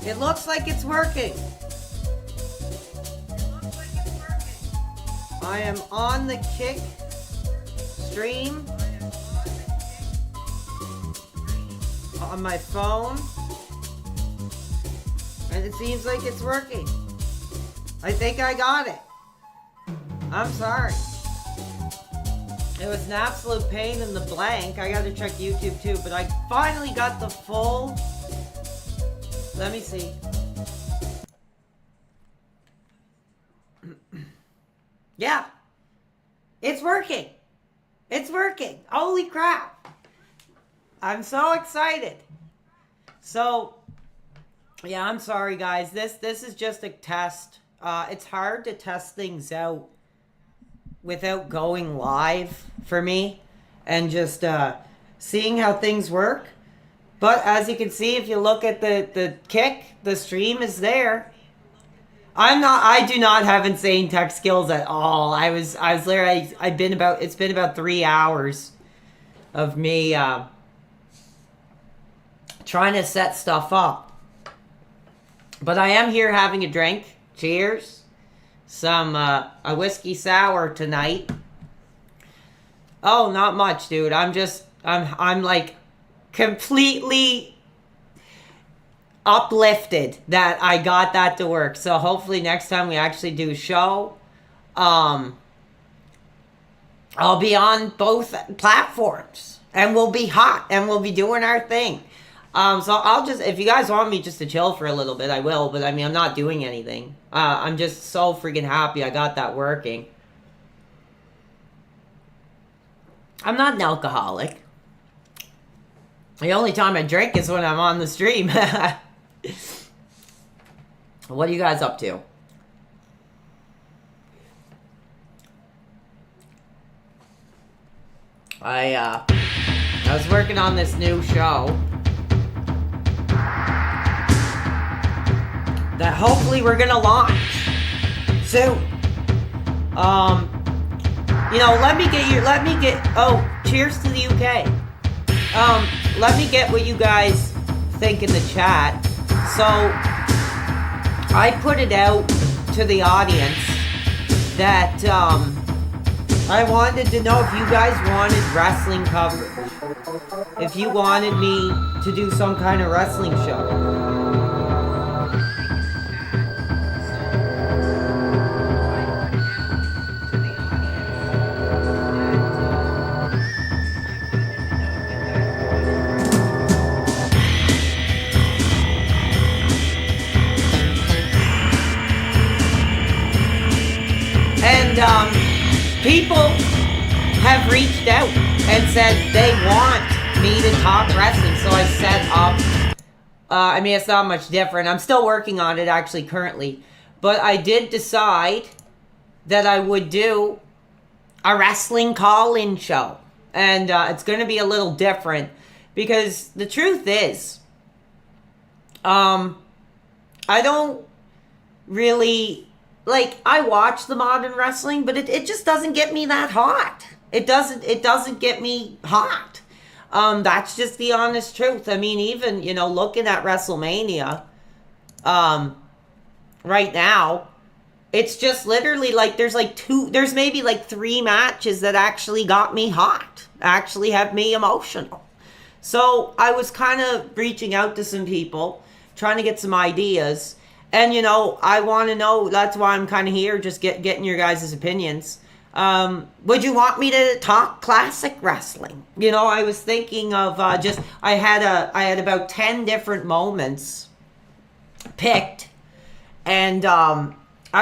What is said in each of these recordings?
It looks like it's working. I am on the Kick stream on my phone, and it seems like it's working. I think I got it. I'm sorry. It was an absolute pain in the blank. I gotta check YouTube too, but I finally got the full. Let me see. Yeah. It's working. It's working. Holy crap. I'm so excited. So, yeah, I'm sorry guys. This is just a test. It's hard to test things out without going live for me and just seeing how things work. But as you can see, if you look at the Kick, the stream is there. I do not have insane tech skills at all. I was literally, it's been about 3 hours of me trying to set stuff up. But I am here having a drink. Cheers. Some, a whiskey sour tonight. Oh, not much, dude. I'm like completely uplifted that I got that to work. So hopefully next time we actually do a show, I'll be on both platforms and we'll be hot and we'll be doing our thing. So I'll just, if you guys want me just to chill for a little bit, I will, but I mean, I'm not doing anything. I'm just so freaking happy I got that working. I'm not an alcoholic. The only time I drink is when I'm on the stream. What are you guys up to? I was working on this new show that hopefully we're gonna launch soon. Cheers to the UK. Let me get what you guys think in the chat. So, I put it out to the audience that, I wanted to know if you guys wanted wrestling coverage. If you wanted me to do some kind of wrestling show. People have reached out and said they want me to talk wrestling, so I set up, it's not much different. I'm still working on it, actually, currently. But I did decide that I would do a wrestling call-in show. And it's going to be a little different, because the truth is, I don't really... I watch the modern wrestling, but it just doesn't get me that hot. It doesn't get me hot. That's just the honest truth. I mean, even, looking at WrestleMania, right now, it's just literally there's maybe 3 matches that actually got me hot, actually have me emotional. So I was kind of reaching out to some people, trying to get some ideas. And, I want to know, that's why I'm kind of here, just getting your guys' opinions. Would you want me to talk classic wrestling? I was thinking of I had about 10 different moments picked. And I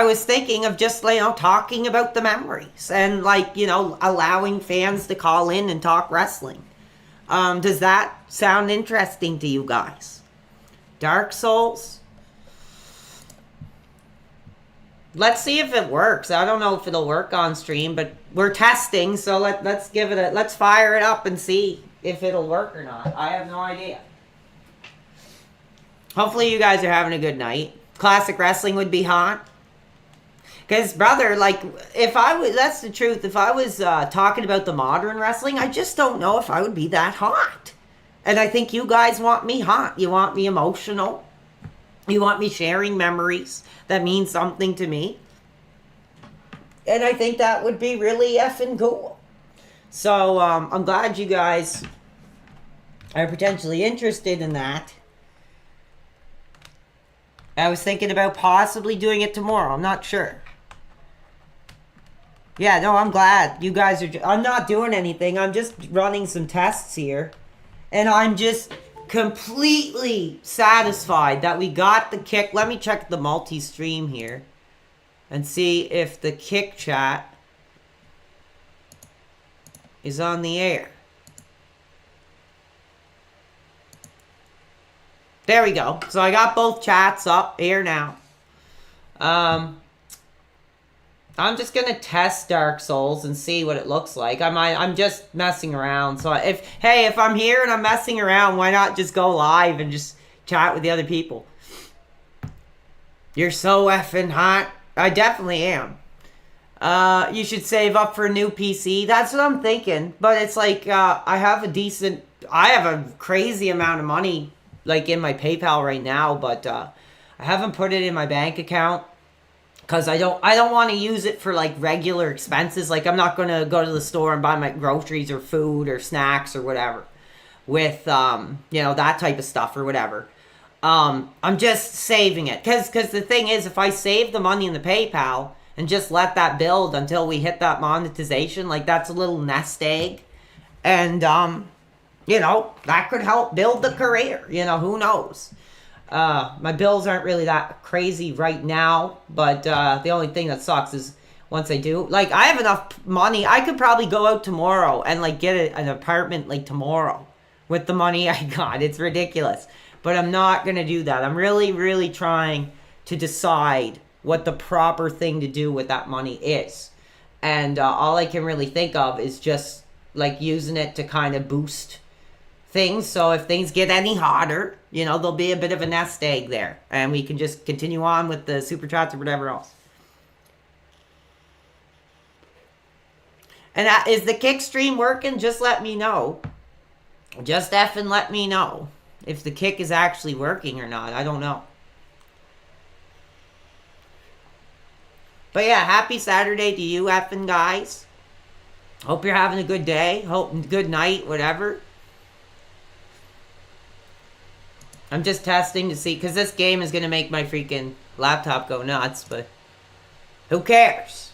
was thinking of just, talking about the memories. And, allowing fans to call in and talk wrestling. Does that sound interesting to you guys? Dark Souls? Let's see if it works. I don't know if it'll work on stream, but we're testing, so let's fire it up and see if it'll work or not. I have no idea. Hopefully you guys are having a good night. Classic wrestling would be hot. Because, brother, that's the truth. If I was talking about the modern wrestling, I just don't know if I would be that hot. And I think you guys want me hot. You want me emotional. You want me sharing memories that mean something to me. And I think that would be really effing cool. So I'm glad you guys are potentially interested in that. I was thinking about possibly doing it tomorrow. I'm not sure. Yeah, no, I'm glad you guys are. I'm not doing anything. I'm just running some tests here. And I'm just completely satisfied that we got the kick. Let me check the multi-stream here and see if the kick chat is on the air. There we go. So I got both chats up here now. I'm just gonna test Dark Souls and see what it looks like. I'm just messing around. So if I'm here and I'm messing around, why not just go live and just chat with the other people? You're so effing hot. I definitely am. You should save up for a new PC. That's what I'm thinking. But it's like I have a crazy amount of money like in my PayPal right now, but I haven't put it in my bank account. Because I don't want to use it for like regular expenses. Like I'm not going to go to the store and buy my groceries or food or snacks or whatever with that type of stuff or whatever. I'm just saving it because the thing is, if I save the money in the PayPal and just let that build until we hit that monetization, like that's a little nest egg, and that could help build the career. Who knows? My bills aren't really that crazy right now, but the only thing that sucks is once I do, like I have enough money, I could probably go out tomorrow and like get an apartment like tomorrow with the money I got. It's ridiculous, but I'm not gonna do that. I'm really, really trying to decide what the proper thing to do with that money is, and all I can really think of is just like using it to kind of boost things. So if things get any hotter, there'll be a bit of a nest egg there, and we can just continue on with the super chats or whatever else. And is the kick stream working? Just let me know. Just effing let me know if the kick is actually working or not. I don't know. But yeah, happy Saturday to you effing guys. Hope you're having a good day. Hope good night, whatever. I'm just testing to see, because this game is going to make my freaking laptop go nuts, but who cares?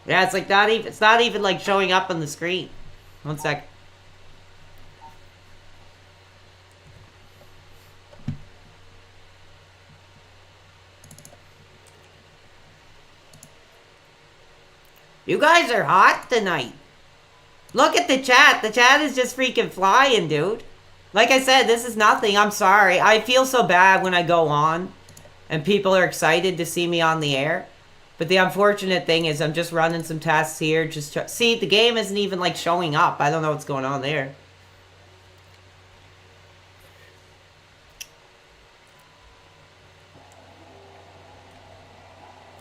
Yeah, it's like it's not even like showing up on the screen. One sec. You guys are hot tonight. Look at the chat. The chat is just freaking flying, dude. Like I said, this is nothing. I'm sorry. I feel so bad when I go on and people are excited to see me on the air. But the unfortunate thing is I'm just running some tests here. See, the game isn't even like showing up. I don't know what's going on there.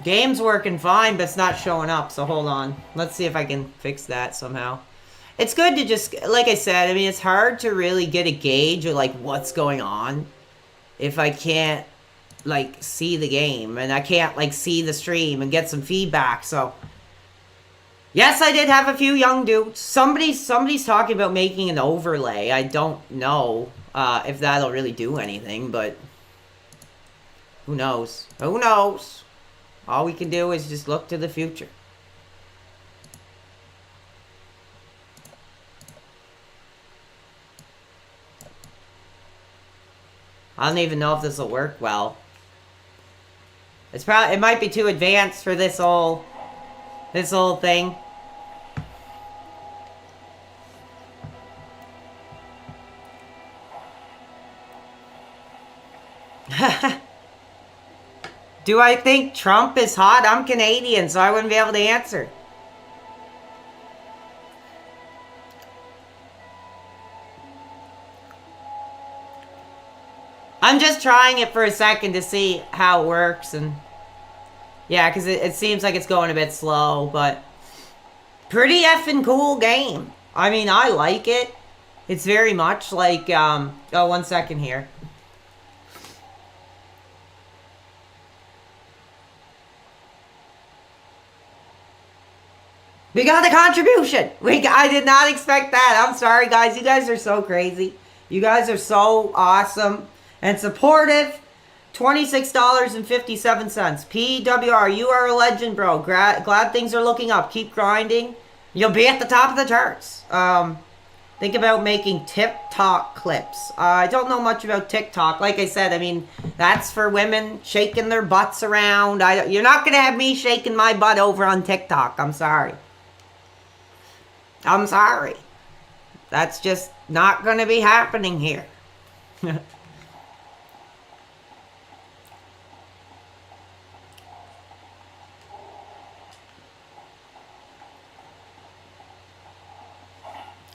Game's working fine, but it's not showing up. So hold on. Let's see if I can fix that somehow. It's good to just, like I said, I mean, it's hard to really get a gauge of like what's going on if I can't like see the game and I can't like see the stream and get some feedback. So yes, I did have a few young dudes. Somebody's talking about making an overlay. I don't know if that'll really do anything, but who knows? Who knows? All we can do is just look to the future. I don't even know if this will work well. It might be too advanced for this whole thing. Do I think Trump is hot? I'm Canadian, so I wouldn't be able to answer. I'm just trying it for a second to see how it works, and yeah, because it seems like it's going a bit slow, but pretty effing cool game. I mean, I like it. It's very much like, oh, 1 second here. We got the contribution. I did not expect that. I'm sorry, guys. You guys are so crazy. You guys are so awesome and supportive. $26.57. PWR, you are a legend, bro. Glad things are looking up. Keep grinding. You'll be at the top of the charts. Think about making TikTok clips. I don't know much about TikTok. Like I said, I mean, that's for women shaking their butts around. You're not going to have me shaking my butt over on TikTok. I'm sorry. I'm sorry. That's just not going to be happening here.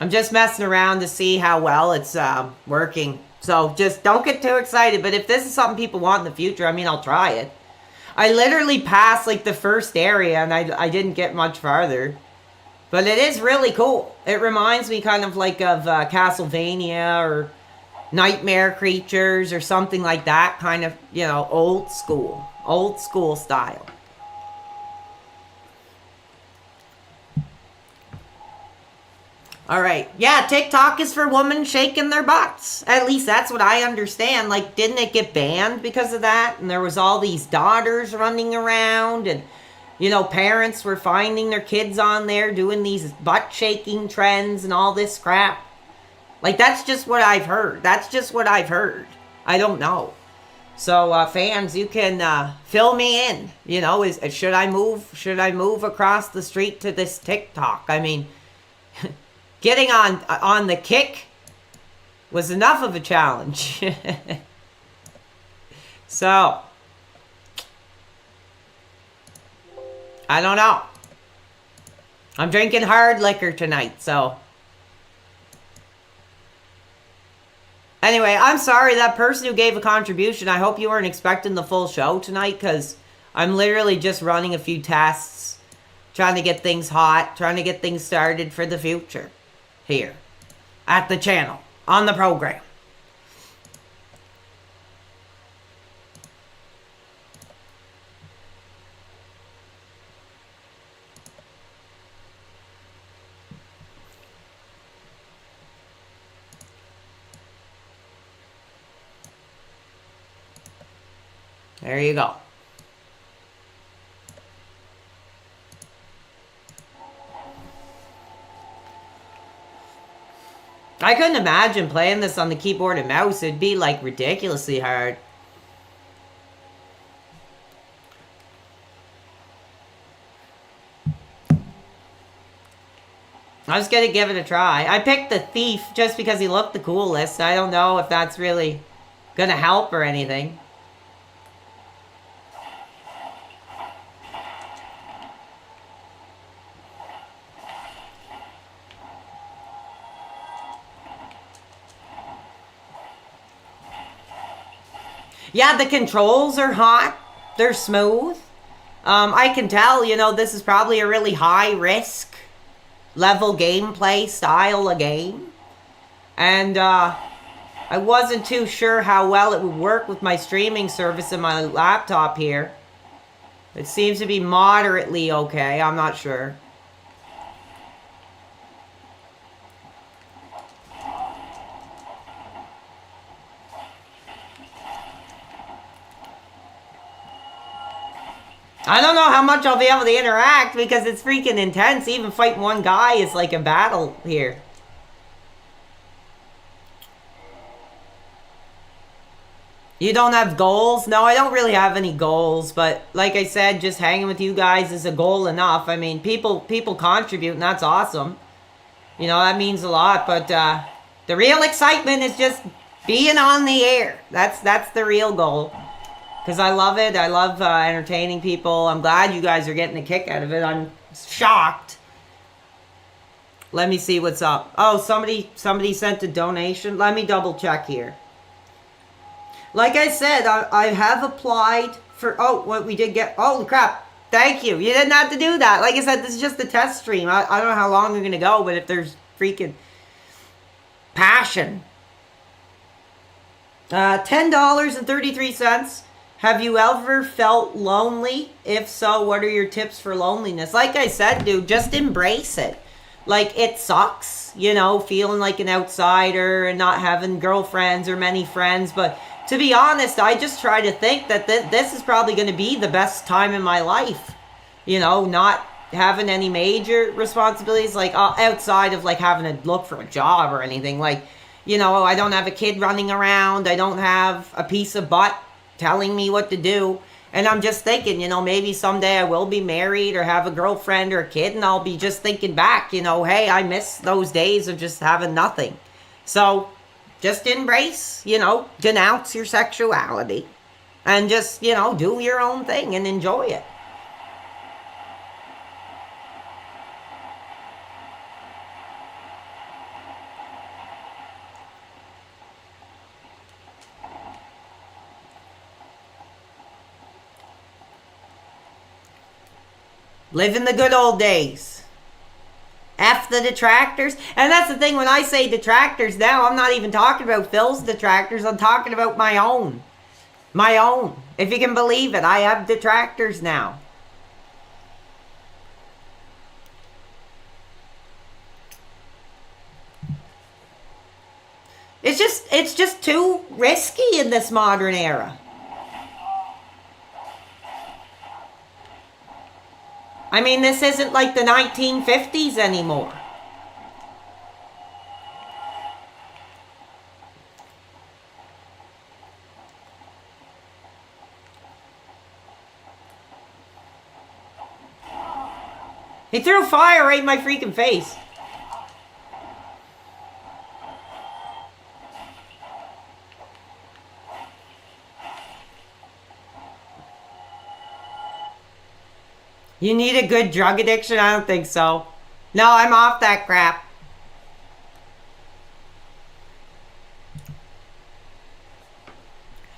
I'm just messing around to see how well it's working. So just don't get too excited. But if this is something people want in the future, I mean, I'll try it. I literally passed like the first area and I didn't get much farther. But it is really cool. It reminds me kind of like of Castlevania or Nightmare Creatures or something like that. Kind of, you know, old school style. All right. Yeah, TikTok is for women shaking their butts. At least that's what I understand. Like, didn't it get banned because of that? And there was all these daughters running around and, you know, parents were finding their kids on there doing these butt-shaking trends and all this crap. Like, that's just what I've heard. That's just what I've heard. I don't know. So, fans, you can fill me in. You know, should I move across the street to this TikTok? I mean, getting on the kick was enough of a challenge. So, I don't know. I'm drinking hard liquor tonight, so. Anyway, I'm sorry, that person who gave a contribution, I hope you weren't expecting the full show tonight, because I'm literally just running a few tests, trying to get things hot, trying to get things started for the future here at the channel, on the program. There you go. I couldn't imagine playing this on the keyboard and mouse. It'd be like ridiculously hard. I was gonna give it a try. I picked the Thief just because he looked the coolest. I don't know if that's really gonna help or anything. Yeah, the controls are hot. They're smooth. I can tell, you know, this is probably a really high risk level gameplay style of game. And I wasn't too sure how well it would work with my streaming service in my laptop here. It seems to be moderately okay. I'm not sure. I don't know how much I'll be able to interact because it's freaking intense. Even fighting one guy is like a battle here. You don't have goals? No, I don't really have any goals, but like I said, just hanging with you guys is a goal enough. I mean, people contribute, and that's awesome. You know, that means a lot, but the real excitement is just being on the air. That's the real goal. Because I love it. I love entertaining people. I'm glad you guys are getting a kick out of it. I'm shocked. Let me see what's up. Oh, somebody sent a donation. Let me double check here. Like I said, I have applied for, oh, what we did get, holy crap. Thank you. You didn't have to do that. Like I said, this is just a test stream. I don't know how long we're going to go, but if there's freaking passion. $10.33. Have you ever felt lonely? If so, what are your tips for loneliness? Like I said, dude, just embrace it. Like, it sucks, you know, feeling like an outsider and not having girlfriends or many friends. But to be honest, I just try to think that this is probably going to be the best time in my life. You know, not having any major responsibilities, like outside of like having to look for a job or anything. Like, you know, I don't have a kid running around. I don't have a piece of butt telling me what to do. And I'm just thinking, you know, maybe someday I will be married or have a girlfriend or a kid, and I'll be just thinking back, you know, hey, I miss those days of just having nothing. So just embrace, you know, denounce your sexuality and just, you know, do your own thing and enjoy it. Live in the good old days. F the detractors. And that's the thing, when I say detractors now, I'm not even talking about Phil's detractors. I'm talking about my own. My own. If you can believe it, I have detractors now. It's just too risky in this modern era. I mean, this isn't like the 1950s anymore. He threw fire right in my freaking face. You need a good drug addiction? I don't think so. No, I'm off that crap.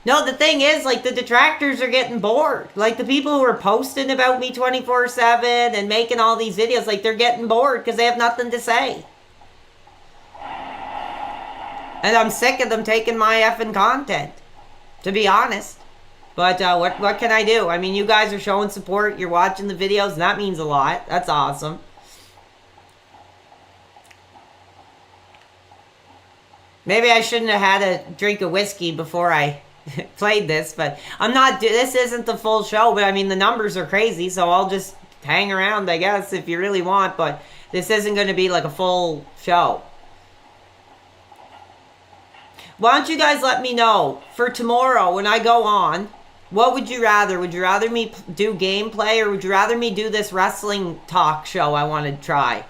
No, the thing is, like, the detractors are getting bored. Like, the people who are posting about me 24/7 and making all these videos, like, they're getting bored because they have nothing to say. And I'm sick of them taking my effing content, to be honest. But what can I do? I mean, you guys are showing support. You're watching the videos, and that means a lot. That's awesome. Maybe I shouldn't have had a drink of whiskey before I played this, but I'm not. This isn't the full show, but I mean, the numbers are crazy, so I'll just hang around, I guess, if you really want. But this isn't going to be like a full show. Why don't you guys let me know for tomorrow when I go on? What would you rather? Would you rather me do gameplay, or would you rather me do this wrestling talk show I want to try?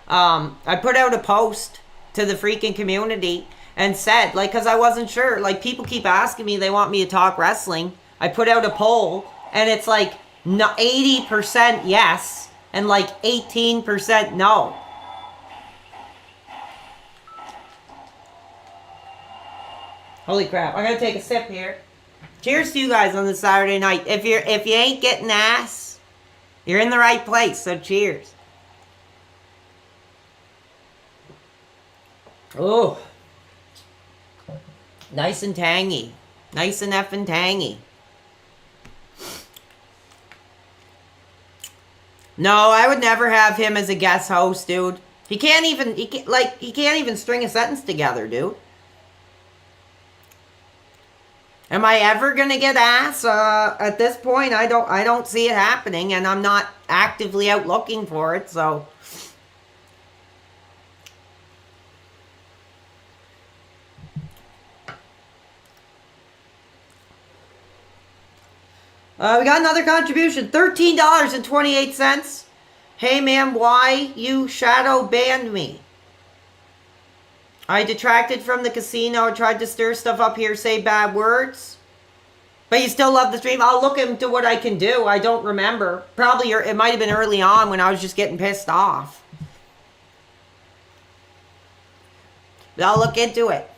I put out a post to the freaking community and said, like, because I wasn't sure. Like, people keep asking me, they want me to talk wrestling. I put out a poll, and it's like 80% yes and like 18% no. Holy crap! I'm gonna take a sip here. Cheers to you guys on this Saturday night. If you ain't getting ass, you're in the right place. So cheers. Oh, nice and tangy, nice and effing tangy. No, I would never have him as a guest host, dude. He can't even string a sentence together, dude. Am I ever gonna get ass? At this point, I don't see it happening, and I'm not actively out looking for it. So, we got another contribution, $13.28. Hey, ma'am, why you shadow banned me? I detracted from the casino, tried to stir stuff up here, say bad words. But you still love the stream? I'll look into what I can do. I don't remember. Probably it might have been early on when I was just getting pissed off. But I'll look into it.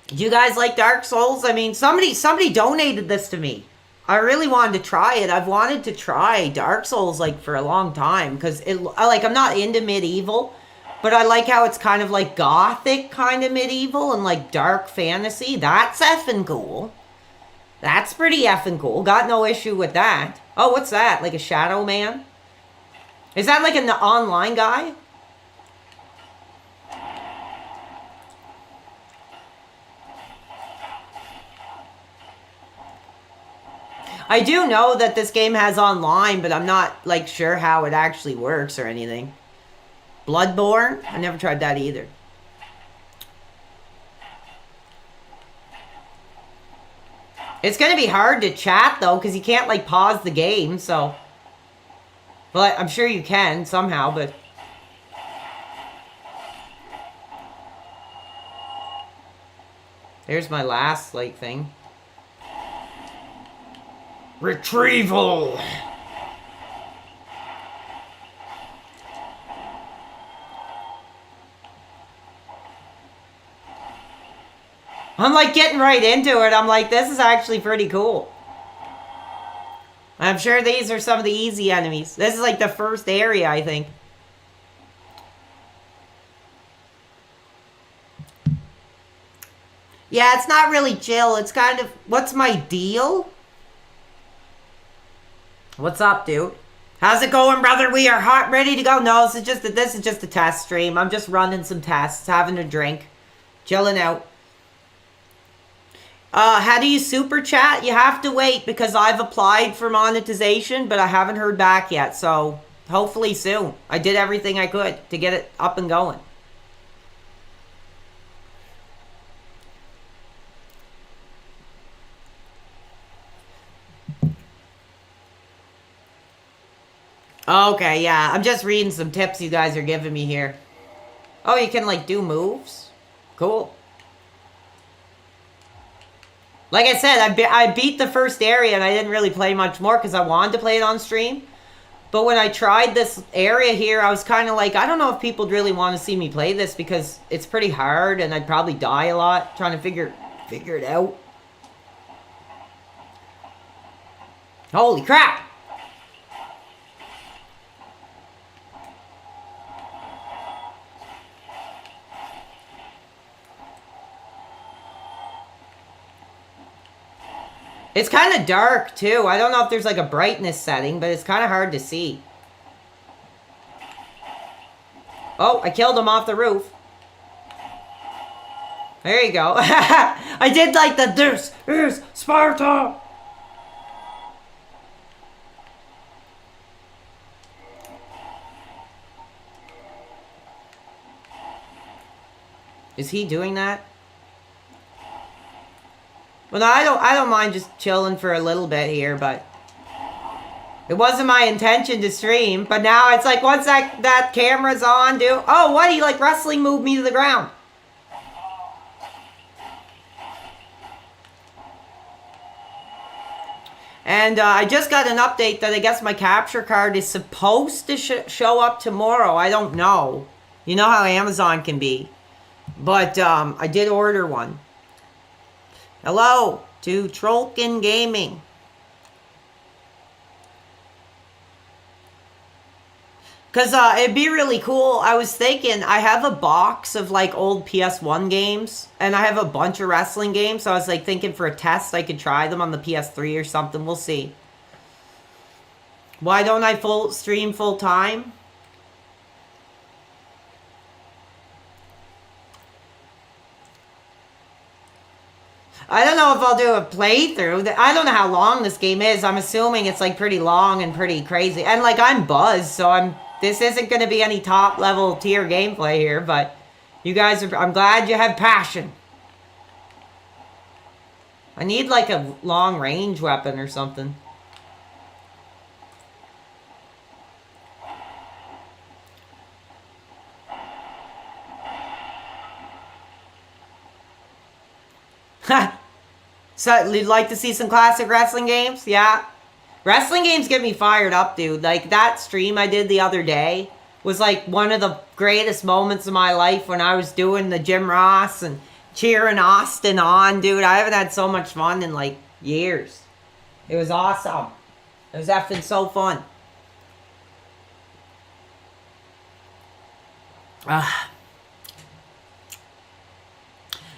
Do you guys like Dark Souls? I mean, somebody donated this to me. I really wanted to try it. I've wanted to try Dark Souls like for a long time because I'm not into medieval, but I like how it's kind of like gothic kind of medieval and like dark fantasy. That's effing cool. That's pretty effing cool. Got no issue with that. Oh, what's that? Like a Shadow Man? Is that like an online guy? I do know that this game has online, but I'm not like sure how it actually works or anything. Bloodborne? I never tried that either. It's gonna be hard to chat though, because you can't like pause the game, so. Well, I'm sure you can somehow, but. There's my last like thing. Retrieval! I'm like getting right into it. I'm like, this is actually pretty cool. I'm sure these are some of the easy enemies. This is like the first area, I think. Yeah, it's not really chill. It's kind of, what's my deal? What's up, dude? How's it going, brother? We are hot, ready to go. No, this is just a test stream. I'm just running some tests, having a drink, chilling out. How do you super chat? You have to wait because I've applied for monetization, but I haven't heard back yet. So hopefully soon. I did everything I could to get it up and going. Okay, yeah. I'm just reading some tips you guys are giving me here. Oh, you can like do moves? Cool. Like I said, I beat the first area and I didn't really play much more because I wanted to play it on stream. But when I tried this area here, I was kind of like, I don't know if people really want to see me play this because it's pretty hard and I'd probably die a lot trying to figure it out. Holy crap! It's kind of dark, too. I don't know if there's like a brightness setting, but it's kind of hard to see. Oh, I killed him off the roof. There you go. I did like the "This is Sparta!" Is he doing that? Well, no, I don't mind just chilling for a little bit here, but it wasn't my intention to stream. But now it's like once that camera's on, dude. Oh, what? He like wrestling moved me to the ground. And I just got an update that I guess my capture card is supposed to show up tomorrow. I don't know. You know how Amazon can be. But I did order one. Hello to Trollkin Gaming. Because it'd be really cool. I was thinking, I have a box of like old PS1 games. And I have a bunch of wrestling games. So I was like thinking for a test, I could try them on the PS3 or something. We'll see. Why don't I stream full time? I don't know if I'll do a playthrough. I don't know how long this game is. I'm assuming it's like pretty long and pretty crazy. And like I'm buzzed, so this isn't going to be any top level tier gameplay here, but you guys I'm glad you have passion. I need like a long range weapon or something. So, you'd like to see some classic wrestling games? Yeah. Wrestling games get me fired up, dude. Like, that stream I did the other day was, like, one of the greatest moments of my life when I was doing the Jim Ross and cheering Austin on, dude. I haven't had so much fun in like years. It was awesome. It was effing so fun.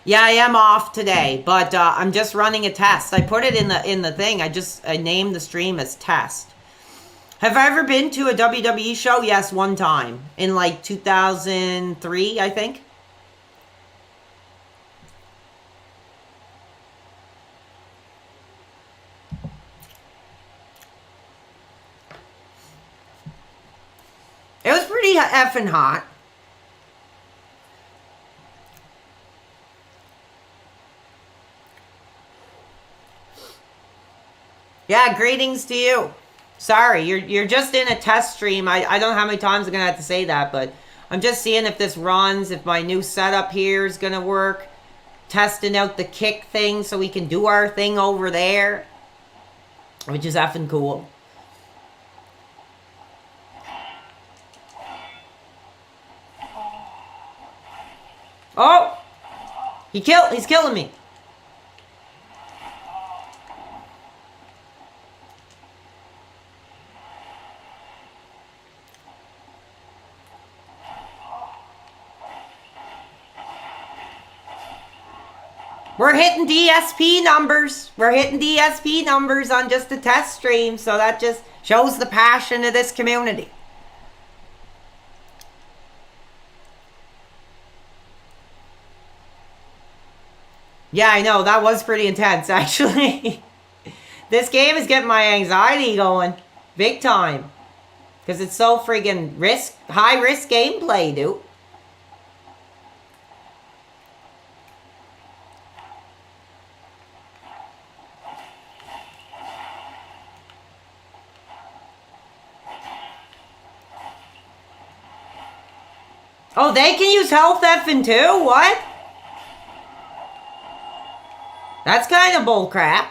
Yeah, I am off today, but I'm just running a test. I put it in the thing. I named the stream as test. Have I ever been to a WWE show? Yes, one time in like 2003, I think. It was pretty effing hot. Yeah, greetings to you. Sorry, you're just in a test stream. I don't know how many times I'm gonna have to say that, but I'm just seeing if this runs, if my new setup here is gonna work. Testing out the kick thing so we can do our thing over there, which is effing cool. Oh, he's killing me. We're hitting DSP numbers. We're hitting DSP numbers on just a test stream, so that just shows the passion of this community. Yeah, I know. That was pretty intense, actually. This game is getting my anxiety going. Big time. Because it's so friggin' high-risk gameplay, dude. Oh, they can use health effing too? What? That's kind of bullcrap.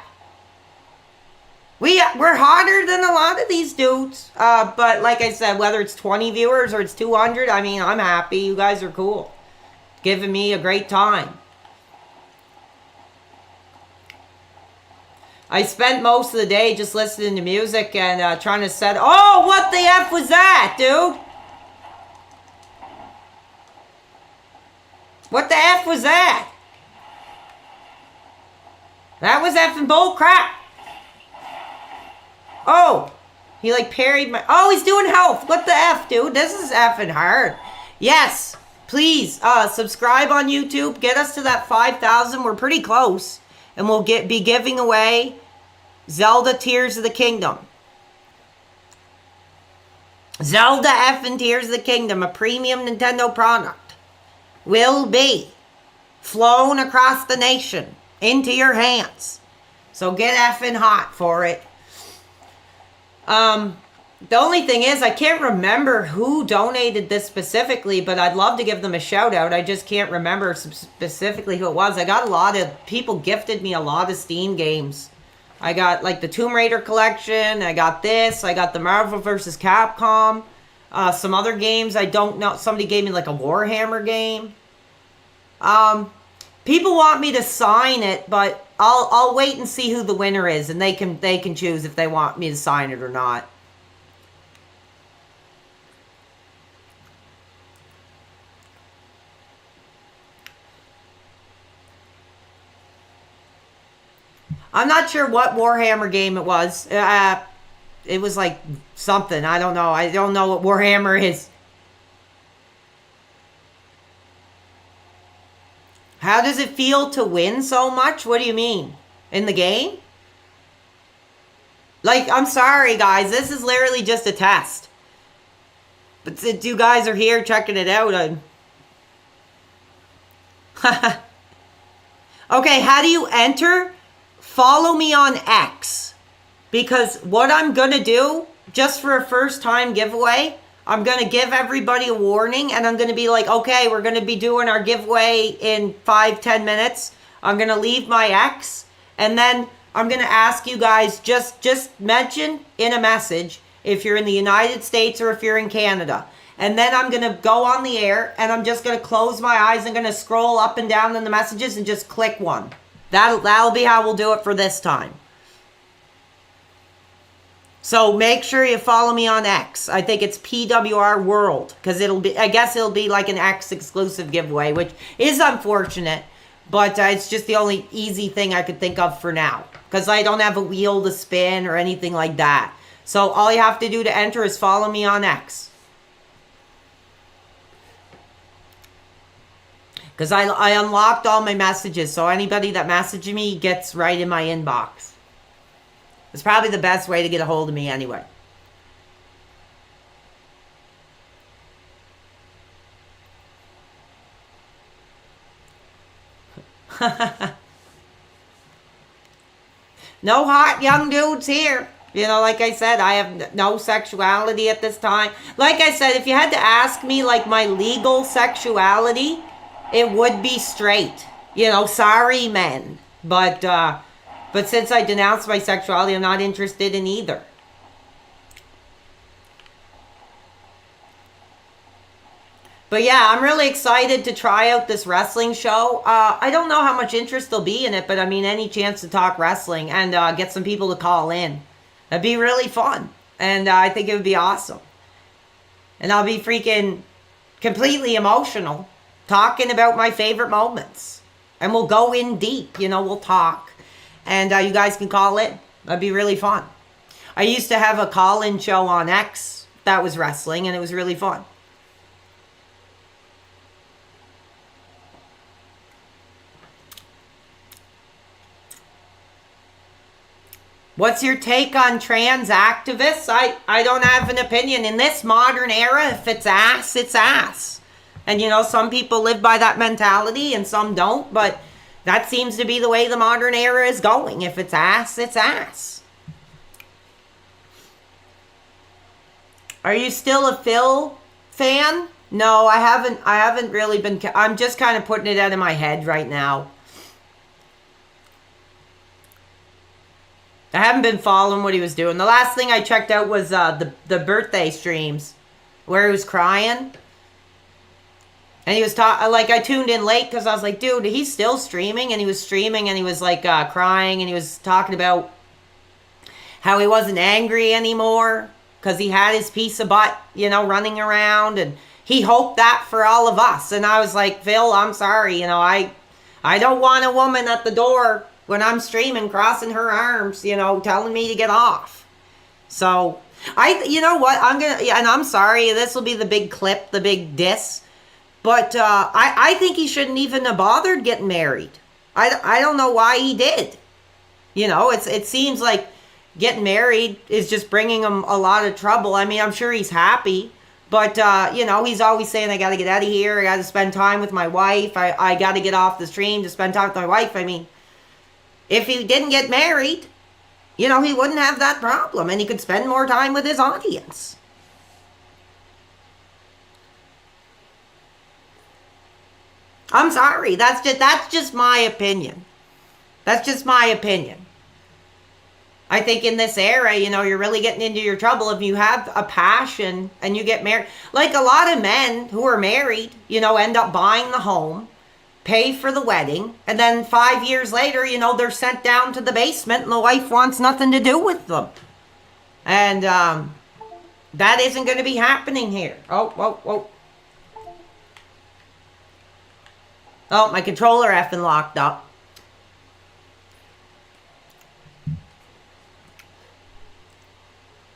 We're hotter than a lot of these dudes. But like I said, whether it's 20 viewers or it's 200, I mean, I'm happy. You guys are cool. Giving me a great time. I spent most of the day just listening to music and trying to set... Oh, what the F was that, dude? What the F was that? That was effing bull crap. Oh, he like parried my... Oh, he's doing health. What the F, dude? This is effing hard. Yes, please subscribe on YouTube. Get us to that 5,000. We're pretty close. And we'll be giving away Zelda Tears of the Kingdom. Zelda effing Tears of the Kingdom, a premium Nintendo product, will be flown across the nation into your hands. So get effing hot for it. The only thing is, I can't remember who donated this specifically, but I'd love to give them a shout out. I just can't remember specifically who it was. I got a lot of people gifted me a lot of Steam games. I got like the Tomb Raider collection. I got this. I got the Marvel vs. Capcom. Some other games I don't know. Somebody gave me like a Warhammer game. People want me to sign it, but I'll wait and see who the winner is, and they can choose if they want me to sign it or not. I'm not sure what Warhammer game it was. It was like something. I don't know. I don't know what Warhammer is. How does it feel to win so much? What do you mean? In the game? Like, I'm sorry, guys. This is literally just a test. But since you guys are here checking it out, Okay, how do you enter? Follow me on X. Because what I'm going to do, just for a first time giveaway, I'm going to give everybody a warning, and I'm going to be like, okay, we're going to be doing our giveaway in 5-10 minutes. I'm going to leave my X, and then I'm going to ask you guys, just mention in a message if you're in the United States or if you're in Canada. And then I'm going to go on the air and I'm just going to close my eyes and going to scroll up and down in the messages and just click one. That'll be how we'll do it for this time. So make sure you follow me on X. I think it's PWR World, because I guess it'll be like an X exclusive giveaway, which is unfortunate, but it's just the only easy thing I could think of for now, because I don't have a wheel to spin or anything like that. So all you have to do to enter is follow me on X. Because I unlocked all my messages, so anybody that messaged me gets right in my inbox. It's probably the best way to get a hold of me anyway. No hot young dudes here. You know, like I said, I have no sexuality at this time. Like I said, if you had to ask me like my legal sexuality, it would be straight. You know, sorry men. But since I denounced my sexuality, I'm not interested in either. But yeah, I'm really excited to try out this wrestling show. I don't know how much interest there'll be in it, but I mean, any chance to talk wrestling and get some people to call in. That'd be really fun. And I think it would be awesome. And I'll be freaking completely emotional talking about my favorite moments. And we'll go in deep, you know, we'll talk. And you guys can call in. That'd be really fun. I used to have a call-in show on X that was wrestling, and it was really fun. What's your take on trans activists? I don't have an opinion. In this modern era, if it's ass, it's ass. And, you know, some people live by that mentality and some don't, but that seems to be the way the modern era is going. If it's ass, it's ass. Are you still a Phil fan? No, I haven't really been. I'm just kind of putting it out of my head right now. I haven't been following what he was doing. The last thing I checked out was the birthday streams where he was crying. And he was like, I tuned in late because I was like, dude, he's still streaming. And he was streaming and he was like crying and he was talking about how he wasn't angry anymore because he had his piece of butt, you know, running around. And he hoped that for all of us. And I was like, Phil, I'm sorry. You know, I don't want a woman at the door when I'm streaming, crossing her arms, you know, telling me to get off. So you know what? And I'm sorry, this will be the big clip, the big diss. But I think he shouldn't even have bothered getting married. I don't know why he did. You know, it seems like getting married is just bringing him a lot of trouble. I mean, I'm sure he's happy. But, you know, he's always saying, I got to get out of here. I got to spend time with my wife. I got to get off the stream to spend time with my wife. I mean, if he didn't get married, you know, he wouldn't have that problem. And he could spend more time with his audience. I'm sorry. That's just my opinion. That's just my opinion. I think in this era, you know, you're really getting into your trouble if you have a passion and you get married. Like a lot of men who are married, you know, end up buying the home, pay for the wedding, and then 5 years later, you know, they're sent down to the basement and the wife wants nothing to do with them. And that isn't going to be happening here. Oh, my controller effing locked up.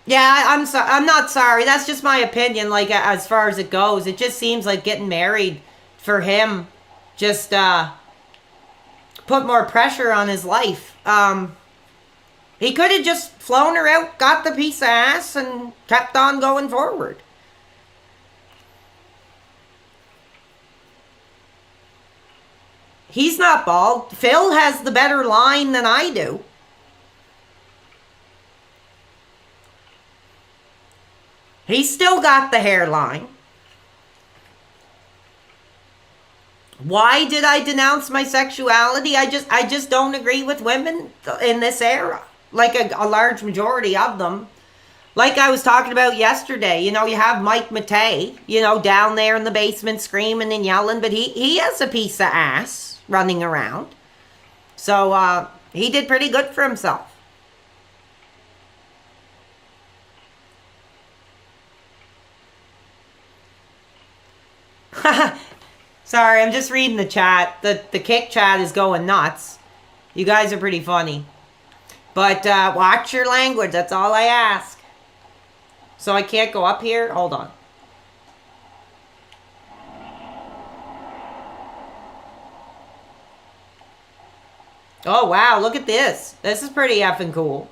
Yeah, I'm not sorry. That's just my opinion. Like, as far as it goes, it just seems like getting married for him just put more pressure on his life. He could have just flown her out, got the piece of ass, and kept on going forward. He's not bald. Phil has the better line than I do. He's still got the hairline. Why did I denounce my sexuality? I just don't agree with women in this era. Like a large majority of them. Like I was talking about yesterday, you know, you have Mike Matei, you know, down there in the basement screaming and yelling, but he has a piece of ass running around. So he did pretty good for himself. Sorry, I'm just reading the chat. The kick chat is going nuts. You guys are pretty funny. But watch your language. That's all I ask. So I can't go up here? Hold on. Oh, wow. Look at this. This is pretty effing cool.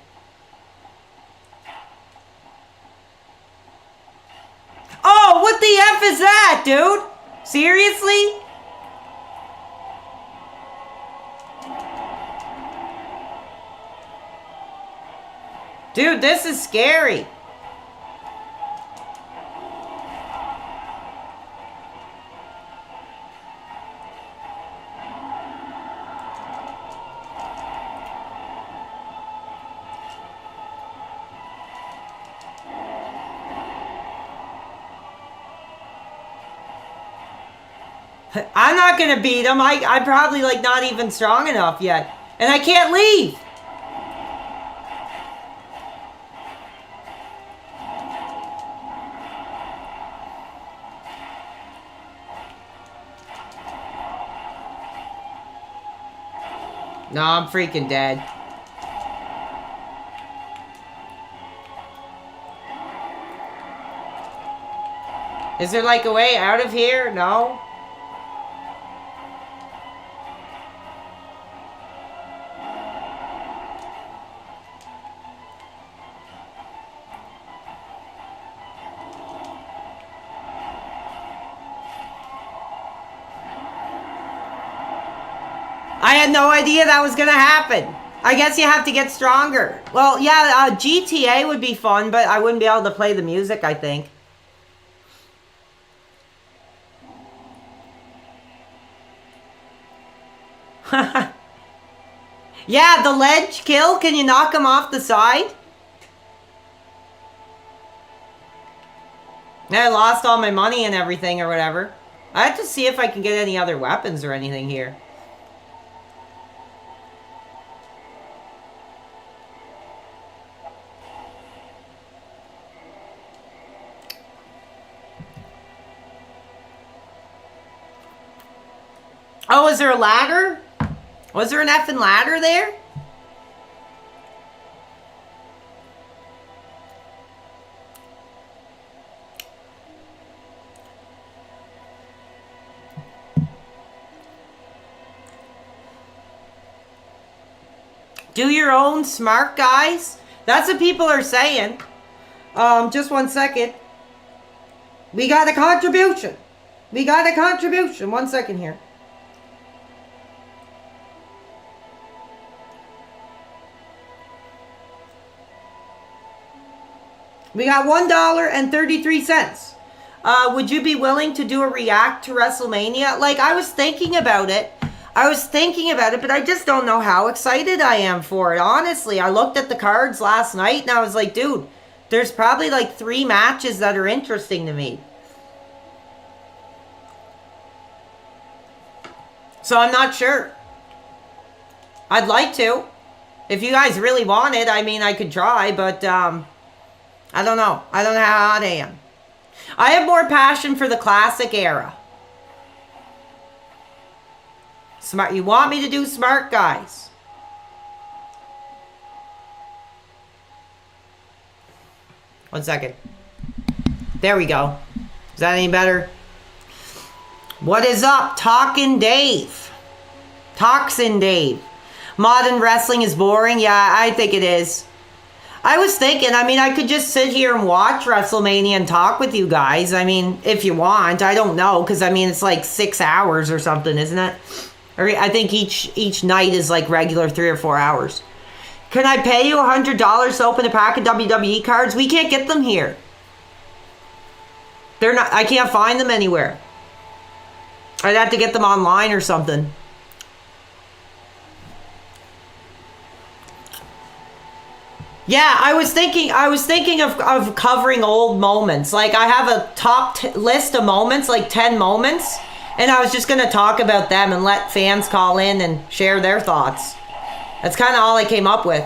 Oh, what the F is that, dude? Seriously? Dude, this is scary. I'm not gonna beat him. I'm probably like not even strong enough yet. And I can't leave. No, I'm freaking dead. Is there like a way out of here? No? I had no idea that was gonna happen. I guess you have to get stronger. Well, yeah, GTA would be fun, but I wouldn't be able to play the music, I think. Yeah, the ledge kill. Can you knock him off the side? I lost all my money and everything or whatever. I have to see if I can get any other weapons or anything here. Oh, is there a ladder? Was there an effing ladder there? Do your own, smart guys. That's what people are saying. Just one second. We got a contribution. We got a contribution. 1 second here. We got $1.33. Would you be willing to do a react to WrestleMania? Like, I was thinking about it. But I just don't know how excited I am for it. Honestly, I looked at the cards last night and I was like, dude, there's probably like 3 matches that are interesting to me. So I'm not sure. I'd like to. If you guys really want it, I mean, I could try, but I don't know. I don't know how hot I am. I have more passion for the classic era. Smart. You want me to do smart guys? One second. There we go. Is that any better? What is up? Talkin' Dave. Toxin Dave. Modern wrestling is boring. Yeah, I think it is. I was thinking, I mean, I could just sit here and watch WrestleMania and talk with you guys. I mean, if you want. I don't know, because, I mean, it's like 6 hours or something, isn't it? Or I think each night is like regular 3 or 4 hours. Can I pay you $100 to open a pack of WWE cards? We can't get them here. They're not. I can't find them anywhere. I'd have to get them online or something. Yeah, I was thinking of covering old moments. Like I have a list of moments, like 10 moments, and I was just going to talk about them and let fans call in and share their thoughts. That's kind of all I came up with.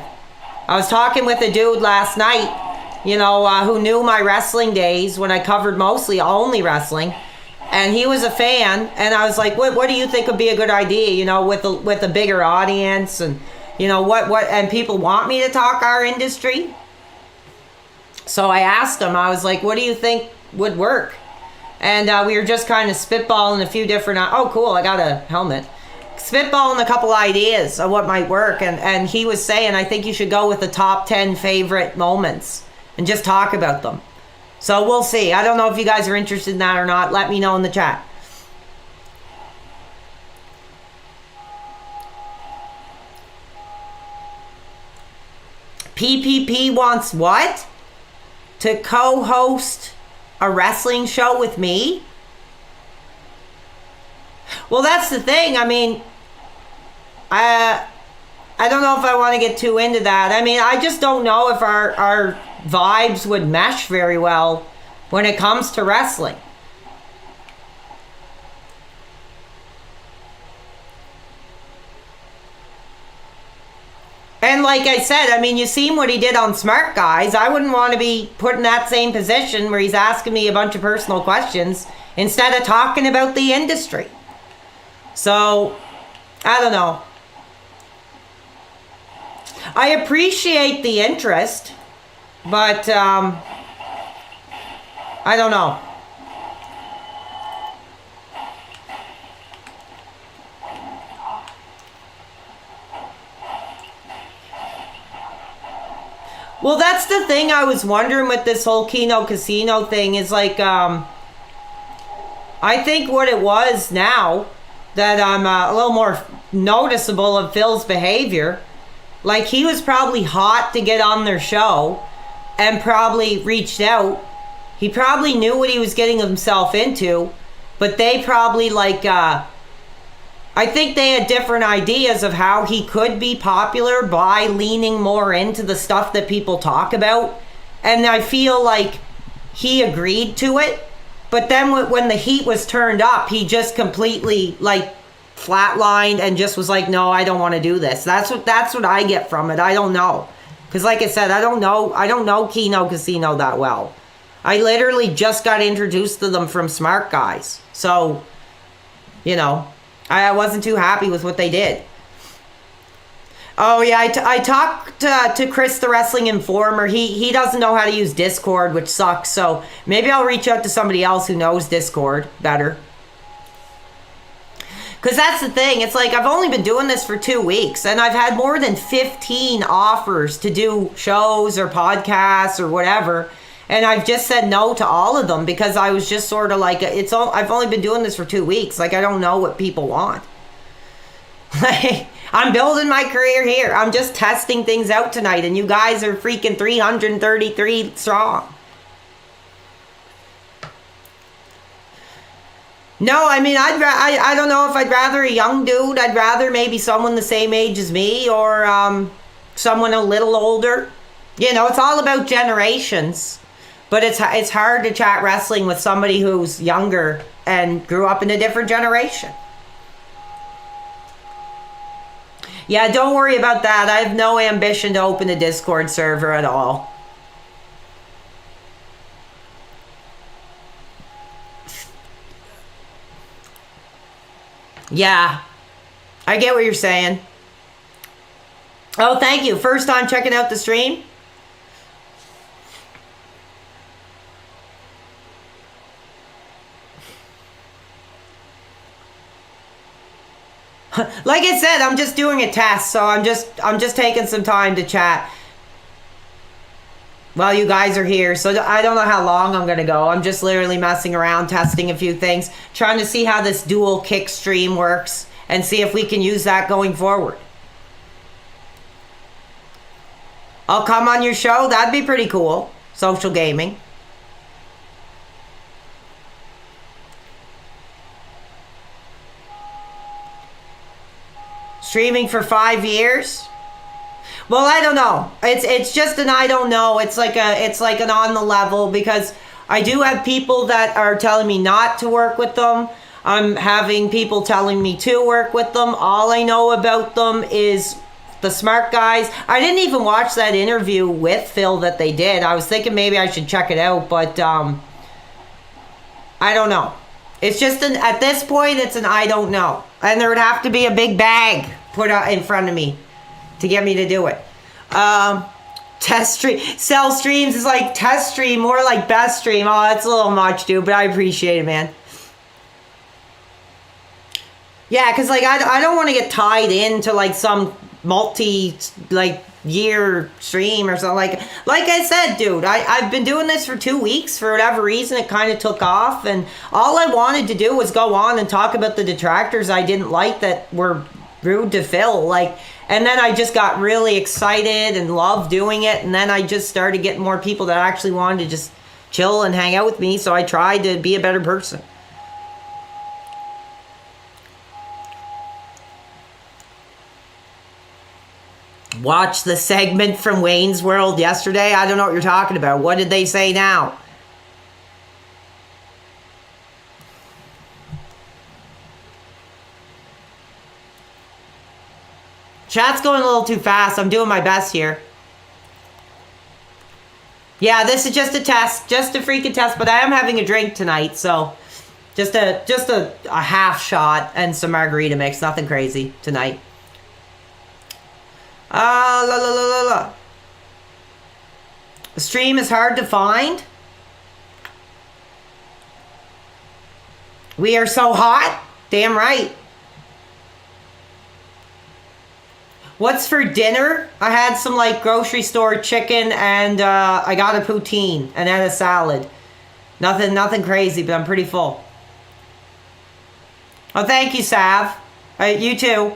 I was talking with a dude last night, who knew my wrestling days when I covered mostly only wrestling, and he was a fan, and I was like, what do you think would be a good idea, with a bigger audience, and what and people want me to talk our industry. So I asked him, I was like, what do you think would work? And we were just kind of spitballing a few different, oh cool, I got a helmet. Spitballing a couple ideas of what might work. And he was saying, I think you should go with the top 10 favorite moments and just talk about them. So we'll see. I don't know if you guys are interested in that or not. Let me know in the chat. PPP wants what? To co-host a wrestling show with me? Well, that's the thing. I mean, I don't know if I want to get too into that. I mean, I just don't know if our vibes would mesh very well when it comes to wrestling. And like I said, I mean, you seen what he did on Smart Guys. I wouldn't want to be put in that same position where he's asking me a bunch of personal questions instead of talking about the industry. So, I don't know. I appreciate the interest, but I don't know. Well, that's the thing I was wondering with this whole Kino Casino thing is like, I think what it was now that I'm a little more noticeable of Phil's behavior, like he was probably hot to get on their show and probably reached out. He probably knew what he was getting himself into, but they probably I think they had different ideas of how he could be popular by leaning more into the stuff that people talk about. And I feel like he agreed to it. But then when the heat was turned up, he just completely flatlined and just was like, no, I don't want to do this. That's what I get from it. I don't know. Because like I said, I don't know Kino Casino that well. I literally just got introduced to them from Smart Guys. So, I wasn't too happy with what they did. Oh yeah, I talked to Chris, the Wrestling Informer. He doesn't know how to use Discord, which sucks. So maybe I'll reach out to somebody else who knows Discord better. Because that's the thing. It's like I've only been doing this for 2 weeks, and I've had more than 15 offers to do shows or podcasts or whatever. And I've just said no to all of them because I was just sort of like, I've only been doing this for 2 weeks. Like, I don't know what people want. Like, I'm building my career here. I'm just testing things out tonight. And you guys are freaking 333 strong. No, I mean, I don't know if I'd rather a young dude. I'd rather maybe someone the same age as me or someone a little older. It's all about generations. But it's hard to chat wrestling with somebody who's younger and grew up in a different generation. Yeah, don't worry about that. I have no ambition to open a Discord server at all. Yeah, I get what you're saying. Oh, thank you. First time checking out the stream? Like I said, I'm just doing a test, so I'm just taking some time to chat while you guys are here. So I don't know how long I'm gonna go. I'm just literally messing around, testing a few things, trying to see how this dual kick stream works and see if we can use that going forward. I'll come on your show. That'd be pretty cool. Social gaming. Streaming for 5 years. Well, I don't know. It's just an I don't know. It's like an on the level, because I do have people that are telling me not to work with them. I'm having people telling me to work with them. All I know about them is the smart guys. I didn't even watch that interview with Phil that they did. I was thinking maybe I should check it out, but I don't know. It's just at this point, it's an I don't know. And there would have to be a big bag put out in front of me to get me to do it. Test stream. Sell streams is like test stream, more like best stream. Oh, that's a little much, dude, but I appreciate it, man. Yeah, because like I don't want to get tied into like some year stream or something. Like I said, dude, I've been doing this for 2 weeks. For whatever reason, it kind of took off, and all I wanted to do was go on and talk about the detractors I didn't like that were rude to Phil. And then I just got really excited and loved doing it, and then I just started getting more people that actually wanted to just chill and hang out with me, so I tried to be a better person. Watch the segment from Wayne's World yesterday. I don't know what you're talking about. What did they say now? Chat's going a little too fast. I'm doing my best here. Yeah, this is just a test. Just a freaking test. But I am having a drink tonight, so just a half shot and some margarita mix. Nothing crazy tonight. The stream is hard to find. We are so hot. Damn right. What's for dinner? I had some like grocery store chicken, and I got a poutine and then a salad. Nothing crazy, but I'm pretty full. Oh, thank you, Sav. You too.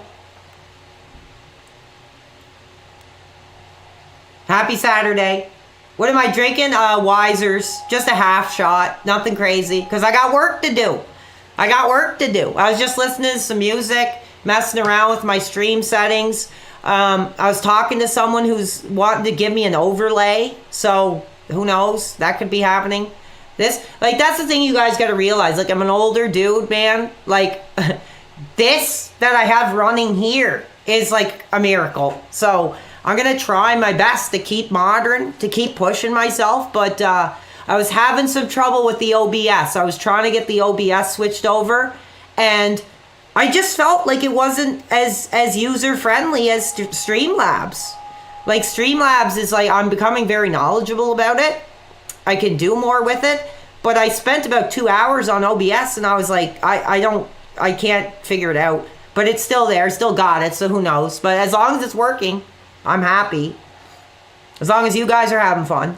Happy Saturday. What am I drinking? Wiser's. Just a half shot. Nothing crazy. Because I got work to do. I was just listening to some music, messing around with my stream settings. I was talking to someone who's wanting to give me an overlay. So, who knows? That could be happening. That's the thing you guys got to realize. I'm an older dude, man. This that I have running here is like a miracle. So, I'm going to try my best to keep modern, to keep pushing myself, but I was having some trouble with the OBS. I was trying to get the OBS switched over, and I just felt like it wasn't as user-friendly as Streamlabs. Streamlabs is I'm becoming very knowledgeable about it. I can do more with it, but I spent about 2 hours on OBS, and I was like, I can't figure it out. But it's still there, still got it, so who knows. But as long as it's working, I'm happy. As long as you guys are having fun.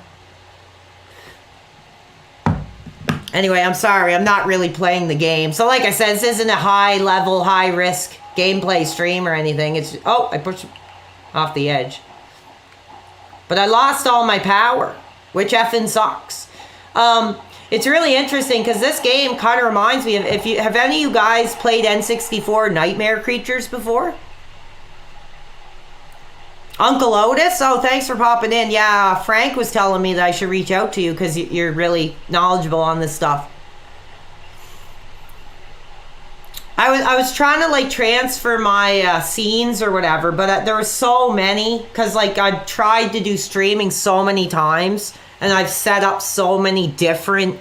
Anyway, I'm sorry. I'm not really playing the game. So like I said, this isn't a high-level, high-risk gameplay stream or anything. It's... Oh, I pushed off the edge. But I lost all my power, which effing sucks. It's really interesting because this game kind of reminds me of... Have any of you guys played N64 Nightmare Creatures before? Uncle Otis? Oh, thanks for popping in. Yeah, Frank was telling me that I should reach out to you because you're really knowledgeable on this stuff. I was trying to transfer my scenes or whatever, but there were so many because I've tried to do streaming so many times and I've set up so many different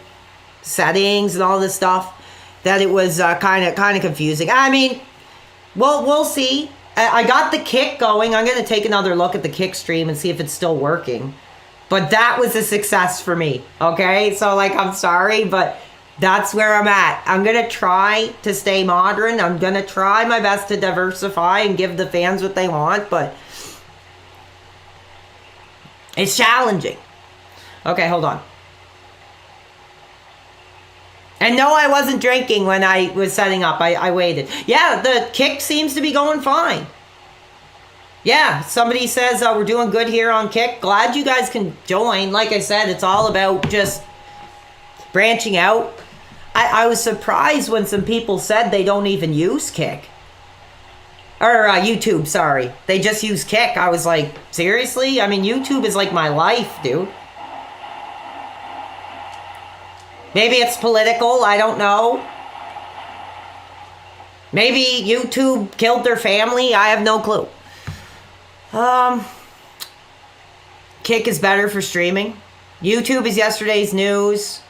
settings and all this stuff that it was kind of confusing. I mean, we'll see. I got the Kick going. I'm going to take another look at the Kick stream and see if it's still working. But that was a success for me, okay? So, I'm sorry, but that's where I'm at. I'm going to try to stay modern. I'm going to try my best to diversify and give the fans what they want, but it's challenging. Okay, hold on. And no, I wasn't drinking when I was setting up. I waited. Yeah, the Kick seems to be going fine. Yeah, somebody says we're doing good here on Kick. Glad you guys can join. Like I said, it's all about just branching out. I was surprised when some people said they don't even use Kick. Or YouTube, sorry. They just use Kick. I was like, seriously? I mean, YouTube is like my life, dude. Maybe it's political, I don't know. Maybe YouTube killed their family, I have no clue. Kick is better for streaming. YouTube is yesterday's news.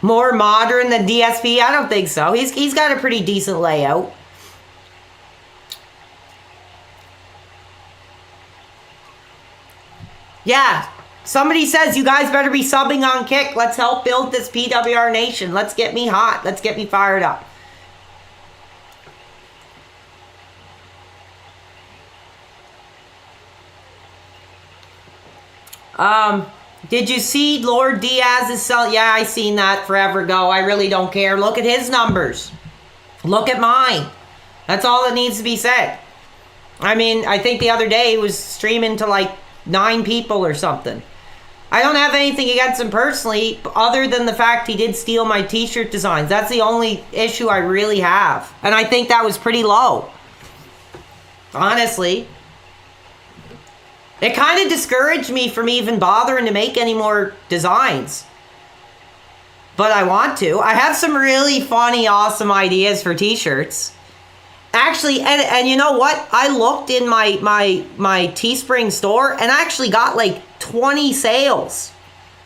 More modern than DSP? I don't think so. He's got a pretty decent layout. Yeah. Somebody says you guys better be subbing on Kick. Let's help build this PWR nation. Let's get me hot. Let's get me fired up. Did you see Lord Diaz's sell? Yeah, I seen that forever ago. I really don't care. Look at his numbers. Look at mine. That's all that needs to be said. I mean, I think the other day he was streaming to like 9 people or something. I don't have anything against him personally, other than the fact he did steal my t-shirt designs. That's the only issue I really have. And I think that was pretty low. Honestly. It kind of discouraged me from even bothering to make any more designs. But I want to. I have some really funny, awesome ideas for t-shirts. Actually, and you know what? I looked in my Teespring store and I actually got like 20 sales.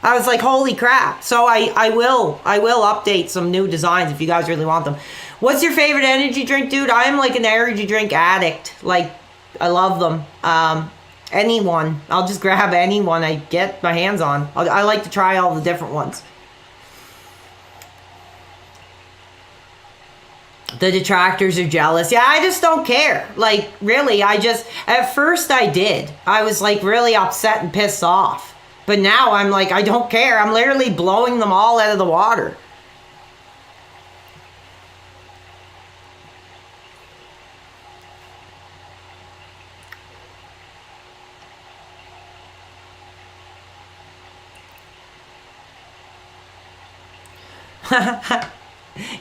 I was like, holy crap. So I will update some new designs if you guys really want them. What's your favorite energy drink, dude? I am like an energy drink addict. Like, I love them. Anyone. I'll just grab anyone I get my hands on. I like to try all the different ones. The detractors are jealous. Yeah, I just don't care. Like, really, at first I did. I was like really upset and pissed off. But now I'm like, I don't care. I'm literally blowing them all out of the water.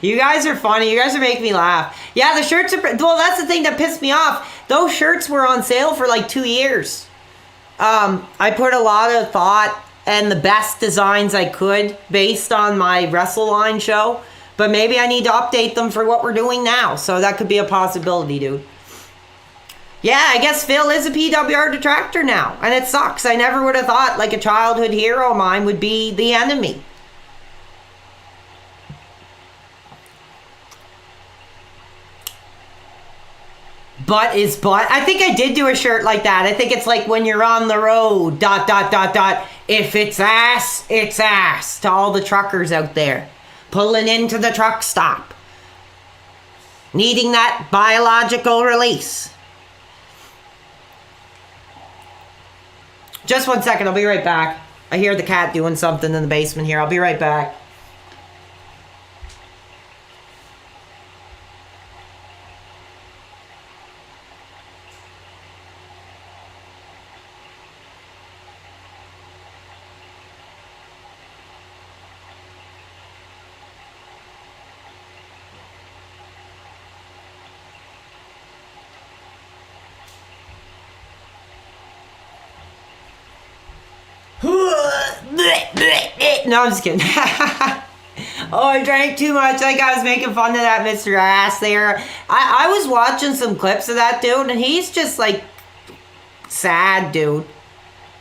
You guys are funny. You guys are making me laugh. Yeah, the shirts are... Well, that's the thing that pissed me off. Those shirts were on sale for like 2 years. I put a lot of thought and the best designs I could based on my WrestleLine show. But maybe I need to update them for what we're doing now. So that could be a possibility, dude. Yeah, I guess Phil is a PWR detractor now. And it sucks. I never would have thought like a childhood hero of mine would be the enemy. Butt is butt. I think I did do a shirt like that. I think it's like when you're on the road, ... If it's ass, it's ass. To all the truckers out there. Pulling into the truck stop. Needing that biological release. Just 1 second. I'll be right back. I hear the cat doing something in the basement here. I'll be right back. No, I'm just kidding. Oh, I drank too much. Like I was making fun of that Mr. Ass there. I was watching some clips of that dude, and he's just like sad, dude.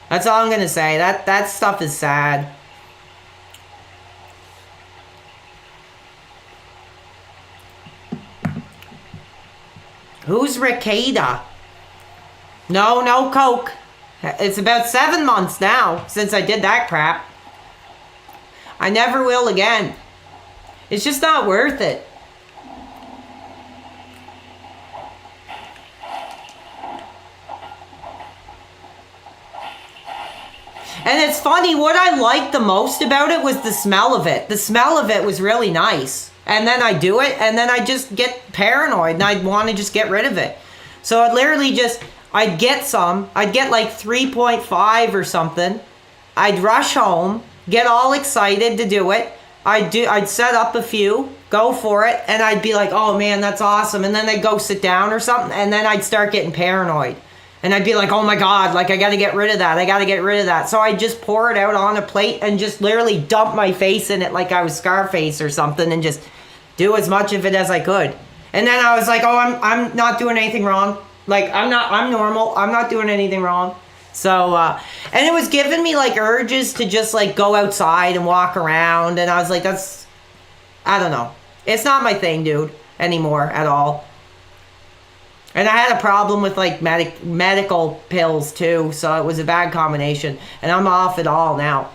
That's all I'm gonna say. That stuff is sad. Who's Ricada? No Coke. It's about 7 months now since I did that crap. I never will again. It's just not worth it. And it's funny, what I liked the most about it was the smell of it. The smell of it was really nice. And then I do it, and then I just get paranoid, and I'd want to just get rid of it. So I'd literally just, I'd get some. I'd get like 3.5 or something. I'd rush home, get all excited to do it, I'd set up a few, go for it, and I'd be like, oh man, that's awesome. And then I'd go sit down or something, and then I'd start getting paranoid. And I'd be like, oh my God, like I gotta get rid of that. I gotta get rid of that. So I'd just pour it out on a plate and just literally dump my face in it like I was Scarface or something and just do as much of it as I could. And then I was like, oh, I'm not doing anything wrong. Like I'm normal. I'm not doing anything wrong. So, and it was giving me like urges to just like go outside and walk around. And I was like, I don't know. It's not my thing, dude, anymore at all. And I had a problem with like medical pills too. So it was a bad combination. And I'm off it all now.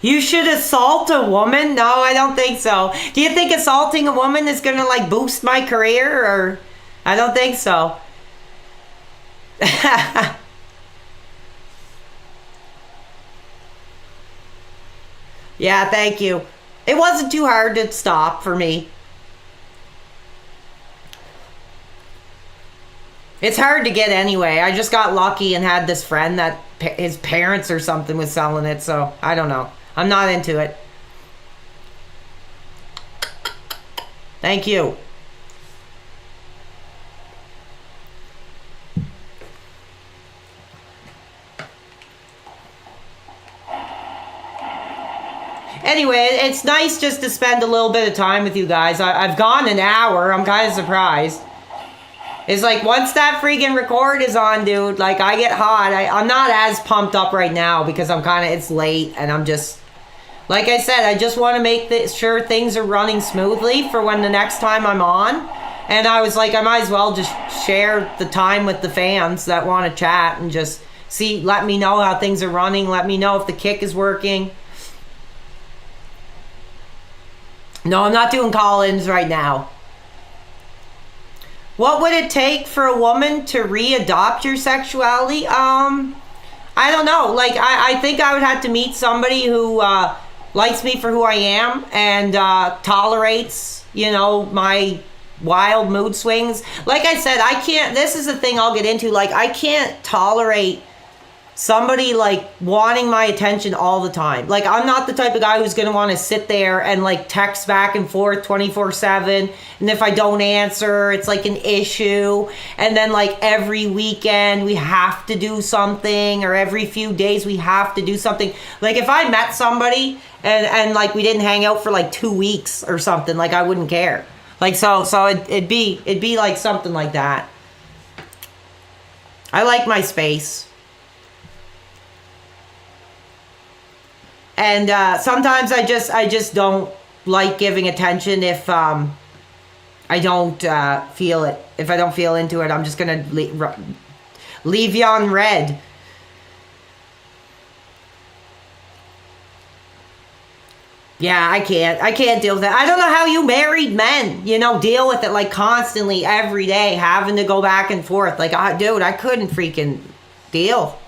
You should assault a woman? No, I don't think so. Do you think assaulting a woman is going to like boost my career or I don't think so. Yeah, thank you. It wasn't too hard to stop for me. It's hard to get anyway. I just got lucky and had this friend that his parents or something was selling it, so I don't know. I'm not into it. Thank you. Anyway, it's nice just to spend a little bit of time with you guys. I've gone an hour. I'm kind of surprised. It's like once that freaking record is on, dude, like I get hot. I'm not as pumped up right now because it's late and I'm just, like I said, I just want to make sure things are running smoothly for when the next time I'm on. And I was like, I might as well just share the time with the fans that want to chat and just let me know how things are running. Let me know if the kick is working. No, I'm not doing call-ins right now. What would it take for a woman to re-adopt your sexuality? I don't know. Like, I think I would have to meet somebody who likes me for who I am and tolerates, my wild mood swings. Like I said, this is the thing I'll get into. Like, I can't tolerate somebody like wanting my attention all the time. Like I'm not the type of guy who's going to want to sit there and like text back and forth 24/7. And if I don't answer, it's like an issue. And then like every weekend we have to do something, or every few days we have to do something. Like if I met somebody and like we didn't hang out for like 2 weeks or something, like I wouldn't care. Like so it'd be like something like that. I like my space. And sometimes I just don't like giving attention if I don't feel it. If I don't feel into it, I'm just going to leave you on red. Yeah, I can't deal with that. I don't know how you married men, deal with it like constantly every day, having to go back and forth. Like, dude, I couldn't freaking deal.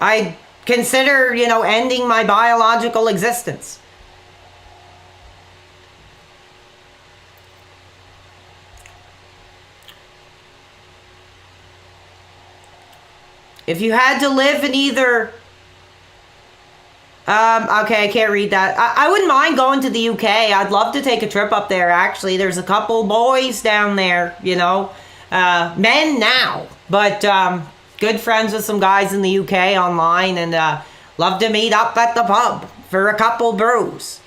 I consider, ending my biological existence. If you had to live in either... okay, I can't read that. I wouldn't mind going to the UK. I'd love to take a trip up there, actually. There's a couple boys down there, men now. But... good friends with some guys in the UK online, and love to meet up at the pub for a couple brews.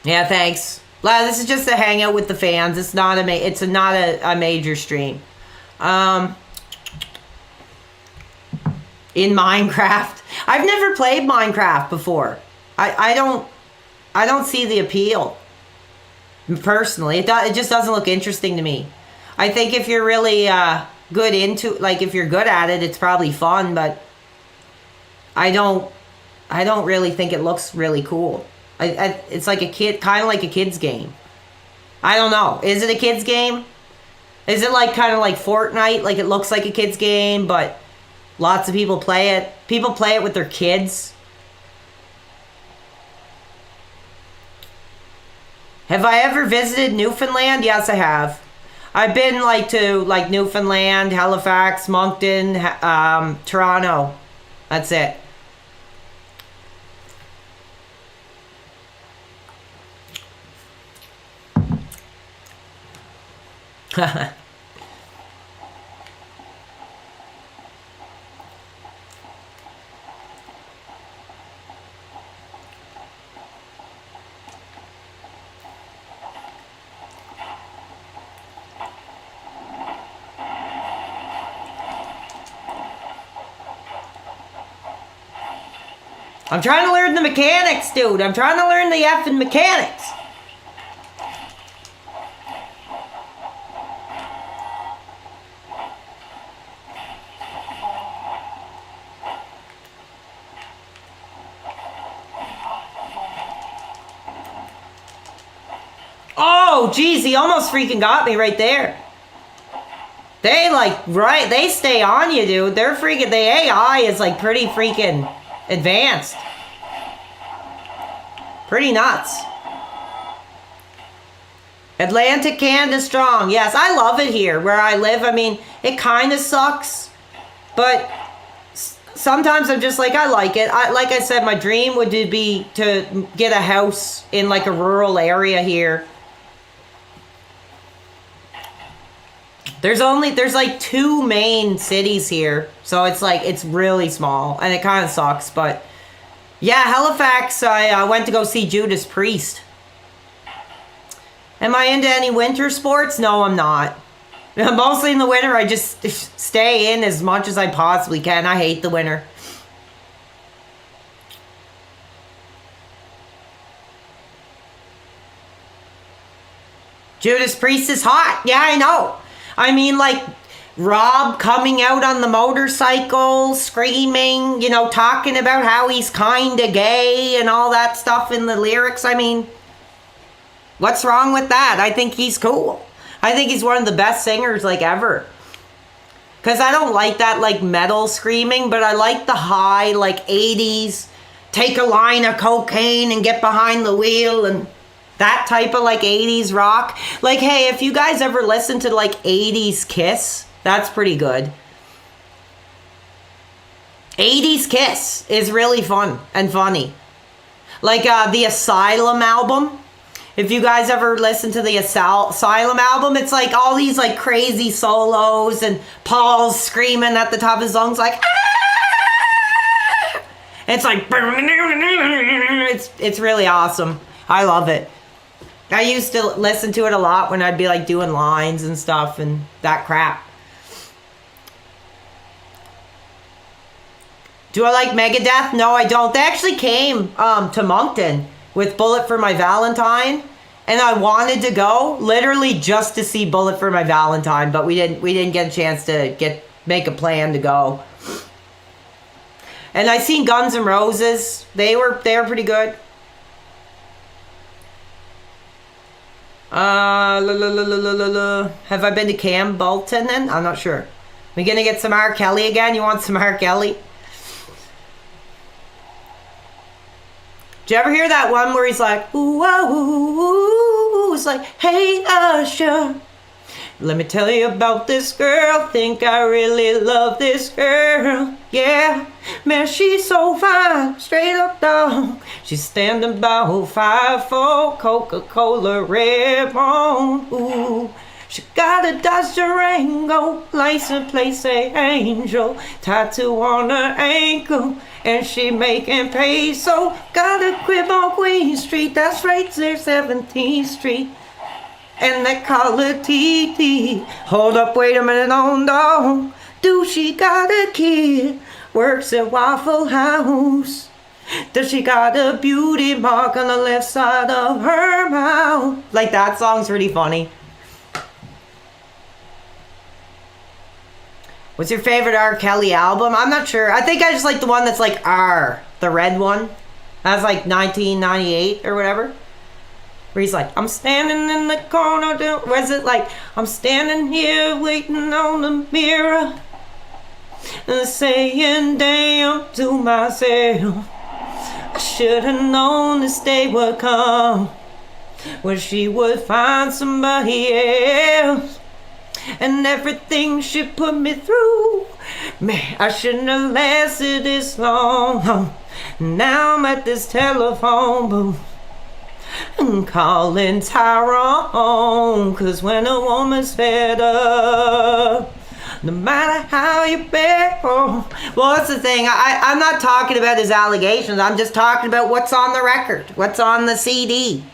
Yeah, thanks. This is just a hangout with the fans. It's not a major stream. In Minecraft, I've never played Minecraft before. I don't see the appeal. Personally, it just doesn't look interesting to me. I think if you're really good into, like if you're good at it, it's probably fun, but I don't really think it looks really cool. It's like kind of like a kid's game. I don't know. Is it a kid's game? Is it like kind of like Fortnite? Like it looks like a kid's game, but lots of people play it. People play it with their kids. Have I ever visited Newfoundland? Yes, I have. I've been like to like Newfoundland, Halifax, Moncton, Toronto. That's it. I'm trying to learn the mechanics, dude. I'm trying to learn the effing mechanics. Oh, geez, he almost freaking got me right there. They they stay on you, dude. They're freaking, the AI is like pretty freaking advanced. Pretty nuts. Atlantic Canada strong. Yes, I love it here where I live. I mean, it kind of sucks, but sometimes I'm just like, I like it. Like I said, my dream would be to get a house in like a rural area here. There's like 2 main cities here, so it's like, it's really small, and it kind of sucks, but yeah, Halifax, I went to go see Judas Priest. Am I into any winter sports? No, I'm not. Mostly in the winter, I just stay in as much as I possibly can. I hate the winter. Judas Priest is hot. Yeah, I know. I mean, like, Rob coming out on the motorcycle, screaming, you know, talking about how he's kind of gay and all that stuff in the lyrics. I mean, what's wrong with that? I think he's cool. I think he's one of the best singers, like, ever. Because I don't like that, like, metal screaming, but I like the high, like, 80s, take a line of cocaine and get behind the wheel and that type of, like, 80s rock. Like, hey, if you guys ever listen to, like, 80s Kiss, that's pretty good. 80s Kiss is really fun and funny. Like, the Asylum album. If you guys ever listen to the Asylum album, it's like all these, like, crazy solos and Paul's screaming at the top of his lungs, like, ah! It's like, it's really awesome. I love it. I used to listen to it a lot when I'd be like doing lines and stuff and that crap. Do I like Megadeth? No, I don't. They actually came to Moncton with Bullet for My Valentine, and I wanted to go literally just to see Bullet for My Valentine, but we didn't get a chance to make a plan to go. And I seen Guns N' Roses. They were pretty good. Have I been to Campbellton then? I'm not sure. We gonna get some R. Kelly again? You want some R. Kelly? Did you ever hear that one where he's like, ooh, ooh, ooh, it's like, hey, Usher, let me tell you about this girl. Think I really love this girl. Yeah, man, she's so fine, straight up dog. She's standing by 5'4", Coca-Cola Red-Bone. Ooh, she got a Dodge Durango, license plate say Angel, tattoo on her ankle, and she making peso. Got a crib on Queen Street, that's right there, 17th Street. And they call her TT. Hold up, wait a minute, oh no. Do she got a kid? Works at Waffle House. Does she got a beauty mark on the left side of her mouth? Like, that song's really funny. What's your favorite R. Kelly album? I'm not sure. I think I just like the one that's like R, the red one. That's like 1998 or whatever. Where he's like, I'm standing in the corner. Where's it like, I'm standing here waiting on the mirror and saying damn to myself. I should have known this day would come. Well, she would find somebody else. And everything she put me through, man, I shouldn't have lasted this long. Now I'm at this telephone booth and calling Tyrone. Cause when a woman's fed up, no matter how you bear. Well, that's the thing. I'm not talking about his allegations. I'm just talking about what's on the record, what's on the CD.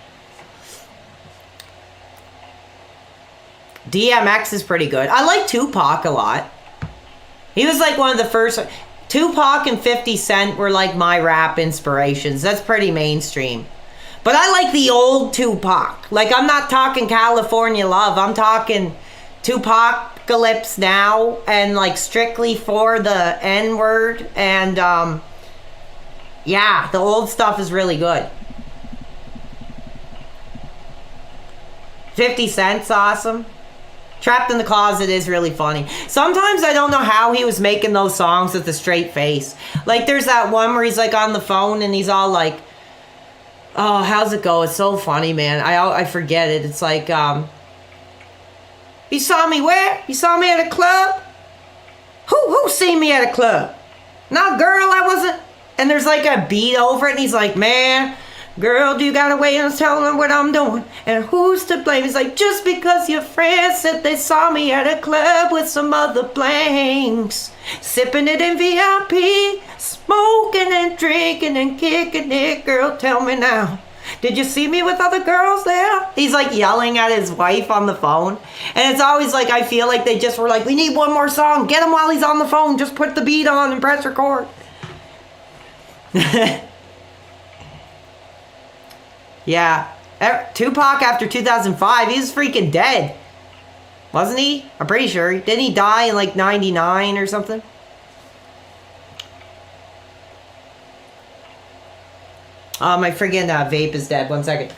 DMX is pretty good. I like Tupac a lot. He was like one of the first. Tupac and 50 Cent were like my rap inspirations. That's pretty mainstream. But I like the old Tupac. Like, I'm not talking California Love. I'm talking Tupacalypse Now and like Strictly for the N-word. And yeah, the old stuff is really good. 50 Cent's awesome. Trapped in the Closet is really funny. Sometimes I don't know how he was making those songs with a straight face. Like, there's that one where he's like on the phone and he's all like, oh, how's it go? It's so funny, man. I forget it. It's like, you saw me where? You saw me at a club? Who seen me at a club? No, girl, I wasn't. And there's like a beat over it and he's like, man, girl, do you gotta wait and tell them what I'm doing? And who's to blame? He's like, just because your friends said they saw me at a club with some other blanks, sipping it in VIP, smoking and drinking and kicking it. Girl, tell me now, did you see me with other girls there? He's like yelling at his wife on the phone. And it's always like, I feel like they just were like, we need one more song. Get him while he's on the phone. Just put the beat on and press record. Yeah, Tupac after 2005, he was freaking dead. Wasn't he? I'm pretty sure. Didn't he die in like 99 or something? My friggin' vape is dead. 1 second.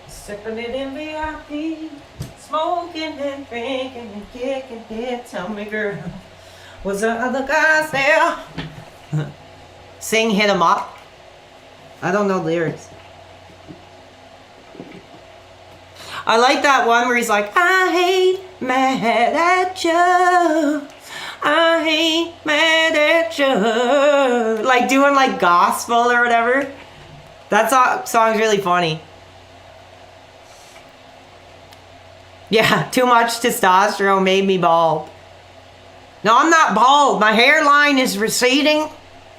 Sipping it in VIP, smoking and drinking and kicking it. Tell me, girl, was there other guys there? Sing Hit 'Em Up. I don't know the lyrics. I like that one where he's like, I ain't mad at you. I ain't mad at you. Like doing like gospel or whatever. That song's really funny. Yeah, too much testosterone made me bald. No, I'm not bald. My hairline is receding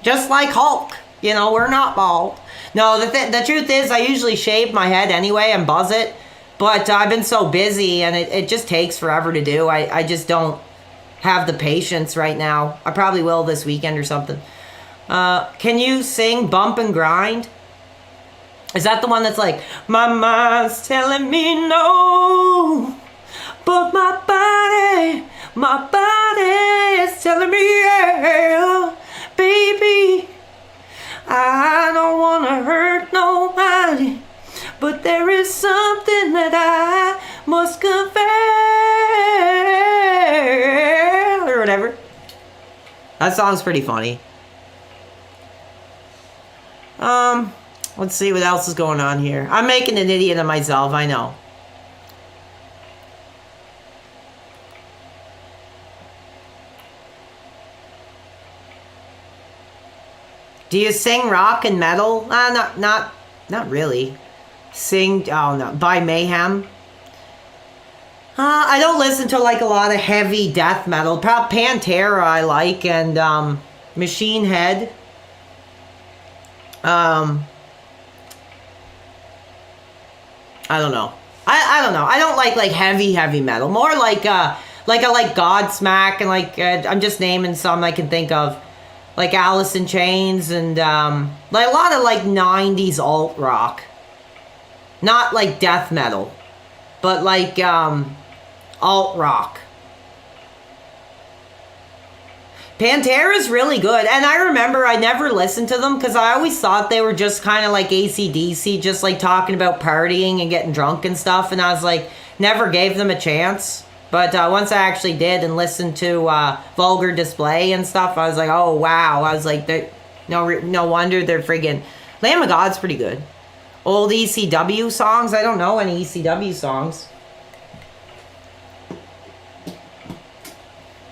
just like Hulk. You know, we're not bald. No, the truth is I usually shave my head anyway and buzz it. But I've been so busy and it just takes forever to do. I just don't have the patience right now. I probably will this weekend or something. Can you sing Bump and Grind? Is that the one that's like, my mind's telling me no, but my body is telling me yeah, baby. I don't want to hurt nobody, but there is something that I must confess, or whatever. That song's pretty funny. Let's see what else is going on here. I'm making an idiot of myself, I know. Do you sing rock and metal? Not really. Sing, oh no, by Mayhem. I don't listen to like a lot of heavy death metal. Pantera I like, and Machine Head. I don't know. I don't know. I don't like heavy metal. More like I like Godsmack and like I'm just naming some I can think of. Like Alice in Chains and like a lot of like 90s alt rock. Not like death metal, but like alt rock. Pantera's really good. And I remember I never listened to them because I always thought they were just kind of like AC/DC, just like talking about partying and getting drunk and stuff. And I was like, never gave them a chance. But once I actually did and listened to Vulgar Display and stuff, I was like, oh, wow. I was like, no wonder they're friggin' Lamb of God's pretty good. Old ECW songs. I don't know any ECW songs.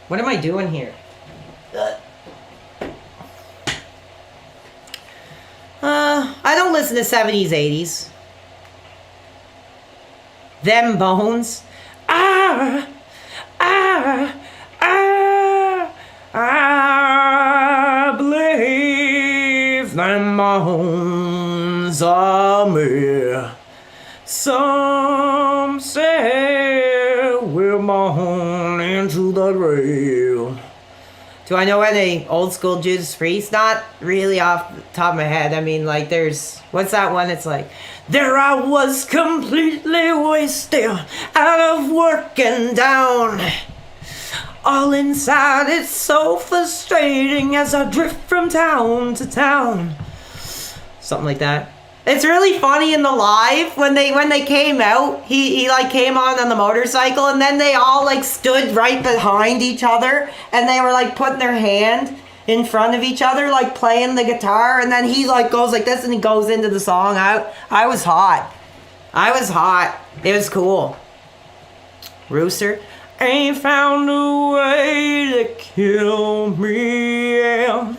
What am I doing here? I don't listen to 70s, 80s. Them Bones. I believe them bones are me. Some say we're born into the grave. Do I know any old school Judas Priest? Not really off the top of my head. I mean, like, there's... What's that one? It's like... There I was completely wasted, out of work and down. All inside, it's so frustrating as I drift from town to town. Something like that. It's really funny in the live when they came out. He like came on the motorcycle, and then they all like stood right behind each other, and they were like putting their hand in front of each other, like playing the guitar, and then he like goes like this and he goes into the song. I was hot. I was hot. It was cool. Rooster ain't found a way to kill me. Yeah.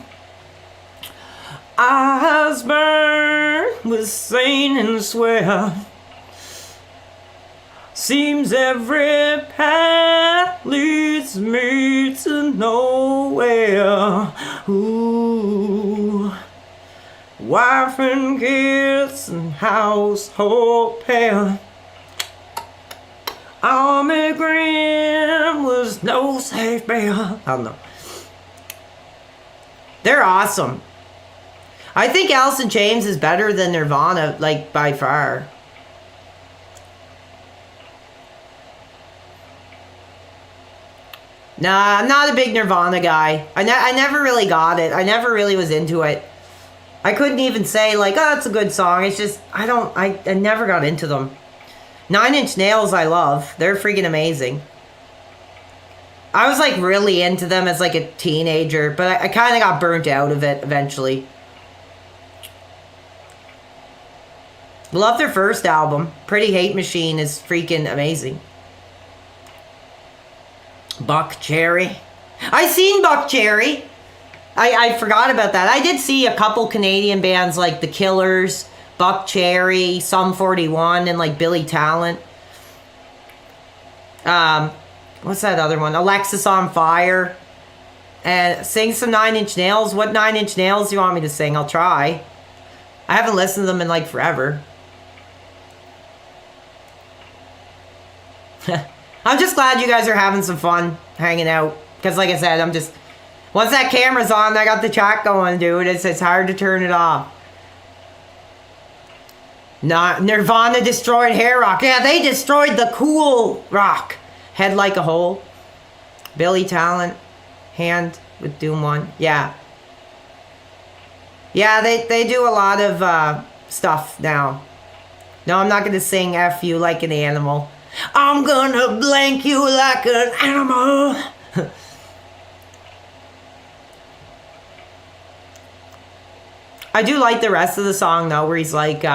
Eyes burn with Saint and swear. Seems every path leads me to nowhere. Ooh, wife and kids and household pair. Army Green was no safe bear. I don't know. They're awesome. I think Alice in Chains is better than Nirvana, like, by far. Nah, I'm not a big Nirvana guy. I never really got it. I never really was into it. I couldn't even say, like, oh, it's a good song. It's just, I never got into them. 9 Inch Nails I love. They're freaking amazing. I was, like, really into them as, like, a teenager, but I kind of got burnt out of it eventually. Love their first album. Pretty Hate Machine is freaking amazing. Buckcherry. I seen Buckcherry. I forgot about that. I did see a couple Canadian bands like The Killers, Buckcherry, Sum 41, and like Billy Talent. What's that other one? Alexis on Fire. And sing some 9 Inch Nails. What 9 Inch Nails do you want me to sing? I'll try. I haven't listened to them in like forever. I'm just glad you guys are having some fun hanging out. Because like I said, I'm just... Once that camera's on, I got the chat going, dude. It's hard to turn it off. Nirvana destroyed hair rock. Yeah, they destroyed the cool rock. Head Like a Hole. Billy Talent. Hand with Doom 1. Yeah. Yeah, they do a lot of stuff now. No, I'm not going to sing F you like an animal. I'm gonna blank you like an animal. I do like the rest of the song though, where he's like,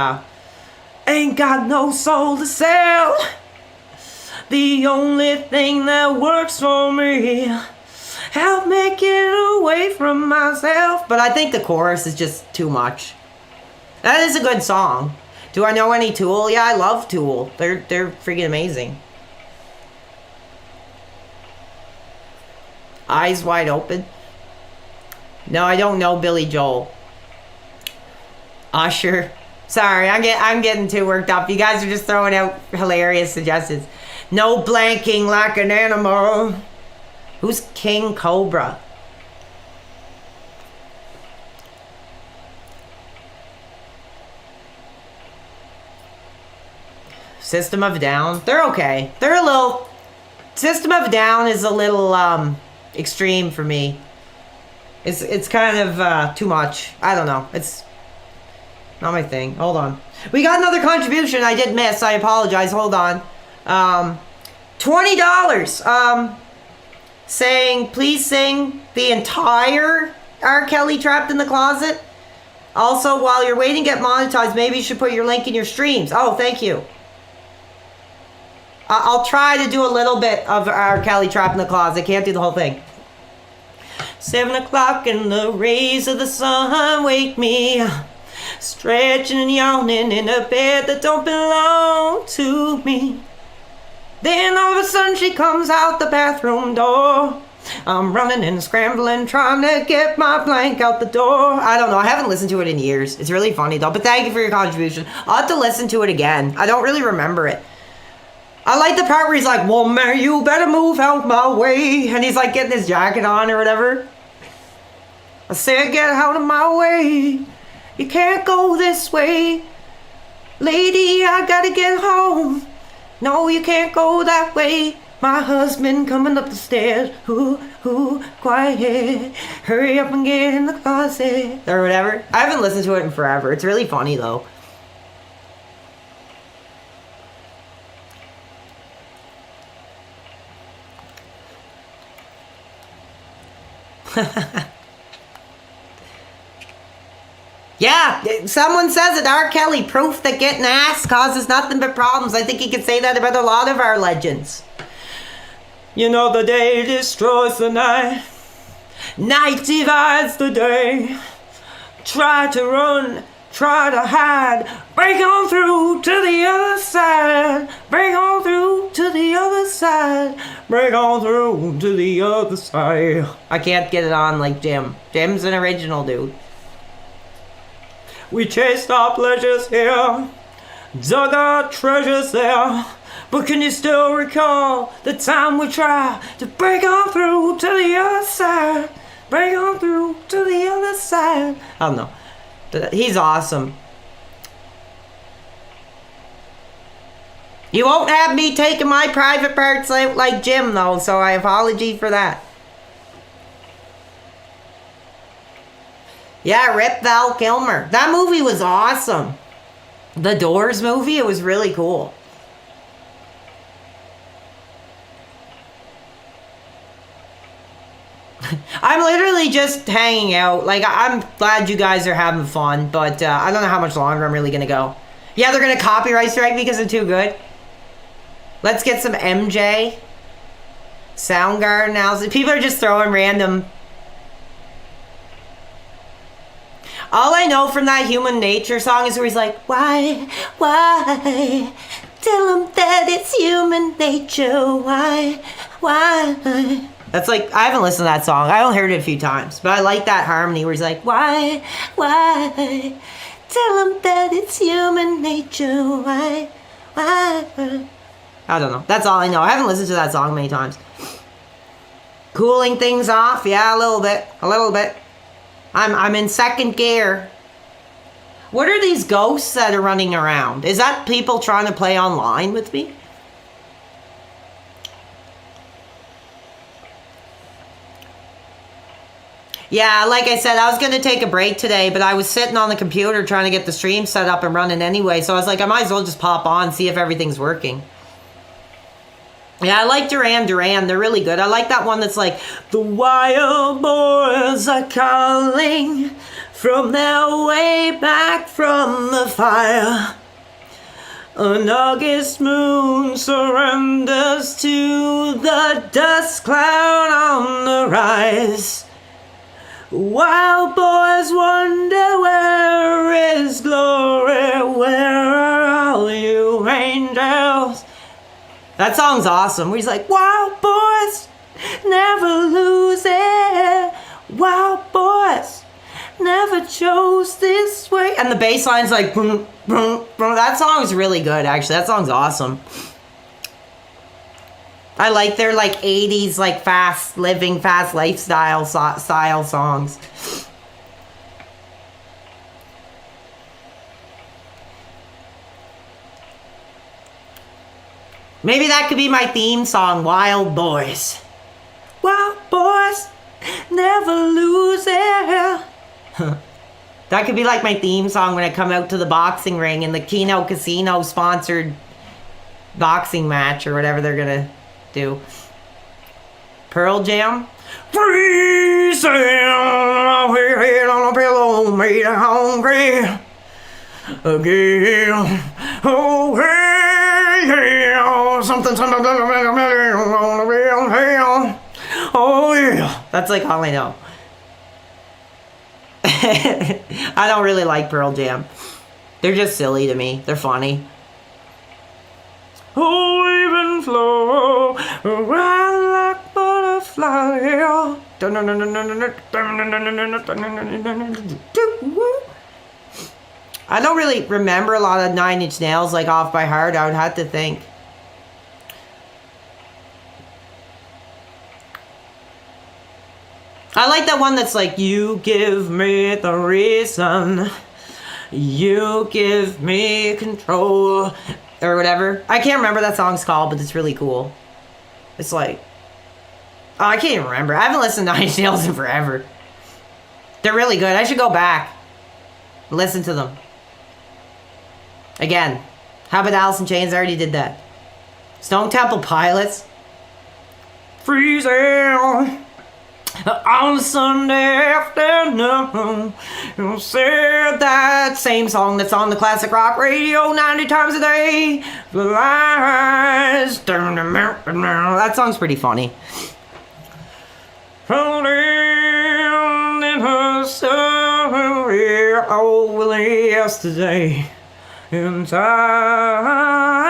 ain't got no soul to sell. The only thing that works for me. Help me get away from myself. But I think the chorus is just too much. That is a good song. Do I know any Tool? Yeah, I love Tool. They're freaking amazing. Eyes Wide Open. No, I don't know Billy Joel. Usher. Sorry, I'm getting too worked up. You guys are just throwing out hilarious suggestions. No blanking like an animal. Who's King Cobra? System of a Down. They're okay. They're a little... System of a Down is a little extreme for me. It's kind of too much. I don't know. It's not my thing. Hold on. We got another contribution I did miss. I apologize. Hold on. $20. Saying, please sing the entire R. Kelly Trapped in the Closet. Also, while you're waiting to get monetized, maybe you should put your link in your streams. Oh, thank you. I'll try to do a little bit of R. Kelly Trap in the Closet. Can't do the whole thing. 7 o'clock and the rays of the sun wake me up. Stretching and yawning in a bed that don't belong to me. Then all of a sudden she comes out the bathroom door. I'm running and scrambling, trying to get my blank out the door. I don't know. I haven't listened to it in years. It's really funny though. But thank you for your contribution. I'll have to listen to it again. I don't really remember it. I like the part where he's like, well, man, you better move out my way. And he's like getting his jacket on or whatever. I said, get out of my way. You can't go this way. Lady, I gotta get home. No, you can't go that way. My husband coming up the stairs. Ooh, quiet. Hurry up and get in the closet. Or whatever. I haven't listened to it in forever. It's really funny though. Yeah, someone says it. R. Kelly, proof that getting ass causes nothing but problems. I think he could say that about a lot of our legends. You know, the day destroys the night. Night divides the day. Try to run, try to hide. Break on through to the other side. Break on through to the other side. Break on through to the other side. I can't get it on like Jim. Jim's an original dude. We chased our pleasures here, dug our treasures there. But can you still recall the time we tried to break on through to the other side? Break on through to the other side. I don't know. He's awesome. You won't have me taking my private parts like Jim, though, so I apologize for that. Yeah, rip Val Kilmer. That movie was awesome. The Doors movie, it was really cool. I'm literally just hanging out. Like, I'm glad you guys are having fun, but I don't know how much longer I'm really going to go. Yeah, they're going to copyright strike me because I'm too good. Let's get some MJ. Soundgarden now. People are just throwing random... All I know from that Human Nature song is where he's like, why, tell him that it's human nature, why. That's like, I haven't listened to that song. I only heard it a few times, but I like that harmony where he's like, why, tell him that it's human nature, why. I don't know. That's all I know. I haven't listened to that song many times. Cooling things off, yeah, a little bit. I'm in second gear. What are these ghosts that are running around? Is that people trying to play online with me? Yeah, like I said, I was going to take a break today, but I was sitting on the computer trying to get the stream set up and running anyway, so I was like, I might as well just pop on, see if everything's working. Yeah, I like Duran Duran. They're really good. I like that one that's like, the wild boys are calling from their way back from the fire. An August moon surrenders to the dust cloud on the rise. Wild boys wonder where is glory, where are all you angels? That song's awesome. Where he's like, wild boys never lose it. Wild boys never chose this way. And the bass line's like, boom, boom, boom. That song's really good, actually. That song's awesome. I like their like 80s, like fast living, fast lifestyle style songs. Maybe that could be my theme song, Wild Boys. Wild boys never lose it. That could be like my theme song when I come out to the boxing ring in the Keno Casino sponsored boxing match or whatever they're gonna do. Pearl Jam. Freezing, head on a pillow, made hungry again. Oh, hey, yeah, something, something, oh, yeah. That's like all I know. I don't really like Pearl Jam. They're just silly to me. They're funny. Oh, even flow around like butterfly. I don't really remember a lot of Nine Inch Nails like off by heart. I would have to think. I like that one that's like, you give me the reason, you give me control, or whatever. I can't remember what that song's called, but it's really cool. It's like, oh, I can't even remember. I haven't listened to Nine Inch Nails in forever. They're really good. I should go back and listen to them. Again, how about Alice in Chains? I already did that. Stone Temple Pilots. Freezing on a Sunday afternoon. You said that same song that's on the classic rock radio 90 times a day. That song's pretty funny. Rolling in her story, oh, well, yesterday. And I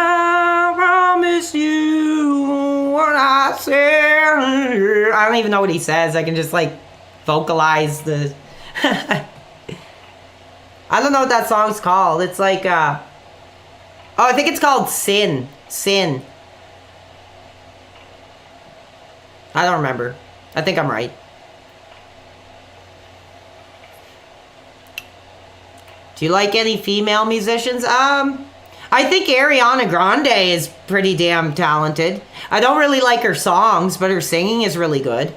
promise you what I said. I don't even know what he says. I can just like vocalize the. I don't know what that song's called. It's like, oh, I think it's called Sin. Sin. I don't remember. I think I'm right. Do you like any female musicians? I think Ariana Grande is pretty damn talented. I don't really like her songs, but her singing is really good.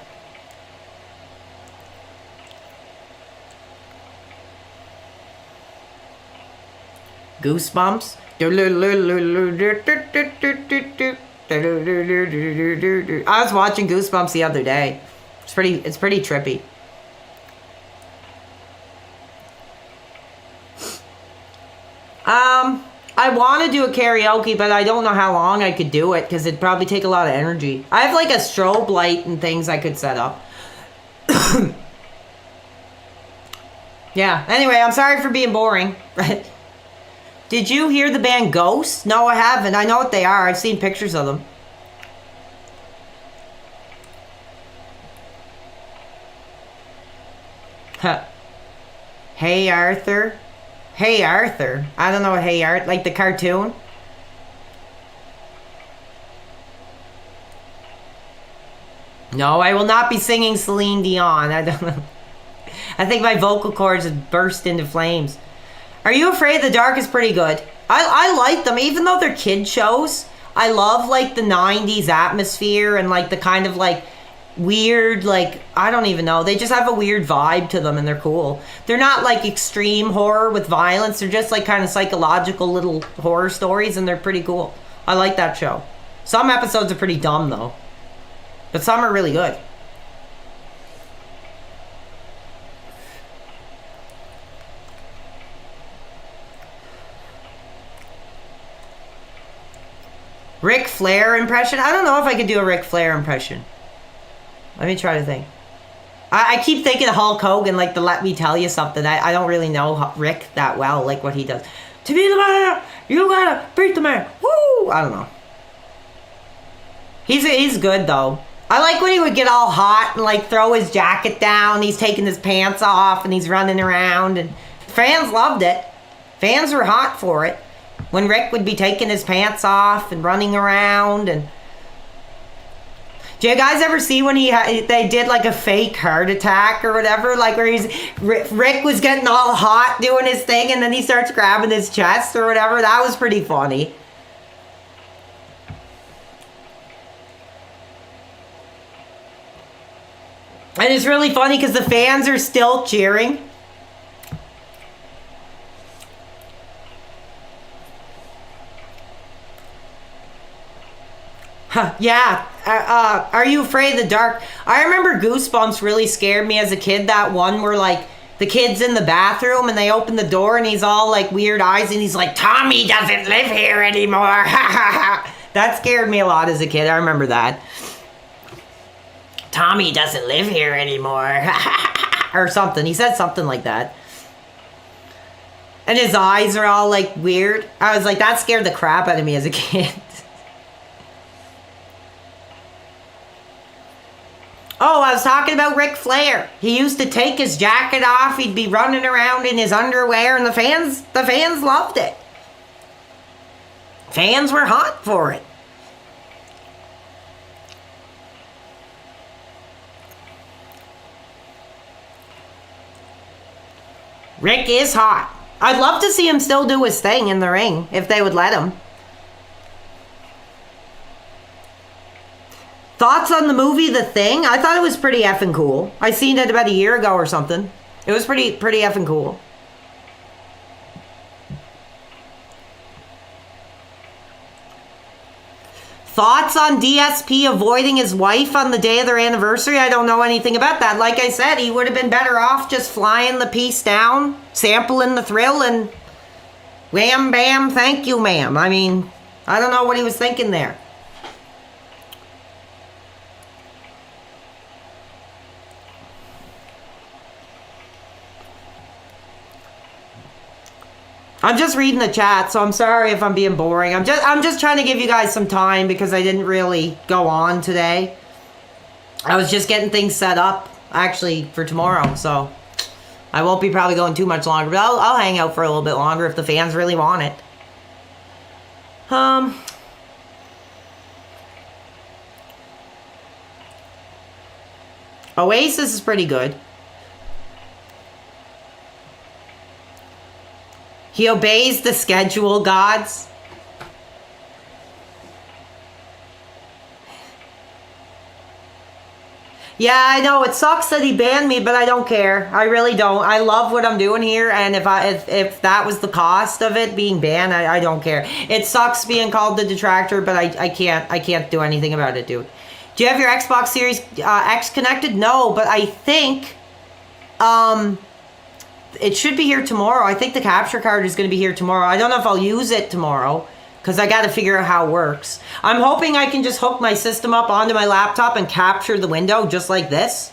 Goosebumps. I was watching Goosebumps the other day. It's pretty trippy. I want to do a karaoke, but I don't know how long I could do it because it'd probably take a lot of energy. I have like a strobe light and things I could set up. Yeah, anyway, I'm sorry for being boring. Did you hear the band Ghost? No, I haven't. I know what they are. I've seen pictures of them. Huh. Hey Arthur. Hey Arthur. I don't know what Hey Arthur, like the cartoon. No, I will not be singing Celine Dion. I don't know. I think my vocal cords have burst into flames. Are You Afraid of the Dark is pretty good. I like them, even though they're kid shows. I love like the 90s atmosphere and like the kind of like weird, like, I don't even know. They just have a weird vibe to them and they're cool. They're not like extreme horror with violence. They're just like kind of psychological little horror stories and they're pretty cool. I like that show. Some episodes are pretty dumb though. But some are really good. Ric Flair impression? I don't know if I could do a Ric Flair impression. Let me try to think. I keep thinking of Hulk Hogan, like the Let Me Tell You Something. I don't really know Rick that well, like what he does. To be the man, you gotta beat the man. Woo! I don't know. He's good though. I like when he would get all hot and like throw his jacket down. He's taking his pants off and he's running around. And fans loved it. Fans were hot for it. When Rick would be taking his pants off and running around and... Do you guys ever see when they did like a fake heart attack or whatever? Like where Rick was getting all hot doing his thing and then he starts grabbing his chest or whatever? That was pretty funny. And it's really funny because the fans are still cheering. Yeah. Are you afraid of the dark? I remember Goosebumps really scared me as a kid. That one where like the kid's in the bathroom and they open the door and he's all like weird eyes and he's like, Tommy doesn't live here anymore. That scared me a lot as a kid. I remember that. Tommy doesn't live here anymore. Or something. He said something like that. And his eyes are all like weird. I was like, that scared the crap out of me as a kid. Oh, I was talking about Ric Flair. He used to take his jacket off. He'd be running around in his underwear, and the fans loved it. Fans were hot for it. Rick is hot. I'd love to see him still do his thing in the ring, if they would let him. Thoughts on the movie The Thing? I thought it was pretty effing cool. I seen it about a year ago or something. It was pretty effing cool. Thoughts on DSP avoiding his wife on the day of their anniversary? I don't know anything about that. Like I said, he would have been better off just flying the piece down, sampling the thrill, and wham, bam, thank you, ma'am. I mean, I don't know what he was thinking there. I'm just reading the chat, so I'm sorry if I'm being boring. I'm just trying to give you guys some time because I didn't really go on today. I was just getting things set up, actually, for tomorrow, so I won't be probably going too much longer, but I'll hang out for a little bit longer if the fans really want it. Oasis is pretty good. He obeys the schedule gods. Yeah, I know it sucks that he banned me, but I don't care. I really don't. I love what I'm doing here, and if that was the cost of it being banned, I don't care. It sucks being called the detractor, but I can't do anything about it, dude. Do you have your Xbox Series X connected? No, but I think it should be here tomorrow. I think the capture card is going to be here tomorrow. I don't know if I'll use it tomorrow because I got to figure out how it works. I'm hoping I can just hook my system up onto my laptop and capture the window just like this.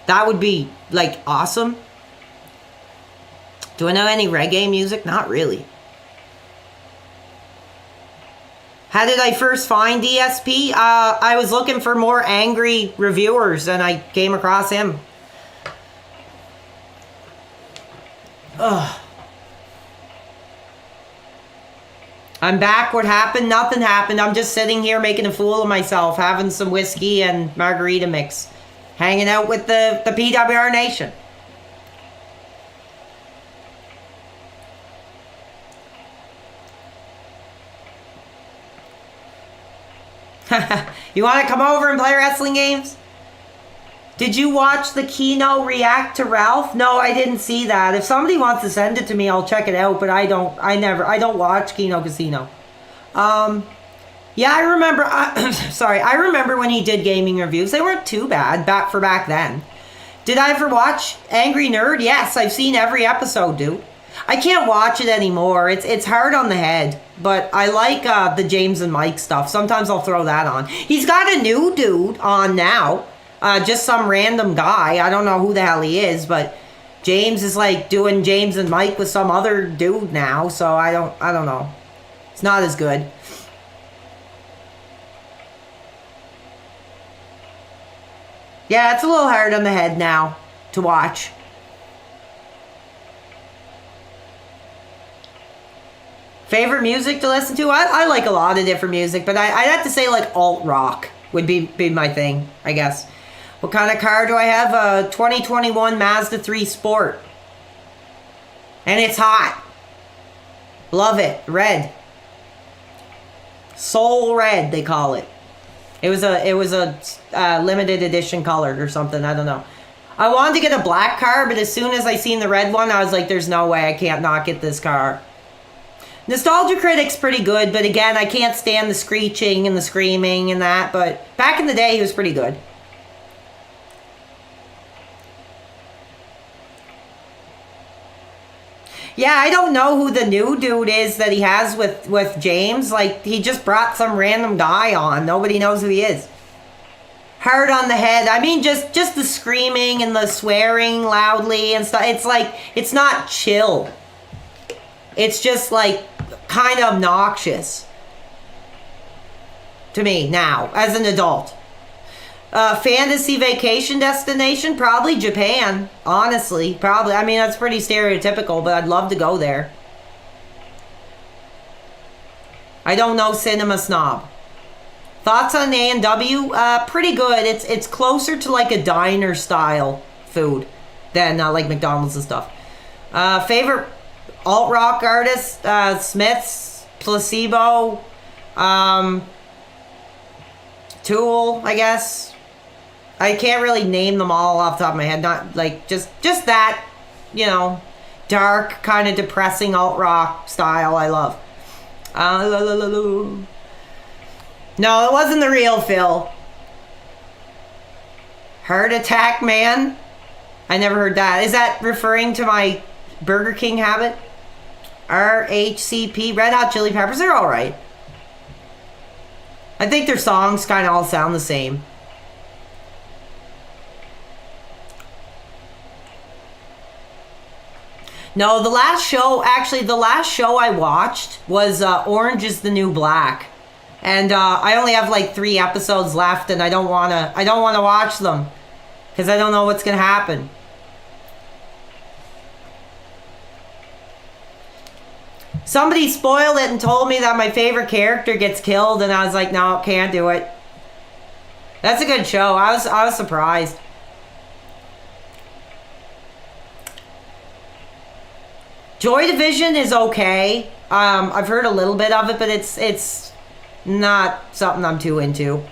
That would be, like, awesome. Do I know any reggae music? Not really. How did I first find DSP? I was looking for more angry reviewers and I came across him. Ugh. I'm back. What happened? Nothing happened. I'm just sitting here making a fool of myself, having some whiskey and margarita mix, hanging out with the PWR Nation. You want to come over and play wrestling games? Did you watch the Keno react to Ralph? No, I didn't see that. If somebody wants to send it to me, I'll check it out, but I don't watch Keno Casino. Yeah, I remember, I remember when he did gaming reviews. They weren't too bad back then. Did I ever watch Angry Nerd? Yes, I've seen every episode, dude. I can't watch it anymore. It's hard on the head, but I like the James and Mike stuff. Sometimes I'll throw that on. He's got a new dude on now. Just some random guy. I don't know who the hell he is, but James is like doing James and Mike with some other dude now, so I don't know. It's not as good. Yeah, it's a little hard on the head now to watch. Favorite music to listen to? I like a lot of different music, but I'd have to say like alt rock would be my thing, I guess. What kind of car do I have? A 2021 Mazda 3 Sport. And it's hot. Love it. Red. Soul red, they call it. It was a limited edition colored or something. I don't know. I wanted to get a black car, but as soon as I seen the red one, I was like, there's no way I can't not get this car. Nostalgia Critic's pretty good, but again, I can't stand the screeching and the screaming and that, but back in the day, he was pretty good. Yeah, I don't know who the new dude is that he has with James. Like, he just brought some random guy on. Nobody knows who he is. Hard on the head. I mean, just the screaming and the swearing loudly and stuff. It's like, it's not chill. It's just like kind of obnoxious to me now as an adult. Fantasy vacation destination, probably Japan, honestly. Probably. I mean, that's pretty stereotypical, but I'd love to go there. I don't know Cinema Snob. Thoughts on A&W? Pretty good. It's closer to like a diner style food than like McDonald's and stuff. Favorite alt rock artists? Smiths, Placebo, Tool, I guess. I can't really name them all off the top of my head. Not like just that, you know, dark, kind of depressing alt rock style. I love. No, it wasn't the real Phil. Heart Attack Man. I never heard that. Is that referring to my Burger King habit? RHCP, Red Hot Chili Peppers. They're all right. I think their songs kind of all sound the same. No, the last show I watched was Orange is the New Black. And I only have like 3 episodes left, and I don't want to watch them because I don't know what's going to happen. Somebody spoiled it and told me that my favorite character gets killed, and I was like, no, can't do it. That's a good show. I was surprised. Joy Division is okay. I've heard a little bit of it, but it's not something I'm too into.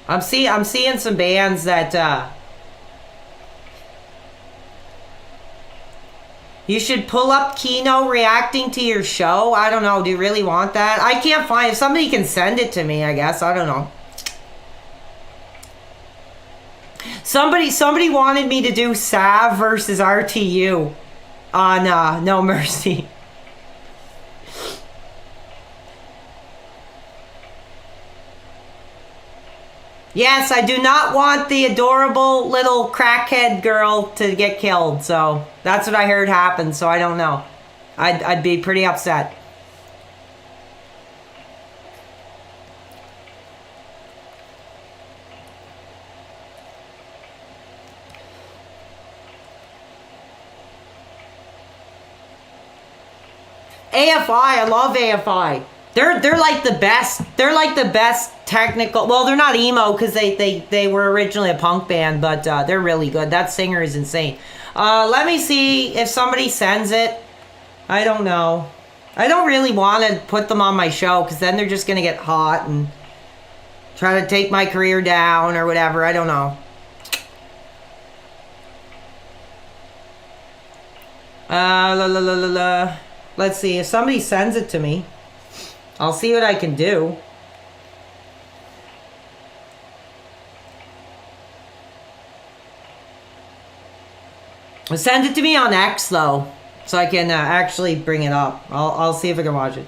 I'm seeing some bands that you should pull up Kino reacting to your show. I don't know. Do you really want that? I can't find it. Somebody can send it to me, I guess. I don't know. Somebody wanted me to do Sav versus RTU on No Mercy. Yes, I do not want the adorable little crackhead girl to get killed. So that's what I heard happen. So I don't know. I'd be pretty upset. AFI, I love AFI. They're like the best. They're like the best technical. Well, they're not emo because they were originally a punk band, but they're really good. That singer is insane. Let me see if somebody sends it. I don't know. I don't really want to put them on my show because then they're just gonna get hot and try to take my career down or whatever. I don't know. Let's see if somebody sends it to me. I'll see what I can do. Send it to me on X though, so I can actually bring it up. I'll see if I can watch it.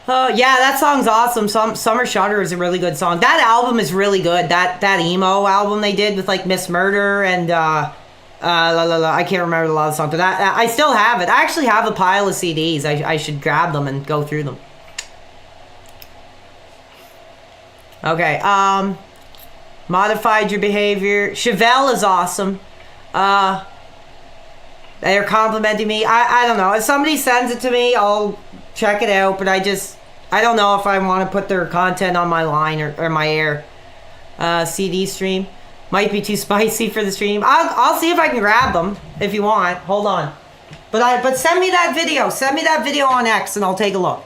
Yeah, that song's awesome. Summer Shudder is a really good song. That album is really good. That emo album they did with like Miss Murder and I can't remember a lot of the songs, but I still have it. I actually have a pile of CDs. I should grab them and go through them. Okay, modified your behavior. Chevelle is awesome. They're complimenting me. I don't know. If somebody sends it to me, I'll check it out, but I don't know if I want to put their content on my line or my air. CD stream. Might be too spicy for the stream. I'll see if I can grab them if you want. Hold on. But send me that video. Send me that video on X and I'll take a look.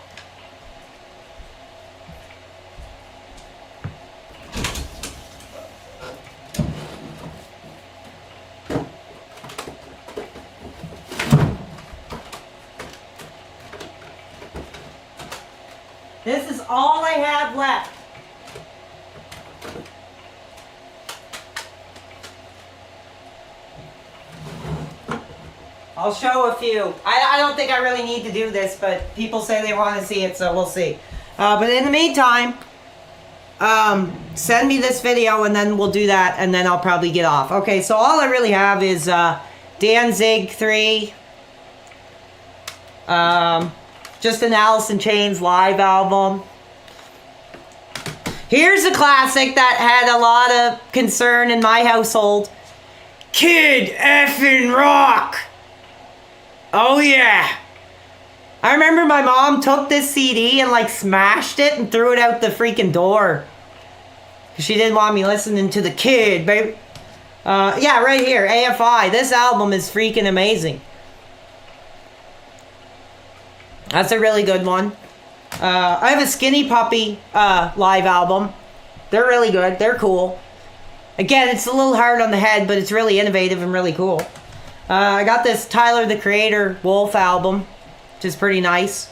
This is all I have left. I'll show a few. I don't think I really need to do this, but people say they want to see it, so we'll see. But in the meantime, send me this video and then we'll do that and then I'll probably get off. Okay, so all I really have is Danzig 3. Just an Alice in Chains live album. Here's a classic that had a lot of concern in my household. Kid Effin' Rock. Oh yeah. I remember my mom took this CD and like smashed it and threw it out the freaking door. She didn't want me listening to the Kid, baby. Yeah, right here, AFI. This album is freaking amazing. That's a really good one. I have a Skinny Puppy live album. They're really good. They're cool. Again, it's a little hard on the head, but it's really innovative and really cool. I got this Tyler, the Creator Wolf album, which is pretty nice.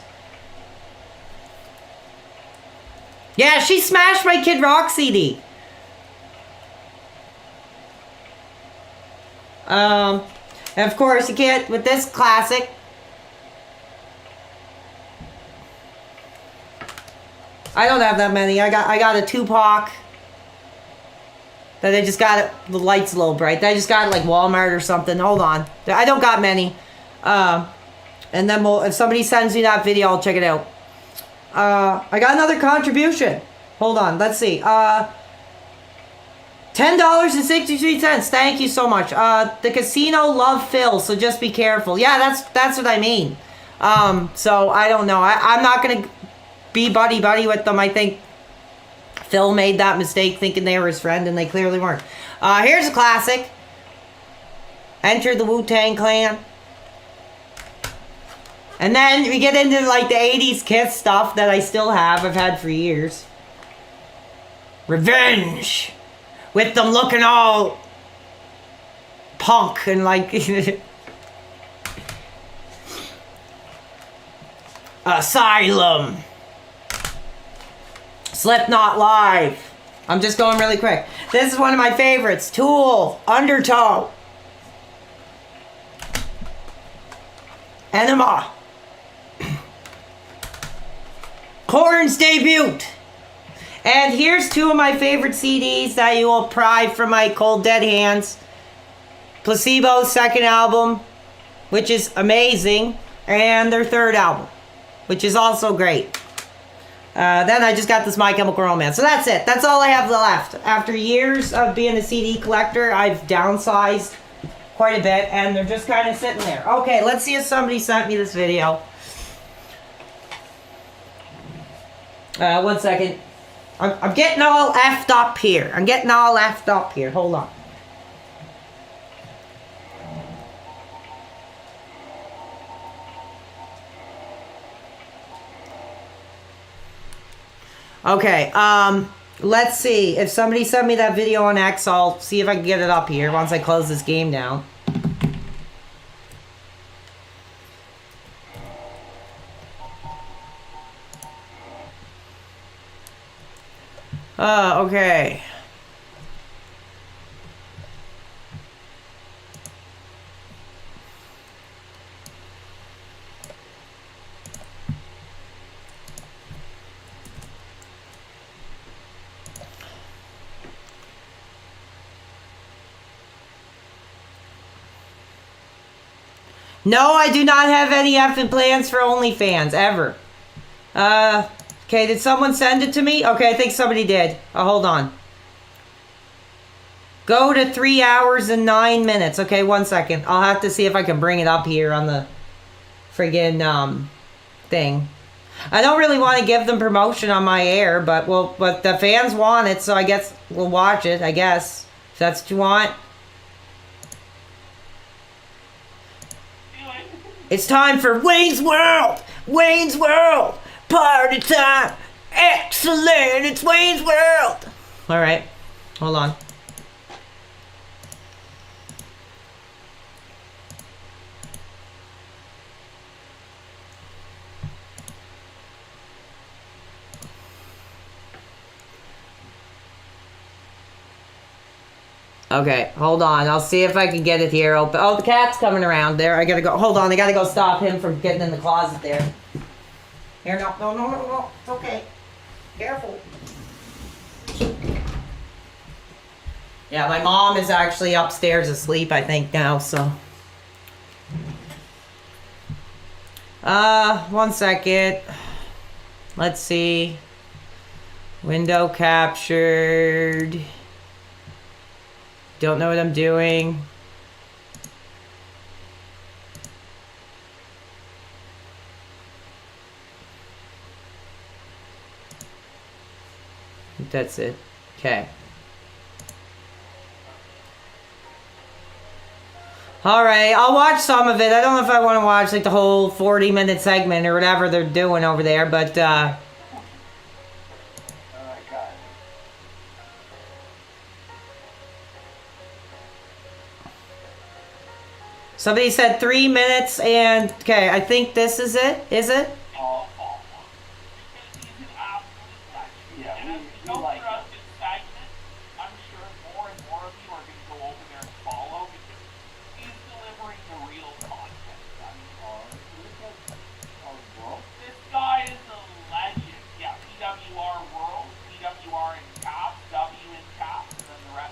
Yeah, she smashed my Kid Rock CD. And of course, you can't, with this classic. I don't have that many. I got a Tupac. That I just got it. The light's a little bright. I just got it like Walmart or something. Hold on. I don't got many. And then if somebody sends me that video, I'll check it out. I got another contribution. Hold on. Let's see. $10.63. Thank you so much. The casino love Phil, so just be careful. Yeah, that's what I mean. So I don't know. I'm not gonna be buddy with them. I think Phil made that mistake thinking they were his friend, and they clearly weren't. Here's a classic. Enter the Wu-Tang Clan. And then we get into like the 80s Kiss stuff that I still have. I've had for years. Revenge. With them looking all punk and like... Asylum. Slipknot Live. I'm just going really quick. This is one of my favorites. Tool. Undertow. Enema. Korn's debut. And here's two of my favorite CDs that you will pry from my cold dead hands. Placebo's second album, which is amazing, and their third album, which is also great. Then I just got this My Chemical Romance. So that's it. That's all I have left. After years of being a CD collector, I've downsized quite a bit, and they're just kind of sitting there. Okay, let's see if somebody sent me this video. 1 second. I'm getting all effed up here. Hold on. Okay, let's see. If somebody sent me that video on X, I'll see if I can get it up here once I close this game down. Okay. No, I do not have any effing plans for OnlyFans, ever. Okay, did someone send it to me? Okay, I think somebody did. Hold on. Go to 3 hours and 9 minutes. Okay, 1 second. I'll have to see if I can bring it up here on the friggin' thing. I don't really want to give them promotion on my air, but the fans want it, so I guess we'll watch it, I guess. If that's what you want. It's time for Wayne's World! Wayne's World! Party time! Excellent! It's Wayne's World! Alright. Hold on. Okay, hold on. I'll see if I can get it here open. Oh, the cat's coming around there. I gotta go. Hold on. I gotta go stop him from getting in the closet there. Here, no. It's okay. Careful. Yeah, my mom is actually upstairs asleep, I think, now, so. 1 second. Let's see. Window captured. Don't know what I'm doing. That's it. Okay. All right, I'll watch some of it. I don't know if I want to watch like the whole 40-minute segment or whatever they're doing over there, but somebody said 3 minutes and okay, I think this is it. Is it?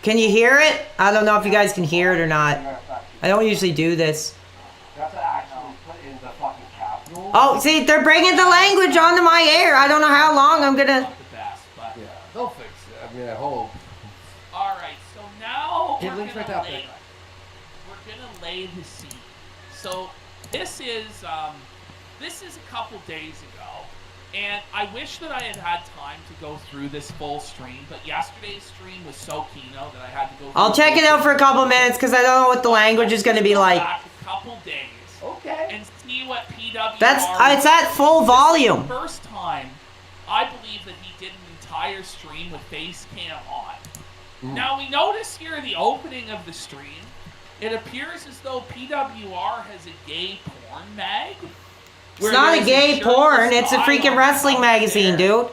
Can you hear it? I don't know if you guys can hear it or not. I don't usually do this. Oh, see, they're bringing the language onto my air. I don't know how long I'm gonna. They'll fix it. I mean, I hope. All right, so now We're gonna lay the scene. So this is a couple days ago. And I wish that I had had time to go through this full stream, but yesterday's stream was so keynote that I had to go through. I'll check it out for a couple minutes because I don't know what the language is going to be like. Back a couple days. Okay. And see what PWR. It's at full volume. The first time, I believe that he did an entire stream with face cam on. Now we notice here in the opening of the stream, it appears as though PWR has a gay porn mag. It's not a gay porn. It's a freaking wrestling magazine, dude.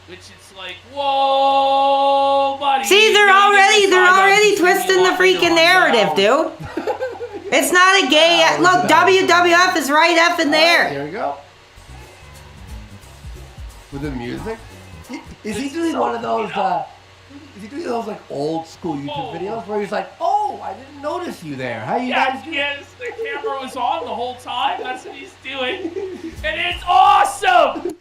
Which it's like, whoa, buddy. See, they're already twisting the freaking narrative, dude. It's not a gay. Look, WWF is right effing there. Here we go. With the music. Is he doing one of those? Is he doing those like old school YouTube videos where he's like, "Oh, I didn't notice you there. How you guys doing?" Yes, the camera was on the whole time. That's what he's doing, and it's awesome.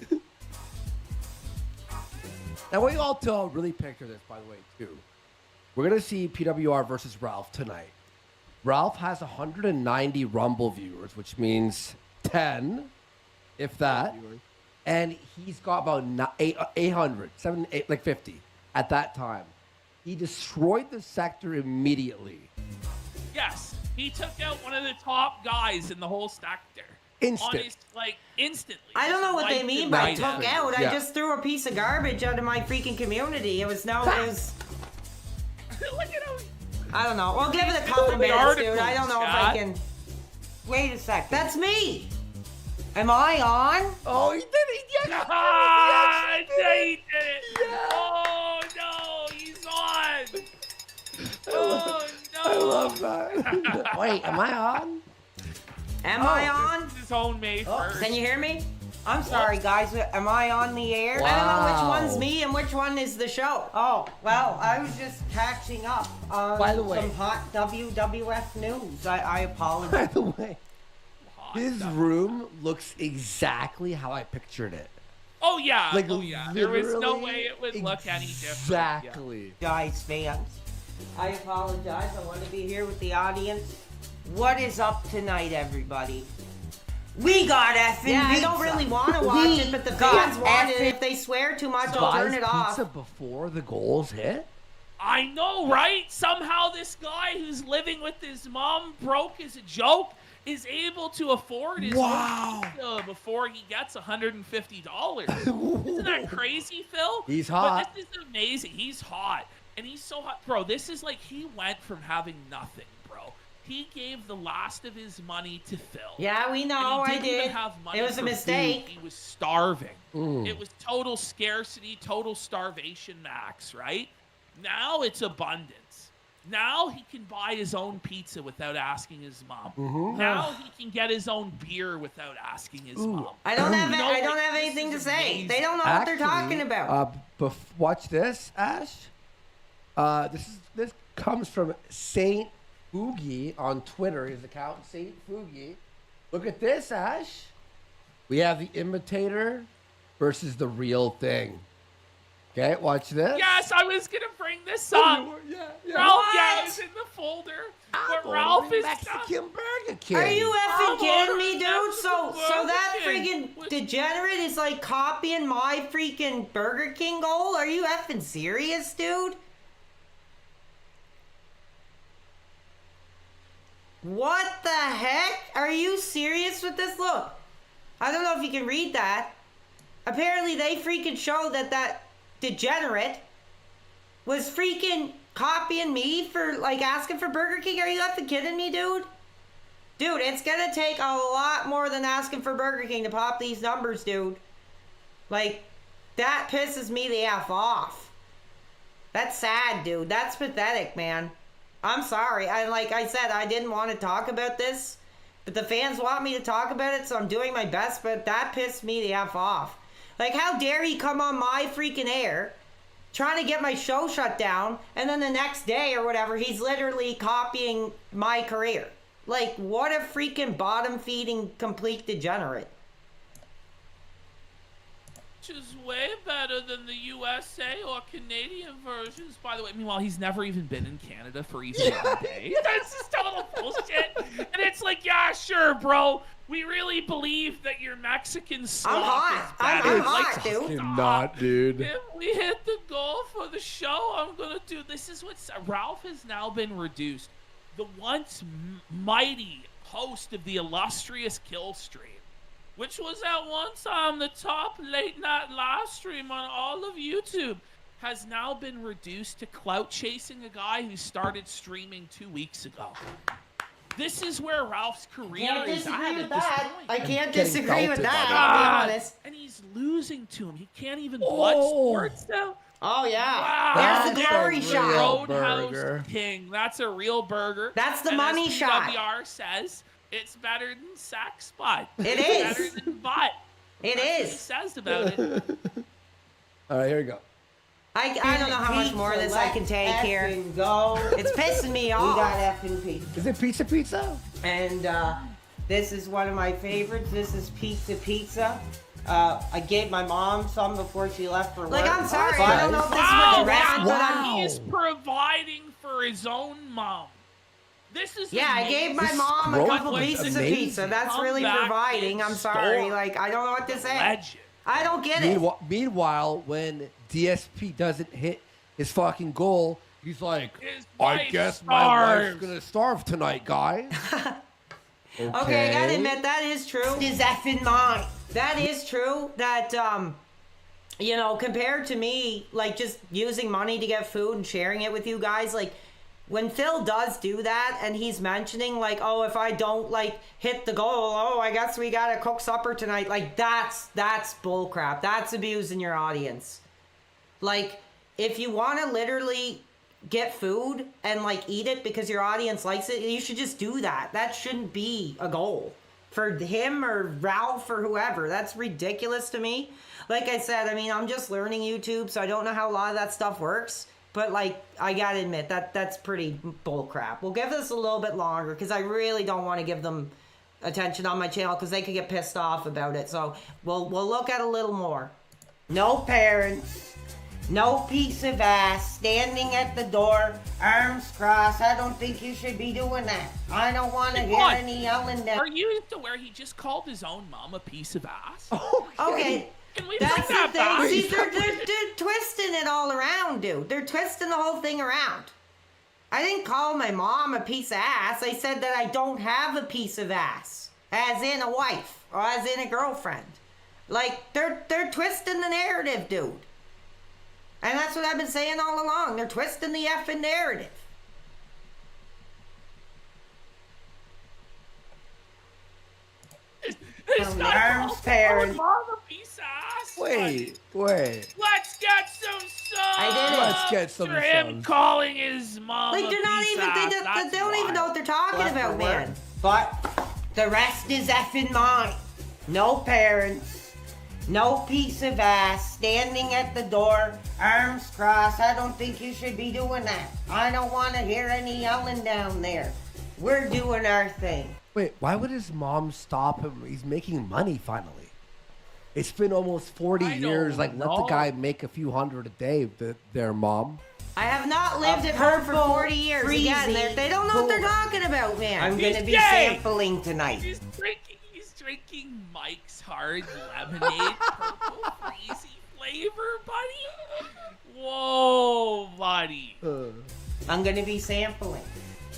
Now, what you all don't really picture this, by the way, too. We're gonna see PWR versus Ralph tonight. Ralph has 190 Rumble viewers, which means 10, if that, and he's got about 800, 50 at that time. He destroyed the sector immediately. Yes, he took out one of the top guys in the whole sector. Instantly. I don't know what they mean by took out. I just threw a piece of garbage out of my freaking community. It was. Look at him. I don't know. We'll give it a couple minutes, dude. I don't know if I can. Wait a sec. That's me. Am I on? Oh, he did it. Yes. He did it. Yeah. Oh, no. He's on. Oh, no. I love that. Wait, am I on? Am I on? This is his own May 1st. Can you hear me? I'm sorry, guys. Am I on the air? I don't know which one's me and which one is the show. Oh, well, I was just catching up on some hot WWF news. I apologize. By the way, his room looks exactly how I pictured it. Oh, yeah. Like, There was no way it would look any different. Exactly. Guys, fans, I apologize. I want to be here with the audience. What is up tonight, everybody? We got effing pizza. I don't really want to watch it, but the fans want it. If they swear too much, I'll turn it off. Pizza before the goals hit? I know, right? Somehow this guy who's living with his mom, broke as a joke, is able to afford his own pizza before he gets $150. Isn't that crazy, Phil? He's hot. But this is amazing. He's hot. And he's so hot. Bro, this is like he went from having nothing, bro. He gave the last of his money to Phil. Yeah, we know. I did. Even have money it was a mistake. Food. He was starving. It was total scarcity, total starvation max, right? Now it's abundance. Now he can buy his own pizza without asking his mom. Mhm. Now he can get his own beer without asking his mom. I don't have You know, I don't like, have this anything to is say. amazing. They don't know what they're talking Actually, about. Watch this, Ash. This comes from Saint Foogie on Twitter. His account, Saint Foogie. Look at this, Ash. We have the imitator versus the real thing. Okay, watch this. Yes, I was gonna bring this up. Yeah, Ralph, yeah, What? it's in the folder. I'm But going Ralph to is Mexican Burger King. Are you effing I'm kidding me, ordering dude? Mexican So that Burger King. friggin' degenerate is like copying my freaking Burger King goal? Are you effing serious, dude? What the heck? Are you serious with this? Look, I don't know if you can read that. Apparently they freaking showed that degenerate was freaking copying me for like asking for Burger King. Are you effing kidding me, dude? Dude, it's gonna take a lot more than asking for Burger King to pop these numbers, dude. Like, that pisses me the F off. That's sad, dude. That's pathetic, man. I'm sorry. Like I said, I didn't want to talk about this, but the fans want me to talk about it, so I'm doing my best, but that pissed me the F off. Like, how dare he come on my freaking air, trying to get my show shut down, and then the next day or whatever, he's literally copying my career. Like, what a freaking bottom-feeding complete degenerate. Which is way better than the USA or Canadian versions, by the way. Meanwhile, he's never even been in Canada for even 1 day. That's just total bullshit. And it's like, yeah, sure, bro. We really believe that your Mexican slop I'm hot. is better. I'm hot, Like, dude. Fucking stop. not, dude. If we hit the goal for the show, I'm gonna do. This is what Ralph has now been reduced. The once mighty host of the illustrious Kill Stream, which was at one time the top late night live stream on all of YouTube, has now been reduced to clout chasing a guy who started streaming 2 weeks ago. This is where Ralph's career Can't is disagree at with at this that. point. I can't Getting disagree with belted by that, the I'll God. be honest. And he's losing to him. He can't even blood sports now. Oh, yeah. Wow. There's the That's glory a shot. real Roadhouse burger. King. That's a real burger. That's the And money as shot. PWR says, it's better than sax butt. It It's is. better than butt. It That's what he is. says about it. All right, here we go. I don't know how much more of this I can take here. Go. It's pissing me We off. got effing pizza. Is it pizza? And this is one of my favorites. This is pizza. I gave my mom some before she left for work. Like, I'm sorry, but- I don't know if this Wow, was direct, but wow. I'm... He is providing for his own mom. This is Yeah, I gave my This mom a scroll couple was pieces of amazing. pizza. That's Come really back providing. and I'm sorry. store. Like, I don't know what to say. Legend. I don't get it. Meanwhile, when DSP doesn't hit his fucking goal, he's like, His I wife guess my wife's starves." gonna starve tonight, guys. Okay, I gotta admit, that is true. Is effing mine. That is true. That, you know, compared to me, like, just using money to get food and sharing it with you guys, like, when Phil does do that and he's mentioning, like, oh, if I don't, like, hit the goal, oh, I guess we gotta cook supper tonight, like, that's bullcrap. That's abusing your audience. Like, if you want to literally get food and, like, eat it because your audience likes it, you should just do that. That shouldn't be a goal for him or Ralph or whoever. That's ridiculous to me. Like I said, I mean, I'm just learning YouTube, so I don't know how a lot of that stuff works. But, like, I gotta admit, that's pretty bullcrap. We'll give this a little bit longer because I really don't want to give them attention on my channel because they could get pissed off about it. So we'll look at a little more. No parents. No piece of ass standing at the door, arms crossed. I don't think you should be doing that. I don't want to Hey, hear what? any yelling there. Are you aware he just called his own mom a piece of ass? Okay. Can we bring That's the that thing. back? See, they're twisting it all around, dude. They're twisting the whole thing around. I didn't call my mom a piece of ass. I said that I don't have a piece of ass, as in a wife or as in a girlfriend. Like, they're twisting the narrative, dude. And that's what I've been saying all along. They're twisting the effing narrative. It's not arms, called parents. mom a piece of ass. Wait. Let's get some I did it. Let's get some For him subs. calling his mom. Like, they're not even, they don't even know what they're talking about, man. But the rest is effing mine. No parents, no piece of ass standing at the door, arms crossed. I don't think you should be doing that. I don't want to hear any yelling down there. We're doing our thing. Wait, why would his mom stop him? He's making money finally. It's been almost 40 I years. don't Like, let the know. guy make a few hundred a day, their mom. I have not lived A at home for purple 40 years. Again, freezy they don't know what they're cooler. talking about, man. I'm He's gonna be gay. sampling tonight. He's drinking Mike's Hard Lemonade, purple freezy flavor, buddy. Whoa, buddy. I'm gonna be sampling.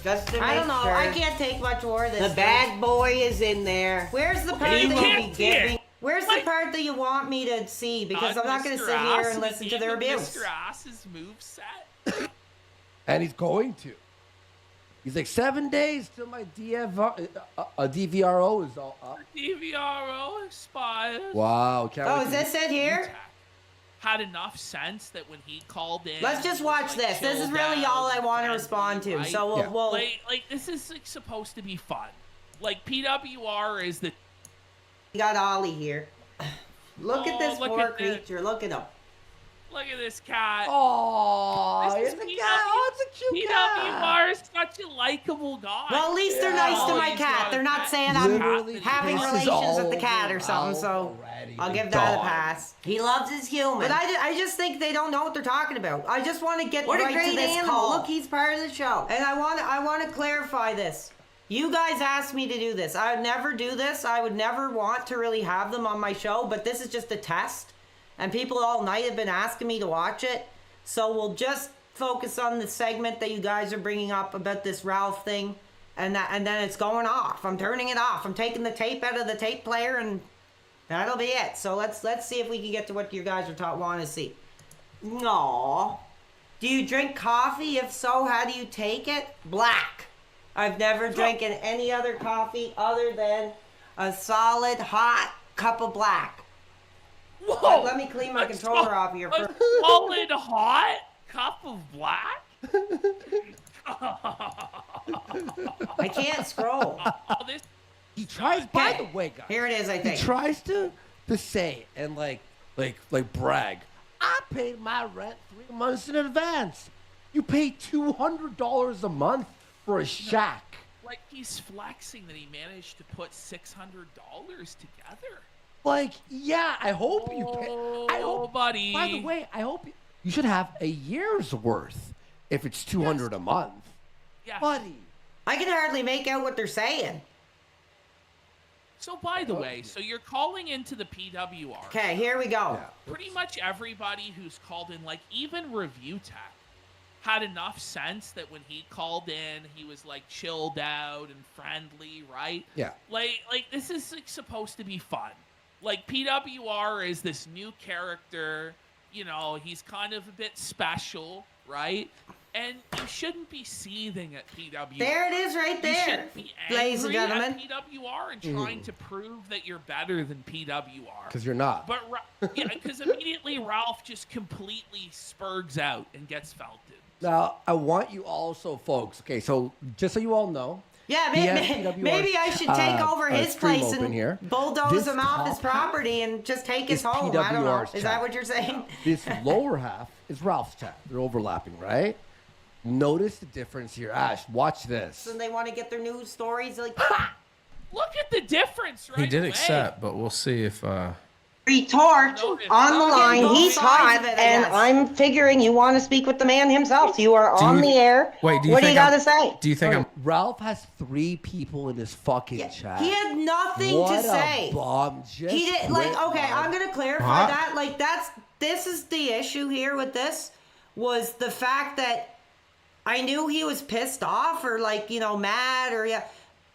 Just to make I don't know. sure. I can't take much more of this. The bad boy is in there. Where's the part You that can't you see it. Where's the part that you want me to see? Because I'm not going to sit here and listen to their abuse. Mr. Ass's moveset. And he's going to. He's like, 7 days till my DVRO is all up. DVRO expires. Wow. Can't Oh, wait is to- this it here? Tech had enough sense that when he called in, Let's just he watch was, this. This is chilled really all out, I want to friendly, respond to. right? So we'll, Yeah. we'll like this is like supposed to be fun. Like PWR is the We got Ollie here. Look at this Oh, look poor at this. creature. Look at him. look at this cat. Oh, This it's is a PW cat. Oh, it's a cute cat. PWR is such a likable guy. well, at least they're nice to my He's cat. got They're a not cat. saying I'm Literally having pisses relations all with the cat or over something. Ralph So already. I'll give The that a dog. pass. He loves his human. But I just think they don't know what they're talking about. I just want to get what a right great to this animal. call. Look, he's part of the show. And I want to clarify this. You guys asked me to do this. I would never do this. I would never want to really have them on my show, but this is just a test. And people all night have been asking me to watch it. So we'll just focus on the segment that you guys are bringing up about this Ralph thing. And then it's going off. I'm turning it off. I'm taking the tape out of the tape player and that'll be it. So let's see if we can get to what you guys are want to see. No. Do you drink coffee? If so, how do you take it? Black. I've never drinking any other coffee other than a solid hot cup of black. Whoa! Let me clean my A controller sol- off here A first. solid hot cup of black. I can't scroll. Oh, this He tries, by Okay. the way, guys. Here it is, I He think. tries to say and like brag. I paid my rent 3 months in advance. You pay $200 a month for a shack. like he's flexing that he managed to put $600 together. Like, yeah, I hope you pay. I Oh, hope, buddy. By the way, I hope you should have a year's worth if it's $200 a month, Yeah. buddy. I can hardly make out what they're saying. So by the way, so you're calling into the PWR. Okay, here we go. Pretty much everybody who's called in, like even Review Tech, had enough sense that when he called in, he was like chilled out and friendly, right? Yeah. Like this is like supposed to be fun. Like PWR is this new character, you know, he's kind of a bit special, right? And you shouldn't be seething at PWR. There it is right You there. shouldn't be Ladies and angry gentlemen. at PWR and trying to prove that you're better than PWR. Because you're not. But yeah, because immediately Ralph just completely spurgs out and gets felted. Now, I want you also, folks. Okay, so just so you all know. Yeah, he has maybe, PWR's, maybe I should take over his stream place open and here. bulldoze This him off his top half property and just take his is home. I don't know. PWR's Is that chat. what you're saying? This lower half is Ralph's chat. They're overlapping, right? Notice the difference here. Ash, watch this. And they want to get their news stories like Look at the difference, right? He did away. accept, but we'll see if Retort No, it's- on the Okay, line. both He's sides hot, of it, I and guess. I'm figuring you want to speak with the man himself. You are Do on you- the air. Wait, do you what do you think got I'm- to say? do you think I'm Ralph has 3 people in his fucking chat. he had nothing what to say. A bomb. Just He did like quit, okay, Bob. I'm gonna clarify Huh? that. Like this is the issue here with this was the fact that I knew he was pissed off or like, you know, mad or yeah.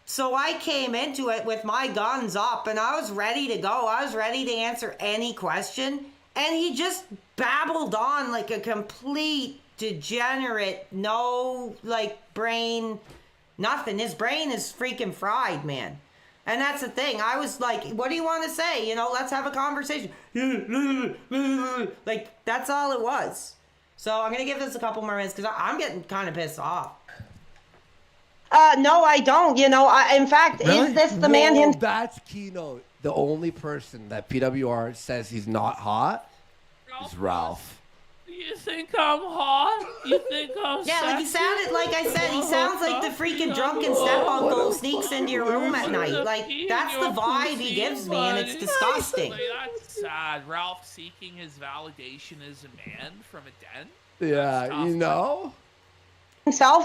So I came into it with my guns up and I was ready to go. I was ready to answer any question. And he just babbled on like a complete degenerate, no like brain, nothing. His brain is freaking fried, man. And that's the thing. I was like, what do you want to say? You know, let's have a conversation. Like, that's all it was. So I'm gonna give this a couple more minutes because I'm getting kind of pissed off. No, I don't. You know, in fact, Really? is this the man Whoa, himself? That's Keynote. The only person that PWR says he's not hot is Ralph. You think I'm hot? You think I'm Yeah, like he sexy? sounded, like I said, he sounds like the freaking drunken step-uncle who sneaks into your room at night. Like, that's the vibe he gives me, and it's disgusting. Like, that's sad. Ralph seeking his validation as a man from a den. Yeah, tough. you know?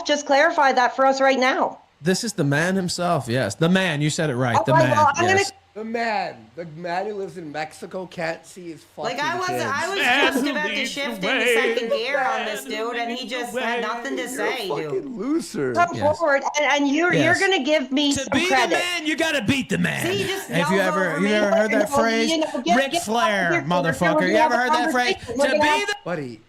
Just clarify that for us right now. This is the man himself. Yes, the man. You said it right. Oh, The well, man. I'm Yes. The man who lives in Mexico can't see his fucking Like, I was kids. just who about to leads shift the into way, second gear on man this who dude, and he leads the just way. had nothing to You're say, a fucking dude. loser. Come Yes. forward, and you're Yes. gonna give me To some be credit. the man, you gotta beat the man. See, he just If you yells ever, over you me. ever heard that You know, phrase? you know, get- Ric get Flair, off your- motherfucker. we're You gonna ever have heard a that phrase? conversation. We're To gonna be have- the Buddy,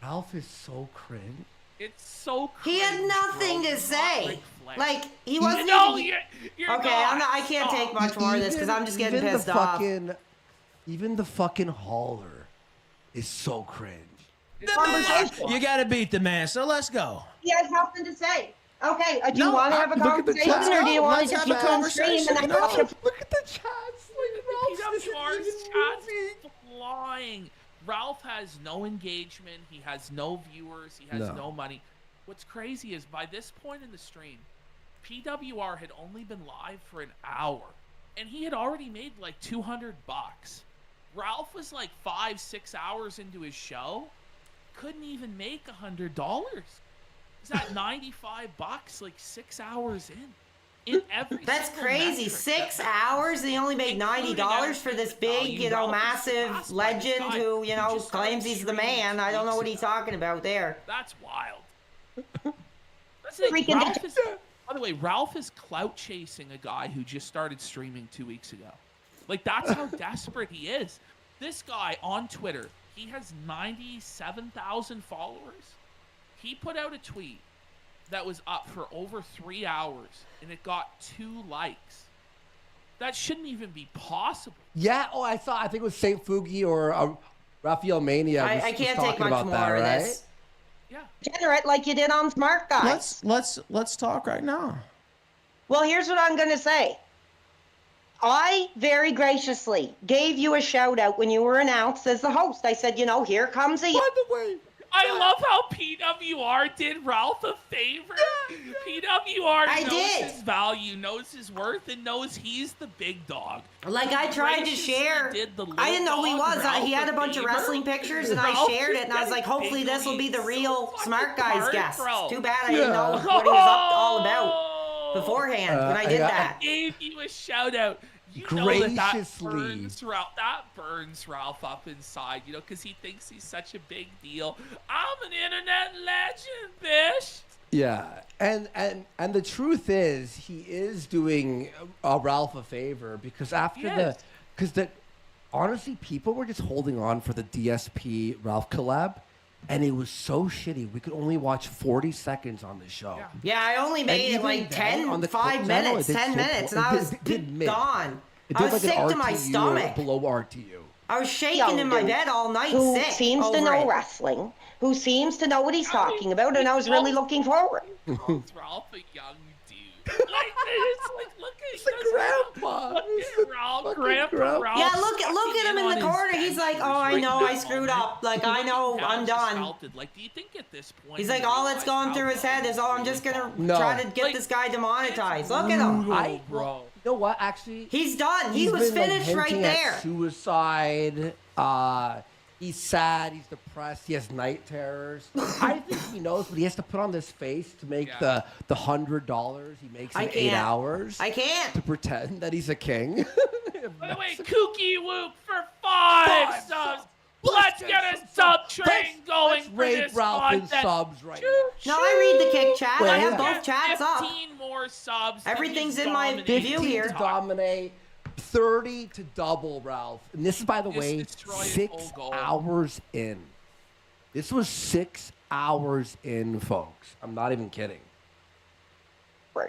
Ralph is so cringe. It's so He had cringe, nothing bro. to Not say. Ric Flair. Like, he wasn't No, even... you're Okay, not. I can't take much more of this because I'm just getting Even pissed the off. Even the fucking hauler is so cringe. Conversation. You gotta beat the man. So let's go. He has nothing to say. Okay, do you No, want to have a look at the conversation, chat. or do you want to Let's just have a keep on stream conversation. and No. have a- Look at the chats. Like, Ralph's PWR's just chat's moving. flying. Ralph has no engagement. He has no viewers. He has No. no money. What's crazy is by this point in the stream, PWR had only been live for an hour, and he had already made like $200. Ralph was like 5-6 hours into his show, couldn't even make $100. He's at $95, like 6 hours in every. That's single crazy. metric 6 that hours and he only made $90 for this big, you know, massive legend who, you know, claims he's the man. I don't know what he's talking about there. That's wild. That's it. Freaking- Ralph is, by the way, Ralph is clout chasing a guy who just started streaming 2 weeks ago. Like, that's how desperate he is. This guy on Twitter, he has 97,000 followers. He put out a tweet that was up for over 3 hours, and it got 2 likes. That shouldn't even be possible. Yeah. Oh, I think it was Saint Fugi or Raphael Mania. I was can't take talking much about more that, of right? this. Yeah. generate like you did on Smart Guys. Let's talk right now. Well, here's what I'm going to say. I very graciously gave you a shout out when you were announced as the host. I said, you know, here comes a... By the way, I love how PWR did Ralph a favor. PWR I knows did. his value, knows his worth, and knows he's the big dog. Like, I tried to Graciously share. did the I didn't know who he little was. dog He had a Ralph bunch of favor. wrestling pictures, and I Ralph shared it, and I was is like, hopefully getting this will be the big real leagues. Smart So Guys fucking guest. bro. Too bad I didn't know Yeah. what he was all about beforehand when I did yeah. that. Gave you a shout out. You know that Graciously. burns Ralph up inside, you know, because he thinks he's such a big deal. I'm an internet legend, bitch. yeah, and the truth is, he is doing Ralph a favor because Yes. honestly, people were just holding on for the DSP Ralph collab, and it was so shitty. We could only watch 40 seconds on the show. Yeah. Yeah, I only made it even like then, 10, on the 5 clip channel, minutes, it did 10 so minutes, poor- and I it was did mid. gone. It I did was like sick an to my RTU or stomach. below RTU. I was shaking Young in my dude bed all night who sick seems to over know it. wrestling, who seems to know what he's talking about, and I was really looking forward. Calls Ralph a young dude. Like, it's like, look at It's a grandpa. Look It's at a Ralph, fucking Grandpa grandpa. Ralph. Yeah, look at him in the corner. He's like, oh, I know, I Right screwed now, up. Like, look I at know, how I'm he's done. salted. Like, do you think at this point He's he like, all that's realized going how through his head is, oh, I'm just gonna No. try to get Like, this guy demonetized. Look at him. bro. You know what? Actually, He's done. He he's was been, like, finished right hinting at there. Suicide. He's sad. He's depressed. He has night terrors. I think he knows, but he has to put on this face to make Yeah. the $100 he makes in I 8 can't. hours I can't. to pretend that he's a king. By the way, Kooky Whoop for 5 subs. Let's get a sub train going Let's for rate this Ralph in content. subs right Choo, now. No, I read the kick chat. Wait, I have yeah. both chats up. 15 more subs. and Everything's he's in my dominating. view 15 here. to dominate, 30 to double, Ralph. And this is, by the Just way, destroy his 6 whole goal. hours in. This was 6 hours in, folks. I'm not even kidding.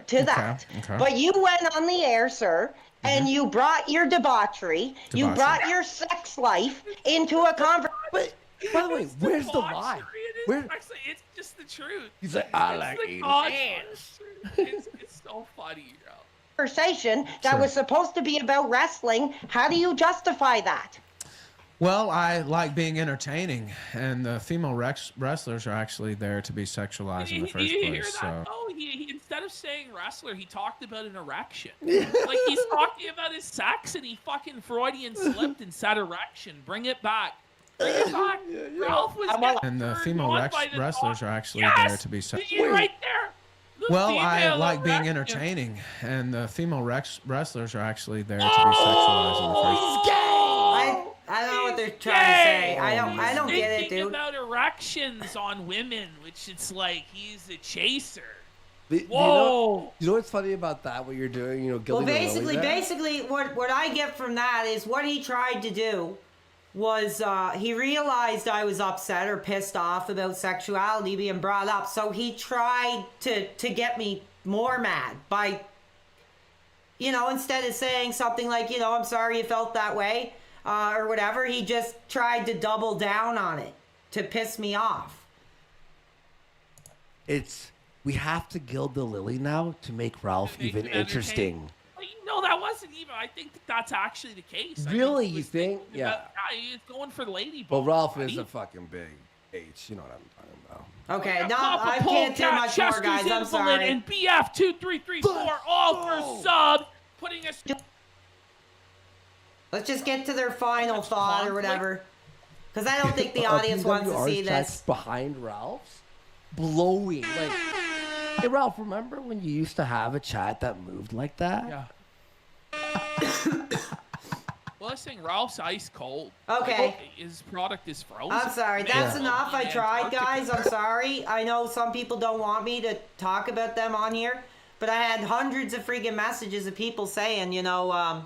To that. okay. But you went on the air, sir, and you brought your debauchery, you Debauchery. brought your sex life into a conversation. But By the way, It's where's the debauchery. lie? It is Where? actually, it's just the truth. He's like, I It's like the eating God's ass. truth. It's so funny, bro. Conversation that Sure. was supposed to be about wrestling. How do you justify that? Well, I like being entertaining, and the female wrestlers are actually there to be sexualized in the Did first you hear place. that? So Oh, he instead of saying wrestler, he talked about an erection. Like he's talking about his sex, and he fucking Freudian slipped and said erection. Bring it back. Bring it back. Ralph was getting and the turned female on by the wrestlers talk. are actually Yes! there to be Did sex. you right there? The Well, I female like being erection. entertaining, and the female wrestlers are actually there to be sexualized in the first place. I don't know what they're He's trying to say. gay. I don't He's get it, thinking dude. about erections on women, which it's like he's a chaser. Do you Whoa. know what's funny about that? What you're doing, you know, Well, gilding the lily there? basically, what I get from that is what he tried to do was he realized I was upset or pissed off about sexuality being brought up, so he tried to get me more mad by, you know, instead of saying something like, you know, I'm sorry you felt that way or whatever, he just tried to double down on it to piss me off. We have to gild the lily now to make Ralph To make even it interesting. Well, you know, that wasn't even. I think that's actually the case. I Really, he you was think? thinking Yeah. about- he's going for the lady. Well, bones, Ralph buddy. is a fucking big H. You know what I'm talking about. Okay, no, Papa I Pole can't do Cat, much more, Chester's guys. I'm Invalid, sorry. And BF 2334 all for sub, putting us. Let's just get to their final Much thought or conflict. whatever. Because I don't think the Are audience wants to PWR's see chats this. behind Ralph's blowing. Like, hey Ralph, remember when you used to have a chat that moved like that? Yeah. Well, this thing, Ralph's ice cold. Okay. Like, his product is frozen. I'm sorry. That's Yeah. enough. I Yeah, tried, Antarctica. guys. I'm sorry. I know some people don't want me to talk about them on here, but I had hundreds of freaking messages of people saying, you know,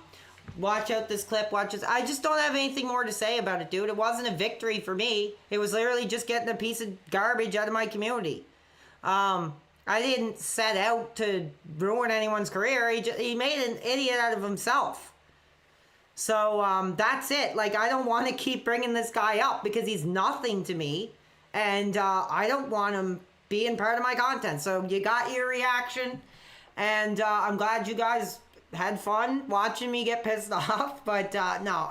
watch out this clip, watch this. I just don't have anything more to say about it, dude. It wasn't a victory for me. It was literally just getting a piece of garbage out of my community. I didn't set out to ruin anyone's career. He made an idiot out of himself. So that's it. Like, I don't want to keep bringing this guy up because he's nothing to me. And I don't want him being part of my content. So you got your reaction. And I'm glad you guys had fun watching me get pissed off. But no,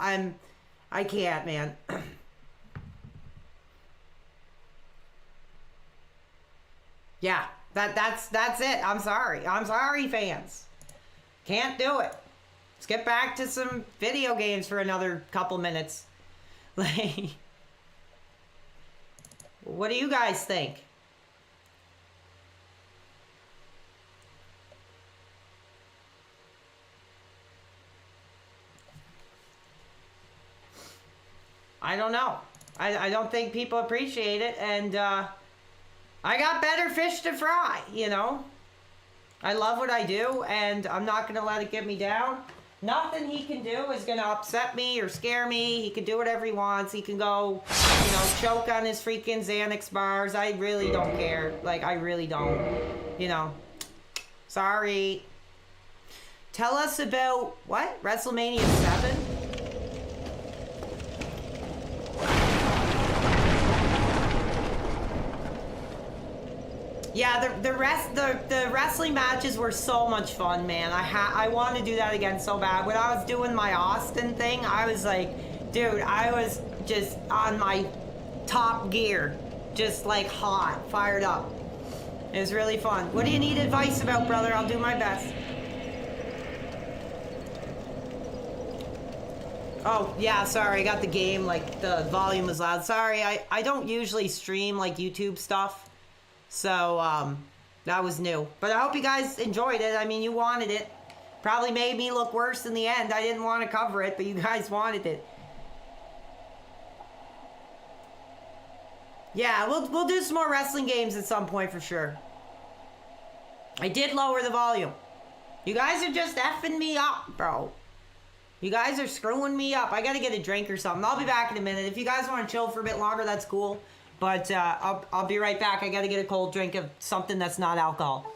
I can't, man. Yeah, that's it. I'm sorry. I'm sorry, fans. Can't do it. Let's get back to some video games for another couple minutes. Like, what do you guys think? I don't know. I don't think people appreciate it, and I got better fish to fry, you know? I love what I do, and I'm not going to let it get me down. Nothing he can do is going to upset me or scare me. He can do whatever he wants. He can go, you know, choke on his freaking Xanax bars. I really don't care. Like, I really don't. You know. Sorry. Tell us about, what? WrestleMania 7? Yeah, the wrestling matches were so much fun, man. I want to do that again so bad. When I was doing my Austin thing, I was like, dude, I was just on my top gear, just like hot, fired up. It was really fun. What do you need advice about, brother? I'll do my best. Oh, yeah, sorry, I got the game, like, the volume was loud. Sorry, I don't usually stream, like, YouTube stuff. So, that was new. But I hope you guys enjoyed it. I mean, you wanted it. Probably made me look worse in the end. I didn't want to cover it, but you guys wanted it. Yeah, we'll do some more wrestling games at some point for sure. I did lower the volume. You guys are just effing me up, bro. You guys are screwing me up. I gotta get a drink or something. I'll be back in a minute. If you guys want to chill for a bit longer, that's cool. But I'll be right back. I gotta get a cold drink of something that's not alcohol.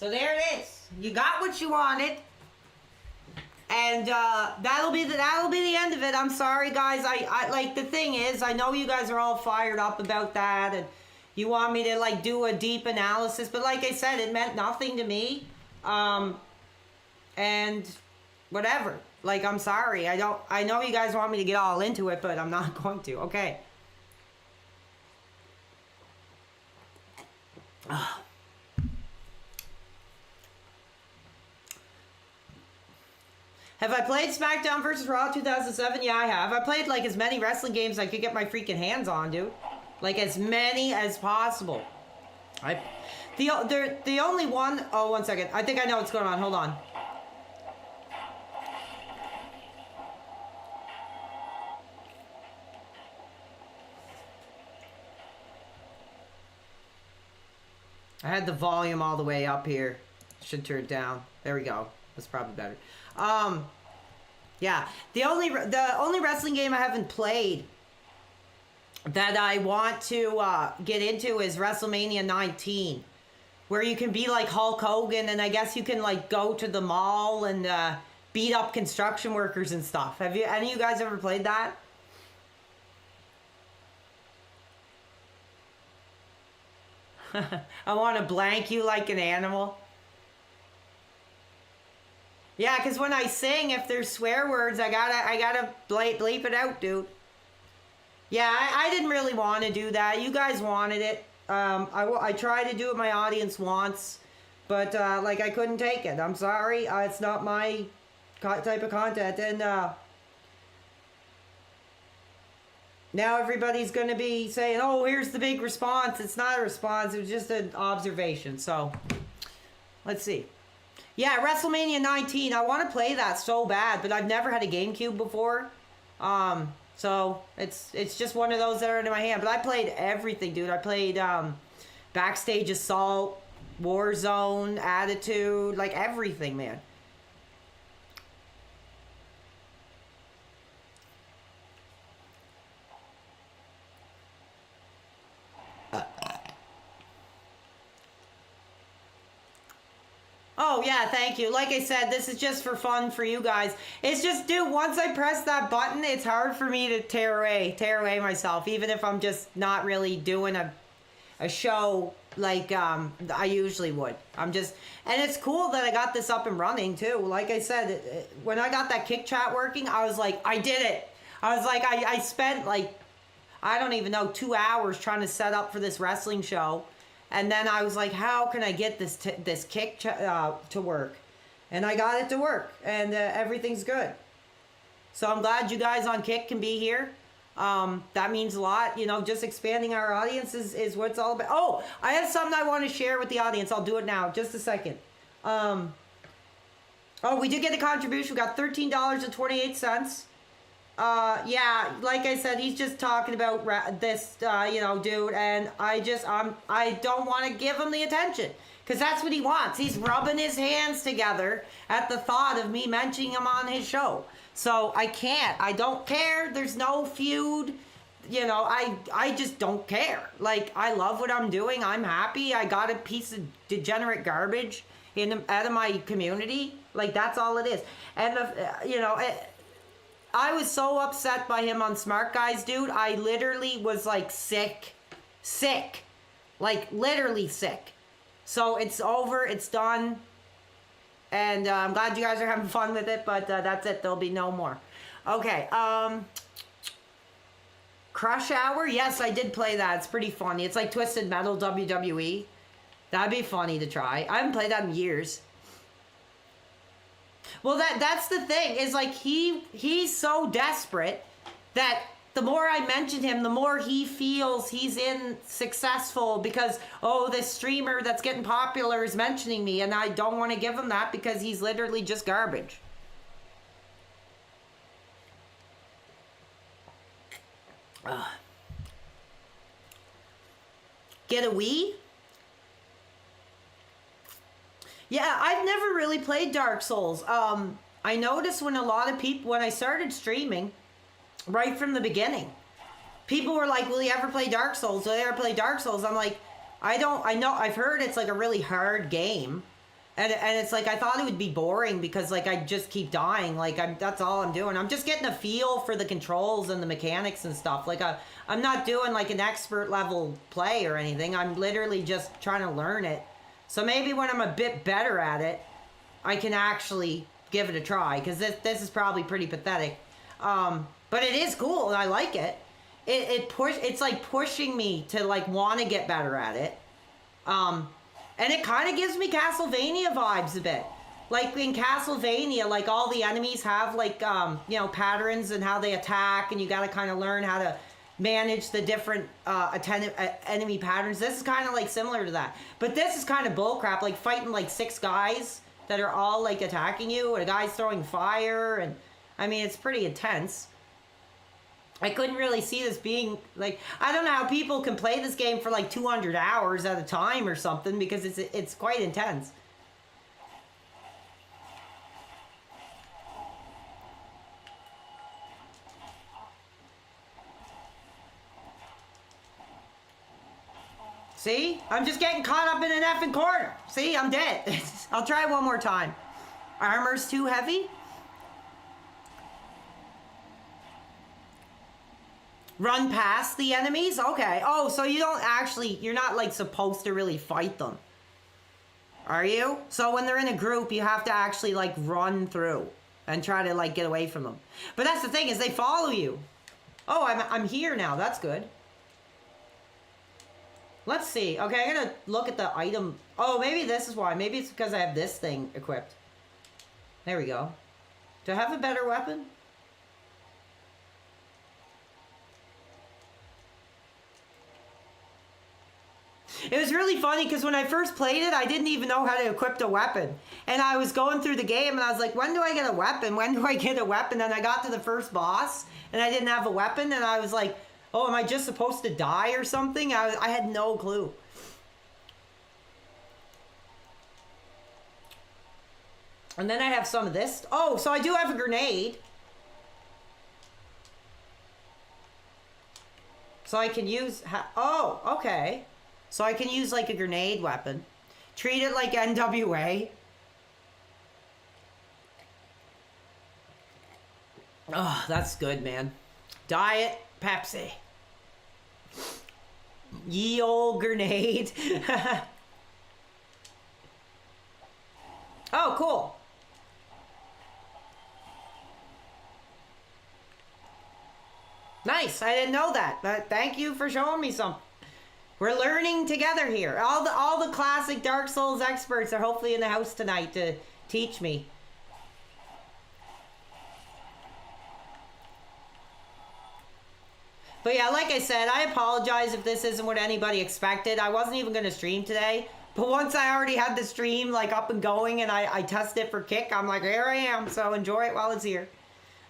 So there it is. You got what you wanted. And that'll be the end of it. I'm sorry, guys. I like, the thing is, I know you guys are all fired up about that, and you want me to like do a deep analysis, but like I said, it meant nothing to me. And whatever. Like, I'm sorry. I know you guys want me to get all into it, but I'm not going to. Okay. Have I played SmackDown vs. Raw 2007? Yeah, I have. I played like as many wrestling games I could get my freaking hands on, dude. Like as many as possible. The only one, oh, 1 second. I think I know what's going on. Hold on. I had the volume all the way up here. Should turn it down. There we go. That's probably better. Yeah. The only wrestling game I haven't played that I want to get into is WrestleMania 19, where you can be like Hulk Hogan, and I guess you can like go to the mall and beat up construction workers and stuff. Have you? Any of you guys ever played that? I want to blank you like an animal. Yeah, because when I sing, if there's swear words, I gotta bleep it out, dude. Yeah, I didn't really want to do that. You guys wanted it. I tried to do what my audience wants, but like I couldn't take it. I'm sorry. It's not my type of content, and now everybody's going to be saying, oh, here's the big response. It's not a response. It was just an observation. So, let's see. Yeah, WrestleMania 19. I want to play that so bad, but I've never had a GameCube before. So, it's just one of those that are in my hand. But I played everything, dude. I played Backstage Assault, Warzone, Attitude, like everything, man. Oh, yeah, thank you. Like I said, this is just for fun for you guys. It's just, dude, once I press that button, it's hard for me to tear away myself, even if I'm just not really doing a show like I usually would. And it's cool that I got this up and running, too. Like I said, when I got that Kick Chat working, I was like, I did it. I was like, I spent, like, I don't even know, 2 hours trying to set up for this wrestling show. And then I was like, how can I get this Kick to work? And I got it to work, and everything's good. So I'm glad you guys on Kick can be here. That means a lot. You know, just expanding our audience is what it's all about. Oh, I have something I want to share with the audience. I'll do it now. Just a second. Oh, we did get a contribution. We got $13.28. Yeah, like I said, he's just talking about this, you know, dude, and I don't want to give him the attention, because that's what he wants. He's rubbing his hands together at the thought of me mentioning him on his show. So I can't. I don't care. There's no feud. You know, I just don't care. Like, I love what I'm doing. I'm happy. I got a piece of degenerate garbage out of my community. Like, that's all it is. And, you know... I was so upset by him on Smart Guys, dude. I literally was like sick. Like literally sick. So it's over. It's done. And I'm glad you guys are having fun with it, but that's it. There'll be no more. Okay. Crush Hour? Yes, I did play that. It's pretty funny. It's like Twisted Metal WWE. That'd be funny to try. I haven't played that in years. Well, that's the thing, is like he's so desperate that the more I mention him, the more he feels he's successful, because, oh, this streamer that's getting popular is mentioning me, and I don't want to give him that because he's literally just garbage. Get a Wii? Yeah, I've never really played Dark Souls. I noticed when a lot of people, when I started streaming, right from the beginning, people were like, will you ever play Dark Souls? Will you ever play Dark Souls? I'm like, I know, I've heard it's like a really hard game. And it's like I thought it would be boring because like I just keep dying. Like that's all I'm doing. I'm just getting a feel for the controls and the mechanics and stuff. Like I'm not doing like an expert level play or anything. I'm literally just trying to learn it. So maybe when I'm a bit better at it, I can actually give it a try, because this is probably pretty pathetic. But it is cool and I like it. It's like pushing me to like want to get better at it. And it kind of gives me Castlevania vibes a bit. Like in Castlevania, like all the enemies have like, patterns and how they attack, and you got to kind of learn how to manage the different enemy patterns. This is kind of like similar to that. But this is kind of bullcrap, like fighting like 6 guys that are all like attacking you, and a guy's throwing fire, and I mean, it's pretty intense. I couldn't really see this being like, I don't know how people can play this game for like 200 hours at a time or something, because it's quite intense. See? I'm just getting caught up in an effing corner. See? I'm dead. I'll try one more time. Armor's too heavy? Run past the enemies? Okay. Oh, so you don't actually, you're not like supposed to really fight them. Are you? So when they're in a group, you have to actually like run through and try to like get away from them. But that's the thing, is they follow you. Oh, I'm here now. That's good. Let's see. Okay, I'm gonna look at the item. Oh, maybe this is why. Maybe it's because I have this thing equipped. There we go. Do I have a better weapon? It was really funny because when I first played it, I didn't even know how to equip a weapon. And I was going through the game and I was like, when do I get a weapon? When do I get a weapon? And I got to the first boss and I didn't have a weapon, and I was like, oh, am I just supposed to die or something? I had no clue. And then I have some of this. Oh, so I do have a grenade. So I can use... oh, okay. So I can use like a grenade weapon. Treat it like NWA. Oh, that's good, man. Diet Pepsi. Ye old grenade. Oh, cool. Nice. I didn't know that. But thank you for showing me some. We're learning together here. All the classic Dark Souls experts are hopefully in the house tonight to teach me. But yeah, like I said, I apologize if this isn't what anybody expected. I wasn't even going to stream today. But once I already had the stream like up and going and I tested it for kick, I'm like, here I am. So enjoy it while it's here.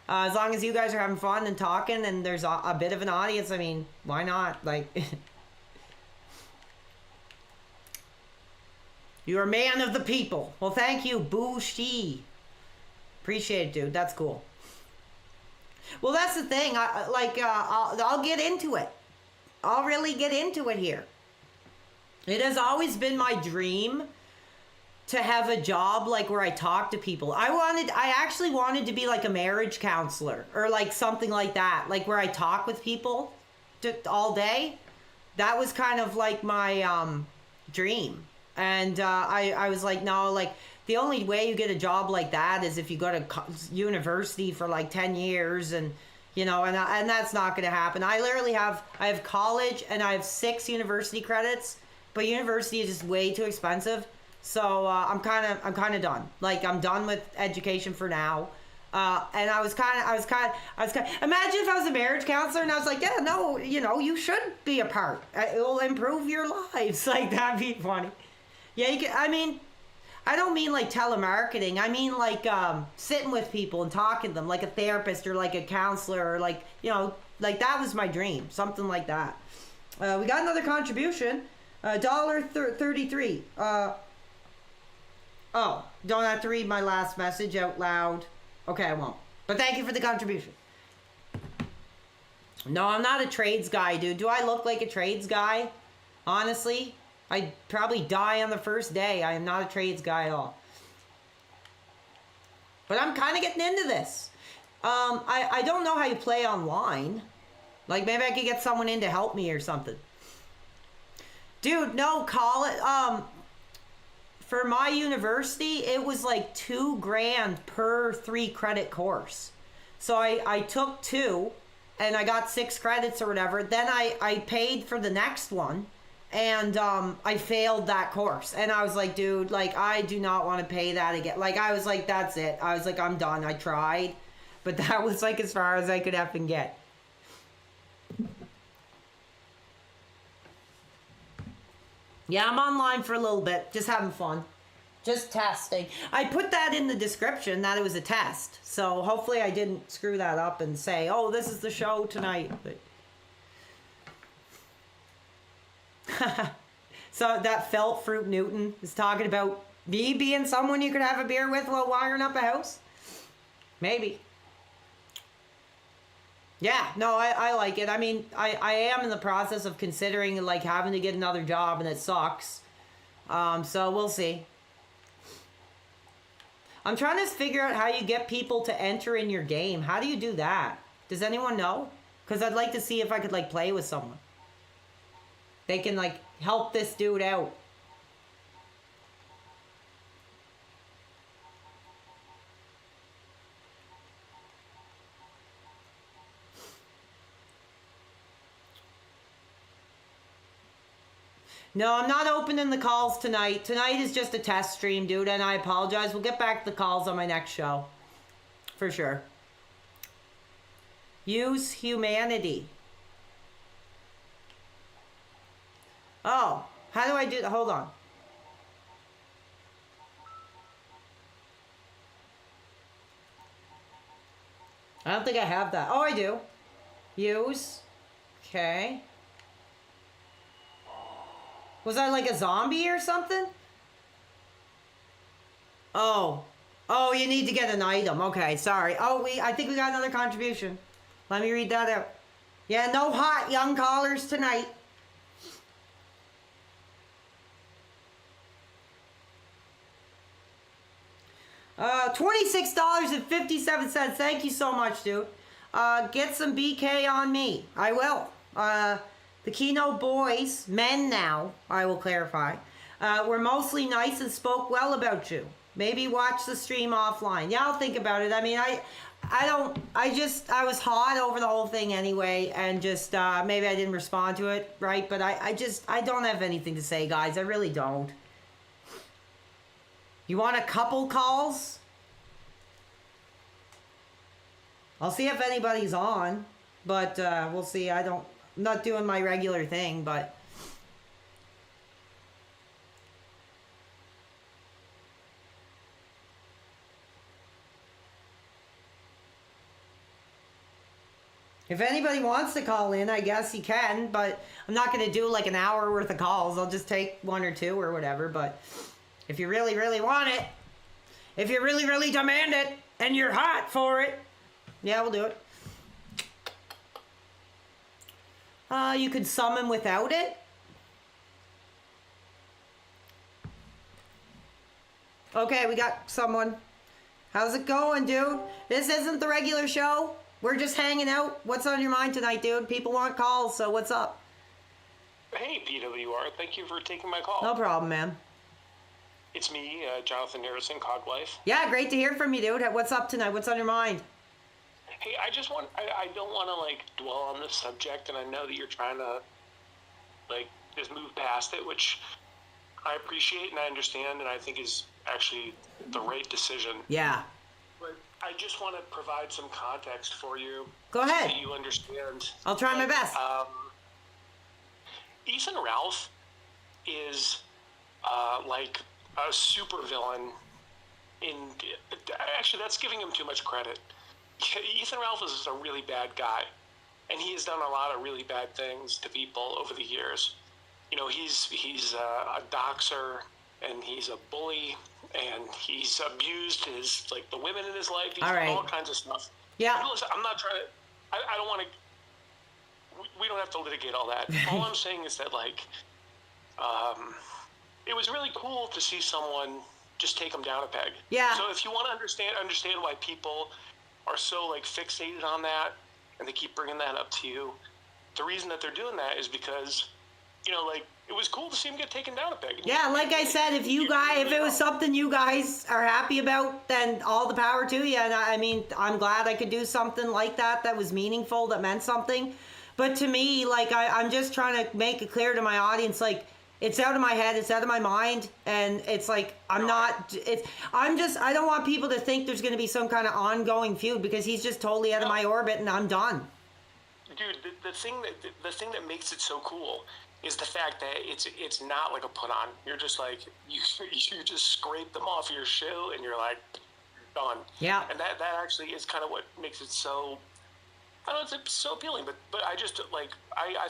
As long as you guys are having fun and talking and there's a bit of an audience, I mean, why not? Like, you're a man of the people. Well, thank you, Boo Shi. Appreciate it, dude. That's cool. Well, that's the thing. I'll get into it. I'll really get into it here. It has always been my dream to have a job like where I talk to people. I actually wanted to be like a marriage counselor or like something like that, like where I talk with people all day. That was kind of like my dream. And I was like, no, like the only way you get a job like that is if you go to university for like 10 years and, you know, and that's not going to happen. I have college and I have 6 university credits, but university is just way too expensive. So I'm kind of done. Like I'm done with education for now. And I was kind of, imagine if I was a marriage counselor and I was like, yeah, no, you know, you should be a part. It will improve your lives. Like that'd be funny. Yeah, you can, I mean, I don't mean like telemarketing. I mean like sitting with people and talking to them like a therapist or like a counselor or like, you know, like that was my dream. Something like that. We got another contribution. $1.33. Oh, don't have to read my last message out loud. Okay, I won't. But thank you for the contribution. No, I'm not a trades guy, dude. Do I look like a trades guy? Honestly? I'd probably die on the first day. I am not a trades guy at all. But I'm kind of getting into this. I don't know how you play online. Like, maybe I could get someone in to help me or something. Dude, no, call it. For my university, it was like $2,000 per 3-credit course. So I took 2 and I got 6 credits or whatever. Then I paid for the next one and I failed that course. And I was like, dude, like, I do not want to pay that again. Like, I was like, that's it. I was like, I'm done. I tried. But that was like as far as I could effing get. Yeah, I'm online for a little bit, just having fun. Just testing. I put that in the description that it was a test. So hopefully I didn't screw that up and say, oh, this is the show tonight. But so that Felt Fruit Newton is talking about me being someone you could have a beer with while wiring up a house. Maybe. Yeah, no, I like it. I mean, I am in the process of considering like having to get another job and it sucks. So we'll see. I'm trying to figure out how you get people to enter in your game. How do you do that? Does anyone know? Because I'd like to see if I could like play with someone. They can like help this dude out. No, I'm not opening the calls tonight. Tonight is just a test stream, dude, and I apologize. We'll get back to the calls on my next show. For sure. Use humanity. Oh, how do I do that? Hold on. I don't think I have that. Oh, I do. Use. Okay. Was I like a zombie or something? Oh. Oh, you need to get an item. Okay, sorry. Oh, I think we got another contribution. Let me read that out. Yeah, no hot young callers tonight. $26.57. Thank you so much, dude. Get some BK on me. I will. The Keno boys, men now, I will clarify, were mostly nice and spoke well about you. Maybe watch the stream offline. Yeah, I'll think about it. I mean, I was hot over the whole thing anyway, and just, maybe I didn't respond to it, right? But I don't have anything to say, guys. I really don't. You want a couple calls? I'll see if anybody's on, but, we'll see. I'm not doing my regular thing, but if anybody wants to call in, I guess you can, but I'm not going to do like an hour worth of calls. I'll just take 1 or 2 or whatever, but if you really, really want it, if you really, really demand it, and you're hot for it, yeah, we'll do it. You could summon without it. Okay, we got someone. How's it going, dude? This isn't the regular show. We're just hanging out. What's on your mind tonight, dude? People want calls, so what's up? Hey, PWR. Thank you for taking my call. No problem, man. It's me, Jonathan Harrison, Cog Life. Yeah, great to hear from you, dude. What's up tonight? What's on your mind? Hey, I don't want to, like, dwell on this subject, and I know that you're trying to, like, just move past it, which I appreciate and I understand, and I think is actually the right decision. Yeah. But I just want to provide some context for you. Go ahead. So that you understand. I'll try my best. Ethan Ralph is, like, a super villain actually, that's giving him too much credit. Ethan Ralph is a really bad guy, and he has done a lot of really bad things to people over the years. You know, he's a doxer, and he's a bully, and he's abused the women in his life. He's done all kinds of stuff. Yeah. But listen, I'm not trying to. I don't want to. We don't have to litigate all that. All I'm saying is that, like, it was really cool to see someone just take them down a peg. Yeah. So if you want to understand why people are so like fixated on that, and they keep bringing that up to you, the reason that they're doing that is because, like, it was cool to see him get taken down a peg. Yeah, like I said, if it was something you guys are happy about, then all the power to you. And I mean, I'm glad I could do something like that was meaningful, that meant something. But to me, like, I'm just trying to make it clear to my audience, like, it's out of my head, it's out of my mind, and it's like, I don't want people to think there's going to be some kind of ongoing feud, because he's just totally out of my orbit and I'm done. Dude, the thing that makes it so cool is the fact that it's not like a put on. You're just like, you just scrape them off your shoe and you're like, done. Yeah. And that actually is kind of what makes it so, I don't know, it's so appealing, but I just like, I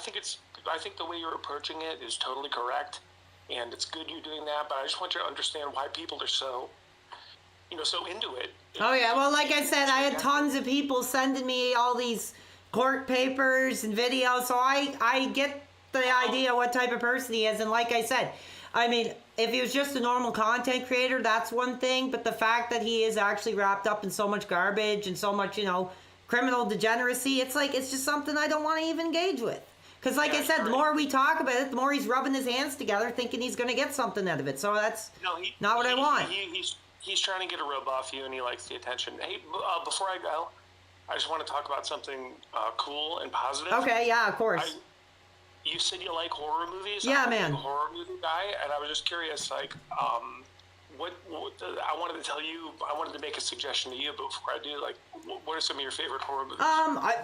think the way you're approaching it is totally correct, and it's good you're doing that, but I just want you to understand why people are so, so into it. Oh yeah, well, like I said, I had tons of people sending me all these court papers and videos, so I get the idea what type of person he is. And like I said, I mean, if he was just a normal content creator, that's one thing, but the fact that he is actually wrapped up in so much garbage and so much, criminal degeneracy, it's like, it's just something I don't want to even engage with. Because like I said, the more we talk about it, the more he's rubbing his hands together thinking he's going to get something out of it. So that's not what I want. He's trying to get a rub off you, and he likes the attention. Hey, before I go, I just want to talk about something cool and positive. Okay, yeah, of course. You said you like horror movies. Yeah, I'm man. a big horror movie guy, and I was just curious, like, what I wanted to tell you. I wanted to make a suggestion to you, but before I do, like, what are some of your favorite horror movies? I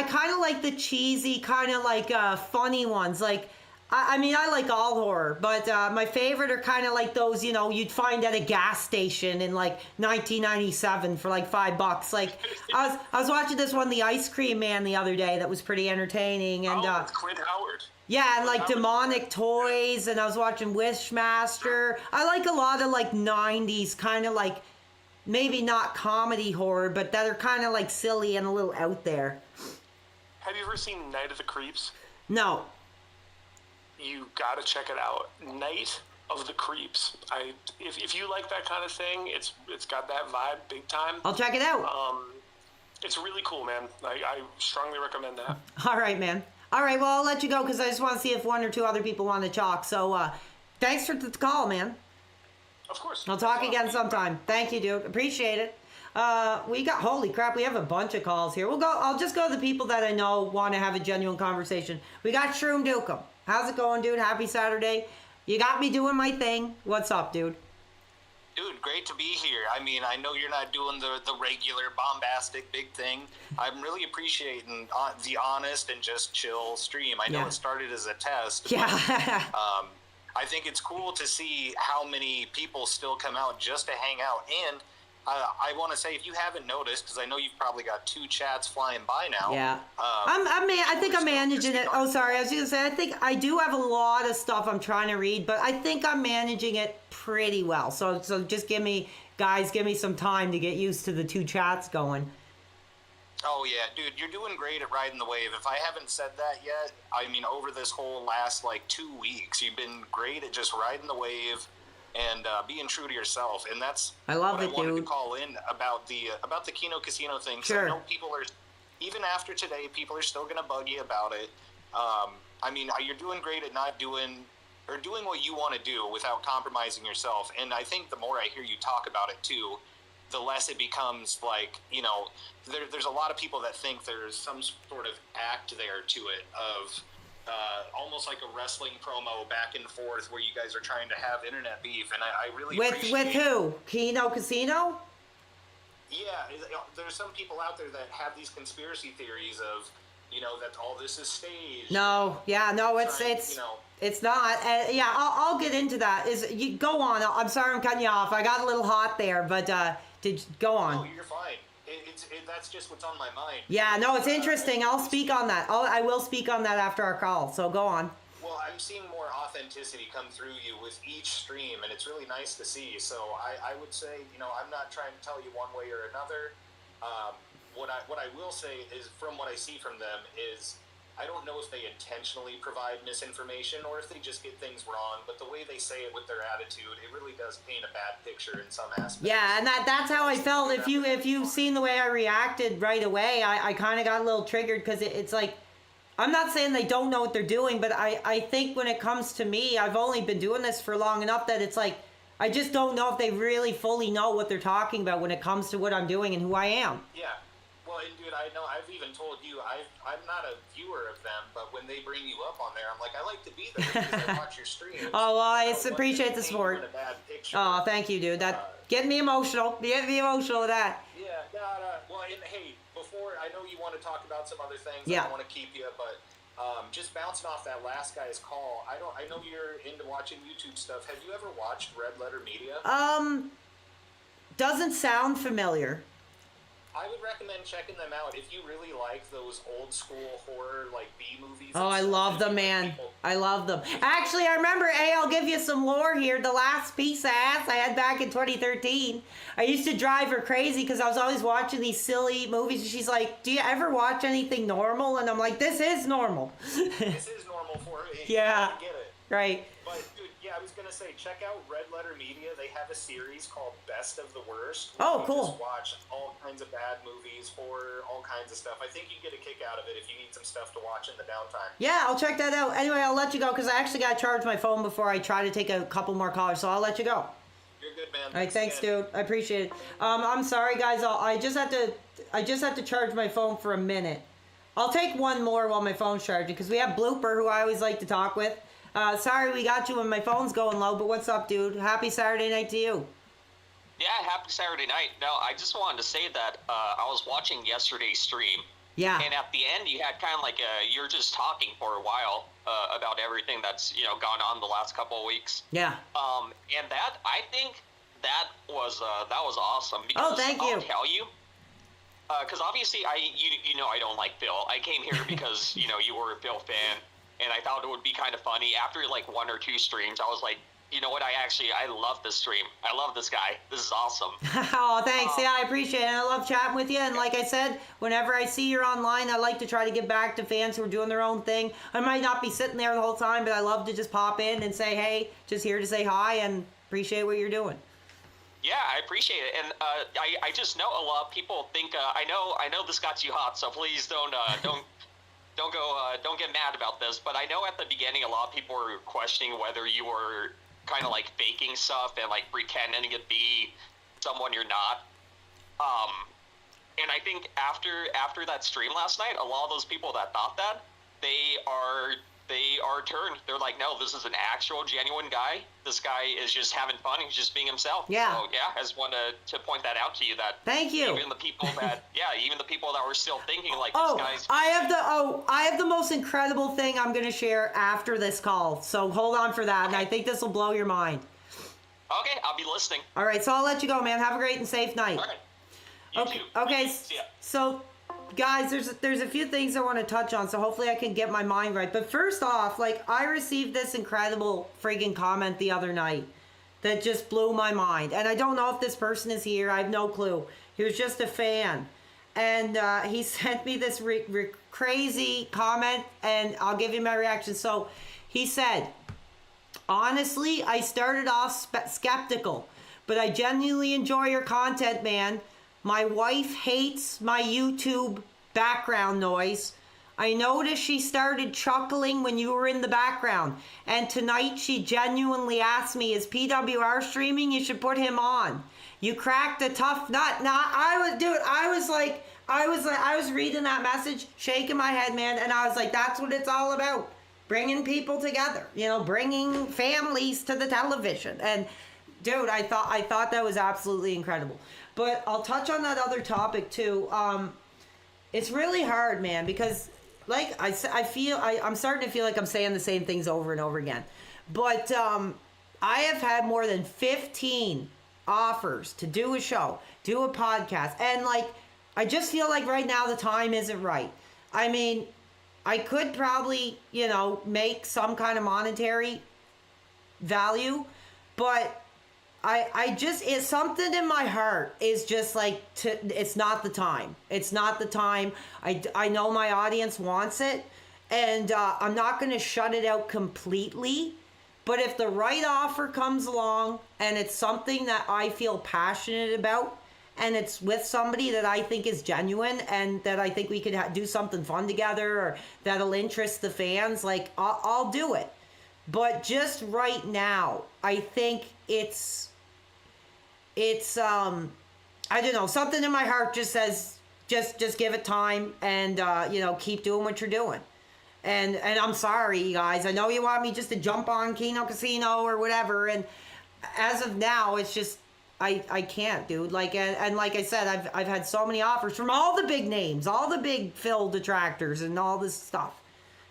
kind of like the cheesy, kind of like funny ones. Like, I mean, I like all horror, but my favorite are kind of like those, you'd find at a gas station in like 1997 for like $5. Like, I was watching this one, The Ice Cream Man, the other day. That was pretty entertaining. And with Clint Howard. yeah, and like demonic toys, and I was watching Wishmaster. I like a lot of like 90s kind of like, maybe not comedy horror, but that are kind of like silly and a little out there. Have you ever seen Night of the Creeps? No. You gotta check it out. Night of the Creeps. If you like that kind of thing, it's got that vibe big time. I'll check it out. It's really cool, man. I strongly recommend that. All right, man. All right, well, I'll let you go because I just want to see if one or two other people want to talk. So thanks for the call, man. Of course. I'll talk again sometime. Thank you, dude. Appreciate it. Holy crap, we have a bunch of calls here. I'll just go to the people that I know want to have a genuine conversation. We got Shroom Dukem. How's it going, dude? Happy Saturday. You got me doing my thing. What's up, dude? Dude, great to be here. I mean, I know you're not doing the regular bombastic big thing. I'm really appreciating the honest and just chill stream. I know it started as a test. Yeah. I think it's cool to see how many people still come out just to hang out. And I want to say, if you haven't noticed, because I know you've probably got 2 chats flying by now. Yeah. I think I'm managing it. Oh, sorry. I was going to say, I think I do have a lot of stuff I'm trying to read, but I think I'm managing it pretty well. So just give me some time to get used to the 2 chats going. Oh, yeah, dude, you're doing great at riding the wave. If I haven't said that yet, I mean, over this whole last, 2 weeks, you've been great at just riding the wave and being true to yourself. And that's I love what it, I wanted dude. to call in about the Kino Casino thing. Sure. So I know people are, even after today, people are still going to bug you about it. I mean, you're doing great at not doing what you want to do without compromising yourself. And I think the more I hear you talk about it, too, the less it becomes like, there's a lot of people that think there's some sort of act there to it of almost like a wrestling promo back and forth where you guys are trying to have internet beef. And I really appreciate With who? Kino Casino? Yeah, there's some people out there that have these conspiracy theories of, that all this is staged. No, yeah, no, it's not. Yeah, I'll get into that. Go on. I'm sorry I'm cutting you off. I got a little hot there, but go on. No, you're fine. That's just what's on my mind. Yeah, no, it's interesting. I'll speak on that. I will speak on that after our call. So go on. Well, I'm seeing more authenticity come through you with each stream, and it's really nice to see. So I would say, I'm not trying to tell you one way or another. What I will say is, from what I see from them, is I don't know if they intentionally provide misinformation or if they just get things wrong, but the way they say it with their attitude, it really does paint a bad picture in some aspects. Yeah, and that's how I felt. If you've seen the way I reacted right away, I kind of got a little triggered because it's like, I'm not saying they don't know what they're doing, but I think when it comes to me, I've only been doing this for long enough that it's like, I just don't know if they really fully know what they're talking about when it comes to what I'm doing and who I am. Yeah. Well, and dude, I know I've even told you I'm not a viewer of them, but when they bring you up on there, I'm like, I like to be there because I watch your streams. Oh, well, I So, appreciate the paint support. you in a bad picture. Oh, thank you, dude. That getting me emotional. Getting me emotional with that. Yeah, well, and hey, before, I know you want to talk about some other things. Yeah. I don't want to keep you, but just bouncing off that last guy's call, I know you're into watching YouTube stuff. Have you ever watched Red Letter Media? Doesn't sound familiar. I would recommend checking them out if you really like those old school horror, like B movies. Oh, I love them, man. I love them. Actually, I remember, I'll give you some lore here. The last piece of ass I had back in 2013, I used to drive her crazy because I was always watching these silly movies. And she's like, do you ever watch anything normal? And I'm like, this is normal. This is normal for me. Yeah. I get it. Right. But dude, yeah, I was gonna say, check out Red Letter Media. They have a series called Best of the Worst. Oh, where you cool. Just watch all kinds of bad movies, horror, all kinds of stuff. I think you get a kick out of it if you need some stuff to watch in the downtime. Yeah, I'll check that out. Anyway, I'll let you go because I actually got to charge my phone before I try to take a couple more callers. So I'll let you go. You're good, man. All right, thanks, again. dude. I appreciate it. I'm sorry, guys. I just have to charge my phone for a minute. I'll take one more while my phone's charging because we have Blooper, who I always like to talk with. Sorry we got you when my phone's going low, but what's up, dude? Happy Saturday night to you. Yeah, happy Saturday night. No, I just wanted to say that I was watching yesterday's stream. Yeah. And at the end, you had kind of like you're just talking for a while about everything that's gone on the last couple of weeks. Yeah. And that I think that was awesome. Because Oh, thank you. I'll tell you, because obviously I don't like Bill. I came here because you were a Bill fan, and I thought it would be kind of funny. After like one or two streams, I was like, you know what? I love this stream. I love this guy. This is awesome. Oh, thanks. Yeah, I appreciate it. I love chatting with you. And like I said, whenever I see you're online, I like to try to give back to fans who are doing their own thing. I might not be sitting there the whole time, but I love to just pop in and say, hey, just here to say hi and appreciate what you're doing. Yeah, I appreciate it, and I just know a lot of people think I know this got you hot, so please don't get mad about this. But I know at the beginning a lot of people were questioning whether you were kind of like faking stuff and like pretending to be someone you're not. And I think after that stream last night, a lot of those people that thought that they are turned. They're like, no, this is an actual, genuine guy. This guy is just having fun. He's just being himself. Yeah. So yeah, I just wanted to point that out to you. That Thank you. Even the people that were still thinking like Oh, this guy's. I have the most incredible thing I'm going to share after this call. So hold on for that, and I think this will blow your mind. Okay, I'll be listening. All right, so I'll let you go, man. Have a great and safe night. All right. You Okay. too. Okay. See ya. So, guys, there's a few things I want to touch on. So hopefully I can get my mind right. But first off, like, I received this incredible friggin' comment the other night that just blew my mind. And I don't know if this person is here. I have no clue. He was just a fan, and he sent me this crazy comment, and I'll give you my reaction. So he said, honestly, I started off skeptical, but I genuinely enjoy your content, man. My wife hates my YouTube background noise. I noticed she started chuckling when you were in the background. And tonight she genuinely asked me, is PWR streaming? You should put him on. You cracked a tough nut. Now, I was reading that message, shaking my head, man. And I was like, that's what it's all about. Bringing people together, bringing families to the television. And dude, I thought that was absolutely incredible. But I'll touch on that other topic too. It's really hard, man, because like I'm starting to feel like I'm saying the same things over and over again. But I have had more than 15 offers to do a show, do a podcast, and like I just feel like right now the time isn't right. I mean, I could probably, make some kind of monetary value, but it's something in my heart is just like, it's not the time. It's not the time. I know my audience wants it, And I'm not going to shut it out completely. But if the right offer comes along and it's something that I feel passionate about and it's with somebody that I think is genuine and that I think we could do something fun together or that'll interest the fans, like I'll do it. But just right now, I think it's I don't know, something in my heart just says just give it time and keep doing what you're doing. And I'm sorry, you guys. I know you want me just to jump on Keno Casino or whatever. And as of now, it's just I can't, dude. Like and like I said, I've had so many offers from all the big names, all the big Phil detractors, and all this stuff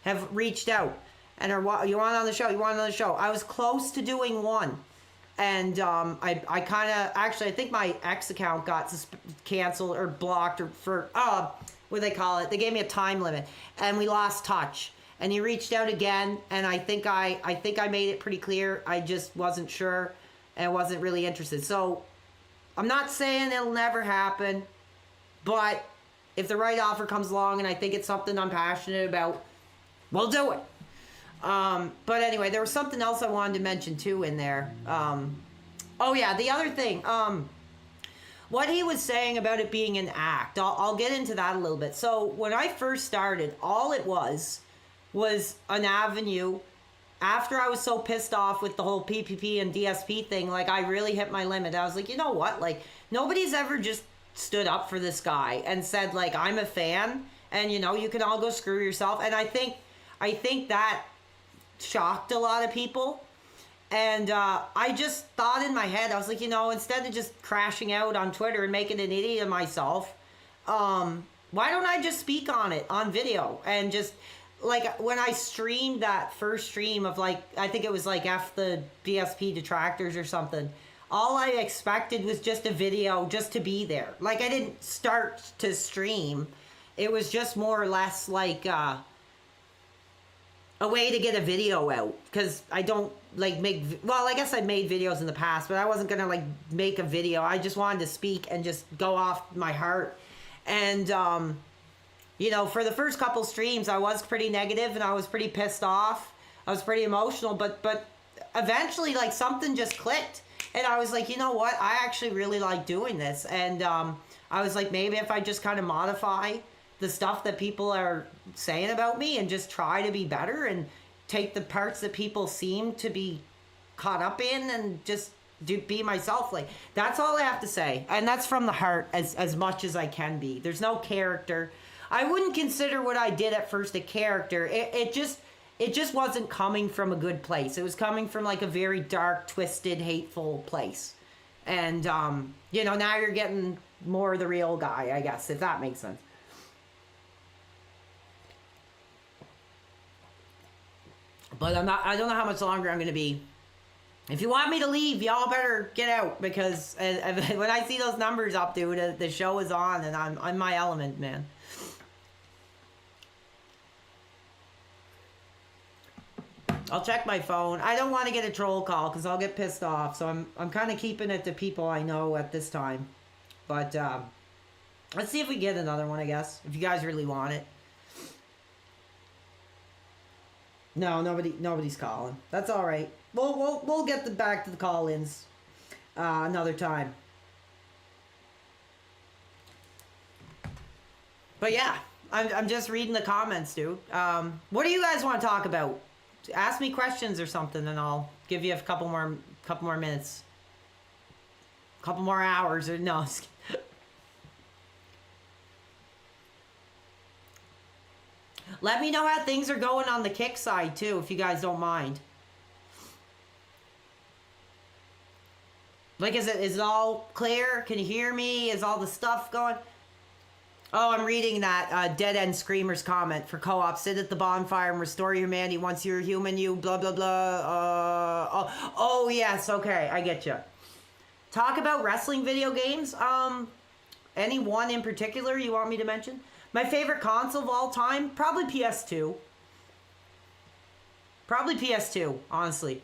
have reached out and are you want on the show? You want on the show? I was close to doing one, and I kind of actually I think my X account got canceled or blocked or for what do they call it? They gave me a time limit, and we lost touch. And he reached out again, and I think I made it pretty clear. I just wasn't sure and wasn't really interested. So I'm not saying it'll never happen, but if the right offer comes along and I think it's something I'm passionate about, we'll do it. But anyway, there was something else I wanted to mention too in there. Oh yeah, the other thing. What he was saying about it being an act, I'll get into that a little bit. So when I first started, all it was an avenue. After I was so pissed off with the whole PPP and DSP thing, like I really hit my limit. I was like, you know what? Like nobody's ever just stood up for this guy and said like, I'm a fan and you can all go screw yourself. And I think that shocked a lot of people. And I just thought in my head, I was like, instead of just crashing out on Twitter and making an idiot of myself, why don't I just speak on it on video? And just, like, when I streamed that first stream of, like, I think it was, like, F the BSP detractors or something, all I expected was just a video just to be there. Like, I didn't start to stream. It was just more or less, like, a way to get a video out, because I don't like I guess I made videos in the past, but I wasn't gonna like make a video. I just wanted to speak and just go off my heart. And for the first couple streams I was pretty negative and I was pretty pissed off. I was pretty emotional, but eventually like something just clicked and I was like, you know what, I actually really like doing this. And I was like, maybe if I just kind of modify the stuff that people are saying about me and just try to be better and take the parts that people seem to be caught up in and just be myself. Like, that's all I have to say. And that's from the heart as much as I can be. There's no character. I wouldn't consider what I did at first a character. It just wasn't coming from a good place. It was coming from like a very dark, twisted, hateful place. And, now you're getting more of the real guy, I guess, if that makes sense. But I don't know how much longer I'm going to be. If you want me to leave, y'all better get out, because when I see those numbers up, dude, the show is on and I'm my element, man. I'll check my phone. I don't want to get a troll call because I'll get pissed off. So I'm kind of keeping it to people I know at this time. But let's see if we get another one, I guess, if you guys really want it. No, nobody's calling. That's all right. We'll get back to the call-ins another time. But yeah, I'm just reading the comments, dude. What do you guys want to talk about? Ask me questions or something, and I'll give you a couple more minutes, couple more hours, or no. Let me know how things are going on the kick side, too, if you guys don't mind. Like, is it all clear? Can you hear me? Is all the stuff going? Oh, I'm reading that Dead End Screamer's comment for co-op. Sit at the bonfire and restore your humanity. Once you're human, you blah, blah, blah. Oh, yes, okay, I get you. Talk about wrestling video games. Any one in particular you want me to mention? My favorite console of all time? Probably PS2. Probably PS2, honestly.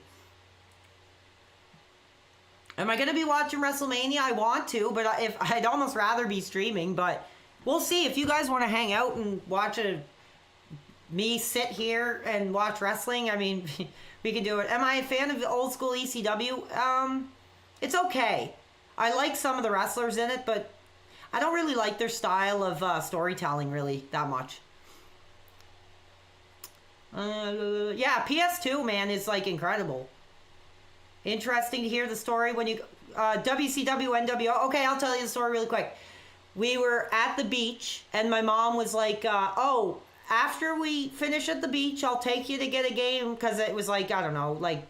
Am I going to be watching WrestleMania? I want to, but I'd almost rather be streaming, but we'll see. If you guys want to hang out and watch a me sit here and watch wrestling, I mean, we can do it. Am I a fan of the old school ECW? It's okay. I like some of the wrestlers in it, but I don't really like their style of storytelling really that much. Yeah, PS2, man, is like incredible. Interesting to hear the story when you WCW NWO. Okay, I'll tell you the story really quick. We were at the beach and my mom was like, oh, after we finish at the beach, I'll take you to get a game, because it was like, I don't know, like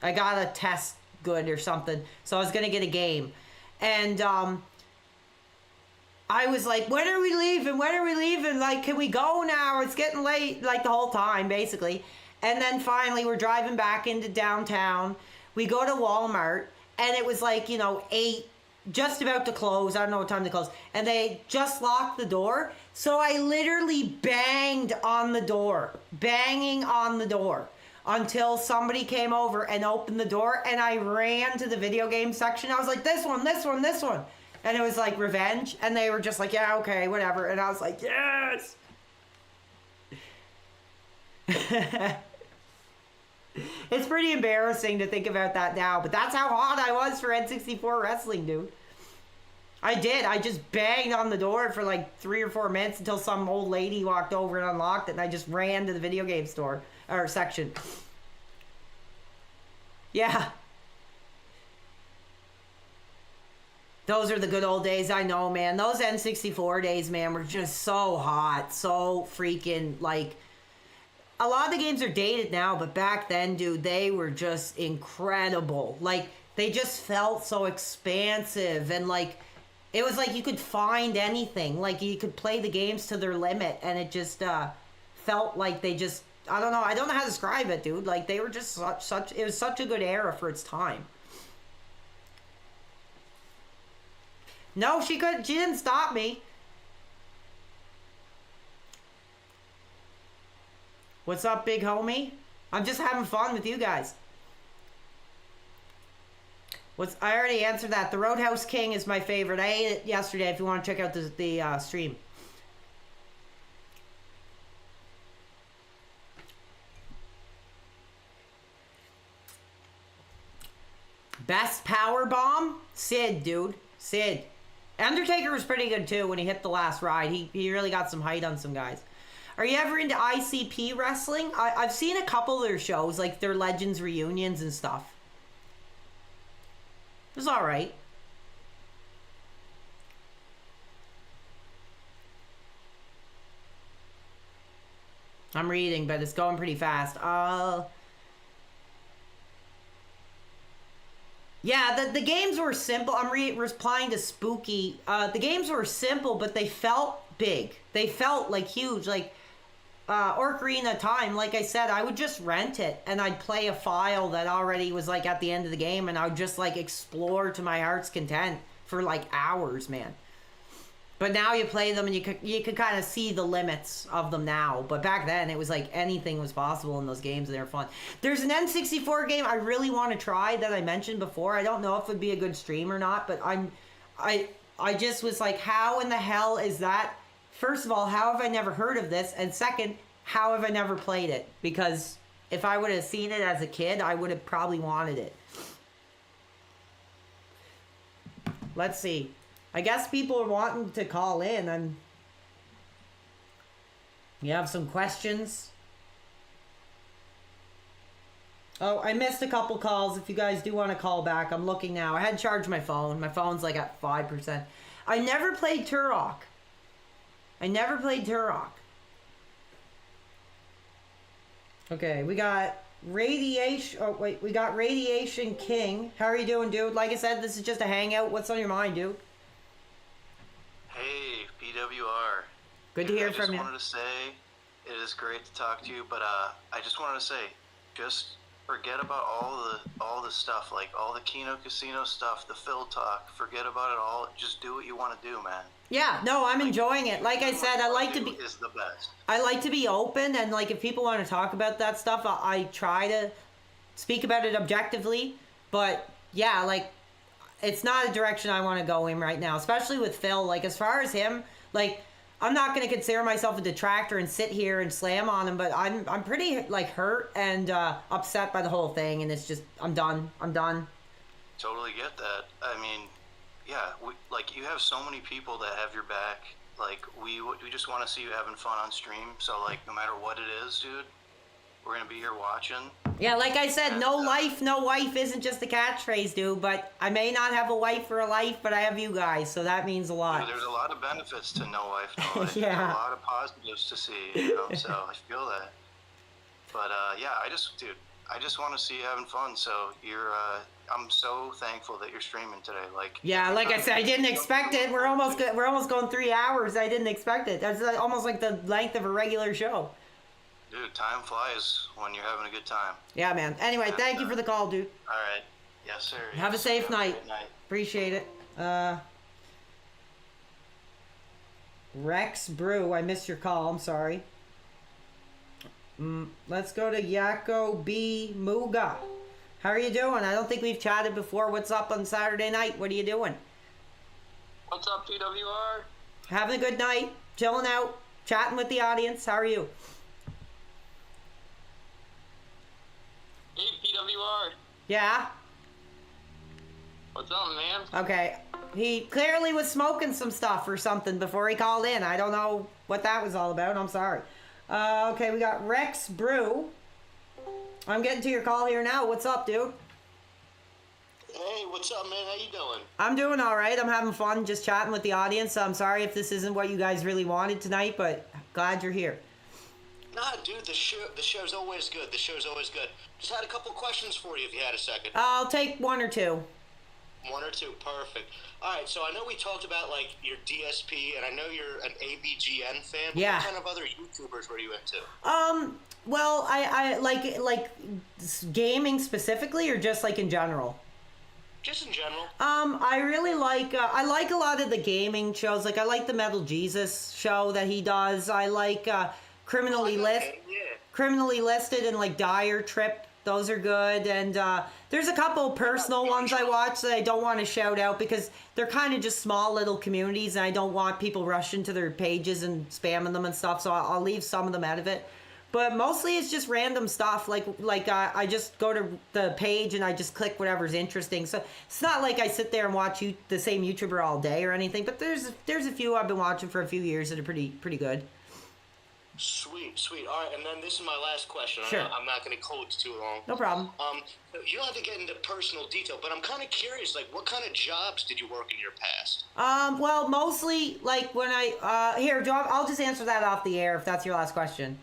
I got a test good or something, so I was gonna get a game. And I was like, when are we leaving? When are we leaving? Like, can we go now? It's getting late, like the whole time, basically. And then finally, we're driving back into downtown. We go to Walmart, and it was like, 8, just about to close. I don't know what time to close. And they just locked the door. So I literally banged on the door, banging on the door, until somebody came over and opened the door, and I ran to the video game section. I was like, this one, this one, this one. And it was like Revenge, and they were just like, yeah, okay, whatever. And I was like, yes. It's pretty embarrassing to think about that now, but that's how hot I was for N64 wrestling, dude. I did. I just banged on the door for like 3 or 4 minutes until some old lady walked over and unlocked it, and I just ran to the video game store, or section. Yeah. Those are the good old days, I know, man. Those N64 days, man, were just so hot. So freaking, like... A lot of the games are dated now, but back then, dude, they were just incredible. Like, they just felt so expansive, and, like, it was like you could find anything. Like, you could play the games to their limit, and it just felt like they just... I don't know how to describe it, dude. Like, they were just such... It was such a good era for its time. No, she didn't stop me. What's up, big homie? I'm just having fun with you guys. I already answered that. The Roadhouse King is my favorite. I ate it yesterday if you want to check out the stream. Best power bomb? Sid, dude. Sid. Undertaker was pretty good too when he hit the last ride. He really got some height on some guys. Are you ever into ICP wrestling? I've seen a couple of their shows, like their Legends reunions and stuff. It was alright. I'm reading, but it's going pretty fast. Yeah, the games were simple. I'm replying to Spooky. The games were simple, but they felt big. They felt like huge. Like Ocarina of Time, like I said, I would just rent it and I'd play a file that already was like at the end of the game, and I would just like explore to my heart's content for like hours, man. But now you play them and you could kind of see the limits of them now. But back then it was like anything was possible in those games, and they were fun. There's an N64 game I really want to try that I mentioned before. I don't know if it would be a good stream or not, but I just was like, how in the hell is that? First of all, how have I never heard of this? And second, how have I never played it? Because if I would have seen it as a kid, I would have probably wanted it. Let's see. I guess people are wanting to call in. You have some questions? Oh, I missed a couple calls. If you guys do want to call back, I'm looking now. I had to charge my phone. My phone's like at 5%. I never played Turok. Okay, we got Radiation. Oh, wait. We got Radiation King. How are you doing, dude? Like I said, this is just a hangout. What's on your mind, dude? Hey, PWR. Good to hear from you. I just wanted to say, it is great to talk to you, but I just wanted to say, just forget about all the stuff, like all the Kino Casino stuff, the Phil talk. Forget about it all. Just do what you want to do, man. Yeah, no, I'm enjoying it. Like I said, I like to be is the best. I like to be open, and like if people want to talk about that stuff, I try to speak about it objectively. But yeah, like it's not a direction I want to go in right now, especially with Phil. Like as far as him, like I'm not going to consider myself a detractor and sit here and slam on him, but I'm pretty like hurt and upset by the whole thing, and it's just I'm done. Totally get that. I mean, yeah, like you have so many people that have your back. Like we just want to see you having fun on stream. So like no matter what it is, dude, we're gonna be here watching. Yeah, like I said, no life, no wife isn't just a catchphrase, dude. But I may not have a wife for a life, but I have you guys, so that means a lot. Dude, there's a lot of benefits to no wife, no life. Yeah. There's a lot of positives to see, you know. So I feel that. But yeah, I just want to see you having fun. So I'm so thankful that you're streaming today. Like Yeah, like I said, I didn't expect it. We're almost going 3 hours. I didn't expect it. That's almost like the length of a regular show. Dude, time flies when you're having a good time. Yeah, man. Anyway, thank you for the call, dude. All right. Yes, sir. Have a safe night. Good night. Appreciate it. Rex Brew, I missed your call. I'm sorry. Let's go to Yako B. Muga. How are you doing? I don't think we've chatted before. What's up on Saturday night? What are you doing? What's up, PWR? Having a good night. Chilling out. Chatting with the audience. How are you? Hey, PWR. Yeah? What's up, man? Okay. He clearly was smoking some stuff or something before he called in. I don't know what that was all about. I'm sorry. Okay, we got Rex Brew. I'm getting to your call here now. What's up, dude? Hey, what's up, man? How you doing? I'm doing all right. I'm having fun just chatting with the audience. I'm sorry if this isn't what you guys really wanted tonight, but glad you're here. Nah, dude, the show's always good. The show's always good. Just had a couple questions for you if you had a second. I'll take one or two. One or two, perfect. All right, so I know we talked about like your DSP, and I know you're an ABGN fan. But Yeah. What kind of other YouTubers were you into? Well, I like gaming specifically, or just like in general. Just in general. I really like I like a lot of the gaming shows. Like I like the Metal Jesus show that he does. I like Criminally Listed and like Dire Trip. Those are good. And there's a couple personal ones I watch that I don't want to shout out because they're kind of just small little communities, and I don't want people rushing to their pages and spamming them and stuff. So I'll leave some of them out of it. But mostly it's just random stuff. Like I just go to the page and I just click whatever's interesting. So it's not like I sit there and watch the same YouTuber all day or anything. But there's a few I've been watching for a few years that are pretty good. Sweet. All right, and then this is my last question. Sure. I'm not going to hold too long. No problem. You don't have to get into personal detail, but I'm kind of curious. Like, what kind of jobs did you work in your past? Well, mostly like when I'll just answer that off the air if that's your last question.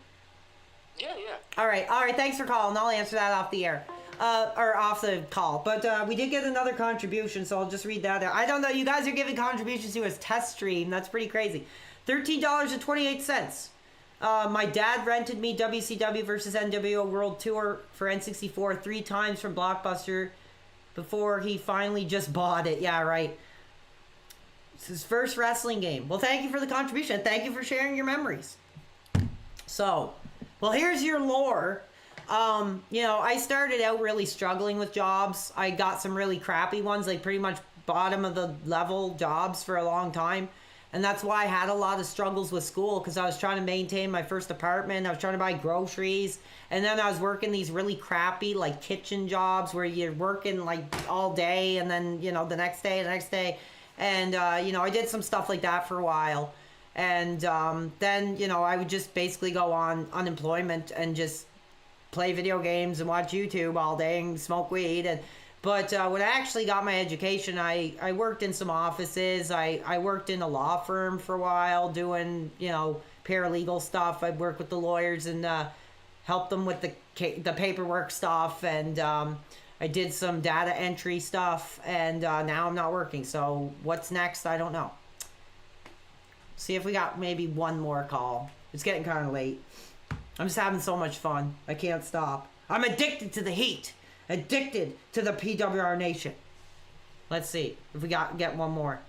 Yeah. All right. Thanks for calling. I'll answer that off the air, or off the call. But we did get another contribution, so I'll just read that out. I don't know. You guys are giving contributions to his test stream. That's pretty crazy. $13.28. My dad rented me WCW versus NWO World Tour for N64 3 times from Blockbuster before he finally just bought it. Yeah, right. It's his first wrestling game. Well, thank you for the contribution. Thank you for sharing your memories. So, well, here's your lore. I started out really struggling with jobs. I got some really crappy ones, like pretty much bottom of the level jobs for a long time. And that's why I had a lot of struggles with school, because I was trying to maintain my first apartment. I was trying to buy groceries. And then I was working these really crappy, like, kitchen jobs where you're working, like, all day and then, the next day. And, I did some stuff like that for a while. And then, I would just basically go on unemployment and just play video games and watch YouTube all day and smoke weed. But when I actually got my education, I worked in some offices. I worked in a law firm for a while doing, paralegal stuff. I'd work with the lawyers and help them with the paperwork stuff. And I did some data entry stuff. And now I'm not working. So what's next? I don't know. See if we got maybe one more call. It's getting kind of late. I'm just having so much fun. I can't stop. I'm addicted to the heat. Addicted to the PWR Nation. Let's see if we get one more.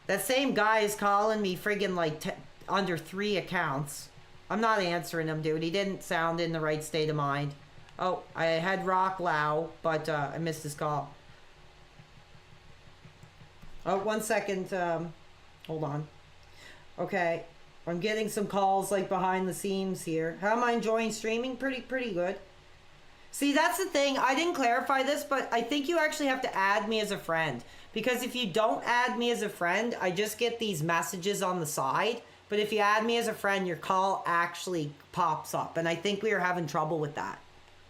That same guy is calling me friggin' like under 3 accounts. I'm not answering him, dude. He didn't sound in the right state of mind. Oh, I had Rock Lau, but I missed his call. Oh, 1 second. Hold on. Okay. I'm getting some calls like behind the scenes here. How am I enjoying streaming? Pretty good. See, that's the thing. I didn't clarify this, but I think you actually have to add me as a friend. Because if you don't add me as a friend, I just get these messages on the side. But if you add me as a friend, your call actually pops up. And I think we are having trouble with that.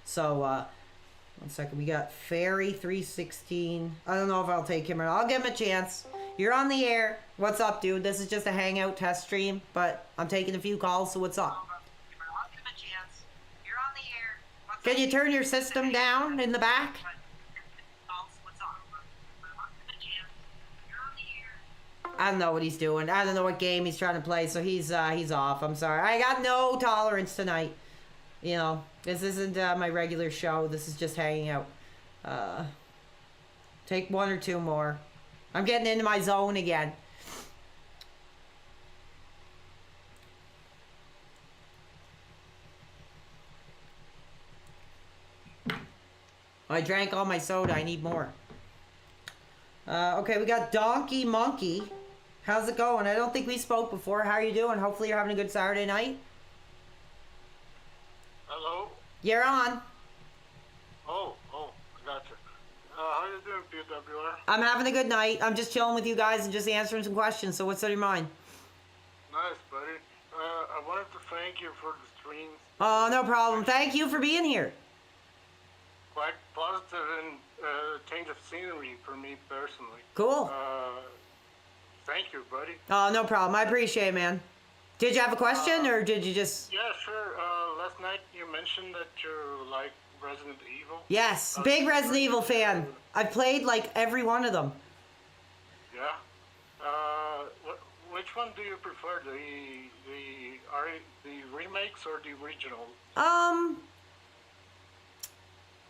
So, 1 second. We got Fairy 316. I don't know if I'll take him or not. I'll give him a chance. You're on the air. What's up, dude? This is just a hangout test stream, but I'm taking a few calls, so what's up? Can you turn your system down in the back? I don't know what he's doing. I don't know what game he's trying to play, so he's off. I'm sorry. I got no tolerance tonight. You know, this isn't my regular show. This is just hanging out. Take 1 or 2 more. I'm getting into my zone again. I drank all my soda. I need more. Okay, we got Donkey Monkey. How's it going? I don't think we spoke before. How are you doing? Hopefully you're having a good Saturday night. Hello? You're on. Oh, I gotcha. How you doing, PWR? I'm having a good night. I'm just chilling with you guys and just answering some questions. So what's on your mind? Nice, buddy. I wanted to thank you for the streams. Oh, no problem. Thank you for being here. Quite positive and change of scenery for me personally. Cool. Thank you, buddy. Oh, no problem. I appreciate it, man. Did you have a question or did you just... Yeah, sure. Last night you mentioned that you like Resident Evil. Yes, big Resident Evil fan. I've played like every one of them. Yeah. Which one do you prefer, the remakes or the original?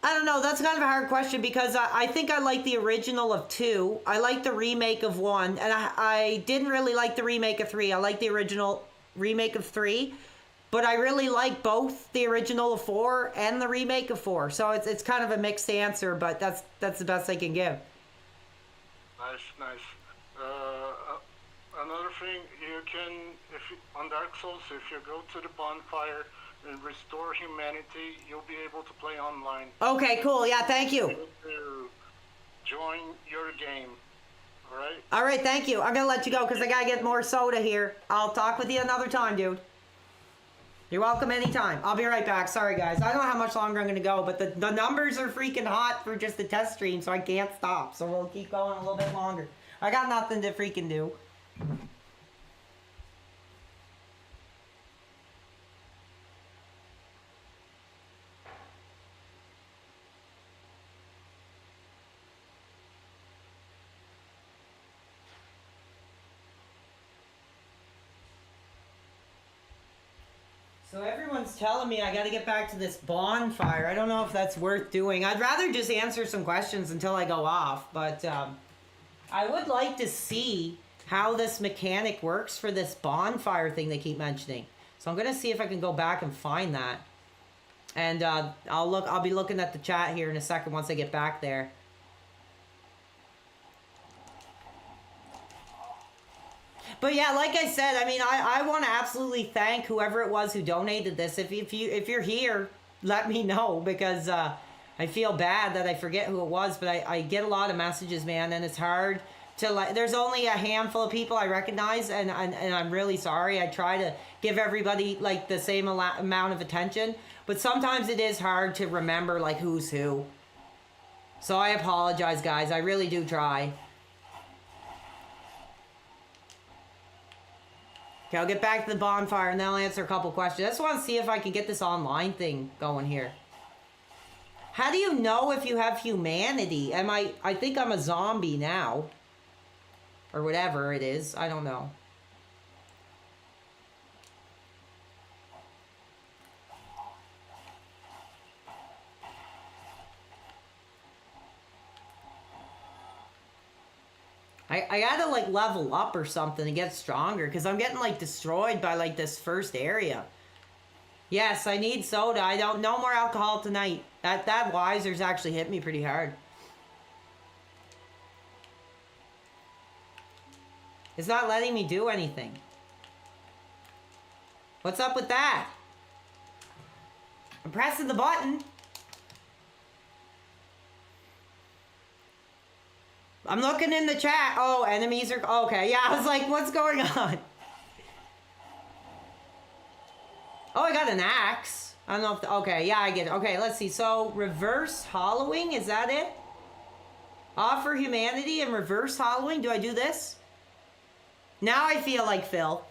I don't know. That's kind of a hard question because I think I like the original of 2. I like the remake of 1, and I didn't really like the remake of 3. I like the original remake of 3, but I really like both the original of 4 and the remake of 4. So it's kind of a mixed answer, but that's the best I can give. Nice. Another thing, you can, on Dark Souls, if you go to the bonfire and restore humanity, you'll be able to play online. Okay, cool. Yeah, thank you. To join your game. All right? All right, thank you. I'm going to let you go because I got to get more soda here. I'll talk with you another time, dude. You're welcome anytime. I'll be right back. Sorry, guys. I don't know how much longer I'm going to go, but the numbers are freaking hot for just the test stream, so I can't stop. So we'll keep going a little bit longer. I got nothing to freaking do. So everyone's telling me I got to get back to this bonfire. I don't know if that's worth doing. I'd rather just answer some questions until I go off. But I would like to see how this mechanic works for this bonfire thing they keep mentioning. So I'm going to see if I can go back and find that. And I'll be looking at the chat here in a second once I get back there. But yeah, like I said, I mean, I want to absolutely thank whoever it was who donated this. If you're here, let me know because I feel bad that I forget who it was. But I get a lot of messages, man, and it's hard to like. There's only a handful of people I recognize, and I'm really sorry. I try to give everybody like the same amount of attention, but sometimes it is hard to remember like who's who. So I apologize, guys. I really do try. Okay, I'll get back to the bonfire and then I'll answer a couple questions. I just want to see if I can get this online thing going here. How do you know if you have humanity? I think I'm a zombie now. Or whatever it is. I don't know. I gotta like level up or something to get stronger because I'm getting like destroyed by like this first area. Yes, I need soda. No more alcohol tonight. That Weiser's actually hit me pretty hard. It's not letting me do anything. What's up with that? I'm pressing the button. I'm looking in the chat. Oh, enemies are... Okay, yeah, I was like, what's going on? Oh, I got an axe. I don't know if... Okay, yeah, I get it. Okay, let's see. So, reverse hollowing, is that it? Offer humanity and reverse hollowing. Do I do this? Now I feel like Phil.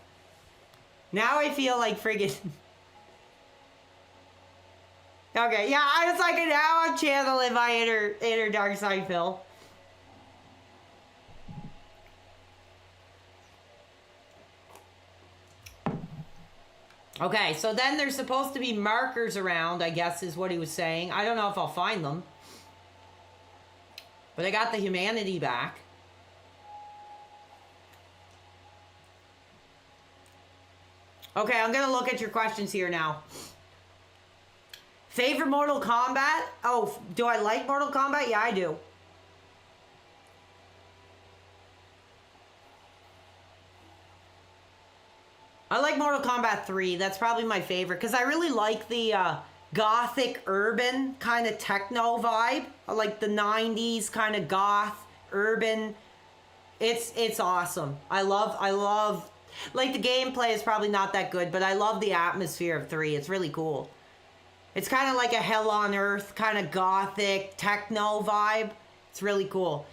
Now I feel like friggin'... Okay, yeah, I was like, now I'm channeling my inner dark side Phil. Okay, so then there's supposed to be markers around, I guess is what he was saying. I don't know if I'll find them. But I got the humanity back. Okay, I'm going to look at your questions here now. Favorite Mortal Kombat? Oh, do I like Mortal Kombat? Yeah, I do. I like Mortal Kombat 3. That's probably my favorite because I really like the gothic urban kind of techno vibe. I like the 90s kind of goth urban. It's awesome. I love like the gameplay is probably not that good, but I love the atmosphere of 3. It's really cool. It's kind of like a Hell on Earth kind of gothic techno vibe. It's really cool.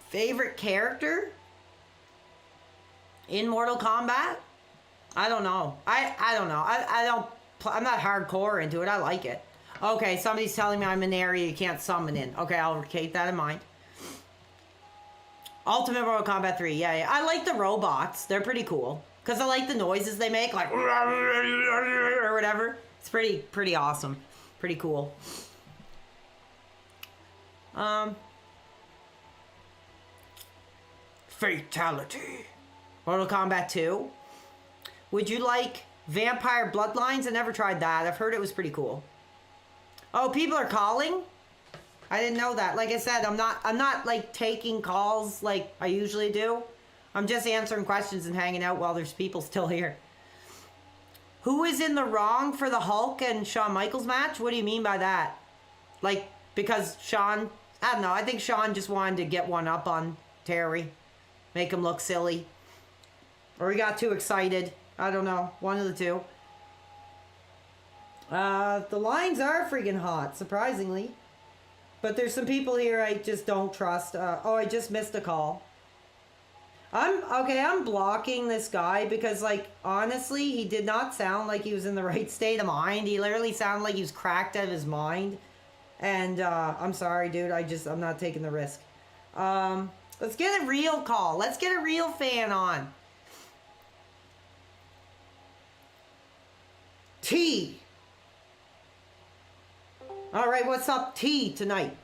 Favorite character in Mortal Kombat? I don't know. I don't know. I'm not hardcore into it. I like it. Okay, somebody's telling me I'm in an area you can't summon in. Okay, I'll keep that in mind. Ultimate Mortal Kombat 3. Yeah. I like the robots. They're pretty cool. Because I like the noises they make, like or whatever. It's pretty awesome. Pretty cool. Fatality. Mortal Kombat 2. Would you like Vampire Bloodlines? I never tried that. I've heard it was pretty cool. Oh, people are calling? I didn't know that. Like I said, I'm not like taking calls like I usually do. I'm just answering questions and hanging out while there's people still here. Who is in the wrong for the Hulk and Shawn Michaels match? What do you mean by that? Like, because Shawn... I don't know. I think Shawn just wanted to get one up on Terry. Make him look silly. Or he got too excited. I don't know. One of the two. The lines are freaking hot, surprisingly. But there's some people here I just don't trust. Oh, I just missed a call. I'm blocking this guy because, like, honestly, he did not sound like he was in the right state of mind. He literally sounded like he was cracked out of his mind. And, I'm sorry, dude. I'm not taking the risk. Let's get a real call. Let's get a real fan on. T. All right, what's up, T, tonight?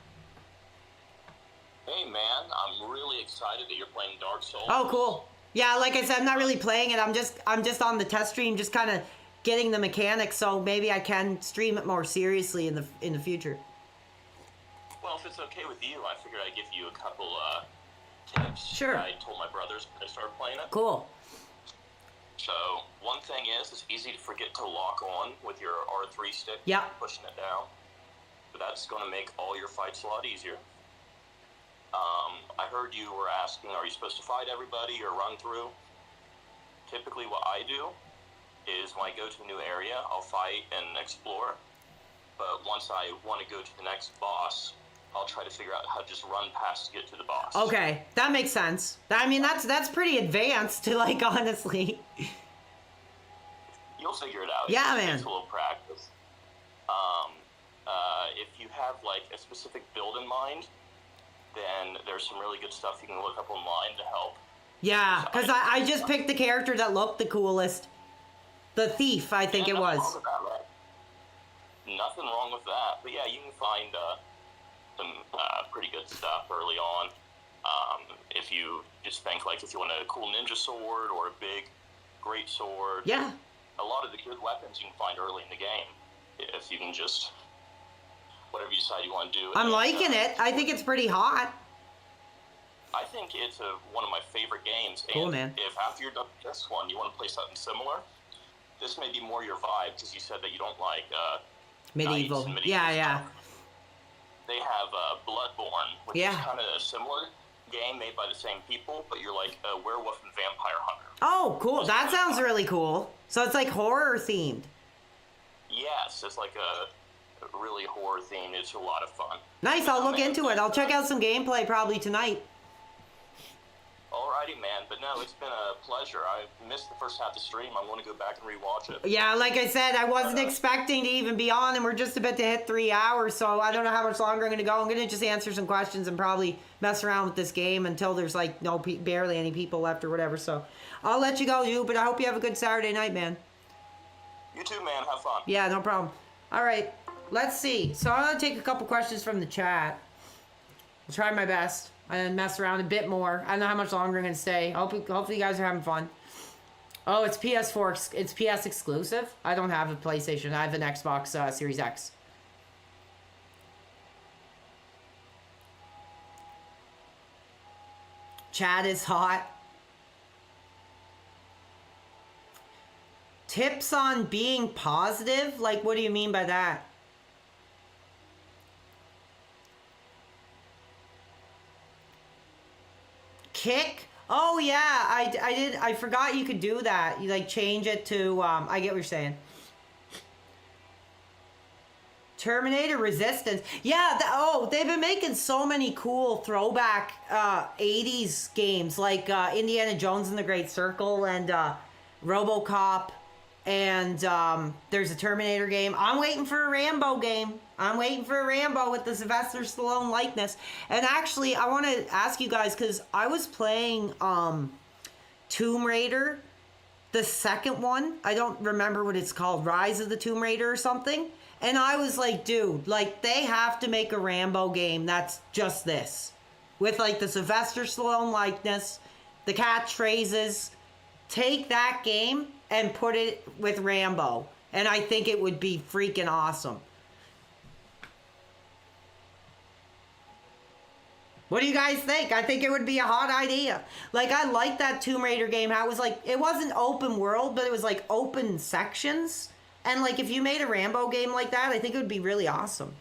Hey man, I'm really excited that you're playing Dark Souls. Oh, cool. Yeah, like I said, I'm not really playing it. I'm just on the test stream, just kind of getting the mechanics. So maybe I can stream it more seriously in the future. Well, if it's okay with you, I figured I'd give you a couple tips. Sure. I told my brothers when I started playing it. Cool. So one thing is, it's easy to forget to lock on with your R3 stick. Yeah. Pushing it down. But that's going to make all your fights a lot easier. I heard you were asking, are you supposed to fight everybody or run through? Typically what I do is when I go to a new area, I'll fight and explore. But once I want to go to the next boss, I'll try to figure out how to just run past to get to the boss. Okay, that makes sense. I mean, that's pretty advanced to, like, honestly. You'll figure it out. Yeah, it man. takes a little practice. If you have, like, a specific build in mind, then there's some really good stuff you can look up online to help. Yeah, because I just picked the character that looked the coolest. The Thief, I think it was. Nothing wrong with that, right? Nothing wrong with that. But yeah, you can find some pretty good stuff early on. If you just think, like, if you want a cool ninja sword or a big, great sword. Yeah. A lot of the good weapons you can find early in the game. If you can just... whatever you decide you want to do. I'm liking it. I think it's pretty hot. I think it's one of my favorite games. Cool, and man. if after you're done with this one, you want to play something similar, this may be more your vibe, because you said that you don't like Medieval. knights and medieval Yeah, yeah. stuff. They have Bloodborne, which Yeah. is kind of a similar game made by the same people, but you're like a werewolf and vampire hunter. Oh, cool. That sounds really cool. So it's like horror themed. Yes, it's like a really horror themed. It's a lot of fun. Nice. I'll look into it. I'll check out some gameplay probably tonight. Alrighty, man. But no, it's been a pleasure. I missed the first half of the stream. I want to go back and rewatch it. Yeah, like I said, I wasn't expecting to even be on, and we're just about to hit 3 hours, so I don't know how much longer I'm going to go. I'm going to just answer some questions and probably mess around with this game until there's like barely any people left or whatever. So I'll let you go, but I hope you have a good Saturday night, man. You too, man. Have fun. Yeah, no problem. All right, let's see. So I'm going to take a couple questions from the chat. I'll try my best and mess around a bit more. I don't know how much longer I'm going to stay. Hopefully you guys are having fun. Oh, it's PS4. It's PS exclusive. I don't have a PlayStation. I have an Xbox Series X. Chat is hot. Tips on being positive? Like, what do you mean by that? Kick? Oh yeah, I did. I forgot you could do that. You like change it to. I get what you're saying. Terminator Resistance. Yeah. They've been making so many cool throwback 80s games like Indiana Jones and the Great Circle and RoboCop. And there's a Terminator game. I'm waiting for a Rambo game. I'm waiting for a Rambo with the Sylvester Stallone likeness. And actually, I want to ask you guys, because I was playing Tomb Raider, the second one. I don't remember what it's called, Rise of the Tomb Raider or something. And I was like, dude, like they have to make a Rambo game that's just this. With like the Sylvester Stallone likeness, the catchphrases. Take that game and put it with Rambo. And I think it would be freaking awesome. What do you guys think? I think it would be a hot idea. Like, I like that Tomb Raider game. How it was like, it wasn't open world, but it was like open sections. And like, if you made a Rambo game like that, I think it would be really awesome.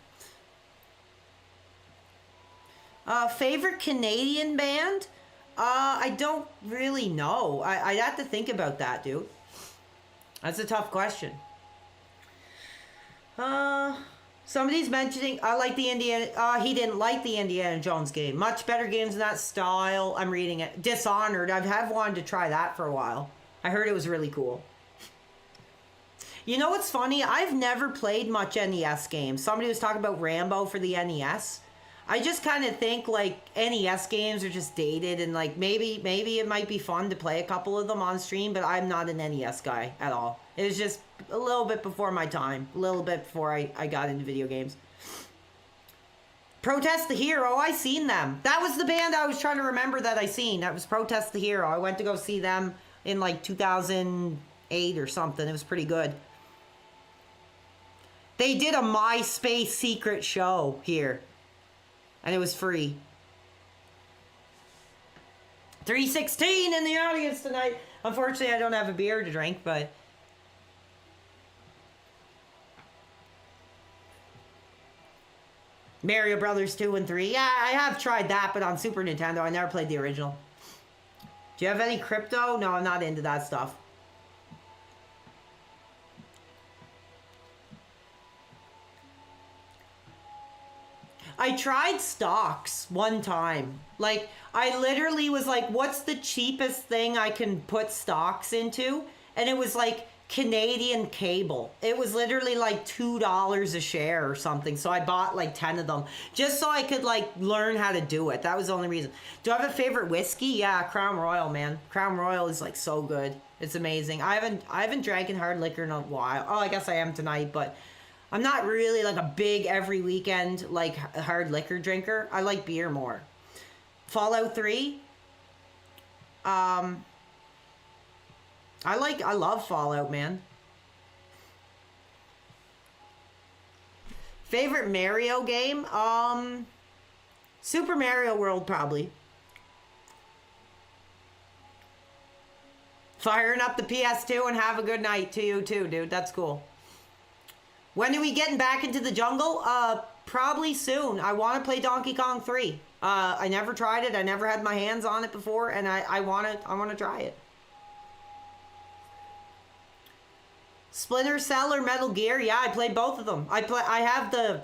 Favorite Canadian band? I don't really know. I'd have to think about that, dude. That's a tough question. Somebody's mentioning, I like the Indiana, he didn't like the Indiana Jones game. Much better games in that style. I'm reading it. Dishonored. I have wanted to try that for a while. I heard it was really cool. You know what's funny? I've never played much NES games. Somebody was talking about Rambo for the NES. I just kind of think like NES games are just dated, and like maybe it might be fun to play a couple of them on stream, but I'm not an NES guy at all. It was just a little bit before my time, a little bit before I got into video games. Protest the Hero, I seen them. That was the band I was trying to remember that I seen. That was Protest the Hero. I went to go see them in like 2008 or something. It was pretty good. They did a MySpace secret show here. And it was free. 316 in the audience tonight. Unfortunately, I don't have a beer to drink, but... Mario Brothers 2 and 3. Yeah, I have tried that, but on Super Nintendo. I never played the original. Do you have any crypto? No, I'm not into that stuff. I tried stocks one time. Like, I literally was like, what's the cheapest thing I can put stocks into? And it was like Canadian cable. It was literally like $2 a share or something. So I bought like 10 of them just so I could like learn how to do it. That was the only reason. Do I have a favorite whiskey? Yeah, Crown Royal, man. Crown Royal is like so good. It's amazing. I haven't drank hard liquor in a while. Oh, I guess I am tonight, but I'm not really like a big every weekend like hard liquor drinker. I like beer more. Fallout 3. I love Fallout, man. Favorite Mario game? Super Mario World, probably. Firing up the PS2 and have a good night to you too, dude. That's cool. When are we getting back into the jungle? Probably soon. I want to play Donkey Kong 3. I never tried it. I never had my hands on it before, and I want to try it. Splinter Cell or Metal Gear? Yeah, I played both of them. I have the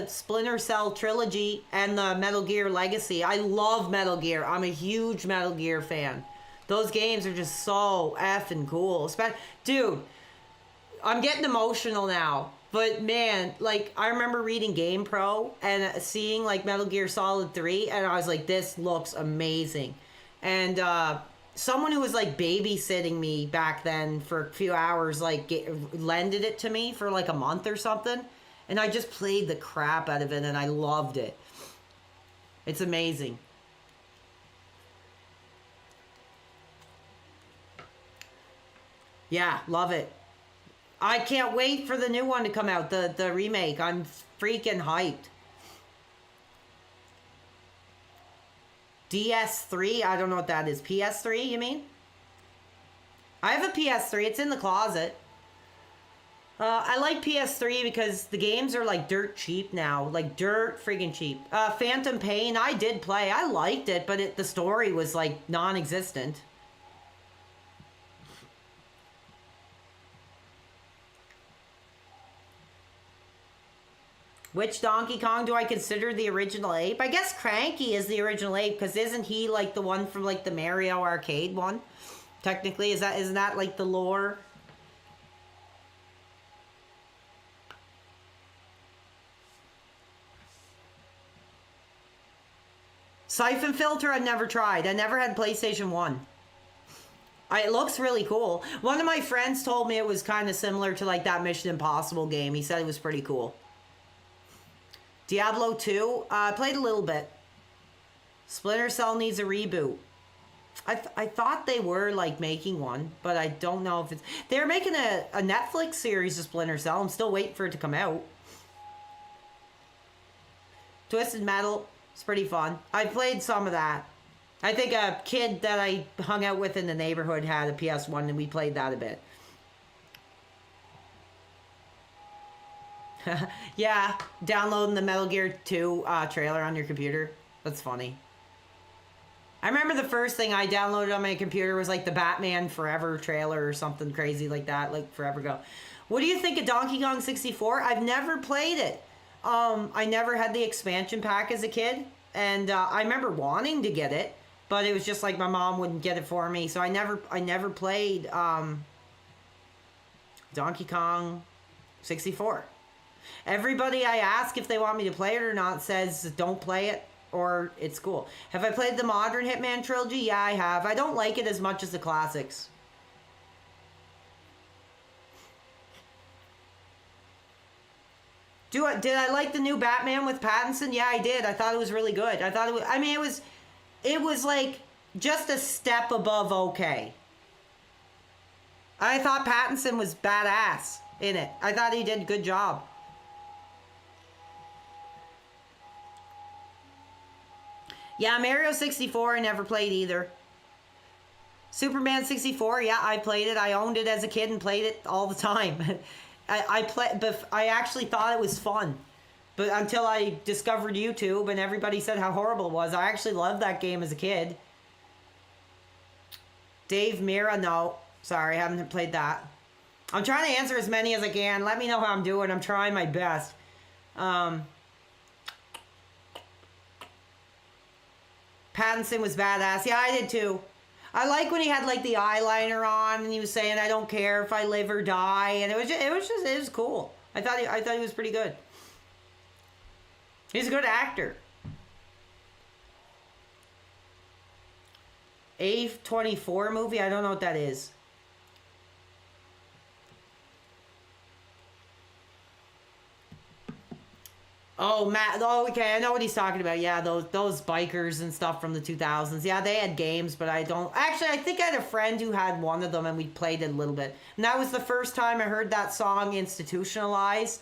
Splinter Cell trilogy and the Metal Gear Legacy. I love Metal Gear. I'm a huge Metal Gear fan. Those games are just so effing cool. Dude, I'm getting emotional now. But man, like, I remember reading GamePro and seeing like Metal Gear Solid 3, and I was like, this looks amazing. And someone who was like babysitting me back then for a few hours, like lended it to me for like a month or something. And I just played the crap out of it, and I loved it. It's amazing. Yeah, love it. I can't wait for the new one to come out, the remake. I'm freaking hyped. DS3? I don't know what that is. PS3, you mean? I have a PS3. It's in the closet. I like PS3 because the games are like dirt cheap now. Like dirt friggin' cheap. Phantom Pain, I did play. I liked it, but the story was like non-existent. Which Donkey Kong do I consider the original ape? I guess Cranky is the original ape, because isn't he like the one from like the Mario arcade one? Technically, isn't that like the lore? Siphon Filter I've never tried. I never had PlayStation 1. It looks really cool. One of my friends told me it was kind of similar to like that Mission Impossible game. He said it was pretty cool. Diablo 2, I played a little bit. Splinter Cell needs a reboot. I thought they were like making one, but I don't know if it's... They're making a Netflix series of Splinter Cell. I'm still waiting for it to come out. Twisted Metal, it's pretty fun. I played some of that. I think a kid that I hung out with in the neighborhood had a PS1 and we played that a bit. Yeah, downloading the Metal Gear 2 trailer on your computer. That's funny. I remember the first thing I downloaded on my computer was like the Batman Forever trailer or something crazy like that, like forever ago. What do you think of Donkey Kong 64? I've never played it. I never had the expansion pack as a kid, and I remember wanting to get it, but it was just like my mom wouldn't get it for me, so I never played Donkey Kong 64. Everybody I ask if they want me to play it or not says don't play it or it's cool. Have I played the modern Hitman trilogy? Yeah, I have. I don't like it as much as the classics. Did I like the new Batman with Pattinson? Yeah, I did. I thought it was really good. I thought it was, I mean, it was like just a step above okay. I thought Pattinson was badass in it. I thought he did a good job. Yeah, Mario 64, I never played either. Superman 64, yeah, I played it. I owned it as a kid and played it all the time. But I actually thought it was fun. But until I discovered YouTube and everybody said how horrible it was, I actually loved that game as a kid. Dave Mira, no. Sorry, I haven't played that. I'm trying to answer as many as I can. Let me know how I'm doing. I'm trying my best. Pattinson was badass. Yeah, I did too. I like when he had like the eyeliner on and he was saying, "I don't care if I live or die," and it was cool. I thought he was pretty good. He's a good actor. A24 movie. I don't know what that is. Oh, Matt. Oh, okay. I know what he's talking about. Yeah, those bikers and stuff from the 2000s. Yeah, they had games, but I don't... Actually, I think I had a friend who had one of them, and we played it a little bit. And that was the first time I heard that song, Institutionalized.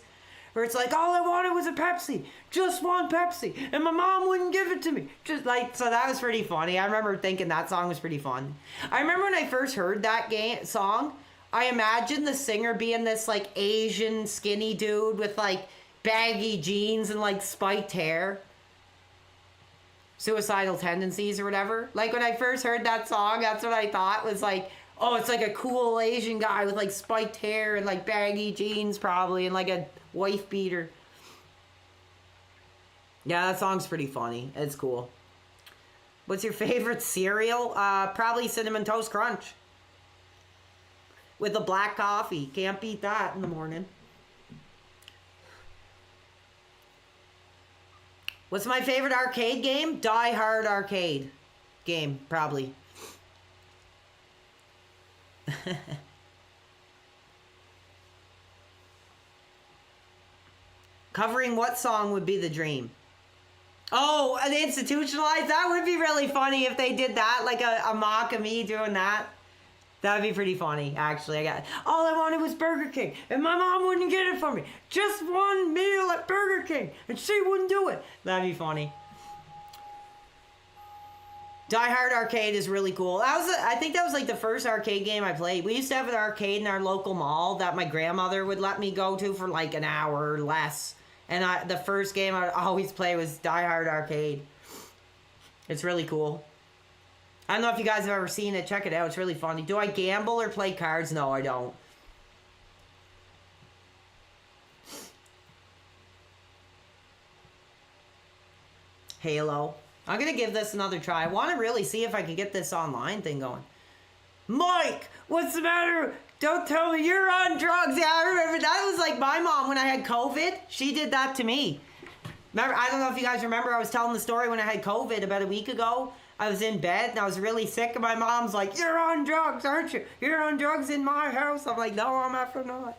where it's like, all I wanted was a Pepsi, just one Pepsi, and my mom wouldn't give it to me. Just like, so that was pretty funny. I remember thinking that song was pretty fun. I remember when I first heard that song, I imagined the singer being this like Asian skinny dude with like baggy jeans and like spiked hair. Suicidal tendencies or whatever. Like when I first heard that song, that's what I thought was like, oh, it's like a cool Asian guy with like spiked hair and like baggy jeans probably and like a wife beater. Yeah, that song's pretty funny. It's cool. What's your favorite cereal? Probably Cinnamon Toast Crunch. With a black coffee. Can't beat that in the morning. What's my favorite arcade game? Die Hard arcade game, probably. Covering what song would be the dream? Oh, an institutionalized? That would be really funny if they did that, like a mock of me doing that. That'd be pretty funny, actually. All I wanted was Burger King, and my mom wouldn't get it for me. Just one meal at Burger King, and she wouldn't do it. That'd be funny. Die Hard Arcade is really cool. I think that was like the first arcade game I played. We used to have an arcade in our local mall that my grandmother would let me go to for like an hour or less. And the first game I would always play was Die Hard Arcade. It's really cool. I don't know if you guys have ever seen it. Check it out. It's really funny. Do I gamble or play cards? No, I don't. Halo. I'm going to give this another try. I want to really see if I can get this online thing going. Mike, what's the matter? Don't tell me you're on drugs. Yeah, I remember. That was like my mom when I had COVID. She did that to me. Remember, I don't know if you guys remember, I was telling the story when I had COVID about a week ago. I was in bed and I was really sick and my mom's like, you're on drugs, aren't you? You're on drugs in my house. I'm like, no, I'm after not.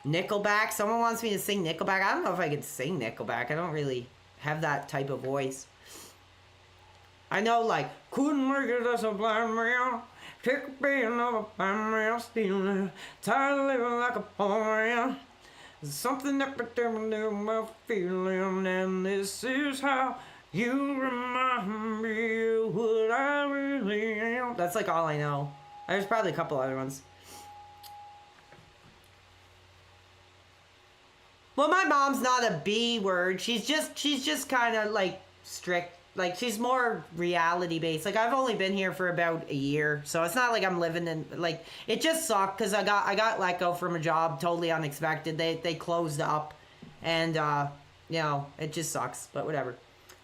Nickelback. Someone wants me to sing Nickelback. I don't know if I could sing Nickelback. I don't really have that type of voice. I know, like, couldn't make it as a blind man. Pick being of a blind man, stealing. Tired of living like a poor man. Something that pretended my feeling, and this is how you remind me of what I really am. That's like all I know. There's probably a couple other ones. Well, my mom's not a B word. She's just kind of like strict. Like she's more reality based. Like I've only been here for about a year, so it's not like I'm living in like it just sucked because I got let go from a job totally unexpected. They closed up, and you know it just sucks. But whatever.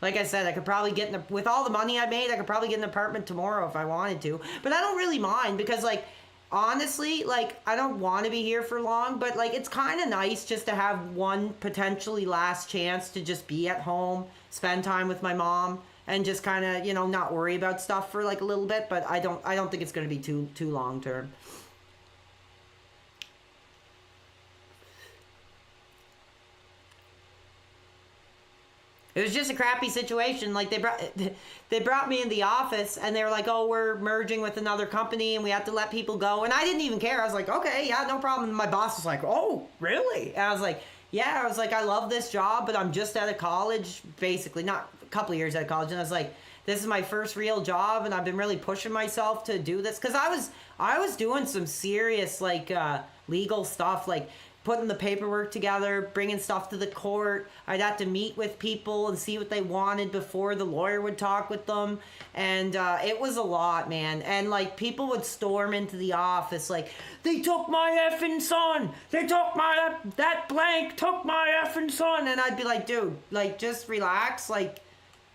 Like I said, I could probably get with all the money I made, I could probably get an apartment tomorrow if I wanted to. But I don't really mind because like. Honestly, like, I don't want to be here for long, but, like, it's kind of nice just to have one potentially last chance to just be at home, spend time with my mom, and just kind of, you know, not worry about stuff for, like, a little bit, but I don't think it's going to be too long term. It was just a crappy situation. Like they brought me in the office and they were like, oh, we're merging with another company and we have to let people go. And I didn't even care. I was like, okay, yeah, no problem. And my boss was like, oh, really? And I was like, yeah. I was like, I love this job, but I'm just out of college, basically, not a couple of years out of college. And I was like, this is my first real job and I've been really pushing myself to do this. Cause I was doing some serious like legal stuff, like putting the paperwork together, bringing stuff to the court. I'd have to meet with people and see what they wanted before the lawyer would talk with them. And it was a lot, man. And like people would storm into the office like, they took my effing son. They took that blank took my effing son. And I'd be like, dude, like just relax. Like,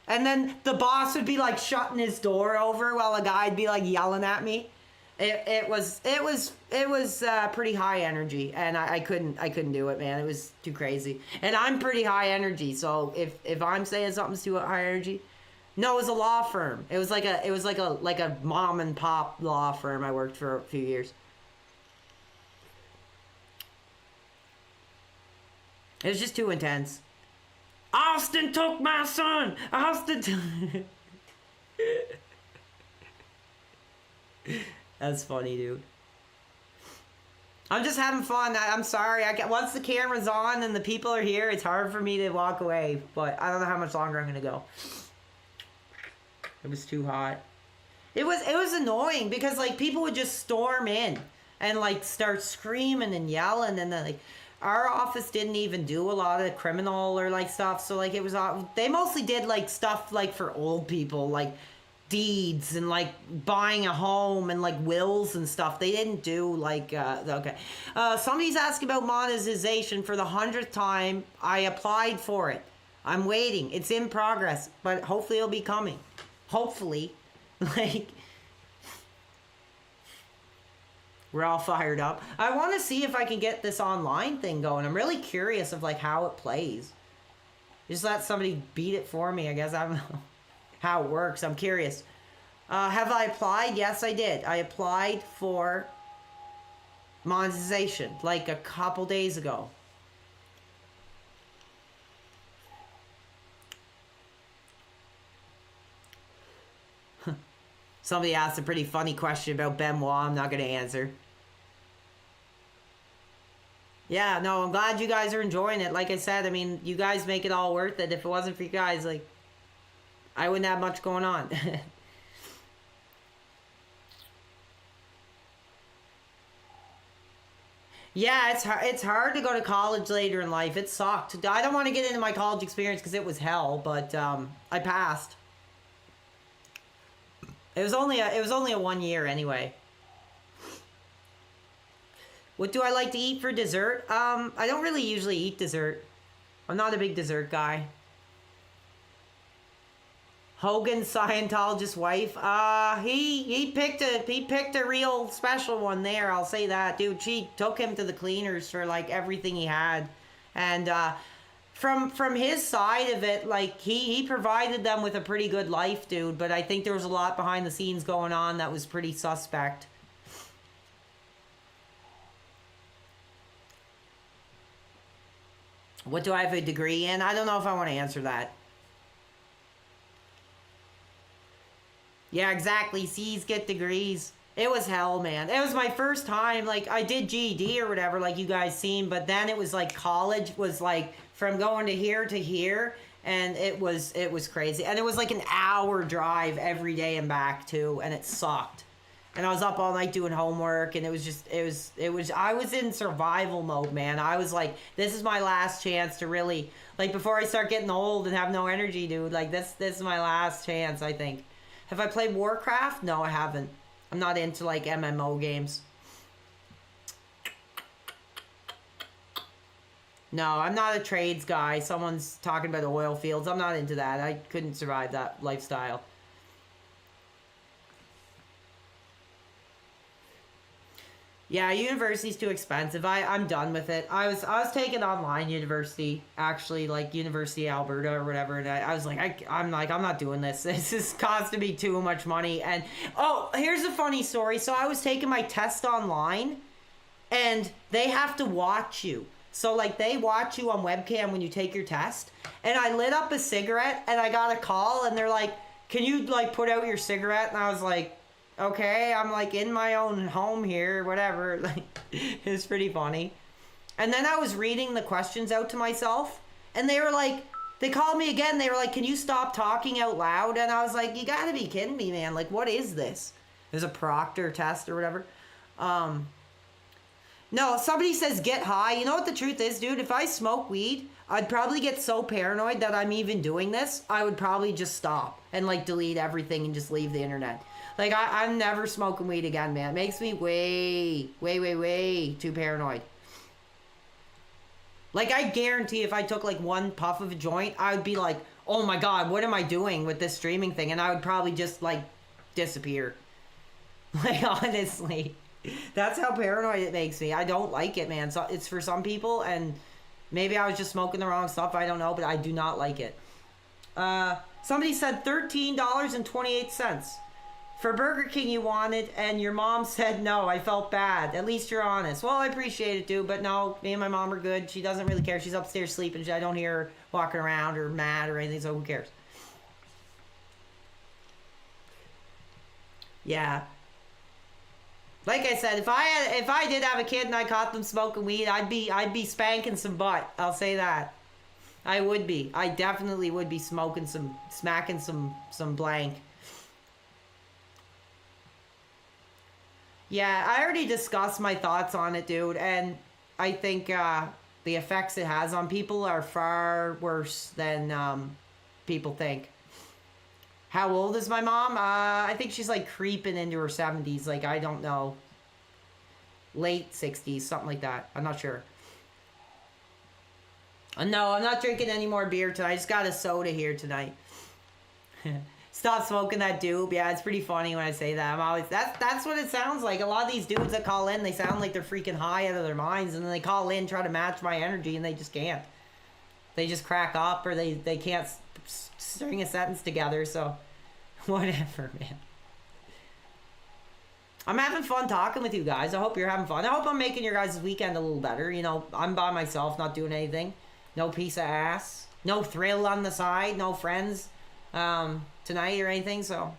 and then the boss would be like shutting his door over while a guy'd be like yelling at me. It was pretty high energy, and I couldn't do it, man. It was too crazy, and I'm pretty high energy. So if I'm saying something's too high energy, no, it was a law firm. It was like a mom and pop law firm. I worked for a few years. It was just too intense. Austin took my son. Austin. That's funny, dude. I'm just having fun. I'm sorry. Once the camera's on and the people are here, it's hard for me to walk away. But I don't know how much longer I'm going to go. It was too hot. It was annoying because, like, people would just storm in and, like, start screaming and yelling. And then, like, our office didn't even do a lot of criminal or, like, stuff. So, like, it was... They mostly did, like, stuff, like, for old people. Like... deeds and like buying a home and like wills and stuff. They didn't do like okay. Somebody's asking about monetization for the 100th time. I applied for it. I'm waiting. It's in progress, but hopefully it'll be coming. Hopefully. Like, we're all fired up. I want to see if I can get this online thing going. I'm really curious of like how it plays. Just let somebody beat it for me, I guess. I don't know how it works. I'm curious. Have I applied? Yes, I did. I applied for monetization like a couple days ago. Somebody asked a pretty funny question about Benoit. I'm not going to answer. Yeah, no, I'm glad you guys are enjoying it. Like I said, I mean, you guys make it all worth it. If it wasn't for you guys, like, I wouldn't have much going on. Yeah, it's hard to go to college later in life. It sucked. I don't want to get into my college experience because it was hell, but I passed. It was only a 1 year anyway. What do I like to eat for dessert? I don't really usually eat dessert. I'm not a big dessert guy. Hogan's Scientologist wife. He picked a real special one there. I'll say that, dude. She took him to the cleaners for like everything he had, and from his side of it, like he provided them with a pretty good life, dude. But I think there was a lot behind the scenes going on that was pretty suspect. What do I have a degree in? I don't know if I want to answer that. Yeah, exactly. C's get degrees. It was hell, man. It was my first time. Like, I did GED or whatever, like you guys seen. But then it was like college was like from going to here. And it was crazy. And it was like an hour drive every day and back, too. And it sucked. And I was up all night doing homework. And it was I was in survival mode, man. I was like, this is my last chance to really, like, before I start getting old and have no energy, dude. Like, this is my last chance, I think. Have I played Warcraft? No, I haven't. I'm not into, like, MMO games. No, I'm not a trades guy. Someone's talking about oil fields. I'm not into that. I couldn't survive that lifestyle. Yeah, university's too expensive. I'm done with it. I was taking online university, actually, like University of Alberta or whatever, and I was like, I'm not doing this. This is costing me too much money. And oh, here's a funny story. So I was taking my test online, and they have to watch you. So like they watch you on webcam when you take your test. And I lit up a cigarette, and I got a call, and they're like, "Can you like put out your cigarette?" And I was like, okay, I'm like in my own home here, whatever. Like, it's pretty funny. And then I was reading the questions out to myself, and they were like, they called me again. They were like, can you stop talking out loud? And I was like, you gotta be kidding me, man. Like, what is this? There's a proctor test or whatever. No, somebody says get high. You know what the truth is, dude? If I smoke weed, I'd probably get so paranoid that I'm even doing this, I would probably just stop and like delete everything and just leave the internet. Like, I'm never smoking weed again, man. It makes me way too paranoid. Like, I guarantee if I took, like, one puff of a joint, I would be like, oh my god, what am I doing with this streaming thing? And I would probably just, like, disappear. Like, honestly. That's how paranoid it makes me. I don't like it, man. So it's for some people, and maybe I was just smoking the wrong stuff. I don't know, but I do not like it. Somebody said $13.28. For Burger King you wanted, and your mom said no. I felt bad. At least you're honest. Well, I appreciate it, dude, but no, me and my mom are good. She doesn't really care. She's upstairs sleeping. I don't hear her walking around or mad or anything, so who cares? Yeah. Like I said, if I did have a kid and I caught them smoking weed, I'd be spanking some butt. I'll say that. I would be. I definitely would be smacking some blank. Yeah, I already discussed my thoughts on it, dude, and I think the effects it has on people are far worse than people think. How old is my mom? I think she's like creeping into her 70s. Like, I don't know. Late 60s, something like that. I'm not sure. No, I'm not drinking any more beer tonight. I just got a soda here tonight. Stop smoking that doob. Yeah, it's pretty funny when I say that. I'm always that's what it sounds like. A lot of these dudes that call in, they sound like they're freaking high out of their minds, and then they call in, try to match my energy, and they just can't. They just crack up, or they can't string a sentence together. So, whatever, man. I'm having fun talking with you guys. I hope you're having fun. I hope I'm making your guys' weekend a little better. You know, I'm by myself, not doing anything. No piece of ass. No thrill on the side. No friends tonight or anything. So,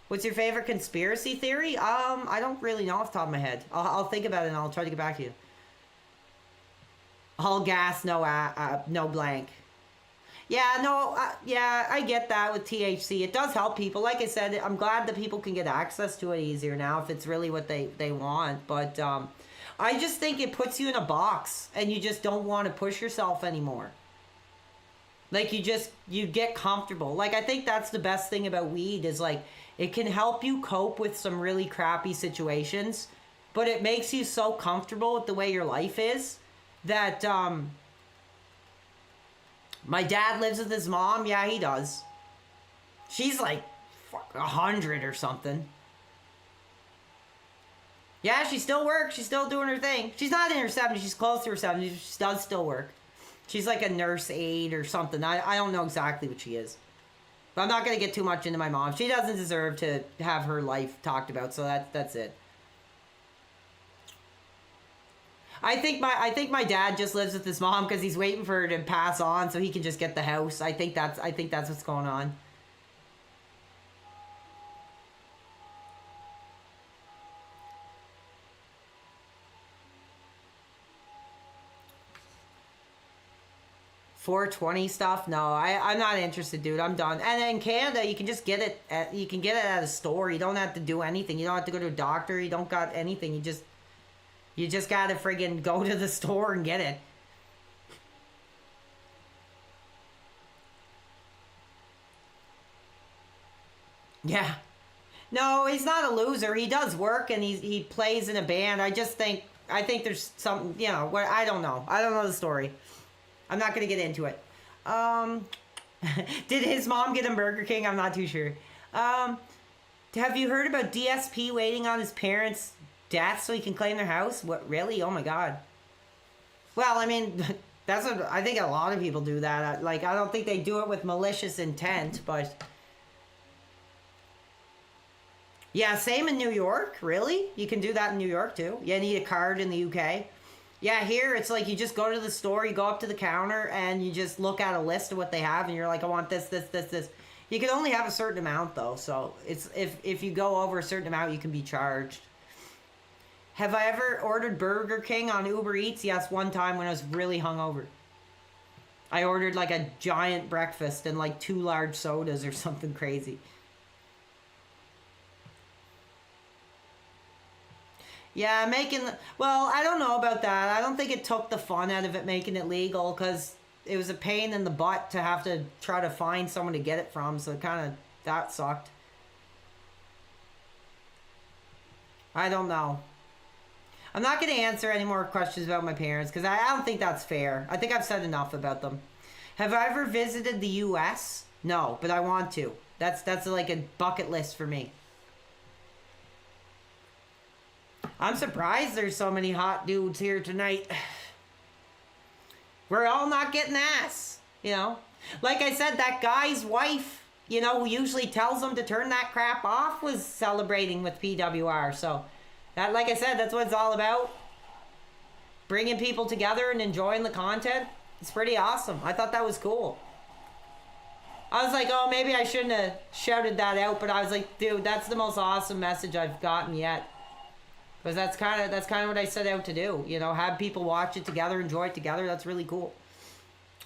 what's your favorite conspiracy theory? I don't really know off the top of my head. I'll think about it and I'll try to get back to you. All gas, no blank. Yeah, no, yeah, I get that with THC. It does help people. Like I said, I'm glad that people can get access to it easier now if it's really what they want. But I just think it puts you in a box and you just don't want to push yourself anymore. Like you get comfortable. Like I think that's the best thing about weed is like it can help you cope with some really crappy situations, but it makes you so comfortable with the way your life is that my dad lives with his mom. Yeah, he does. She's like 100 or something. Yeah, she still works. She's still doing her thing. She's not in her 70s. She's close to her 70s. She does still work. She's like a nurse aide or something. I don't know exactly what she is. But I'm not going to get too much into my mom. She doesn't deserve to have her life talked about, so that's it. I think my dad just lives with his mom because he's waiting for her to pass on so he can just get the house. I think that's what's going on. $4.20 stuff? No, I'm not interested, dude. I'm done. And in Canada, you can just get it at a store. You don't have to do anything. You don't have to go to a doctor. You don't got anything. You just gotta friggin' go to the store and get it. Yeah. No, he's not a loser. He does work and he plays in a band. I think there's something, you know, where I don't know. I don't know the story. I'm not gonna get into it. Did his mom get him Burger King? I'm not too sure. Have you heard about DSP waiting on his parents' death so he can claim their house? What, really? Oh my god. Well, I mean, that's what I think a lot of people do that. Like, I don't think they do it with malicious intent, but yeah, same in New York. Really? You can do that in New York too. You need a card in the UK. Yeah, here it's like you just go to the store, you go up to the counter, and you just look at a list of what they have, and you're like, I want this, this, this, this. You can only have a certain amount though, so it's if you go over a certain amount, you can be charged. Have I ever ordered Burger King on Uber Eats? Yes, one time when I was really hungover. I ordered like a giant breakfast and like 2 large sodas or something crazy. Yeah, well, I don't know about that. I don't think it took the fun out of it making it legal because it was a pain in the butt to have to try to find someone to get it from, so that sucked. I don't know. I'm not going to answer any more questions about my parents because I don't think that's fair. I think I've said enough about them. Have I ever visited the U.S.? No, but I want to. That's like a bucket list for me. I'm surprised there's so many hot dudes here tonight. We're all not getting ass, you know? Like I said, that guy's wife, you know, who usually tells him to turn that crap off, was celebrating with PWR. So, that, like I said, that's what it's all about. Bringing people together and enjoying the content. It's pretty awesome. I thought that was cool. I was like, oh, maybe I shouldn't have shouted that out, but I was like, dude, that's the most awesome message I've gotten yet. Because that's kind of what I set out to do. You know, have people watch it together, enjoy it together. That's really cool.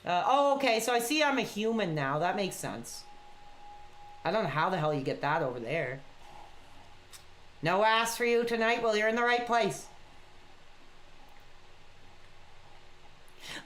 Oh, okay. So I see I'm a human now. That makes sense. I don't know how the hell you get that over there. No ass for you tonight? Well, you're in the right place.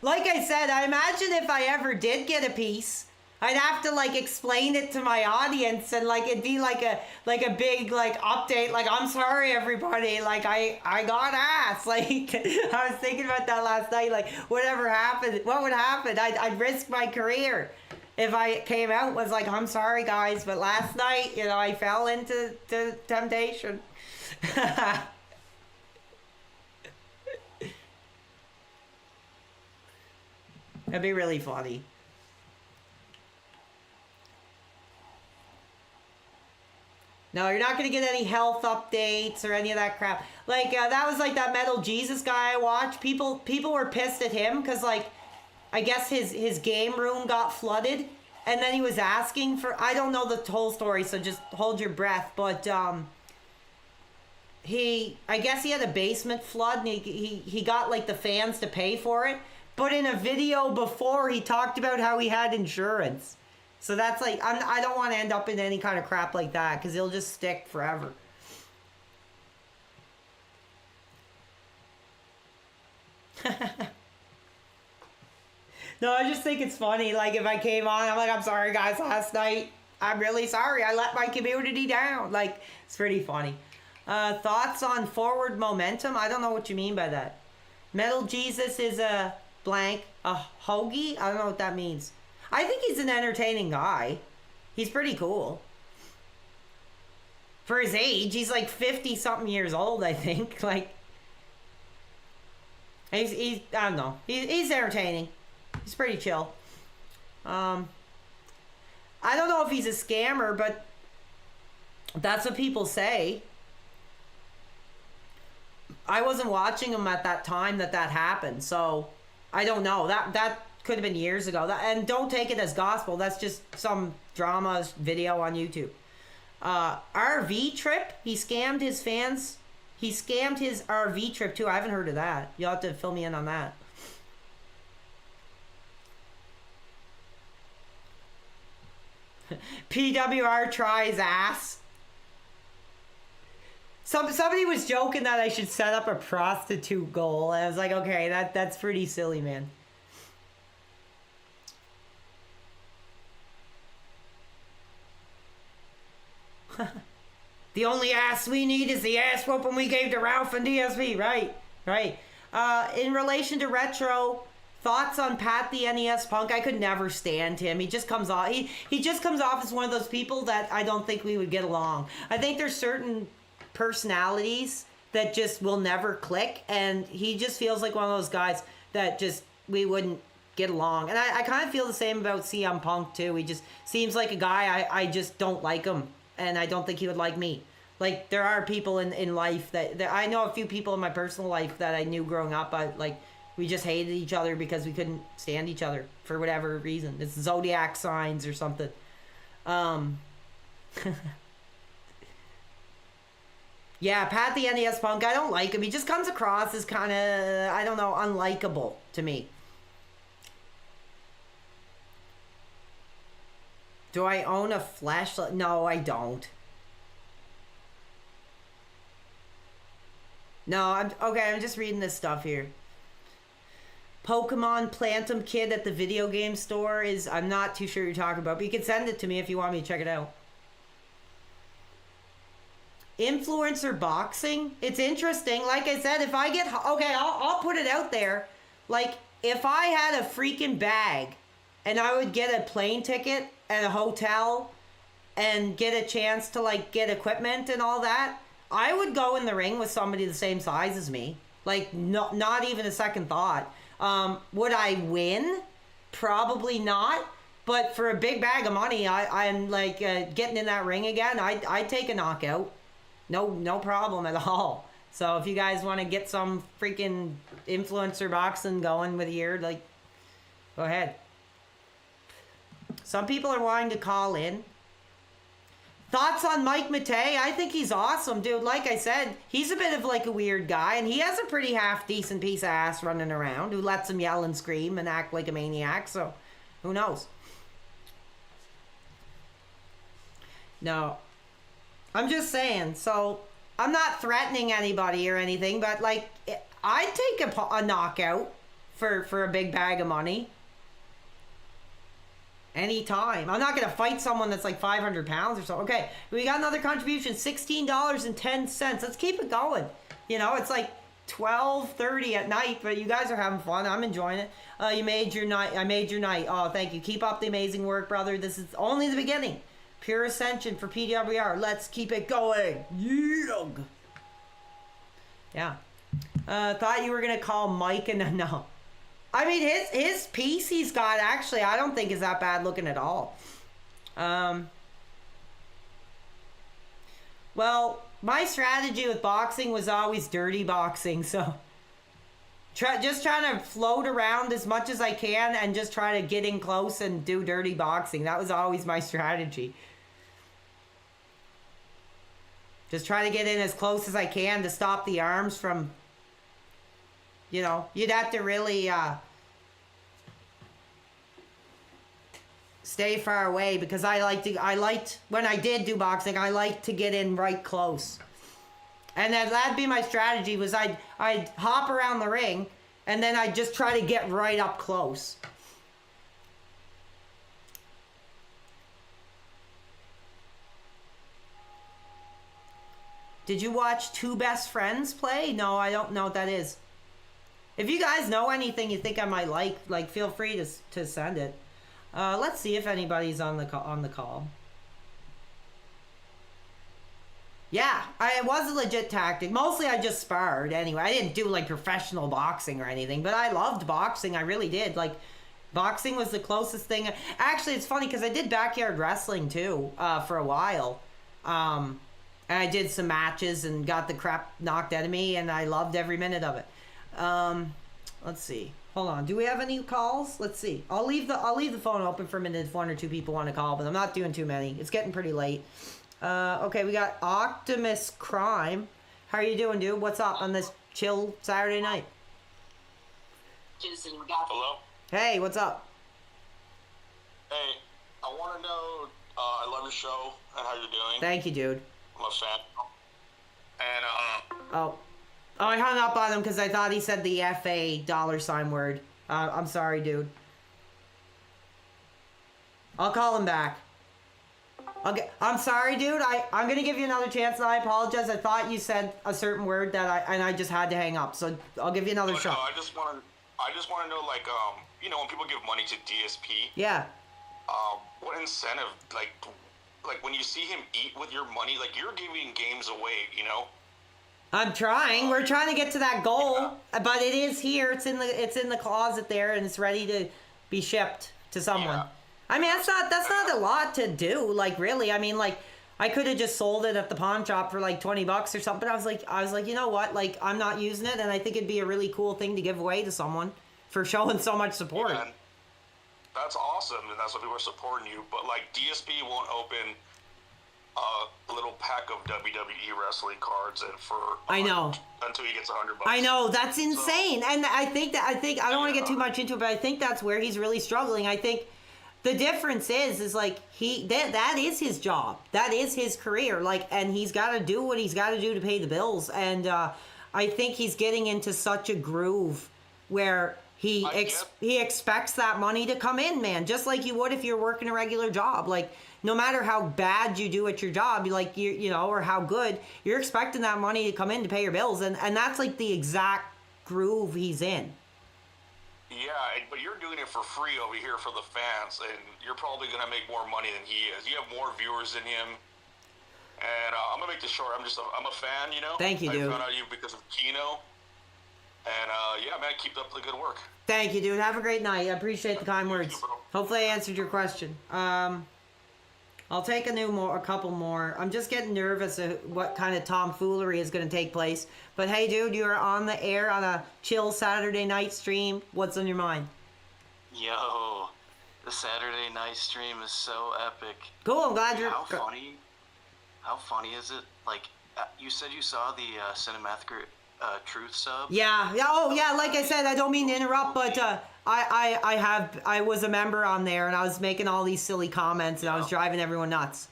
Like I said, I imagine if I ever did get a piece, I'd have to like explain it to my audience, and like it'd be like a big like update, like, I'm sorry everybody, like I got ass. Like I was thinking about that last night, like whatever happened, what would happen? I'd risk my career if I came out was like, I'm sorry guys, but last night, you know, I fell into temptation. That'd be really funny. No, you're not going to get any health updates or any of that crap. Like, that was like that Metal Jesus guy I watched. People were pissed at him because, like, I guess his game room got flooded. And then he was asking for... I don't know the whole story, so just hold your breath. But, I guess he had a basement flood, and he got, like, the fans to pay for it. But in a video before, he talked about how he had insurance. So that's like, I don't want to end up in any kind of crap like that, because it'll just stick forever. No, I just think it's funny. Like, if I came on, I'm like, I'm sorry guys, last night, I'm really sorry. I let my community down. Like, it's pretty funny. Thoughts on forward momentum? I don't know what you mean by that. Metal Jesus is a blank, a hoagie? I don't know what that means. I think he's an entertaining guy. He's pretty cool. For his age, he's like 50-something years old, I think. Like, he's I don't know. He's entertaining. He's pretty chill. I don't know if he's a scammer, but that's what people say. I wasn't watching him at that time that happened, so I don't know. That could have been years ago. And don't take it as gospel. That's just some drama video on YouTube. RV trip. He scammed his fans. He scammed his RV trip too. I haven't heard of that. You'll have to fill me in on that. PWR tries ass. Somebody was joking that I should set up a prostitute goal. I was like, okay, that's pretty silly, man. The only ass we need is the ass whooping we gave to Ralph and DSP. Right. In relation to retro, thoughts on Pat the NES Punk? I could never stand him. He just comes off. He just comes off as one of those people that I don't think we would get along. I think there's certain personalities that just will never click, and he just feels like one of those guys that just we wouldn't get along. And I kind of feel the same about CM Punk too. He just seems like a guy I just don't like him. And I don't think he would like me. Like, there are people in life that I know a few people in my personal life that I knew growing up. We just hated each other because we couldn't stand each other for whatever reason. It's zodiac signs or something. Yeah, Pat the NES Punk, I don't like him. He just comes across as kind of, I don't know, unlikable to me. Do I own a flashlight? No, I don't. No, I'm just reading this stuff here. Pokemon Plantum Kid at the video game store is, I'm not too sure what you're talking about, but you can send it to me if you want me to check it out. Influencer boxing? It's interesting. Like I said, if I get, okay, I'll put it out there. Like, if I had a freaking bag and I would get a plane ticket and a hotel and get a chance to like get equipment and all that, I would go in the ring with somebody the same size as me. Like, not even a second thought. Would I win? Probably not. But for a big bag of money, I'm like getting in that ring again. I'd take a knockout. No problem at all. So if you guys want to get some freaking influencer boxing going with your, like, go ahead. Some people are wanting to call in. Thoughts on Mike Matei? I think he's awesome, dude. Like I said, he's a bit of like a weird guy, and he has a pretty half decent piece of ass running around who lets him yell and scream and act like a maniac. So, who knows? No, I'm just saying. So, I'm not threatening anybody or anything, but like, I'd take a knockout for a big bag of money. Anytime. I'm not going to fight someone that's like 500 pounds or so. Okay, we got another contribution, $16.10. Let's keep it going. You know, it's like 12:30 at night, but you guys are having fun. I'm enjoying it. You made your night. I made your night. Oh, thank you. Keep up the amazing work, brother. This is only the beginning. Pure ascension for PWR. Let's keep it going. Yeah. Thought you were going to call Mike and no. I mean, his piece he's got, actually, I don't think is that bad looking at all. Well, my strategy with boxing was always dirty boxing, so just trying to float around as much as I can and just try to get in close and do dirty boxing. That was always my strategy. Just try to get in as close as I can to stop the arms from... You know, you'd have to really stay far away because I liked when I did do boxing, I liked to get in right close. And that'd be my strategy was I'd hop around the ring and then I'd just try to get right up close. Did you watch Two Best Friends play? No, I don't know what that is. If you guys know anything you think I might like feel free to send it. Let's see if anybody's on the call. Yeah, it was a legit tactic. Mostly I just sparred anyway. I didn't do like professional boxing or anything, but I loved boxing. I really did. Like, boxing was the closest thing. Actually, it's funny because I did backyard wrestling too for a while. And I did some matches and got the crap knocked out of me, and I loved every minute of it. Let's see. Hold on. Do we have any calls? Let's see. I'll leave the phone open for a minute if one or two people want to call, but I'm not doing too many. It's getting pretty late. Okay, we got Optimus Crime. How are you doing, dude? What's up on this chill Saturday night? Hello? Hey, what's up? Hey, I want to know, I love your show and how you're doing. Thank you, dude. I'm a fan. And, Oh, I hung up on him because I thought he said the FA $ word. I'm sorry, dude. I'll call him back. Okay, I'm sorry, dude. I'm gonna give you another chance, and I apologize. I thought you said a certain word and I just had to hang up. So I'll give you another shot. No, I just want to know, like, you know, when people give money to DSP. Yeah. What incentive, like when you see him eat with your money, like you're giving games away, you know? I'm trying. We're trying to get to that goal, but it is here. It's in the closet there, and it's ready to be shipped to someone. Yeah. I mean, that's not a lot to do. Like, really, I mean, like, I could have just sold it at the pawn shop for like $20 or something. I was like, you know what? Like, I'm not using it, and I think it'd be a really cool thing to give away to someone for showing so much support. Yeah, that's awesome, and that's why people are supporting you. But like, DSP won't open a little pack of WWE wrestling cards and for I know until he gets $100. I know, that's insane. So, and I think I don't want to get too much into it, but I think that's where he's really struggling. I think the difference is like that is his job, that is his career, like, and he's got to do what he's got to do to pay the bills. And I think he's getting into such a groove where he expects that money to come in, man, just like you would if you're working a regular job. Like, no matter how bad you do at your job, like, you know, or how good, you're expecting that money to come in to pay your bills, and that's like the exact groove he's in. Yeah, but you're doing it for free over here for the fans, and you're probably going to make more money than he is. You have more viewers than him, and I'm going to make this short. I'm a fan, you know? Thank you, dude. I found out you because of Kino, and yeah, man, keep up the good work. Thank you, dude. Have a great night. I appreciate the kind words. Hopefully I answered your question. I'll take a couple more. I'm just getting nervous of what kind of tomfoolery is going to take place. But hey, dude, you're on the air on a chill Saturday night stream. What's on your mind? Yo, the Saturday night stream is so epic. Cool, I'm glad you're... How funny how funny is it? Like, you said you saw the Cinematic Truth sub. Yeah. Oh, yeah. Like I said, I don't mean to interrupt, but I was a member on there, and I was making all these silly comments, and I was driving everyone nuts.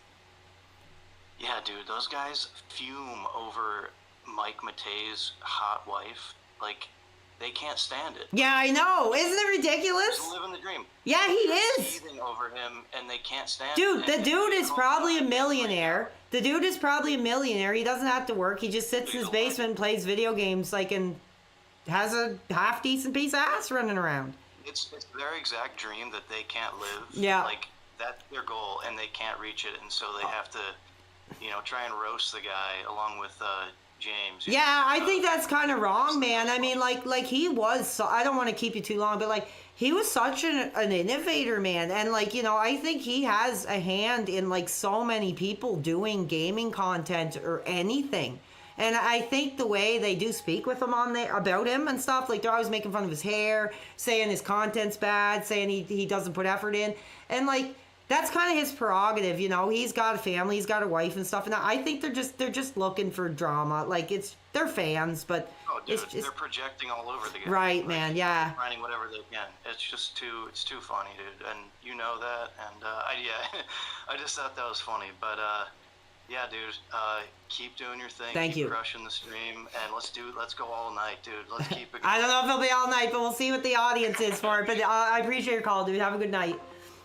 Yeah, dude, those guys fume over Mike Matei's hot wife. Like, they can't stand it. Yeah, I know. Isn't it ridiculous? He's living the dream. Yeah, he They're is. seething over him, and they can't stand Dude, it. the And dude they is don't probably a like it. millionaire. The dude is probably a millionaire. He doesn't have to work. He just sits in his basement and plays video games, like, and has a half decent piece of ass running around. It's their exact dream that they can't live. Yeah. Like, that's their goal, and they can't reach it, and so they have to, try and roast the guy along with James. Yeah, I think that's kind of wrong, man. I mean, like he was. So, I don't want to keep you too long, but like he was such an innovator, man. And like I think he has a hand in like so many people doing gaming content or anything. And I think the way they do speak with him on there about him and stuff, like they're always making fun of his hair, saying his content's bad, saying he doesn't put effort in, and like. That's kind of his prerogative, He's got a family, he's got a wife and stuff, and I think they're just looking for drama. Like they're fans, but Oh, dude, it's just they're projecting all over the guy. right, man. Yeah. Finding whatever they can. It's just too funny, dude, and you know that. And I just thought that was funny. But yeah, dude, keep doing your thing. Thank keep you. Crushing the stream, and let's go all night, dude. Let's keep it. I don't know if it'll be all night, but we'll see what the audience is for it. But I appreciate your call, dude. Have a good night.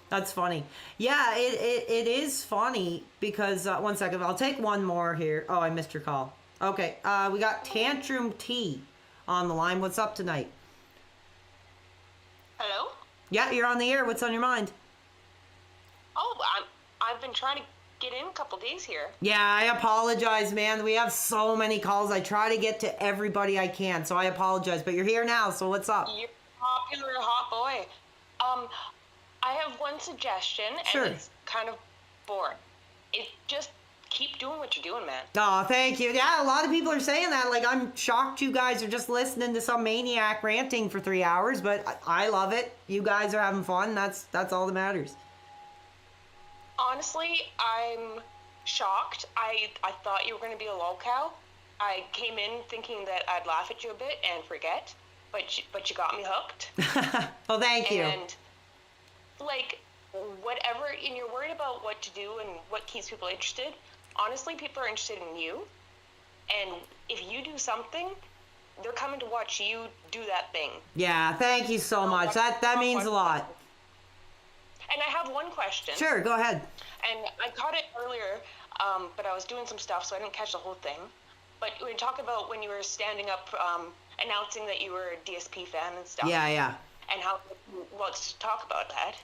That's funny. Yeah, it is funny because, one second, I'll take one more here. Oh, I missed your call. Okay, we got Tantrum T on the line. What's up tonight? Hello? Yeah, you're on the air. What's on your mind? Oh, I've been trying to get in a couple days here. Yeah, I apologize, man. We have so many calls. I try to get to everybody I can, so I apologize. But you're here now, so what's up? You're a popular hot boy. I have one suggestion, and Sure. it's kind of boring. Just keep doing what you're doing, man. Oh, thank you. Yeah, a lot of people are saying that. Like, I'm shocked you guys are just listening to some maniac ranting for 3 hours, but I love it. You guys are having fun. That's all that matters. Honestly, I'm shocked. I thought you were going to be a lolcow. I came in thinking that I'd laugh at you a bit and forget, but you got me hooked. Well, thank you. And like whatever, and you're worried about what to do and what keeps people interested. Honestly, people are interested in you, and if you do something, they're coming to watch you do that thing. Yeah, thank you so much. That means a lot. And I have one question. Sure, go ahead. And I caught it earlier, but I was doing some stuff, so I didn't catch the whole thing. But when you talk about when you were standing up, announcing that you were a DSP fan and stuff. Yeah. And how, let's talk about that.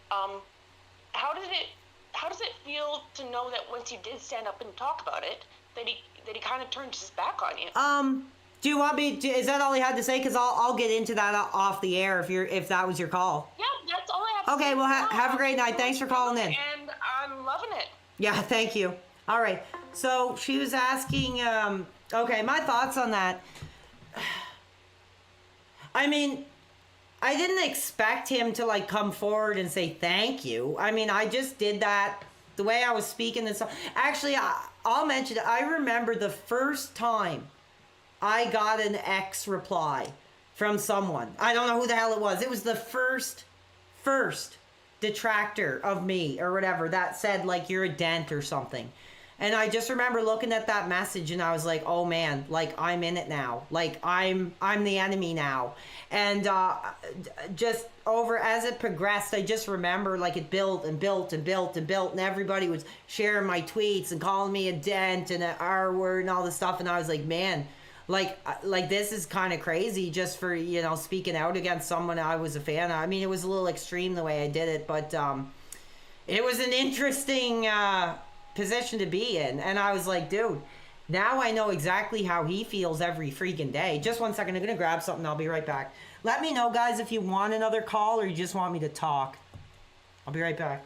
How does it feel to know that once you did stand up and talk about it, that he kind of turned his back on you? Do you want me to, is that all he had to say? Because I'll get into that off the air if that was your call. Yeah, that's all I have to say. Okay, well, have a great night. Thanks for calling in. And I'm loving it. Yeah, thank you. All right. So she was asking, okay, my thoughts on that. I mean, I didn't expect him to like come forward and say thank you. I mean, I just did that the way I was speaking and stuff. Actually, I'll mention it. I remember the first time I got an X reply from someone. I don't know who the hell it was. It was the first detractor of me or whatever that said like you're a dent or something. And I just remember looking at that message and I was like, oh man, like I'm in it now. Like I'm the enemy now. And just over as it progressed, I just remember like it built and built and built and built, and everybody was sharing my tweets and calling me a dent and an R word and all this stuff. And I was like, man, like this is kind of crazy just for, speaking out against someone I was a fan of. I mean, it was a little extreme the way I did it, but it was an interesting position to be in. And I was like, dude, now I know exactly how he feels every freaking day. Just one second, I'm gonna grab something. I'll be right back. Let me know, guys, if you want another call or you just want me to talk. I'll be right back.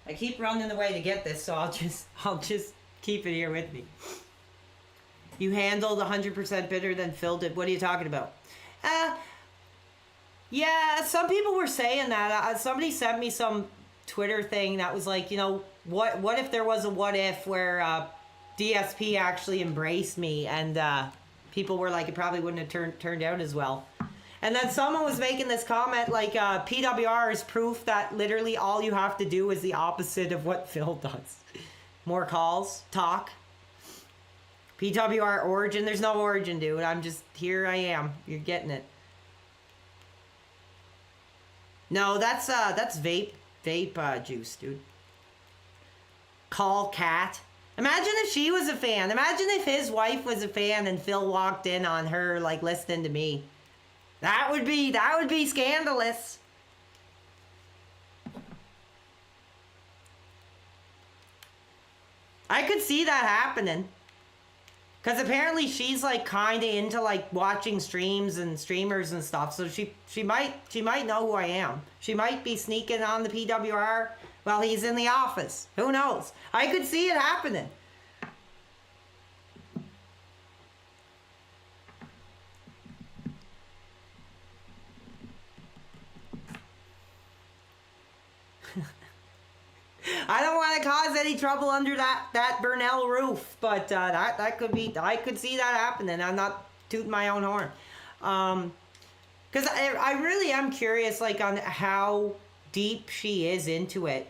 I keep running away to get this, so I'll just keep it here with me. You handled 100% better than Phil did. What are you talking about? Yeah, some people were saying that. Somebody sent me some Twitter thing that was like, you know, what if there was a what if where DSP actually embraced me, and people were like, it probably wouldn't have turned out as well. And then someone was making this comment like, PWR is proof that literally all you have to do is the opposite of what Phil does. More calls, talk. PWR origin, there's no origin, dude. I'm just, here I am. You're getting it. No, that's vape juice, dude. Call Cat. Imagine if she was a fan. Imagine if his wife was a fan and Phil walked in on her like listening to me. That would be scandalous. I could see that happening. Because apparently she's like kind of into like watching streams and streamers and stuff. So she might know who I am. She might be sneaking on the PWR while he's in the office. Who knows? I could see it happening. I don't want to cause any trouble under that Burnell roof, but that could be. I could see that happening. I'm not tooting my own horn, because I really am curious, like, on how deep she is into it,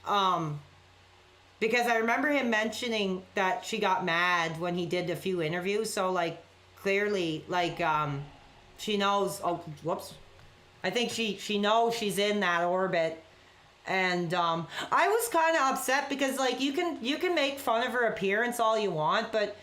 because I remember him mentioning that she got mad when he did a few interviews. So like clearly, like she knows. Oh, whoops! I think she knows she's in that orbit. And I was kind of upset because like you can make fun of her appearance all you want, but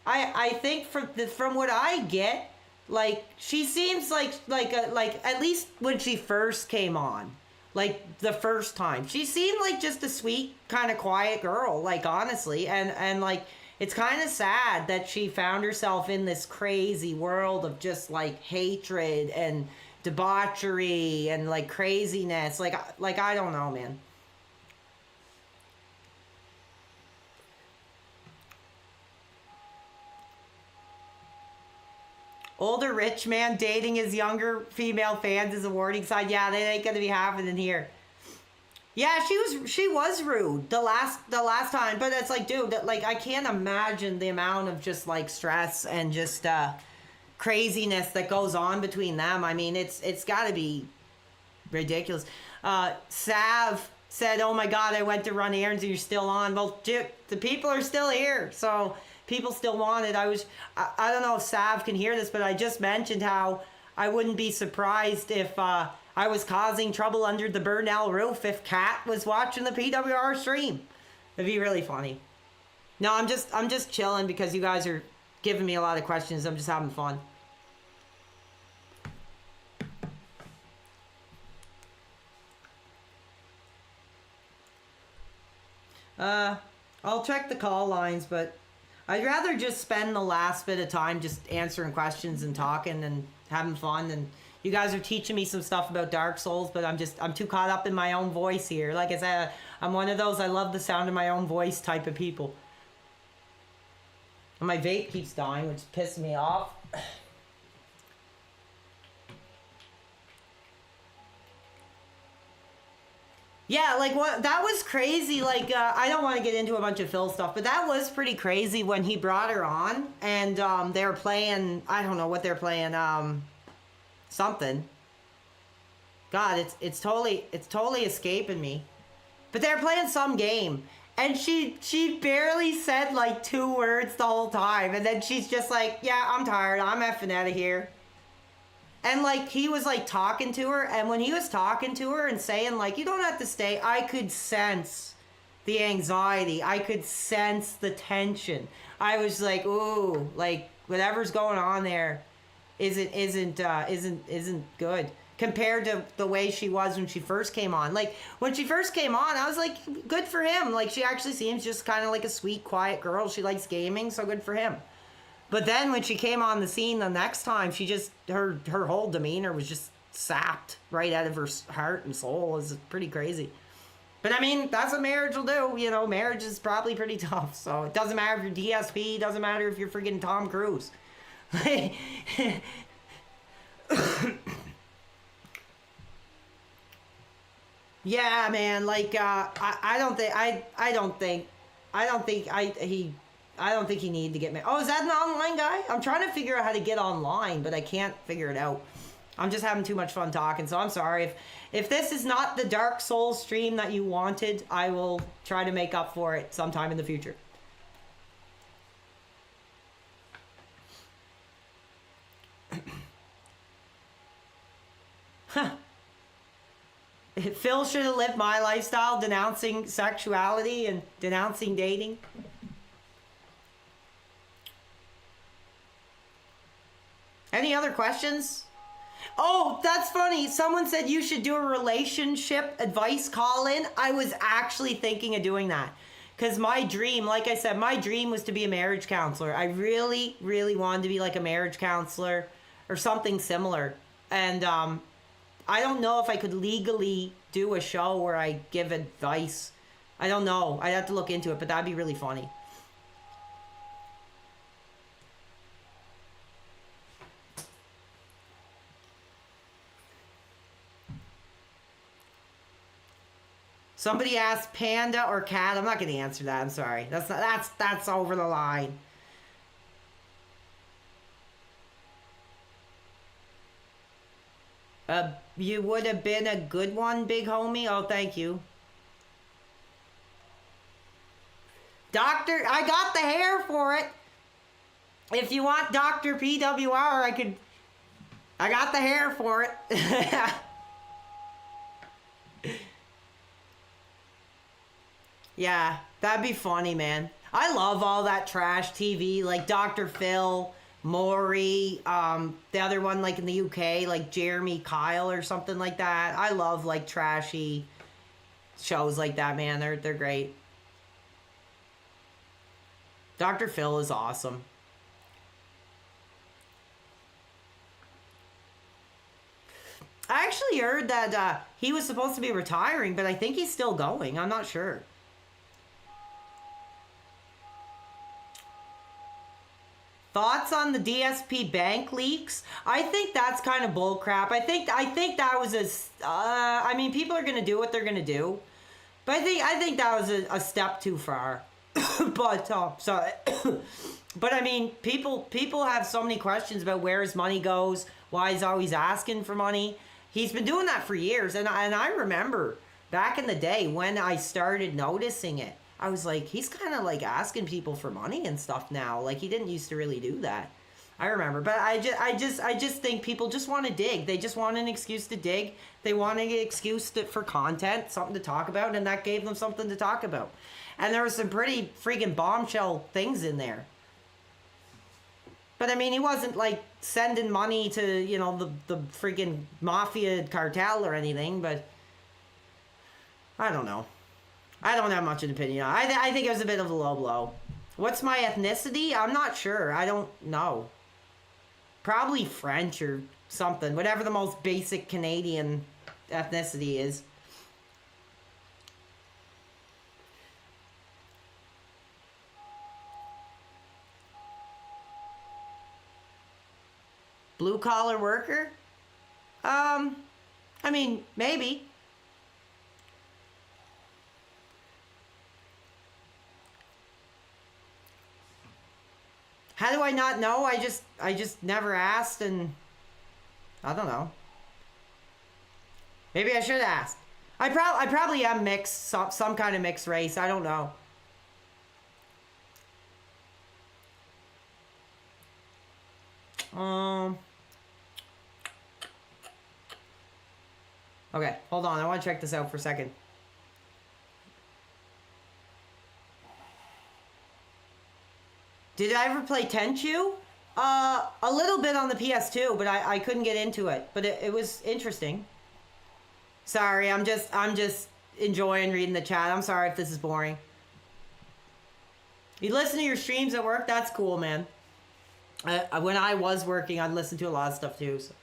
I think from what I get, like she seems like at least when she first came on, like the first time, she seemed like just a sweet kind of quiet girl, like honestly, and like it's kind of sad that she found herself in this crazy world of just like hatred and debauchery and like craziness. Like I don't know, man. Older rich man dating his younger female fans is a warning sign. Yeah, that ain't gonna be happening here. Yeah, she was rude the last time, but it's like, dude, like I can't imagine the amount of just like stress and just craziness that goes on between them. I mean, it's got to be ridiculous. Sav said, "Oh my God, I went to run errands and you're still on." Well, the people are still here, so people still want it. I don't know if Sav can hear this, but I just mentioned how I wouldn't be surprised if I was causing trouble under the Burnell roof if Kat was watching the PWR stream. It'd be really funny. No, I'm just chilling because you guys are giving me a lot of questions. I'm just having fun. I'll check the call lines, but I'd rather just spend the last bit of time just answering questions and talking and having fun. And you guys are teaching me some stuff about Dark Souls, but I'm too caught up in my own voice here. Like I said, I'm one of those I love the sound of my own voice type of people. And my vape keeps dying, which is pissing me off. Yeah, like what that was crazy. Like I don't want to get into a bunch of Phil stuff, but that was pretty crazy when he brought her on and they were playing. I don't know what they're playing. Something. God, it's totally escaping me. But they're playing some game. And she barely said like 2 words the whole time. And then she's just like, yeah, I'm tired. I'm effing out of here. And like he was like talking to her. And when he was talking to her and saying like, you don't have to stay, I could sense the anxiety. I could sense the tension. I was like, ooh, like whatever's going on there isn't good. Compared to the way she was when she first came on. Like, when she first came on, I was like, good for him. Like, she actually seems just kind of like a sweet, quiet girl. She likes gaming, so good for him. But then when she came on the scene the next time, she just, her whole demeanor was just sapped right out of her heart and soul. It's pretty crazy. But I mean, that's what marriage will do. You know, marriage is probably pretty tough. So it doesn't matter if you're DSP, doesn't matter if you're freaking Tom Cruise. Yeah, man. Like, I don't think he needed to get married. Oh, is that an online guy? I'm trying to figure out how to get online, but I can't figure it out. I'm just having too much fun talking, so I'm sorry. If this is not the Dark Souls stream that you wanted, I will try to make up for it sometime in the future. Phil should have lived my lifestyle, denouncing sexuality and denouncing dating. Any other questions? Oh, that's funny. Someone said you should do a relationship advice call-in. I was actually thinking of doing that. Because my dream, like I said, my dream was to be a marriage counselor. I really, really wanted to be like a marriage counselor or something similar. And I don't know if I could legally do a show where I give advice. I don't know. I'd have to look into it, but that'd be really funny. Somebody asked panda or cat. I'm not going to answer that. I'm sorry. That's over the line. You would have been a good one, big homie. Oh, thank you. Doctor, I got the hair for it. If you want Dr. PWR, I got the hair for it. Yeah, that'd be funny, man. I love all that trash TV, like Dr. Phil, Maury, the other one like in the UK, like Jeremy Kyle or something like that. I love like trashy shows like that, man. They're great. Dr. Phil is awesome. I actually heard that he was supposed to be retiring, but I think he's still going. I'm not sure. Thoughts on the DSP bank leaks? I think that's kind of bullcrap. I think that was I mean, people are gonna do what they're gonna do, but I think that was a step too far. But sorry. But I mean, people have so many questions about where his money goes, why he's always asking for money. He's been doing that for years, and I remember back in the day when I started noticing it. I was like, he's kind of like asking people for money and stuff now. Like he didn't used to really do that. I remember, but I just think people just want to dig. They just want an excuse to dig. They want an excuse for content, something to talk about, and that gave them something to talk about. And there were some pretty freaking bombshell things in there. But I mean, he wasn't like sending money to, you know, the freaking mafia cartel or anything, but I don't know. I don't have much of an opinion on it. I think it was a bit of a low blow. What's my ethnicity? I'm not sure. I don't know. Probably French or something. Whatever the most basic Canadian ethnicity is. Blue collar worker? I mean, maybe. How do I not know? I just never asked, and I don't know. Maybe I should ask. I probably am mixed, some kind of mixed race. I don't know. Okay, hold on. I want to check this out for a second. Did I ever play Tenchu? A little bit on the PS2, but I couldn't get into it. But it was interesting. Sorry, I'm just enjoying reading the chat. I'm sorry if this is boring. You listen to your streams at work? That's cool, man. When I was working, I'd listen to a lot of stuff too. So.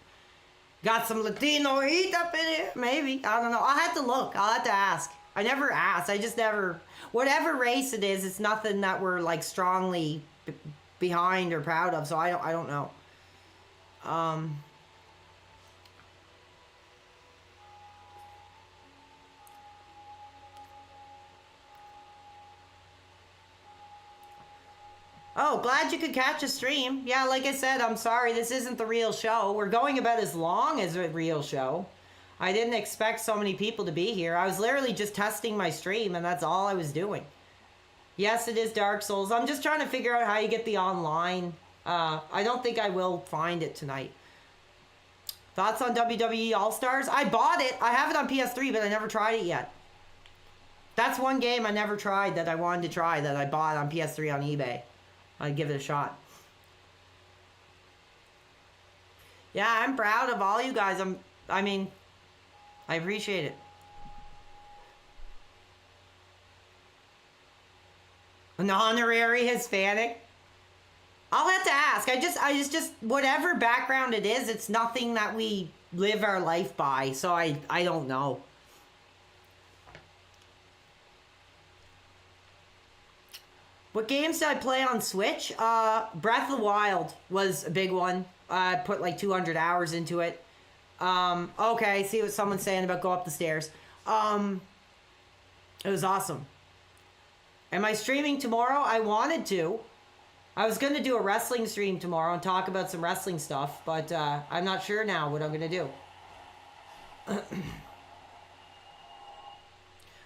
Got some Latino heat up in it? Maybe. I don't know. I'll have to look. I'll have to ask. I never asked. I just never... Whatever race it is, it's nothing that we're like strongly behind or proud of. So I don't know. Oh, glad you could catch a stream. Yeah, like I said, I'm sorry, this isn't the real show. We're going about as long as a real show. I didn't expect so many people to be here. I was literally just testing my stream, and that's all I was doing. Yes, it is Dark Souls. I'm just trying to figure out how you get the online. I don't think I will find it tonight. Thoughts on WWE All-Stars? I bought it. I have it on PS3, but I never tried it yet. That's one game I never tried that I wanted to try that I bought on PS3 on eBay. I'd give it a shot. Yeah, I'm proud of all you guys. I mean, I appreciate it. An honorary Hispanic? I'll have to ask. I just whatever background it is, it's nothing that we live our life by, so I don't know. What games did I play on Switch? Breath of the Wild was a big one. I put like 200 hours into it. Okay, I see what someone's saying about go up the stairs. It was awesome. Am I streaming tomorrow? I wanted to. I was going to do a wrestling stream tomorrow and talk about some wrestling stuff, but I'm not sure now what I'm going to do.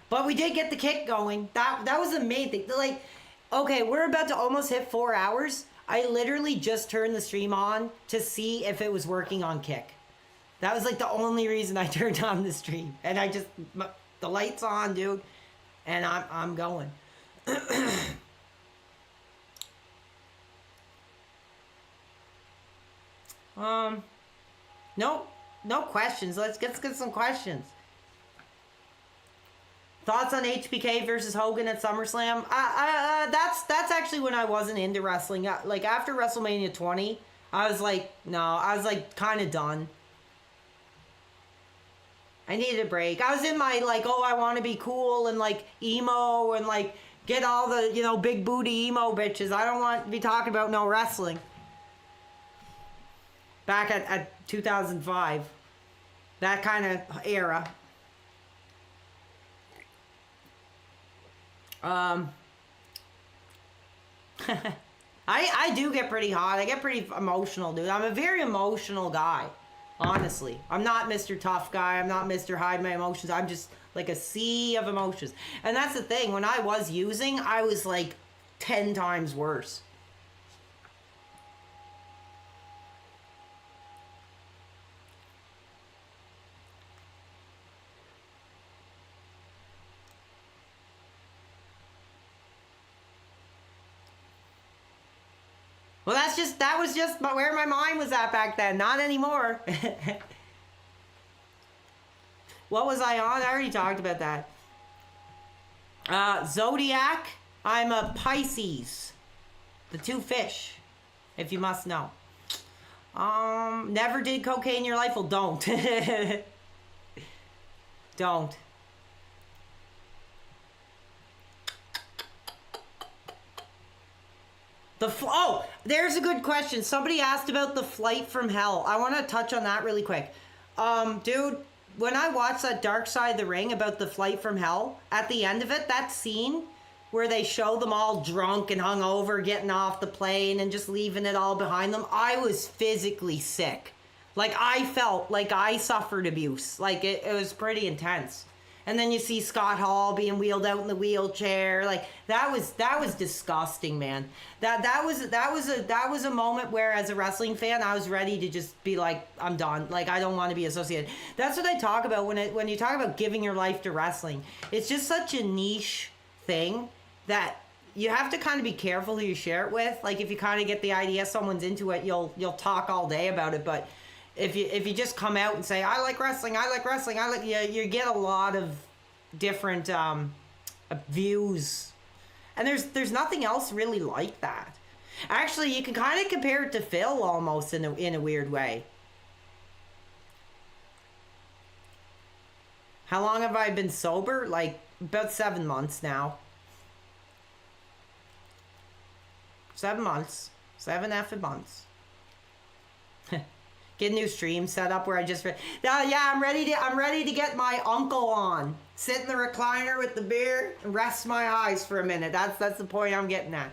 But we did get the kick going. That was the main thing. Like, okay, we're about to almost hit 4 hours. I literally just turned the stream on to see if it was working on Kick. That was like the only reason I turned on the stream. And I just, the light's on, dude. And I'm going. No questions. Let's get some questions. Thoughts on HBK versus Hogan at SummerSlam? That's actually when I wasn't into wrestling. Like after WrestleMania 20, I was like, no, I was like kind of done. I needed a break. I was in my like, oh, I want to be cool and like emo and like get all the, you know, big booty emo bitches. I don't want to be talking about no wrestling. Back at 2005. That kind of era. I do get pretty hot. I get pretty emotional, dude. I'm a very emotional guy. Honestly. I'm not Mr. Tough Guy. I'm not Mr. Hide My Emotions. I'm just like a sea of emotions. And that's the thing. When I was using, I was like 10 times worse. Well, that was just where my mind was at back then. Not anymore. What was I on? I already talked about that. Zodiac. I'm a Pisces. The two fish, if you must know. Never did cocaine in your life? Well, don't. Don't. Oh, there's a good question. Somebody asked about the flight from hell. I want to touch on that really quick. Dude, when I watched that Dark Side of the Ring about the flight from hell, at the end of it, that scene where they show them all drunk and hungover, getting off the plane and just leaving it all behind them, I was physically sick. Like, I felt like I suffered abuse. Like, it was pretty intense. And then you see Scott Hall being wheeled out in the wheelchair. Like that was disgusting, man. That was a moment where, as a wrestling fan, I was ready to just be like, I'm done. Like I don't want to be associated. That's what I talk about when you talk about giving your life to wrestling. It's just such a niche thing that you have to kind of be careful who you share it with. Like if you kind of get the idea someone's into it, you'll talk all day about it. But if you just come out and say, I like wrestling, you get a lot of different views. And there's nothing else really like that. Actually, you can kind of compare it to Phil almost in a weird way. How long have I been sober? Like about 7 months now. 7 months. 7 effing months. Get a new stream set up where I just yeah, I'm ready to get my uncle on. Sit in the recliner with the beer and rest my eyes for a minute. That's the point I'm getting at.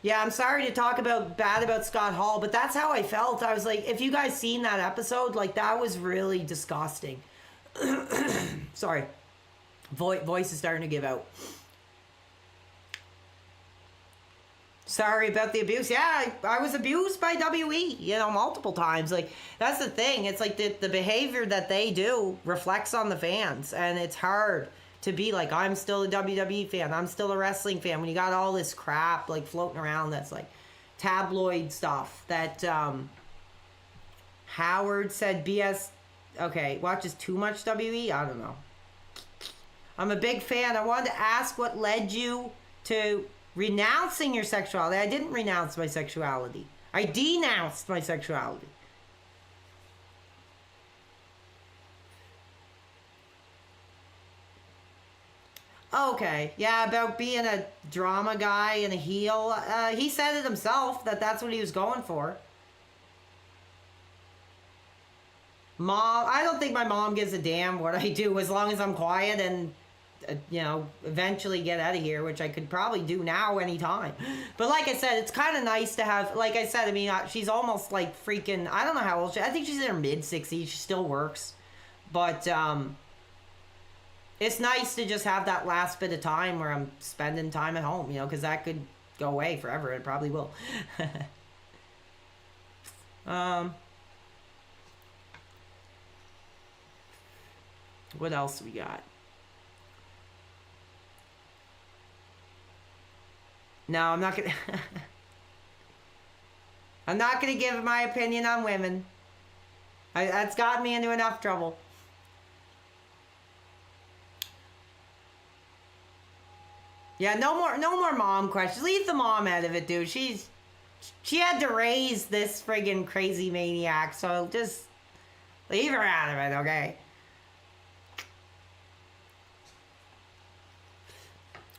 Yeah, I'm sorry to talk bad about Scott Hall, but that's how I felt. I was like, if you guys seen that episode, like that was really disgusting. Sorry. Voice is starting to give out. Sorry about the abuse. Yeah, I was abused by WE, multiple times. Like, that's the thing. It's like the behavior that they do reflects on the fans. And it's hard to be like, I'm still a WWE fan. I'm still a wrestling fan. When you got all this crap, like, floating around that's, like, tabloid stuff. That, Howard said BS... Okay, watches too much WE? I don't know. I'm a big fan. I wanted to ask what led you to... renouncing your sexuality. I didn't renounce my sexuality. I denounced my sexuality. Okay, yeah, about being a drama guy and a heel. He said it himself that that's what he was going for. Mom, I don't think my mom gives a damn what I do as long as I'm quiet and eventually get out of here, which I could probably do now anytime. But like I said, it's kind of nice to have, like I said, I mean, she's almost like freaking, I don't know how old I think she's in her mid-60s. She still works. But it's nice to just have that last bit of time where I'm spending time at home, because that could go away forever. It probably will. What else we got? No, I'm not gonna... I'm not gonna give my opinion on women. That's gotten me into enough trouble. Yeah, no more mom questions. Leave the mom out of it, dude. She had to raise this friggin' crazy maniac, so just leave her out of it, okay?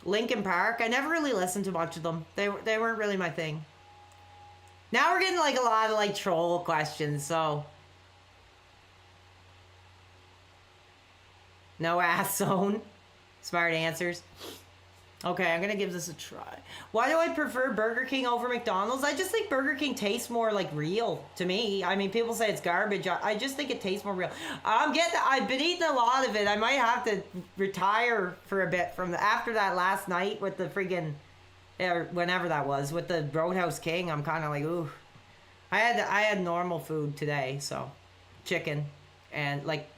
Linkin Park. I never really listened to much of them. They weren't really my thing. Now we're getting like a lot of like troll questions, so. No ass zone. Smart answers. Okay, I'm gonna give this a try. Why do I prefer Burger King over McDonald's? I just think Burger King tastes more like real to me. I mean, people say it's garbage. I just think it tastes more real. I've been eating a lot of it. I might have to retire for a bit after that last night with the friggin', or whenever that was, with the Roadhouse King. I'm kind of like, ooh. I had normal food today, so chicken and like.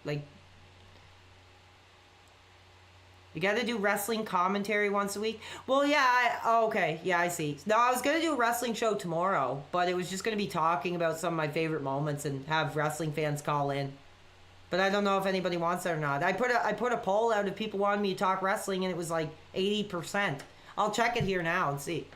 You gotta do wrestling commentary once a week? Well, yeah, okay, yeah, I see. No, I was gonna do a wrestling show tomorrow, but it was just gonna be talking about some of my favorite moments and have wrestling fans call in. But I don't know if anybody wants that or not. I put a poll out if people wanted me to talk wrestling, and it was like 80%. I'll check it here now and see.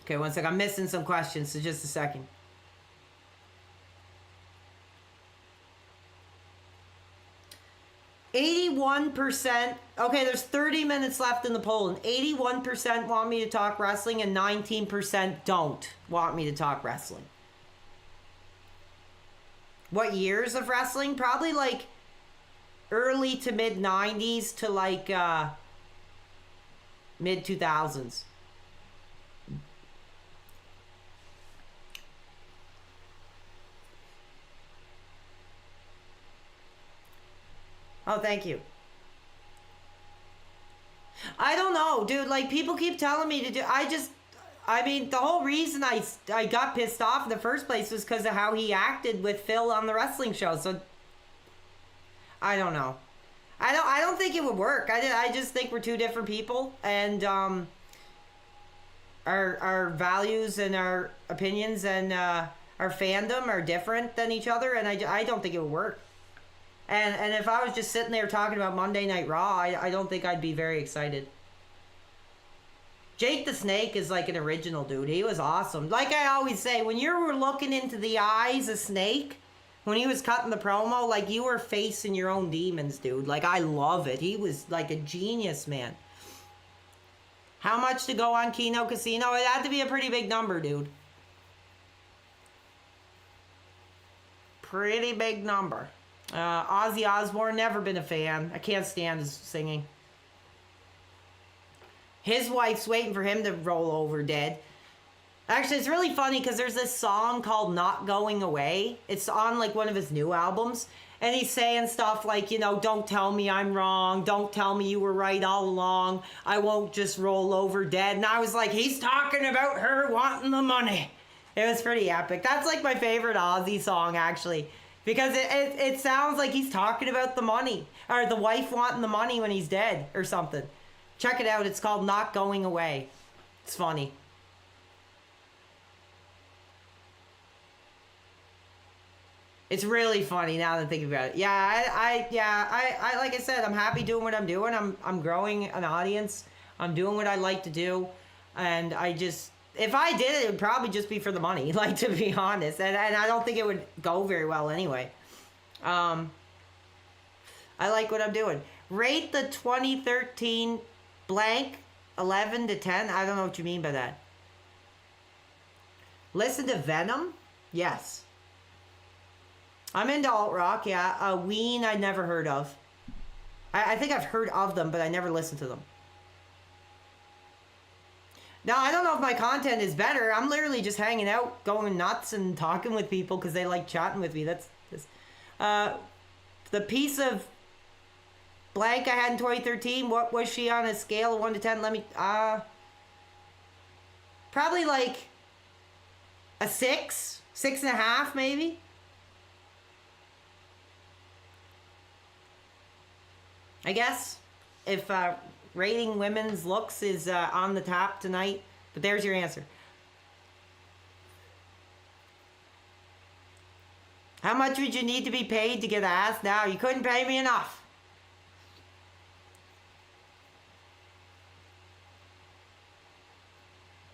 Okay, one sec. I'm missing some questions, so just a second. %. Okay, there's 30 minutes left in the poll, and 81% want me to talk wrestling, and 19% don't want me to talk wrestling. What years of wrestling? Probably like early to mid 90s to like mid 2000s. Oh, thank you. I don't know, dude. Like, people keep telling me to do... I mean, the whole reason I got pissed off in the first place was because of how he acted with Phil on the wrestling show. So, I don't know. I don't think it would work. I just think we're two different people. And, our values and our opinions and, our fandom are different than each other. And I don't think it would work. And if I was just sitting there talking about Monday Night Raw, I don't think I'd be very excited. Jake the Snake is like an original dude. He was awesome. Like I always say, when you were looking into the eyes of Snake, when he was cutting the promo, like you were facing your own demons, dude. Like I love it. He was like a genius, man. How much to go on Kino Casino? It had to be a pretty big number, dude. pretty big number. Ozzy Osbourne, never been a fan. I can't stand his singing. His wife's waiting for him to roll over dead. Actually, it's really funny because there's this song called Not Going Away. It's on like one of his new albums. And he's saying stuff like, you know, don't tell me I'm wrong. Don't tell me you were right all along. I won't just roll over dead. And I was like, he's talking about her wanting the money. It was pretty epic. That's like my favorite Ozzy song, actually. Because it sounds like he's talking about the money. Or the wife wanting the money when he's dead or something. Check it out. It's called Not Going Away. It's funny. It's really funny now that I'm thinking about it. Yeah, I like I said, I'm happy doing what I'm doing. I'm growing an audience. I'm doing what I like to do. And I just, if I did it, it would probably just be for the money, like, to be honest. And I don't think it would go very well anyway. I like what I'm doing. Rate the 2013 blank 11 to 10. I don't know what you mean by that. Listen to Venom? Yes. I'm into alt-rock, yeah. Ween I never heard of. I think I've heard of them, but I never listened to them. Now, I don't know if my content is better. I'm literally just hanging out, going nuts, and talking with people because they like chatting with me. That's the piece of blank I had in 2013. What was she on a scale of 1 to 10? Let me... probably like a 6. 6.5, maybe. I guess if rating women's looks is on the top tonight, but there's your answer. How much would you need to be paid to get asked now? You couldn't pay me enough.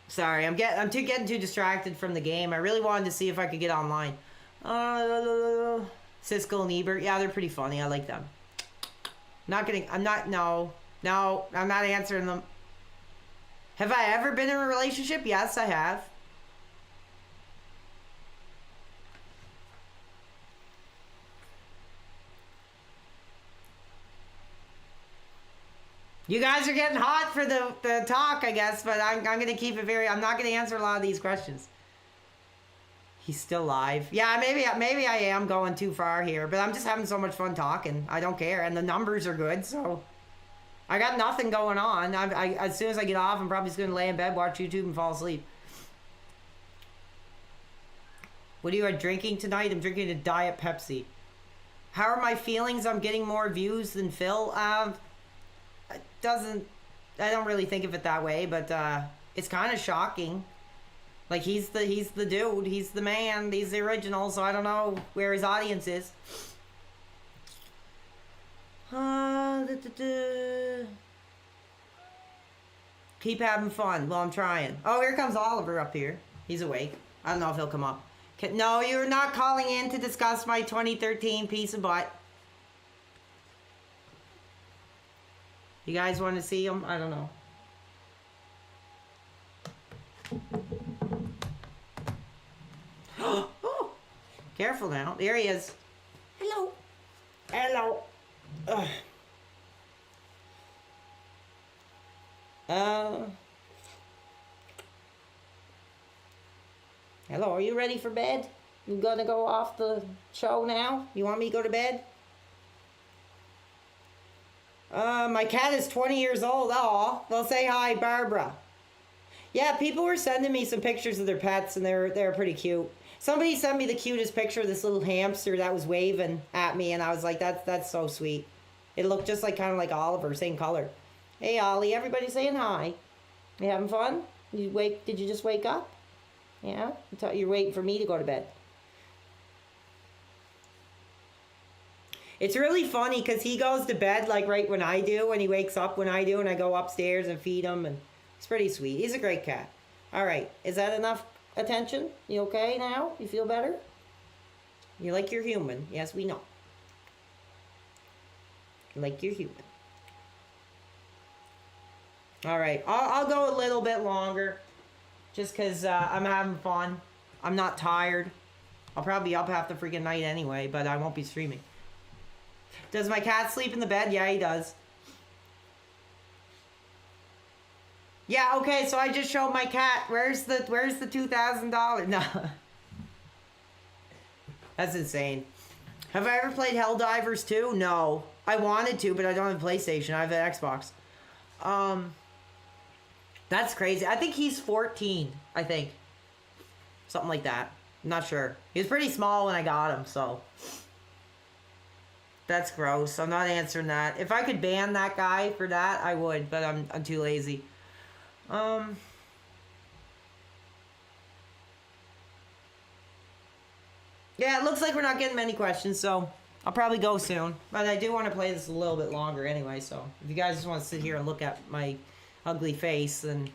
Sorry, I'm getting too distracted from the game. I really wanted to see if I could get online. Siskel and Ebert, yeah, they're pretty funny. I like them. I'm not answering them. Have I ever been in a relationship? Yes, I have. You guys are getting hot for the talk, I guess, but I'm going to keep it I'm not going to answer a lot of these questions. He's still live. Yeah, maybe I am going too far here, but I'm just having so much fun talking. I don't care, and the numbers are good, so I got nothing going on. I as soon as I get off, I'm probably just going to lay in bed, watch YouTube, and fall asleep. What are you drinking tonight? I'm drinking a Diet Pepsi. How are my feelings? I'm getting more views than Phil. I don't really think of it that way, but it's kind of shocking. Like, he's the dude, he's the man, he's the original, so I don't know where his audience is. Keep having fun. Well, I'm trying. Oh, here comes Oliver up here. He's awake. I don't know if he'll come up. No, you're not calling in to discuss my 2013 piece of butt. You guys want to see him? I don't know. Oh, careful now. There he is. Hello. Hello. Hello, are you ready for bed? You gonna go off the show now? You want me to go to bed? My cat is 20 years old. Aw, well, say hi, Barbara. Yeah, people were sending me some pictures of their pets, and they're pretty cute. Somebody sent me the cutest picture of this little hamster that was waving at me, and I was like, that's so sweet. It looked just like kind of like Oliver, same color. Hey, Ollie, everybody saying hi. You having fun? Did you just wake up? Yeah? You're waiting for me to go to bed. It's really funny because he goes to bed like right when I do, and he wakes up when I do, and I go upstairs and feed him, and it's pretty sweet. He's a great cat. All right, is that enough attention? You okay now? You feel better? You like your human? Yes, we know. You like your human. All right, I'll go a little bit longer just because I'm having fun. I'm not tired. I'll probably be up half the freaking night anyway, but I won't be streaming. Does my cat sleep in the bed? Yeah, he does. Yeah, okay, so I just showed my cat. Where's the $2,000? No. That's insane. Have I ever played Helldivers 2? No. I wanted to, but I don't have a PlayStation. I have an Xbox. That's crazy. I think he's 14, I think. Something like that. I'm not sure. He was pretty small when I got him, so. That's gross. I'm not answering that. If I could ban that guy for that, I would, but I'm too lazy. Yeah, it looks like we're not getting many questions, so I'll probably go soon. But I do want to play this a little bit longer anyway, so if you guys just want to sit here and look at my ugly face, then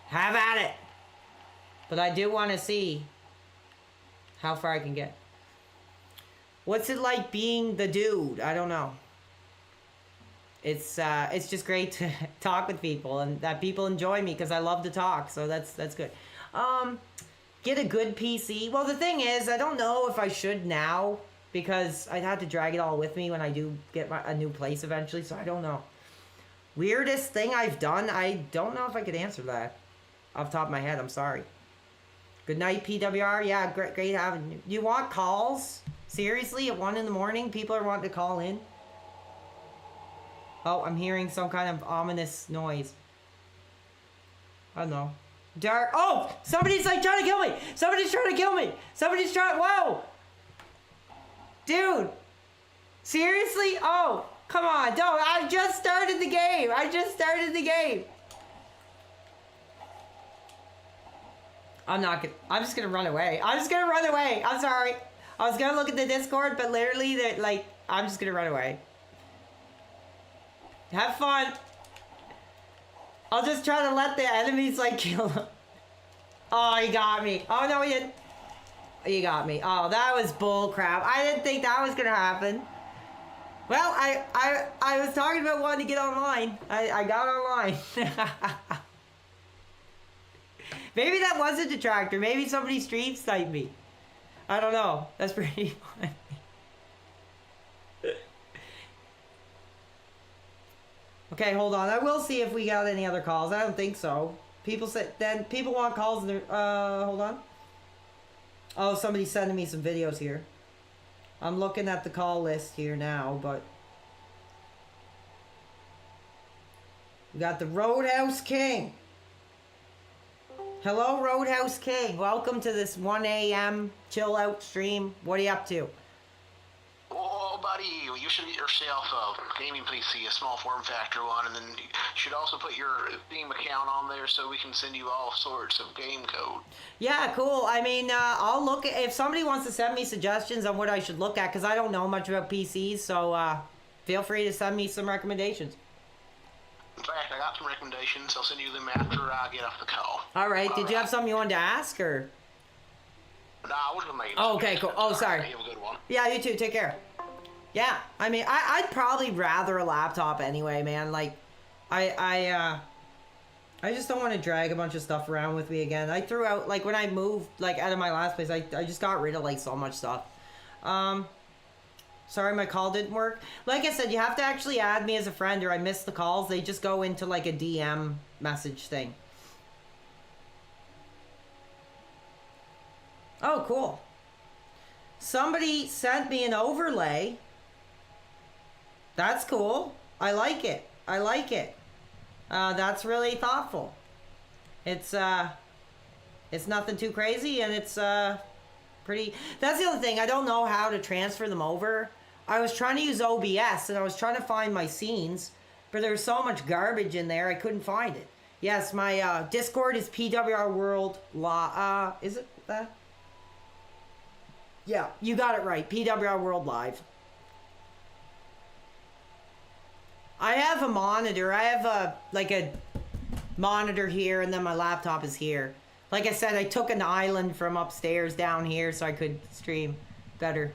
have at it. But I do want to see how far I can get. What's it like being the dude? I don't know. It's just great to talk with people and that people enjoy me because I love to talk, so that's good. Get a good PC. Well, the thing is, I don't know if I should now because I'd have to drag it all with me when I do get a new place eventually, so I don't know. Weirdest thing I've done? I don't know if I could answer that off the top of my head. I'm sorry. Good night, PWR. Yeah, great having you. You want calls? Seriously, at 1 in the morning, people are wanting to call in? Oh, I'm hearing some kind of ominous noise. I don't know. Dark. Oh, somebody's like trying to kill me. Somebody's trying to kill me. Somebody's trying. Whoa. Dude. Seriously? Oh, come on. Don't. I just started the game. I'm just gonna run away. I'm sorry. I was gonna look at the Discord, but literally, I'm just gonna run away. Have fun. I'll just try to let the enemies, kill him. Oh, he got me. Oh, no, he didn't. He got me. Oh, that was bull crap. I didn't think that was gonna happen. Well, I was talking about wanting to get online. I got online. Maybe that was a detractor. Maybe somebody stream sniped me. I don't know. That's pretty funny. Okay, hold on. I will see if we got any other calls. I don't think so. People want calls and hold on. Oh, somebody's sending me some videos here. I'm looking at the call list here now, but we got the Roadhouse King. Hello, Roadhouse King. Welcome to this 1 a.m. chill out stream. What are you up to? Oh, buddy, you should get yourself a gaming PC, a small form factor one, and then you should also put your Steam account on there so we can send you all sorts of game code. Yeah, cool. I mean, I'll look at, if somebody wants to send me suggestions on what I should look at, because I don't know much about PCs, so feel free to send me some recommendations. In fact, I got some recommendations. I'll send you them after I get off the call. All right. Did you have something you wanted to ask, or? No, I was going to make it. Oh, okay, cool. Oh, sorry. You have a good one. Yeah, you too. Take care. Yeah, I mean, I'd probably rather a laptop anyway, man. I just don't want to drag a bunch of stuff around with me again. I threw out, when I moved, out of my last place, I just got rid of, so much stuff. Sorry, my call didn't work. Like I said, you have to actually add me as a friend or I miss the calls. They just go into, a DM message thing. Oh, cool. Somebody sent me an overlay. That's cool. I like it. That's really thoughtful. It's nothing too crazy, and it's pretty. That's the other thing. I don't know how to transfer them over. I was trying to use OBS, and I was trying to find my scenes, but there's so much garbage in there, I couldn't find it. Yes, my Discord is PWR World Live. Is it that? Yeah, you got it right. PWR World Live. I have a monitor. I have a monitor here, and then my laptop is here. Like I said, I took an island from upstairs down here so I could stream better.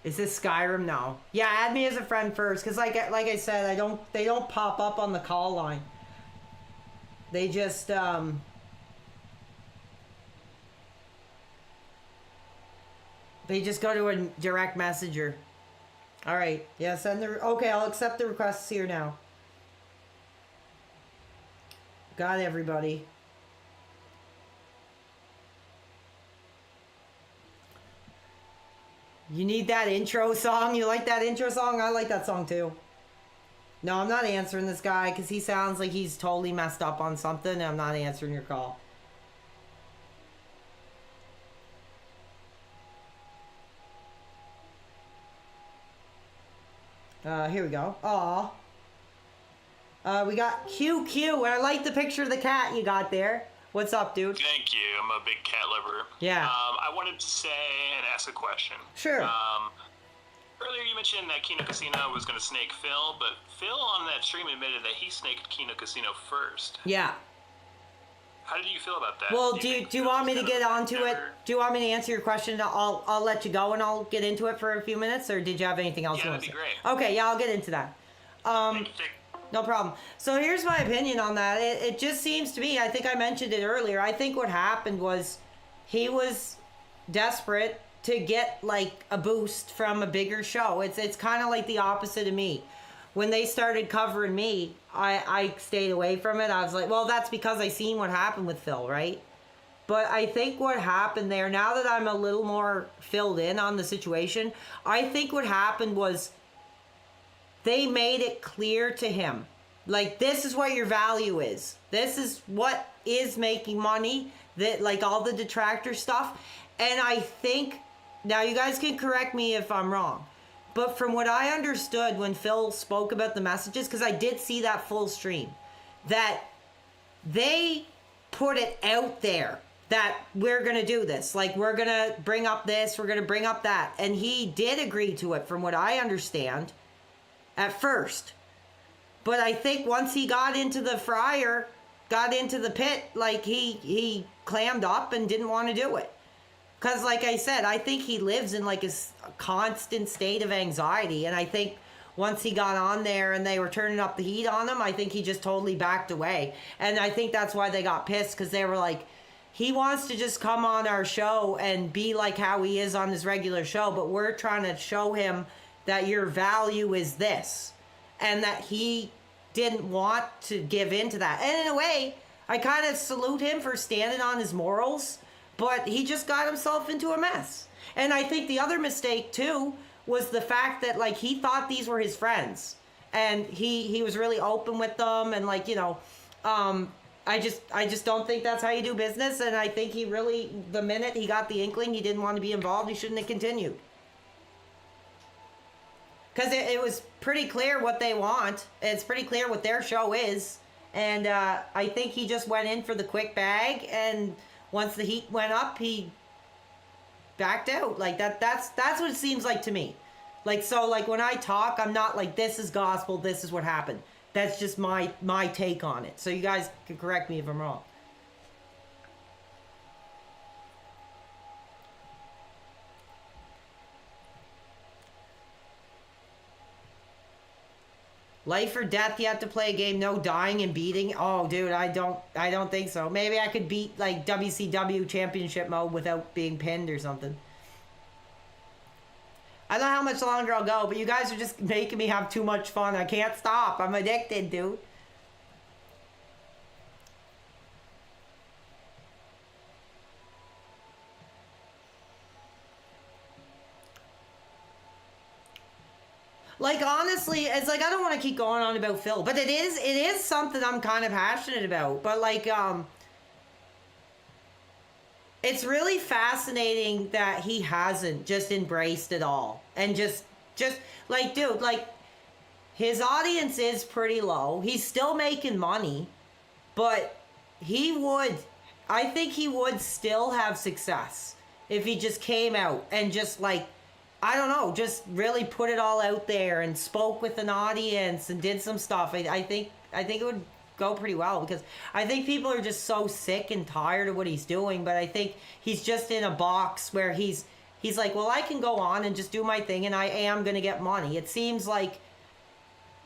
Is this Skyrim? No. Yeah, add me as a friend first, because like I said, they don't pop up on the call line. They just they just go to a direct messenger. All right. Yeah, send the okay, I'll accept the requests here now. Got everybody. You need that intro song? You like that intro song? I like that song too. No, I'm not answering this guy because he sounds like he's totally messed up on something, and I'm not answering your call. Here we go. Aw. We got QQ, and I like the picture of the cat you got there. What's up, dude? Thank you. I'm a big cat lover. Yeah. I wanted to say and ask a question. Sure. Earlier you mentioned that Kino Casino was going to snake Phil, but Phil on that stream admitted that he snaked Kino Casino first. Yeah. How did you feel about that? Well, do you want me to get onto it? Do you want me to answer your question? I'll let you go and I'll get into it for a few minutes, or did you have anything else you want to say? Yeah, that'd be great. Okay, yeah, I'll get into that. No problem. So here's my opinion on that. It just seems to me, I think I mentioned it earlier, I think what happened was he was desperate to get like a boost from a bigger show. It's kind of like the opposite of me. When they started covering me, I stayed away from it. I was like, well, that's because I seen what happened with Phil, right? But I think what happened there, now that I'm a little more filled in on the situation, I think what happened was they made it clear to him, like, this is what your value is. This is what is making money, that like all the detractor stuff. And I think, now you guys can correct me if I'm wrong, but from what I understood when Phil spoke about the messages, because I did see that full stream, that they put it out there that we're going to do this. Like, we're going to bring up this, we're going to bring up that. And he did agree to it from what I understand at first. But I think once he got into the fryer, got into the pit, like he clammed up and didn't want to do it. Because like I said, I think he lives in like a constant state of anxiety. And I think once he got on there and they were turning up the heat on him, I think he just totally backed away. And I think that's why they got pissed, because they were like, he wants to just come on our show and be like how he is on his regular show, but we're trying to show him that your value is this, and that he didn't want to give in to that. And in a way, I kind of salute him for standing on his morals, but he just got himself into a mess. And I think the other mistake too was the fact that like he thought these were his friends, and he was really open with them, and like, you know, I just don't think that's how you do business. And I think he really, the minute he got the inkling he didn't want to be involved, he shouldn't have continued. Because it was pretty clear what they want. It's pretty clear what their show is. And I think he just went in for the quick bag. And once the heat went up, he backed out. Like that's what it seems like to me. Like, so like when I talk, I'm not like, this is gospel, this is what happened. That's just my take on it. So you guys can correct me if I'm wrong. Life or death, you have to play a game, no dying and beating. Oh, dude, I don't think so. Maybe I could beat like WCW championship mode without being pinned or something. I don't know how much longer I'll go, but you guys are just making me have too much fun. I can't stop. I'm addicted, dude. Like, honestly, it's like, I don't want to keep going on about Phil, but it is something I'm kind of passionate about. But like, it's really fascinating that he hasn't just embraced it all. And just like, dude, like, his audience is pretty low. He's still making money, but I think he would still have success if he just came out and just like, I don't know, just really put it all out there and spoke with an audience and did some stuff. I think it would go pretty well, because I think people are just so sick and tired of what he's doing. But I think he's just in a box where he's like, well, I can go on and just do my thing and I am going to get money. It seems like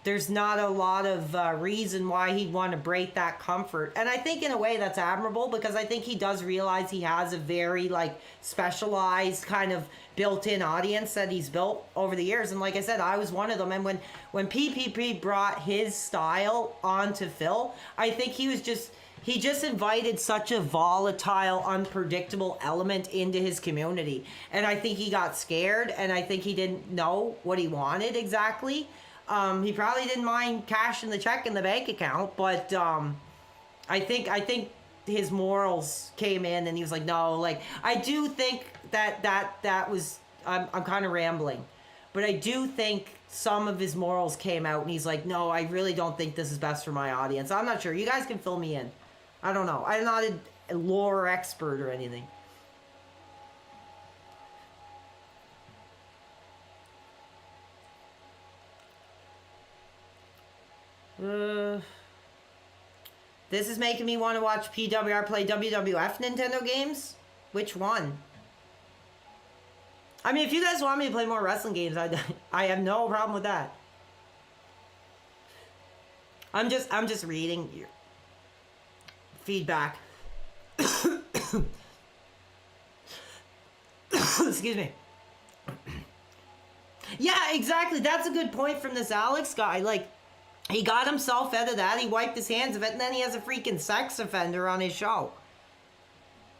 there's not a lot of reason why he'd want to break that comfort. And I think in a way that's admirable, because I think he does realize he has a very like specialized kind of built-in audience that he's built over the years. And like I said, I was one of them. And when PPP brought his style onto Phil, I think he just invited such a volatile, unpredictable element into his community. And I think he got scared, and I think he didn't know what he wanted exactly. He probably didn't mind cashing the check in the bank account, but I think his morals came in, and he was like, no, like, I do think that was, I'm kind of rambling, but I do think some of his morals came out, and he's like, no, I really don't think this is best for my audience. I'm not sure. You guys can fill me in. I don't know. I'm not a lore expert or anything. This is making me want to watch PWR play WWF Nintendo games. Which one? I mean, if you guys want me to play more wrestling games, I have no problem with that. I'm just reading your feedback. Excuse me. Yeah, exactly. That's a good point from this Alex guy. Like, he got himself out of that. He wiped his hands of it, and then he has a freaking sex offender on his show.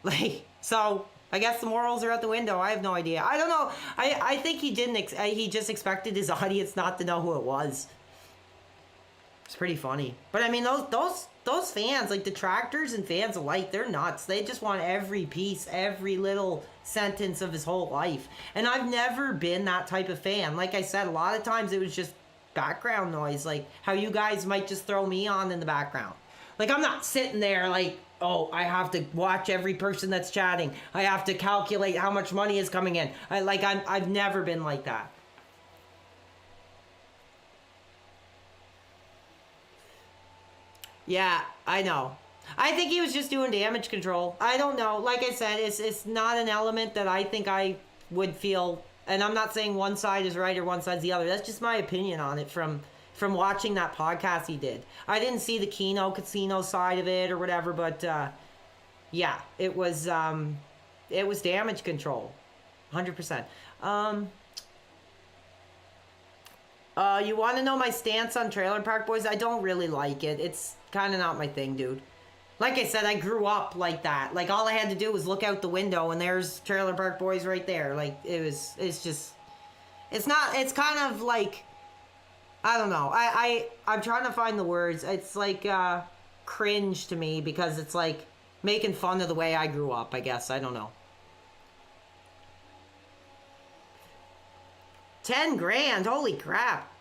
Like, so I guess the morals are out the window. I have no idea. I don't know. I think he didn't. He just expected his audience not to know who it was. It's pretty funny. But I mean, those fans, like detractors and fans alike, they're nuts. They just want every piece, every little sentence of his whole life. And I've never been that type of fan. Like I said, a lot of times it was just background noise, like how you guys might just throw me on in the background. Like, I'm not sitting there like, oh, I have to watch every person that's chatting. I have to calculate how much money is coming in. I've never been like that. Yeah, I know. I think he was just doing damage control. I don't know. Like I said, it's not an element that I think I would feel. And I'm not saying one side is right or one side's the other. That's just my opinion on it from watching that podcast he did. I didn't see the Kino Casino side of it or whatever, but yeah, it was damage control, 100%. You want to know my stance on Trailer Park Boys? I don't really like it. It's kind of not my thing, dude. Like I said, I grew up like that. Like, all I had to do was look out the window and there's Trailer Park Boys right there. Like, it's kind of like, I don't know. I'm trying to find the words. It's like, cringe to me because it's like making fun of the way I grew up, I guess. I don't know. 10 grand, holy crap.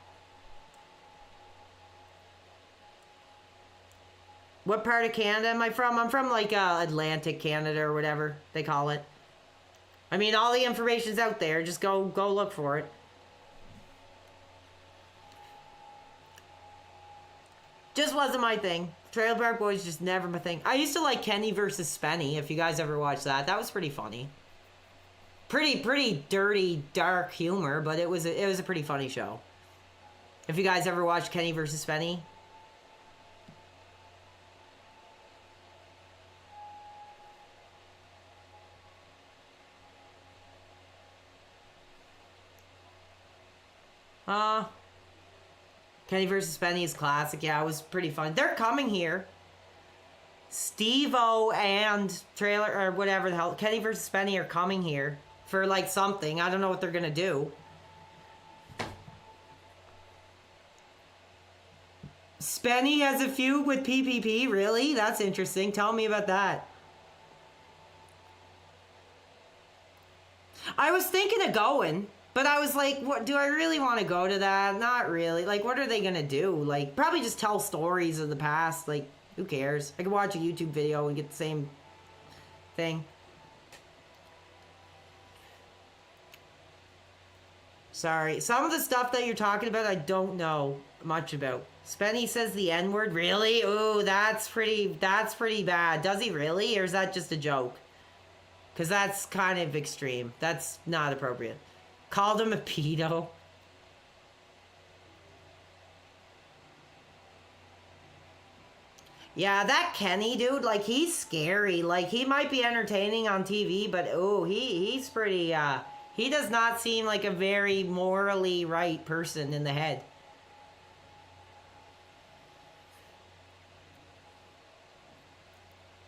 What part of Canada am I from? I'm from like Atlantic Canada or whatever they call it. I mean, all the information's out there. Just go look for it. Just wasn't my thing. Trailer Park Boys just never my thing. I used to like Kenny versus Spenny, if you guys ever watched that. That was pretty funny. Pretty dirty, dark humor, but it was a pretty funny show. If you guys ever watched Kenny versus Spenny. Kenny vs. Spenny is classic. Yeah, it was pretty fun. They're coming here. Steve-O and Trailer, or whatever the hell, Kenny vs. Spenny are coming here for like something. I don't know what they're gonna do. Spenny has a feud with PPP? Really? That's interesting. Tell me about that. I was thinking of going. But I was like, what, do I really want to go to that? Not really. Like, what are they going to do? Like, probably just tell stories of the past. Like, who cares? I could watch a YouTube video and get the same thing. Sorry. Some of the stuff that you're talking about, I don't know much about. Spenny says the N-word. Really? Ooh, that's pretty bad. Does he really? Or is that just a joke? Because that's kind of extreme. That's not appropriate. Called him a pedo. Yeah, that Kenny dude, like, he's scary. Like, he might be entertaining on TV, but oh, he's pretty, he does not seem like a very morally right person in the head.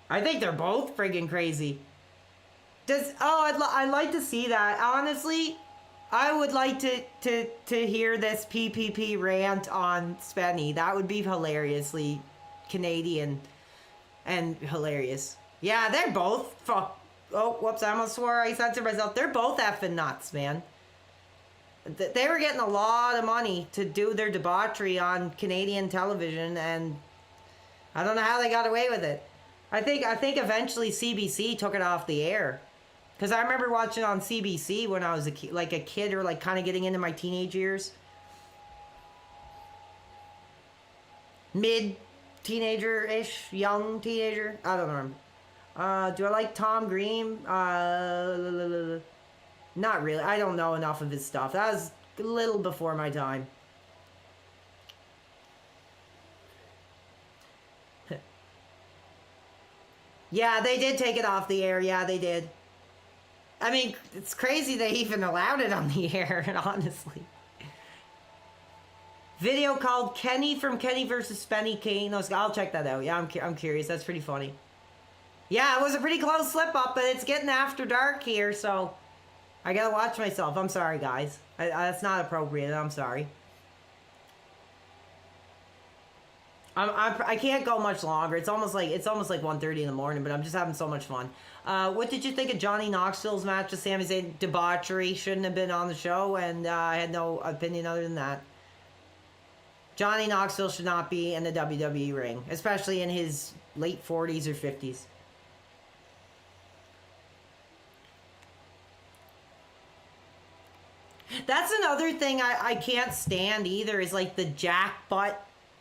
I think they're both friggin' crazy. I'd like to see that. Honestly, I would like to hear this PPP rant on Spenny. That would be hilariously Canadian and hilarious. Yeah, they're both oh, whoops, I almost swore I censored myself. They're both effing nuts, man. They were getting a lot of money to do their debauchery on Canadian television, and I don't know how they got away with it. I think eventually CBC took it off the air. Because I remember watching on CBC when I was a kid or like kind of getting into my teenage years. Mid-teenager-ish, young teenager. I don't know. Do I like Tom Green? Not really. I don't know enough of his stuff. That was a little before my time. Yeah, they did take it off the air. Yeah, they did. I mean, it's crazy they even allowed it on the air, honestly. Video called Kenny from Kenny versus Spenny Kane. I'll check that out. Yeah, I'm curious. That's pretty funny. Yeah, it was a pretty close slip-up, but it's getting after dark here, so I gotta watch myself. I'm sorry, guys. That's not appropriate. I'm sorry. I can't go much longer. It's almost like 1:30 in the morning, but I'm just having so much fun. What did you think of Johnny Knoxville's match with Sami Zayn? Debauchery, shouldn't have been on the show, and I had no opinion other than that. Johnny Knoxville should not be in the WWE ring, especially in his late 40s or 50s. That's another thing I can't stand either, is like the jackbutt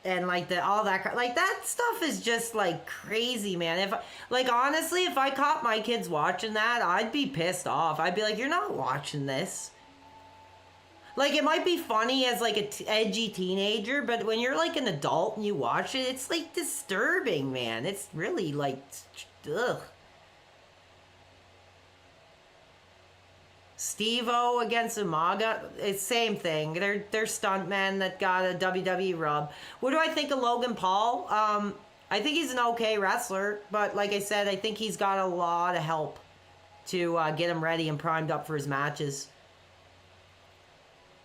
and like all that, like that stuff is just like crazy, man. Honestly, if I caught my kids watching that, I'd be pissed off. I'd be like, you're not watching this. Like, it might be funny as like a edgy teenager, but when you're like an adult and you watch it, it's like disturbing, man. It's really like, ugh. Steve-O against Umaga, it's same thing. They're stuntmen that got a WWE rub. What do I think of Logan Paul? I think he's an okay wrestler, but like I said, I think he's got a lot of help to get him ready and primed up for his matches.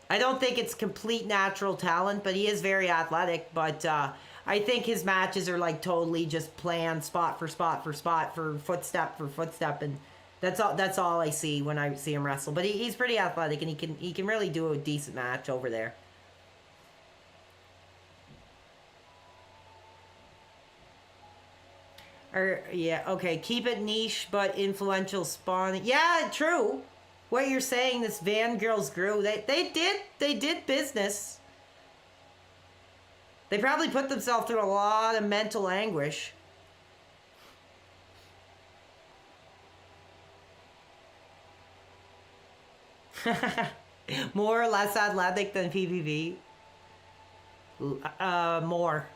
I don't think it's complete natural talent, but he is very athletic. But I think his matches are like totally just planned spot for spot for spot for footstep for footstep, and that's all I see when I see him wrestle. But he's pretty athletic, and he can really do a decent match over there. Yeah, okay, keep it niche but influential spawn. Yeah, true. What you're saying, this Van Girls grew. They did business. They probably put themselves through a lot of mental anguish. More or less athletic than PPV? More.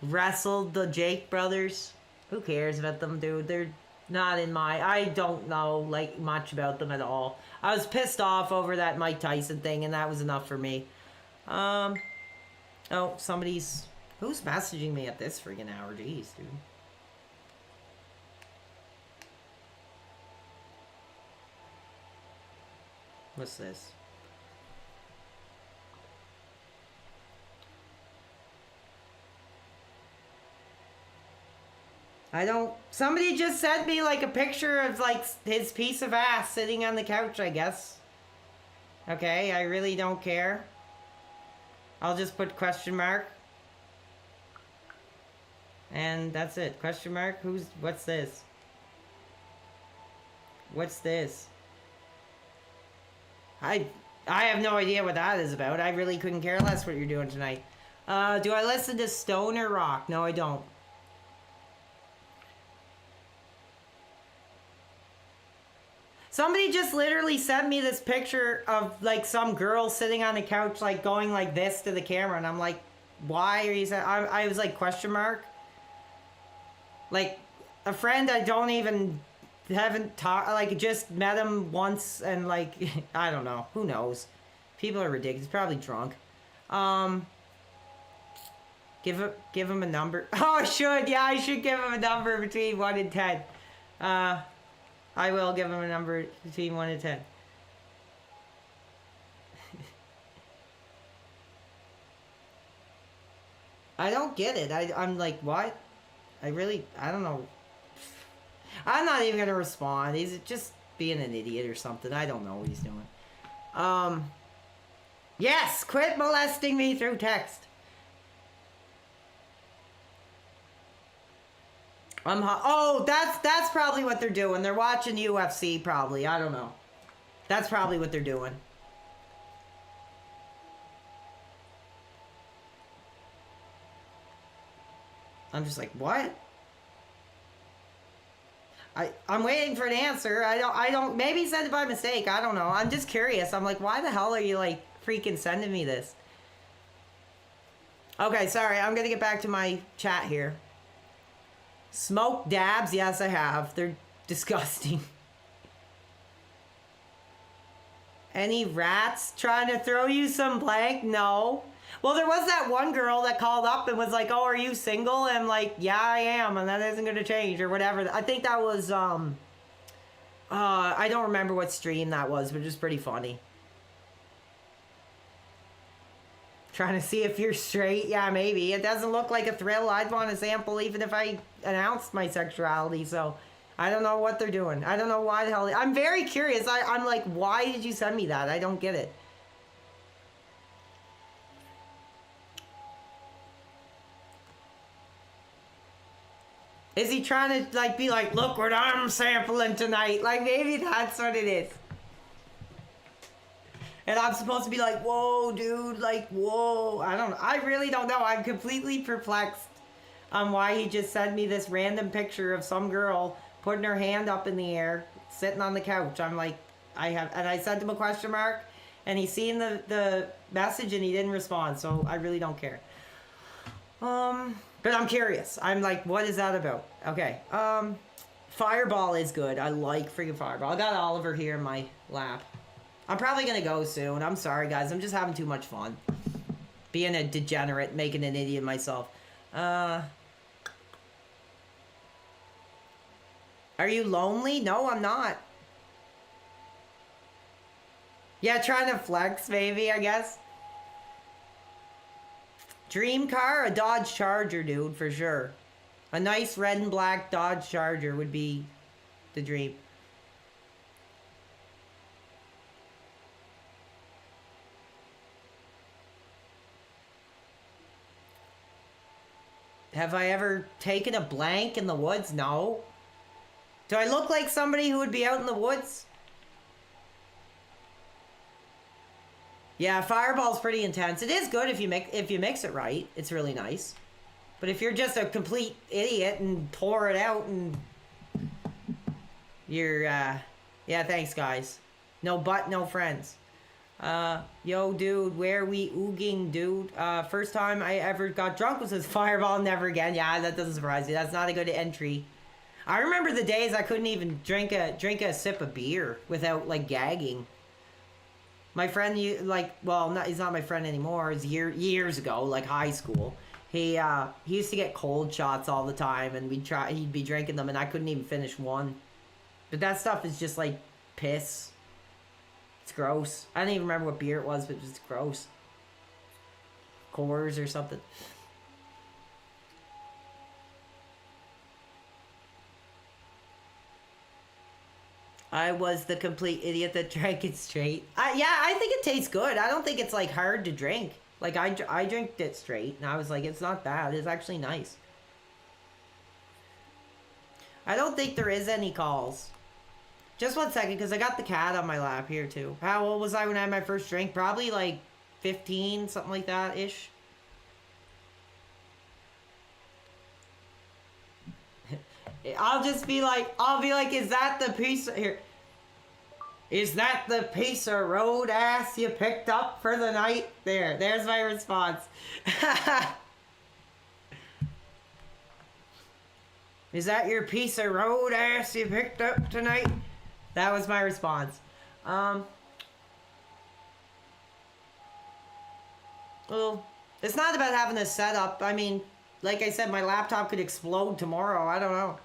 Wrestled the Jake brothers. Who cares about them, dude? They're not in my... I don't know, like, much about them at all. I was pissed off over that Mike Tyson thing, and that was enough for me. Oh, somebody's... Who's messaging me at this friggin' hour? Jeez, dude. What's this? I don't... Somebody just sent me, like, a picture of, like, his piece of ass sitting on the couch, I guess. Okay, I really don't care. I'll just put question mark. And that's it. Question mark? What's this? What's this? I have no idea what that is about. I really couldn't care less what you're doing tonight. Do I listen to stoner rock? No, I don't. Somebody just literally sent me this picture of, like, some girl sitting on the couch, like, going like this to the camera, and I'm like, why are you saying? I was like, question mark. Like, a friend I don't even haven't talked, like, just met him once, and like, I don't know, who knows? People are ridiculous. Probably drunk. Give him a number. Oh, I should. Yeah, I should give him a number between 1 and 10. I will give him a number between 1 and 10. I don't get it. I'm like, what? I don't know. I'm not even gonna respond. He's just being an idiot or something. I don't know what he's doing. Yes, quit molesting me through text. Oh, that's probably what they're doing. They're watching UFC, probably. I don't know. That's probably what they're doing. I'm just like, what? I'm waiting for an answer. I don't, maybe he sent it by mistake. I don't know. I'm just curious. I'm like, why the hell are you like freaking sending me this? Okay, sorry. I'm gonna get back to my chat here. Smoked dabs? Yes, I have. They're disgusting. Any rats trying to throw you some blank? No. Well, there was that one girl that called up and was like, oh, are you single? And I'm like, yeah, I am. And that isn't going to change or whatever. I think that was, I don't remember what stream that was, but it was pretty funny. Trying to see if you're straight? Yeah, maybe. It doesn't look like a thrill. I'd want a sample even if I announced my sexuality. So I don't know what they're doing. I don't know why the hell. I'm very curious. I'm like, why did you send me that? I don't get it. Is he trying to like be like, look what I'm sampling tonight? Like maybe that's what it is. And I'm supposed to be like, whoa, dude, like, whoa. I don't know. I really don't know. I'm completely perplexed on why he just sent me this random picture of some girl putting her hand up in the air, sitting on the couch. I'm like, and I sent him a question mark, and he seen the message and he didn't respond. So I really don't care. But I'm curious. I'm like, what is that about? Okay. Fireball is good. I like freaking Fireball. I got Oliver here in my lap. I'm probably gonna go soon. I'm sorry, guys. I'm just having too much fun. Being a degenerate, making an idiot of myself. Are you lonely? No, I'm not. Yeah, trying to flex, maybe, I guess. Dream car? A Dodge Charger, dude, for sure. A nice red and black Dodge Charger would be the dream. Have I ever taken a blank in the woods? No. Do I look like somebody who would be out in the woods? Yeah, Fireball's pretty intense. It is good if you mix it right. It's really nice. But if you're just a complete idiot and pour it out and you're yeah, thanks guys. No butt, no friends. Yo, dude, where we ooging, dude? First time I ever got drunk was with Fireball, never again. Yeah, that doesn't surprise me. That's not a good entry. I remember the days I couldn't even drink a sip of beer without, like, gagging. My friend, he's not my friend anymore. It's years ago, like high school. He used to get cold shots all the time, and he'd be drinking them, and I couldn't even finish one. But that stuff is just, like, piss. It's gross. I don't even remember what beer it was, but it was gross. Coors or something. I was the complete idiot that drank it straight. Yeah, I think it tastes good. I don't think it's, like, hard to drink. Like, I drank it straight, and I was like, it's not bad. It's actually nice. I don't think there is any calls. Just 1 second, because I got the cat on my lap here, too. How old was I when I had my first drink? Probably, like, 15, something like that-ish. I'll be like, is that the piece here? Is that the piece of road ass you picked up for the night? There's my response. Is that your piece of road ass you picked up tonight? That was my response. Well, it's not about having a setup. I mean, like I said, my laptop could explode tomorrow. I don't know.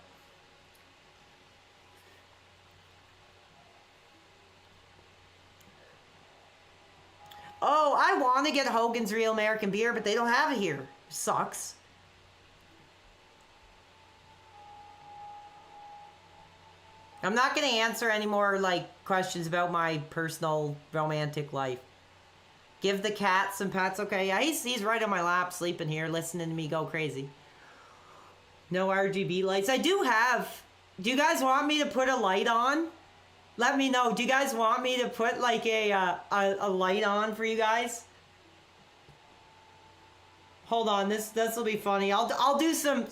Oh, I want to get Hogan's Real American Beer, but they don't have it here. Sucks. I'm not going to answer any more, like, questions about my personal romantic life. Give the cat some pets, okay? Yeah, he's right on my lap, sleeping here, listening to me go crazy. No RGB lights. I do have... Do you guys want me to put a light on? Let me know. Do you guys want me to put, like, a light on for you guys? Hold on, this will be funny. I'll do some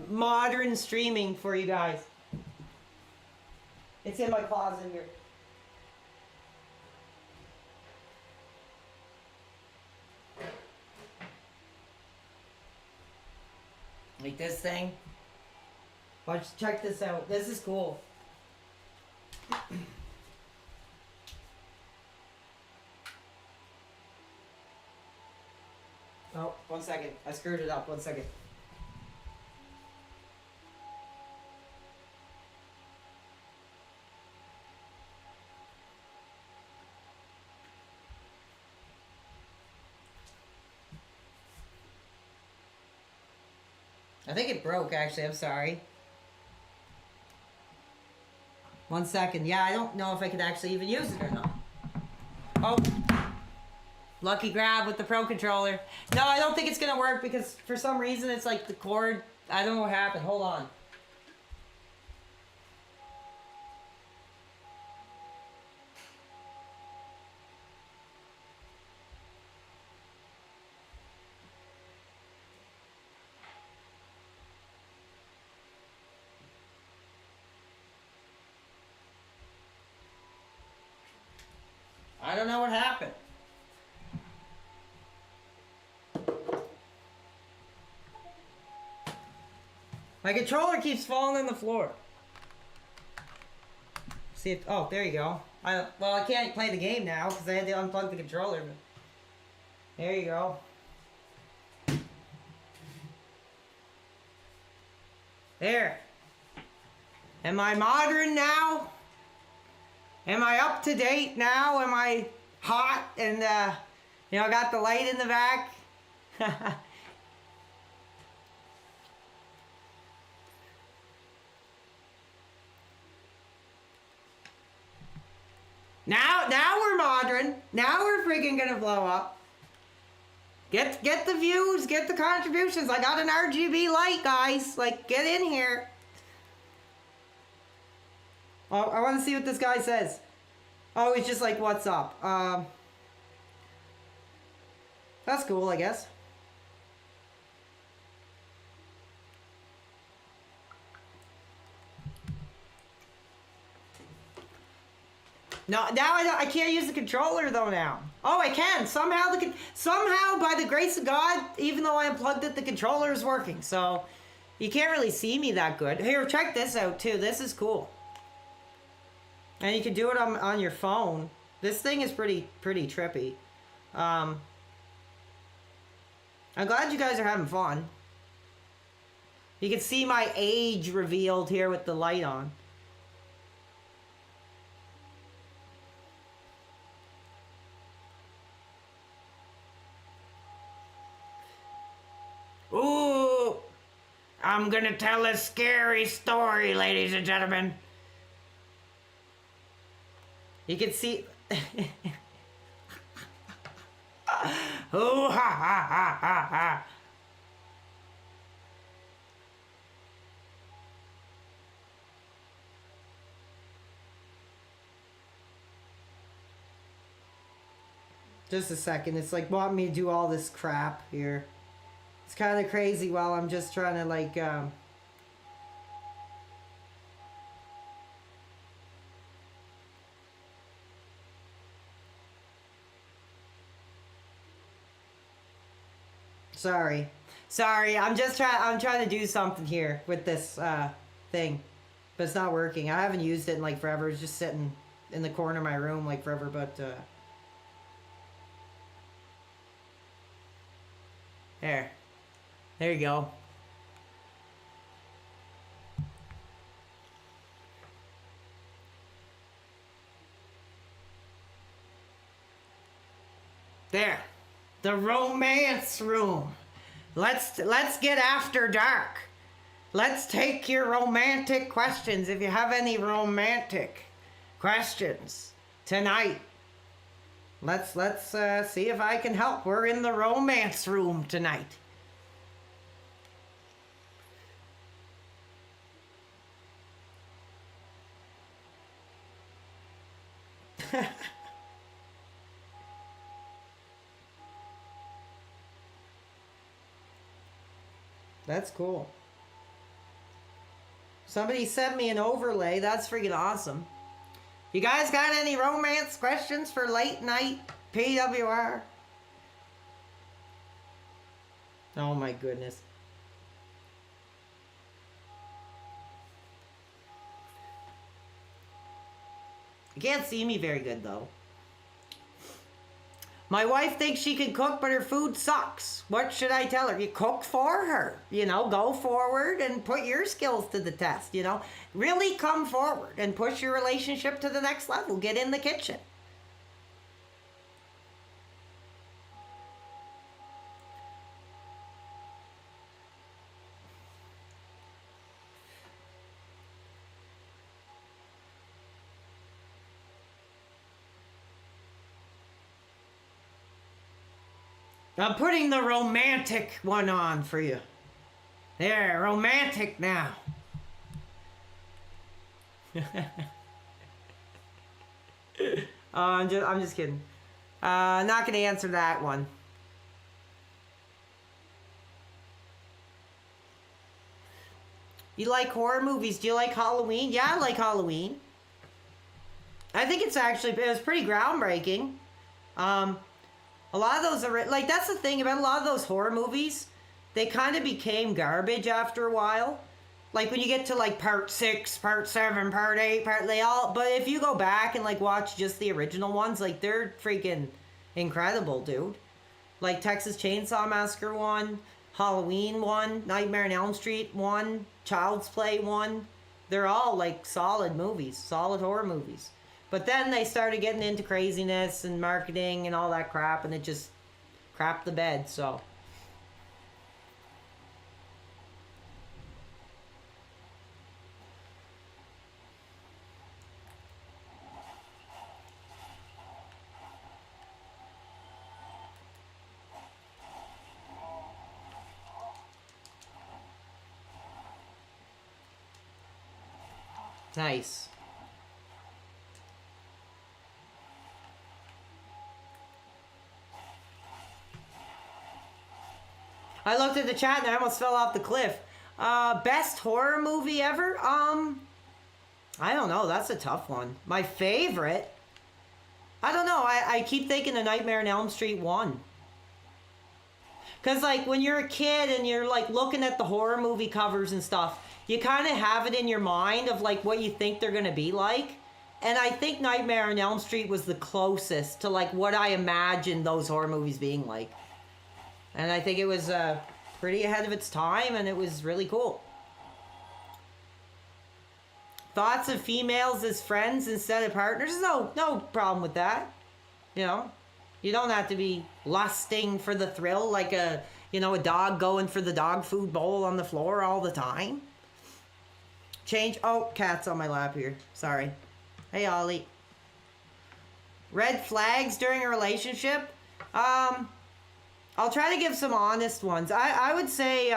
modern streaming for you guys. It's in my closet here. Like this thing. Watch, check this out. This is cool. Oh, 1 second. I screwed it up. 1 second. I think it broke, actually. I'm sorry. 1 second. Yeah, I don't know if I could actually even use it or not. Oh. Lucky grab with the Pro Controller. No, I don't think it's going to work because for some reason it's like the cord. I don't know what happened. Hold on. I don't know what happened. My controller keeps falling on the floor. See if, oh, there you go. Well, I can't play the game now because I had to unplug the controller. But there you go. There. Am I modern now? Am I up to date now? Am I hot and, you know, I got the light in the back? Now we're modern. Now we're freaking gonna blow up. Get the views, get the contributions. I got an RGB light, guys. Like, get in here. Oh, I want to see what this guy says. Oh, he's just like, what's up? That's cool, I guess. No, now I can't use the controller though now. Oh, I can. Somehow by the grace of God, even though I unplugged it, the controller is working. So you can't really see me that good. Here, check this out too. This is cool. And you can do it on your phone. This thing is pretty trippy. I'm glad you guys are having fun. You can see my age revealed here with the light on. Ooh, I'm gonna tell a scary story, ladies and gentlemen. You can see. Ooh, ha ha ha ha ha. Just a second. It's like wanting me to do all this crap here. It's kind of crazy while I'm just trying to like Sorry. I'm trying to do something here with this thing, but it's not working. I haven't used it in like forever. It's just sitting in the corner of my room like forever, but there you go. There. The romance room. Let's get after dark. Let's take your romantic questions if you have any romantic questions tonight. Let's see if I can help. We're in the romance room tonight. That's cool. Somebody sent me an overlay. That's freaking awesome. You guys got any romance questions for late night PWR? Oh my goodness. You can't see me very good though. My wife thinks she can cook, but her food sucks. What should I tell her? You cook for her. You know, go forward and put your skills to the test, you know. Really come forward and push your relationship to the next level. Get in the kitchen. I'm putting the romantic one on for you. There, romantic now. I'm just kidding. Not gonna answer that one. You like horror movies? Do you like Halloween? Yeah, I like Halloween. I think it was pretty groundbreaking. A lot of those are like, that's the thing about a lot of those horror movies. They kind of became garbage after a while. Like when you get to like part 6, part 7, part 8, but if you go back and like watch just the original ones, like they're freaking incredible, dude. Like Texas Chainsaw Massacre 1, Halloween 1, Nightmare on Elm Street 1, Child's Play 1. They're all like solid movies, solid horror movies. But then they started getting into craziness and marketing and all that crap, and it just crapped the bed, so. Nice. I looked at the chat and I almost fell off the cliff. Best horror movie ever? I don't know. That's a tough one. My favorite? I don't know. I keep thinking of Nightmare on Elm Street 1. Because, like, when you're a kid and you're, like, looking at the horror movie covers and stuff, you kind of have it in your mind of, like, what you think they're going to be like. And I think Nightmare on Elm Street was the closest to, like, what I imagined those horror movies being like. And I think it was pretty ahead of its time, and it was really cool. Thoughts of females as friends instead of partners? No problem with that. You know, you don't have to be lusting for the thrill like a dog going for the dog food bowl on the floor all the time. Oh, cat's on my lap here. Sorry. Hey, Ollie. Red flags during a relationship? I'll try to give some honest ones. I would say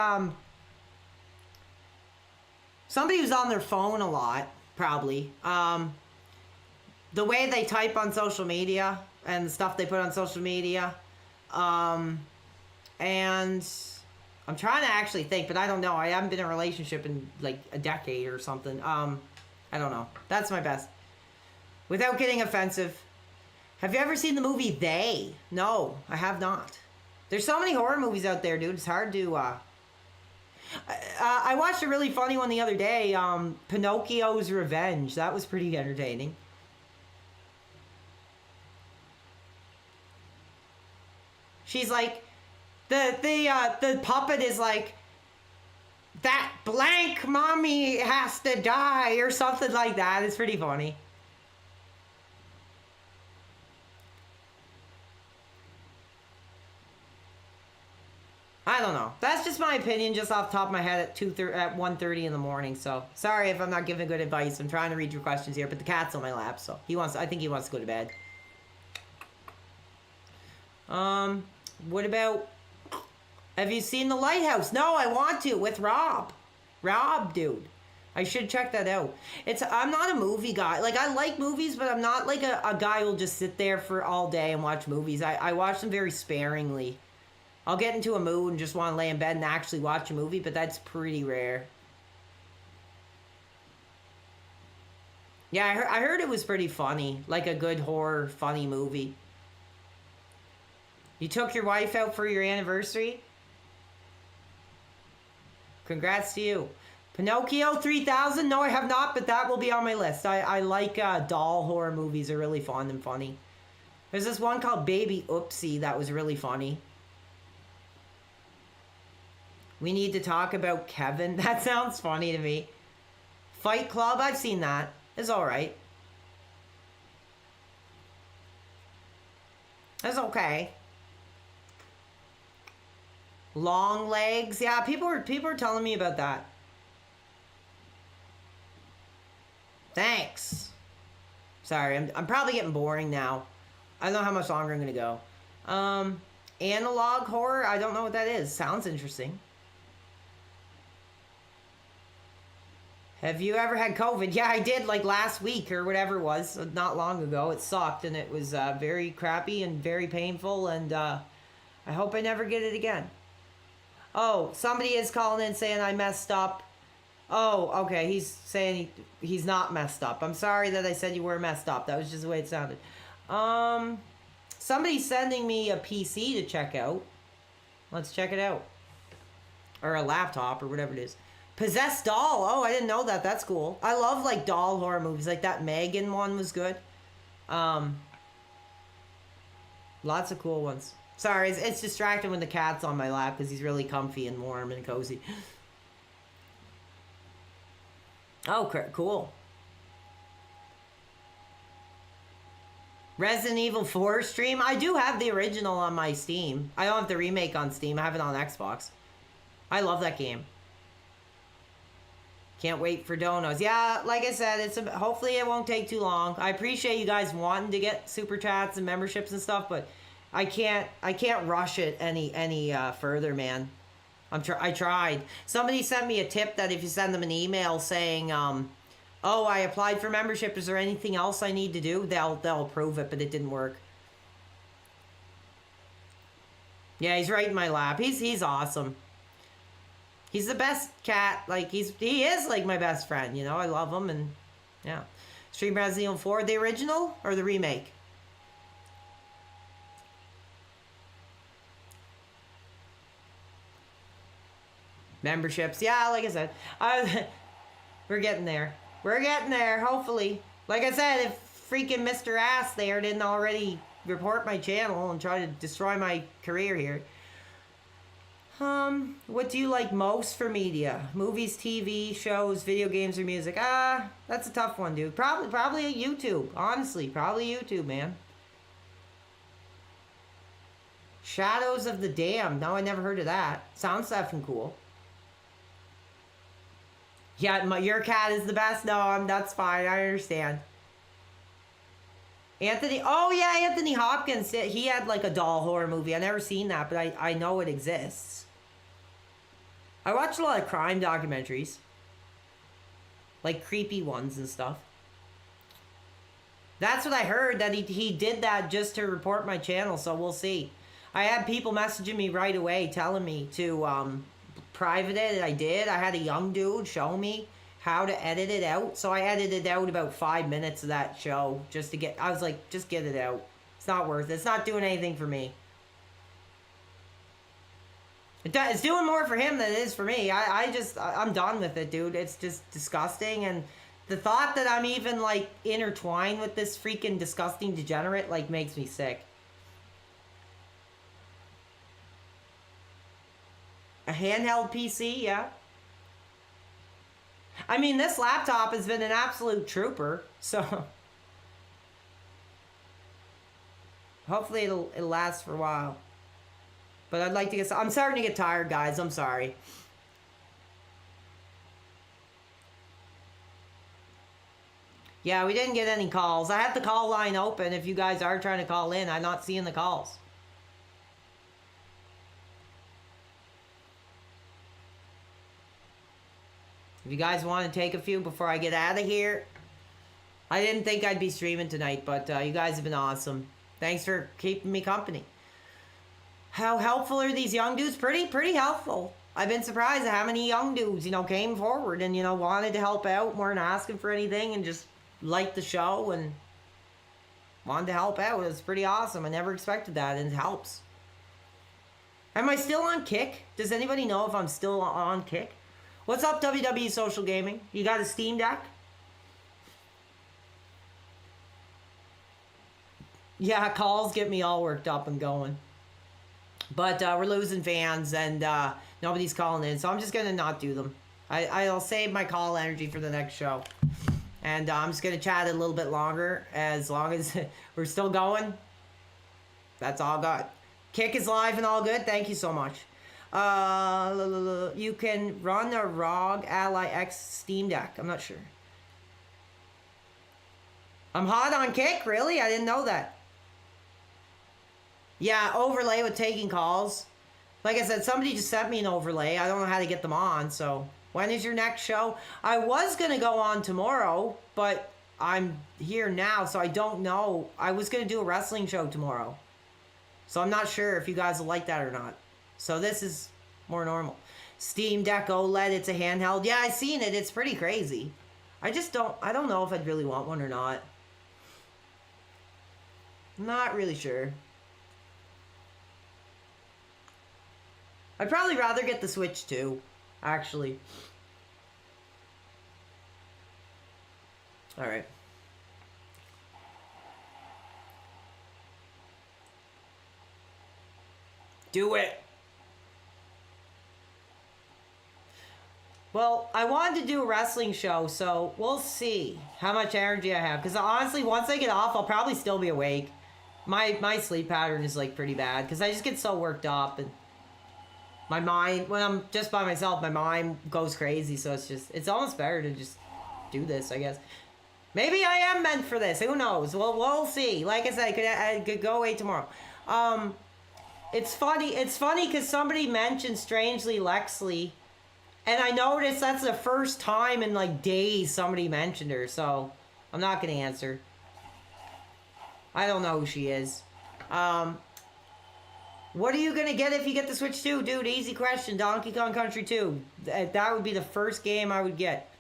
somebody who's on their phone a lot, probably. The way they type on social media and the stuff they put on social media. And I'm trying to actually think, but I don't know. I haven't been in a relationship in like a decade or something. I don't know. That's my best. Without getting offensive, have you ever seen the movie They? No, I have not. There's so many horror movies out there, dude. It's hard to. I watched a really funny one the other day. Pinocchio's Revenge. That was pretty entertaining. She's like, the puppet is like, that blank mommy has to die or something like that. It's pretty funny. I don't know. That's just my opinion, just off the top of my head at 1:30 in the morning. So sorry if I'm not giving good advice. I'm trying to read your questions here, but the cat's on my lap, so I think he wants to go to bed. What about? Have you seen The Lighthouse? No, I want to with Rob. Rob, dude. I should check that out. I'm not a movie guy. Like, I like movies, but I'm not like a guy who'll just sit there for all day and watch movies. I watch them very sparingly. I'll get into a mood and just want to lay in bed and actually watch a movie, but that's pretty rare. Yeah, I heard it was pretty funny. Like a good horror, funny movie. You took your wife out for your anniversary? Congrats to you. Pinocchio 3000? No, I have not, but that will be on my list. I like doll horror movies. Are really fun and funny. There's this one called Baby Oopsie that was really funny. We need to talk about Kevin. That sounds funny to me. Fight Club, I've seen that. It's alright. It's okay. Long Legs. Yeah, people are telling me about that. Thanks. Sorry, I'm probably getting boring now. I don't know how much longer I'm gonna go. Analog horror, I don't know what that is. Sounds interesting. Have you ever had COVID? Yeah, I did, like last week or whatever it was, not long ago. It sucked and it was very crappy and very painful, and I hope I never get it again. Oh, somebody is calling in saying I messed up. Oh, okay, he's saying he's not messed up. I'm sorry that I said you were messed up. That was just the way it sounded. Somebody's sending me a PC to check out. Let's check it out. Or a laptop or whatever it is. Possessed Doll. Oh, I didn't know that. That's cool. I love like doll horror movies. Like that Megan one was good. Lots of cool ones. Sorry, it's distracting when the cat's on my lap because he's really comfy and warm and cozy. Oh, cool. Resident Evil 4 stream. I do have the original on my Steam. I don't have the remake on Steam. I have it on Xbox. I love that game. Can't wait for donos. Yeah, like I said, hopefully it won't take too long. I appreciate you guys wanting to get super chats and memberships and stuff, but I can't rush it any further, man. I tried. Somebody sent me a tip that if you send them an email saying, oh, I applied for membership, is there anything else I need to do? They'll approve it, but it didn't work. Yeah, he's right in my lap. He's awesome. He's the best cat. Like, he is like my best friend, you know. I love him, and yeah. Stream Resident Evil 4, the original or the remake? Memberships. Yeah, like I said, we're getting there. We're getting there, hopefully. Like I said, if freaking Mr. Ass there didn't already report my channel and try to destroy my career here. What do you like most for media? Movies, TV, shows, video games, or music? That's a tough one, dude. Probably YouTube. Honestly, probably YouTube, man. Shadows of the Damned. No, I never heard of that. Sounds effing cool. Yeah, your cat is the best. No, that's fine. I understand. Anthony. Oh, yeah, Anthony Hopkins. He had like a doll horror movie. I never seen that, but I know it exists. I watch a lot of crime documentaries. Like creepy ones and stuff. That's what I heard, that he did that just to report my channel, so we'll see. I had people messaging me right away telling me to private it, and I did. I had a young dude show me how to edit it out, so I edited out about 5 minutes of that show just to get, I was like, just get it out. It's not worth it. It's not doing anything for me. It's doing more for him than it is for me. I'm done with it, dude. It's just disgusting. And the thought that I'm even, like, intertwined with this freaking disgusting degenerate, like, makes me sick. A handheld PC, yeah. I mean, this laptop has been an absolute trooper, so hopefully it'll last for a while. But I'd like to get... I'm starting to get tired, guys. I'm sorry. Yeah, we didn't get any calls. I have the call line open if you guys are trying to call in. I'm not seeing the calls. If you guys want to take a few before I get out of here. I didn't think I'd be streaming tonight, but you guys have been awesome. Thanks for keeping me company. How helpful are these young dudes? Pretty helpful. I've been surprised at how many young dudes, came forward and, wanted to help out, weren't asking for anything, and just liked the show and wanted to help out. It was pretty awesome. I never expected that, and it helps. Am I still on Kick? Does anybody know if I'm still on Kick? What's up, WWE Social Gaming? You got a Steam Deck? Yeah, calls get me all worked up and going. But we're losing fans and nobody's calling in, so I'm just going to not do them. I'll save my call energy for the next show. And I'm just going to chat a little bit longer, as long as we're still going. That's all good. Kick is live and all good. Thank you so much. You can run a ROG Ally X Steam Deck. I'm not sure. I'm hot on Kick? Really? I didn't know that. Yeah, overlay with taking calls. Like I said, somebody just sent me an overlay. I don't know how to get them on, so... When is your next show? I was going to go on tomorrow, but I'm here now, so I don't know. I was going to do a wrestling show tomorrow. So I'm not sure if you guys will like that or not. So this is more normal. Steam Deck OLED, it's a handheld. Yeah, I've seen it. It's pretty crazy. I don't know if I'd really want one or not. Not really sure. I'd probably rather get the Switch 2. Actually. Alright. Do it! Well, I wanted to do a wrestling show, so we'll see how much energy I have. Because honestly, once I get off, I'll probably still be awake. My sleep pattern is like pretty bad, because I just get so worked up and my mind, when I'm just by myself, my mind goes crazy, so it's almost better to just do this, I guess. Maybe I am meant for this, who knows? Well, we'll see. Like I said, I could go away tomorrow. It's funny because somebody mentioned Strangely Lexley, and I noticed that's the first time in like days somebody mentioned her, so I'm not going to answer. I don't know who she is. What are you going to get if you get the Switch 2? Dude, easy question. Donkey Kong Country 2. That would be the first game I would get.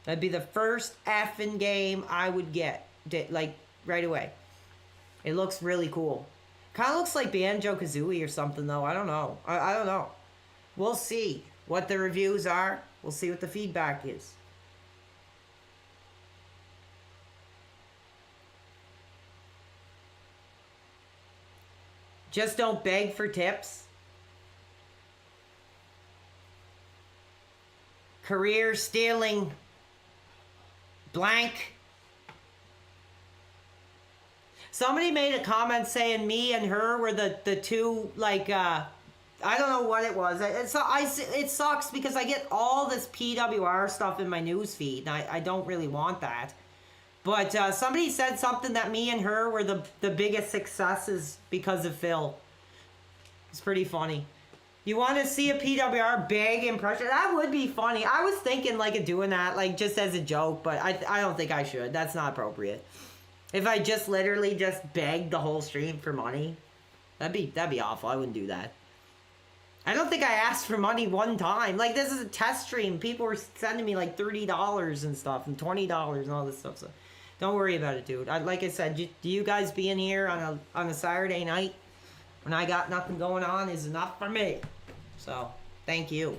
That'd be the first effing game I would get. Like, right away. It looks really cool. Kind of looks like Banjo-Kazooie or something, though. I don't know. I don't know. We'll see what the reviews are. We'll see what the feedback is. Just don't beg for tips. Career stealing blank. Somebody made a comment saying me and her were the two, like, I don't know what it was. It sucks because I get all this PWR stuff in my news feed, and I don't really want that. But somebody said something that me and her were the biggest successes because of Phil. It's pretty funny. You want to see a PWR big impression? That would be funny. I was thinking like of doing that, like just as a joke, but I don't think I should. That's not appropriate. If I just literally just begged the whole stream for money, that'd be awful. I wouldn't do that. I don't think I asked for money one time. Like, this is a test stream. People were sending me like $30 and stuff and $20 and all this stuff. So don't worry about it, dude. Like I said, do you guys be in here on a Saturday night? when I got nothing going on is enough for me. So, thank you.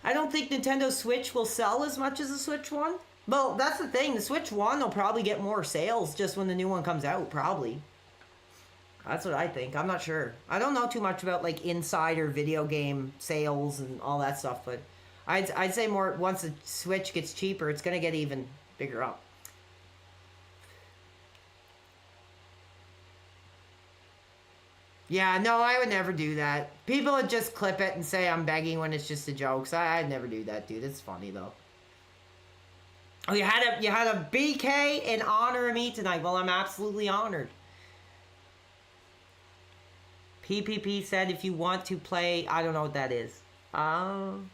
I don't think Nintendo Switch will sell as much as the Switch 1. Well, that's the thing. The Switch 1 will probably get more sales just when the new one comes out, probably. That's what I think. I'm not sure. I don't know too much about, like, insider video game sales and all that stuff, but I'd say more once the Switch gets cheaper, it's going to get even bigger up. Yeah, no, I would never do that. People would just clip it and say I'm begging when it's just a joke. So I'd never do that, dude. It's funny though. Oh, you had a BK in honor of me tonight. Well, I'm absolutely honored. PPP said if you want to play, I don't know what that is. I'm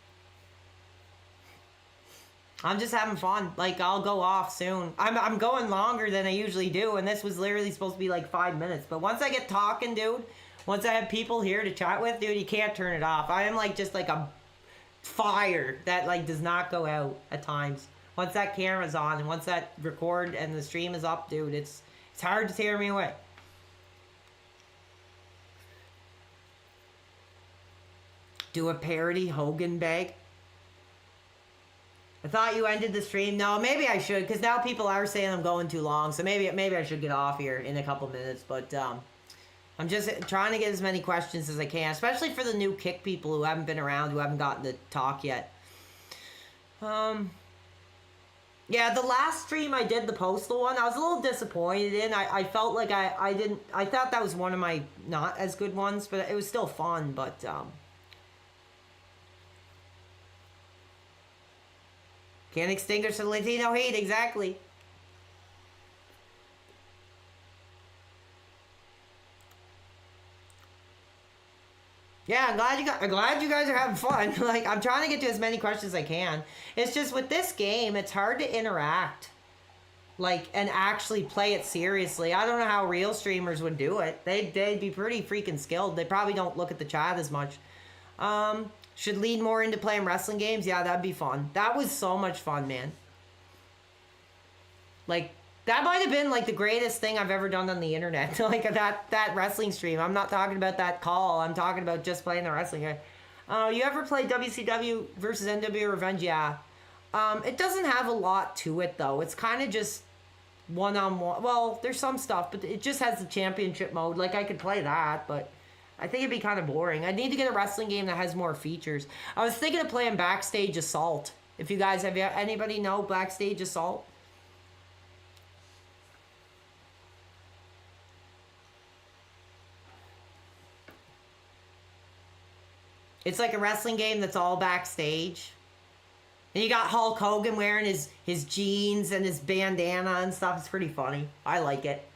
just having fun. Like, I'll go off soon. I'm going longer than I usually do, and this was literally supposed to be like 5 minutes. But once I get talking, dude, once I have people here to chat with, dude, you can't turn it off. I am like just like a fire that like does not go out at times. Once that camera's on and once that record and the stream is up, dude, it's hard to tear me away. Do a parody Hogan bag. I thought you ended the stream. No, maybe I should, because now people are saying I'm going too long. So maybe I should get off here in a couple minutes. But I'm just trying to get as many questions as I can, especially for the new Kick people who haven't been around, who haven't gotten to talk yet. Yeah, the last stream I did, the Postal one, I was a little disappointed in. I felt like I thought that was one of my not as good ones, but it was still fun. But can't extinguish the Latino hate, exactly. Yeah, I'm glad you guys are having fun. Like, I'm trying to get to as many questions as I can. It's just with this game, it's hard to interact, like, and actually play it seriously. I don't know how real streamers would do it. They'd be pretty freaking skilled. They probably don't look at the chat as much. Should lean more into playing wrestling games. Yeah, that'd be fun. That was so much fun, man. Like, that might have been like the greatest thing I've ever done on the internet. Like that wrestling stream. I'm not talking about that call. I'm talking about just playing the wrestling game. You ever play WCW versus NWA Revenge? Yeah. It doesn't have a lot to it though. It's kind of just one-on-one. Well, there's some stuff, but it just has the championship mode. Like, I could play that, but I think it'd be kind of boring. I need to get a wrestling game that has more features. I was thinking of playing Backstage Assault. If you guys have anybody know Backstage Assault? It's like a wrestling game that's all backstage. And you got Hulk Hogan wearing his jeans and his bandana and stuff. It's pretty funny. I like it.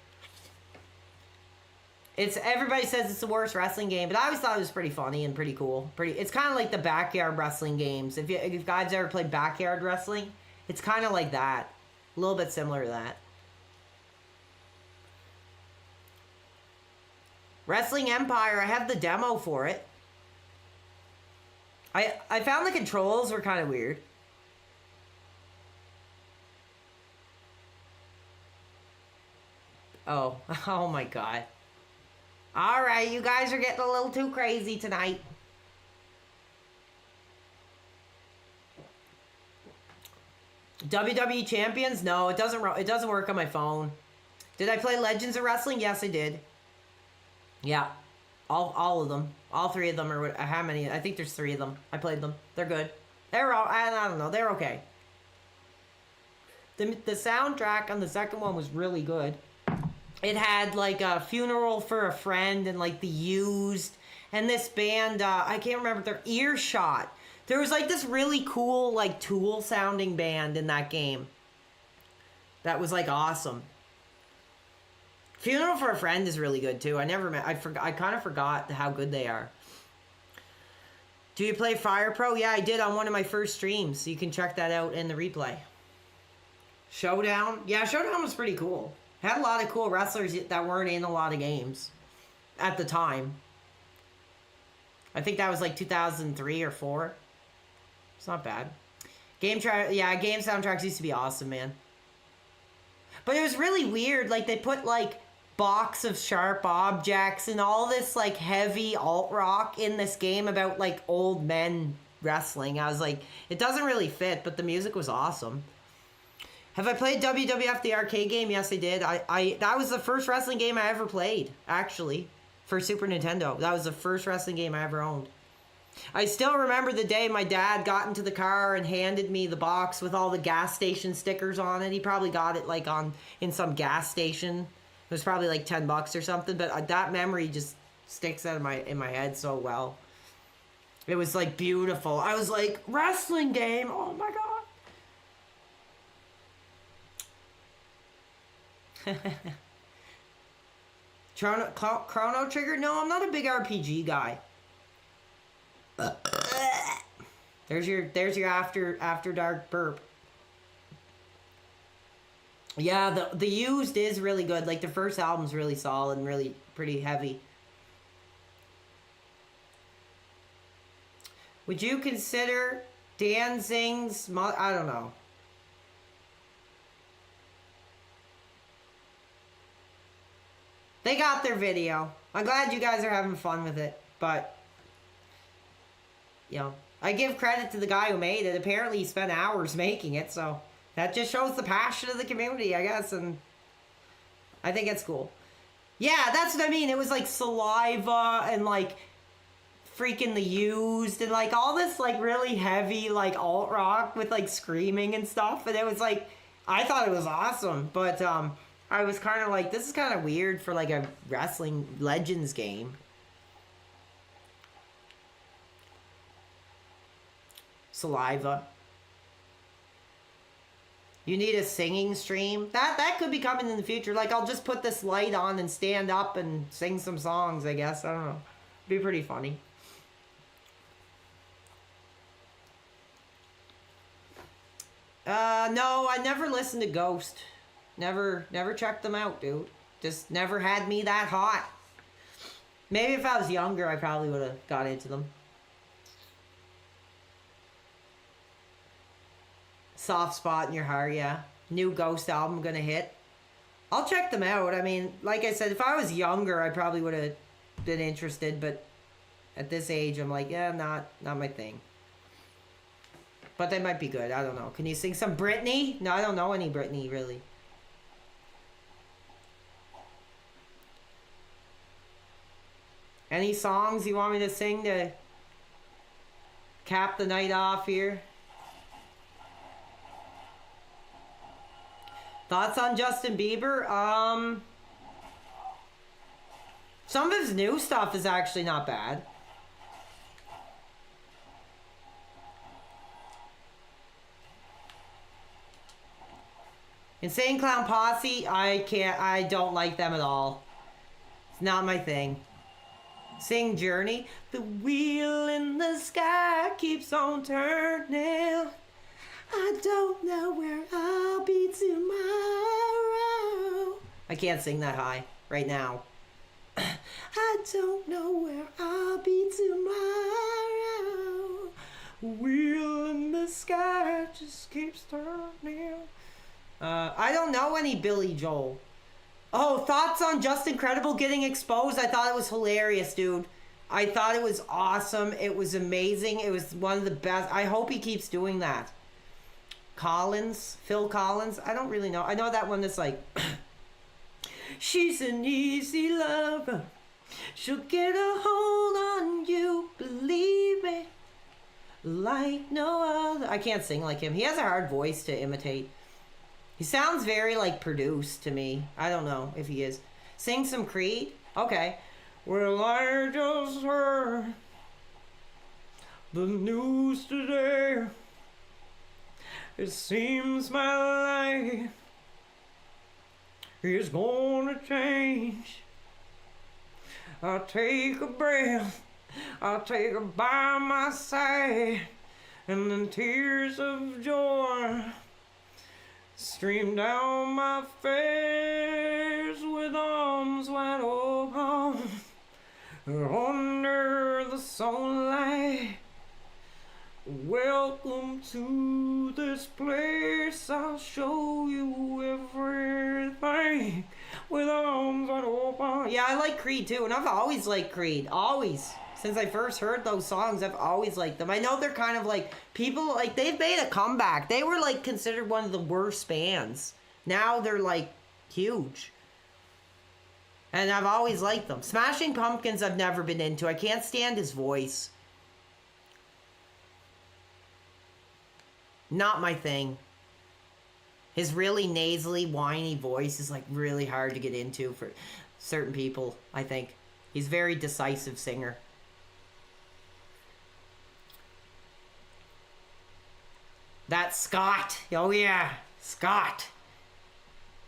Everybody says it's the worst wrestling game, but I always thought it was pretty funny and pretty cool. It's kind of like the backyard wrestling games. If you guys ever played backyard wrestling, it's kind of like that. A little bit similar to that. Wrestling Empire, I have the demo for it. I found the controls were kind of weird. Oh my god. Alright, you guys are getting a little too crazy tonight. WWE Champions? No, it doesn't work on my phone. Did I play Legends of Wrestling? Yes, I did. Yeah. All of them. All three of them are how many? I think there's 3 of them. I played them. They're good. They're all, I don't know. They're okay. The soundtrack on the second one was really good. It had like a Funeral for a Friend and like The Used and this band, I can't remember their Earshot. There was like this really cool like Tool sounding band in that game. That was like awesome. Funeral for a Friend is really good too. I kind of forgot how good they are. Do you play Fire Pro? Yeah, I did on one of my first streams. So you can check that out in the replay. Showdown? Yeah, Showdown was pretty cool. Had a lot of cool wrestlers that weren't in a lot of games at the time. I think that was like 2003 or 4. It's not bad. Game soundtracks used to be awesome, man. But it was really weird. Like, they put like box of sharp objects and all this like heavy alt rock in this game about like old men wrestling. I was like, it doesn't really fit, but the music was awesome. Have I played WWF the arcade game? Yes, I did. I that was the first wrestling game I ever played, actually, for Super Nintendo. That was the first wrestling game I ever owned. I still remember the day my dad got into the car and handed me the box with all the gas station stickers on it. He probably got it like in some gas station. It was probably like $10 or something, but that memory just sticks out of in my head so well. It was like beautiful. I was like, wrestling game, oh my god. Chrono Trigger? No, I'm not a big RPG guy. There's your after dark burp. Yeah, the Used is really good. Like the first album's really solid and really pretty heavy. Would you consider Danzig's I don't know. They got their video. I'm glad you guys are having fun with it, but you know, I give credit to the guy who made it. Apparently he spent hours making it, so that just shows the passion of the community, I guess, and I think it's cool. Yeah, that's what I mean. It was like Saliva and like freaking the Used and like all this like really heavy like alt rock with like screaming and stuff, and it was like, I thought it was awesome, but I was kind of like, this is kind of weird for like a wrestling Legends game. Saliva. You need a singing stream? That could be coming in the future. Like, I'll just put this light on and stand up and sing some songs, I guess. I don't know. It'd be pretty funny. No, I never listened to Ghost. Never checked them out, dude. Just never had me that hot. Maybe if I was younger, I probably would have got into them. Soft spot in your heart, yeah. New Ghost album gonna hit. I'll check them out. I mean, like I said, if I was younger, I probably would have been interested, but at this age, I'm like, yeah, not my thing. But they might be good. I don't know. Can you sing some Britney? No, I don't know any Britney, really. Any songs you want me to sing to cap the night off here? Thoughts on Justin Bieber? Some of his new stuff is actually not bad. Insane Clown Posse, I don't like them at all. It's not my thing. Sing Journey. The wheel in the sky keeps on turning. I don't know where I'll be tomorrow. I can't sing that high right now. I don't know where I'll be tomorrow. Wheel in the sky just keeps turning. I don't know any Billy Joel. Oh, thoughts on Justin Credible getting exposed? I thought it was hilarious, dude. I thought it was awesome. It was amazing. It was one of the best. I hope he keeps doing that. Phil Collins. I don't really know. I know that one that's like, she's an easy lover. She'll get a hold on you, believe me, like no other. I can't sing like him. He has a hard voice to imitate. He sounds very like produced to me. I don't know if he is. Sing some Creed? Okay. Well, I just heard the news today. It seems my life is gonna change. I'll take a breath, I'll take her by my side, and then tears of joy stream down my face with arms wide open. Under the sunlight, welcome to this place. I'll show you everything. with arms wide open. Yeah, I like Creed too, and I've always liked Creed. Always. Since I first heard those songs, I've always liked them. I know they're kind of like, people, like, they've made a comeback. They were, like, considered one of the worst bands. Now they're, like, huge. And I've always liked them. Smashing Pumpkins I've never been into. I can't stand his voice. Not my thing. His really nasally, whiny voice is, like, really hard to get into for certain people, I think. He's a very decisive singer. That's Scott. Oh, yeah. Scott.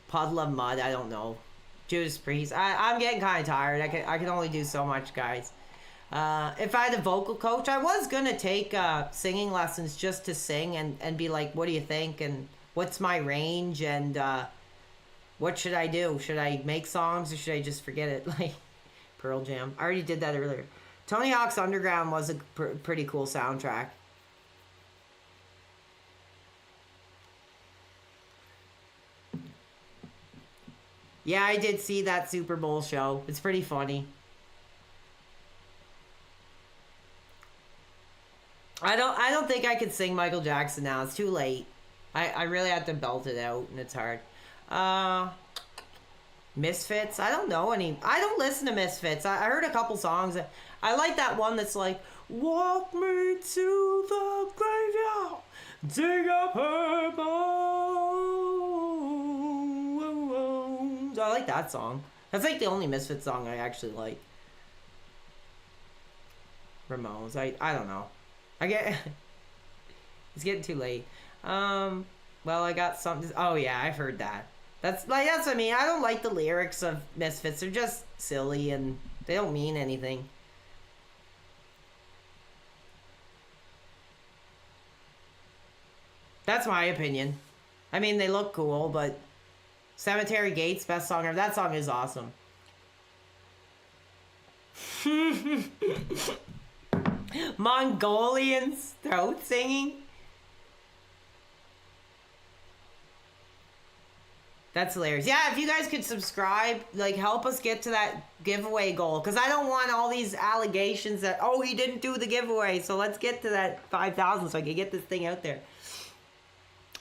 Puddle of Mud. I don't know. Judas Priest. I'm getting kind of tired. I can only do so much, guys. If I had a vocal coach, I was going to take singing lessons just to sing and be like, what do you think? And what's my range? And what should I do? Should I make songs or should I just forget it? Like Pearl Jam. I already did that earlier. Tony Hawk's Underground was a pretty cool soundtrack. Yeah, I did see that Super Bowl show. It's pretty funny. I don't think I could sing Michael Jackson now. It's too late. I really have to belt it out, and it's hard. Misfits? I don't know any. I don't listen to Misfits. I heard a couple songs. I like that one that's like, walk me to the graveyard, dig up her bones. I like that song. That's like the only Misfits song I actually like. Ramones. I don't know. It's getting too late. Well, I got something. Oh yeah, I've heard that. That's what I mean. I don't like the lyrics of Misfits. They're just silly and they don't mean anything. That's my opinion. I mean, they look cool, but Cemetery Gates, best song ever. That song is awesome. Mongolians throat singing. That's hilarious. Yeah, if you guys could subscribe, like, help us get to that giveaway goal. Because I don't want all these allegations that, oh, he didn't do the giveaway. So let's get to that 5,000 so I can get this thing out there.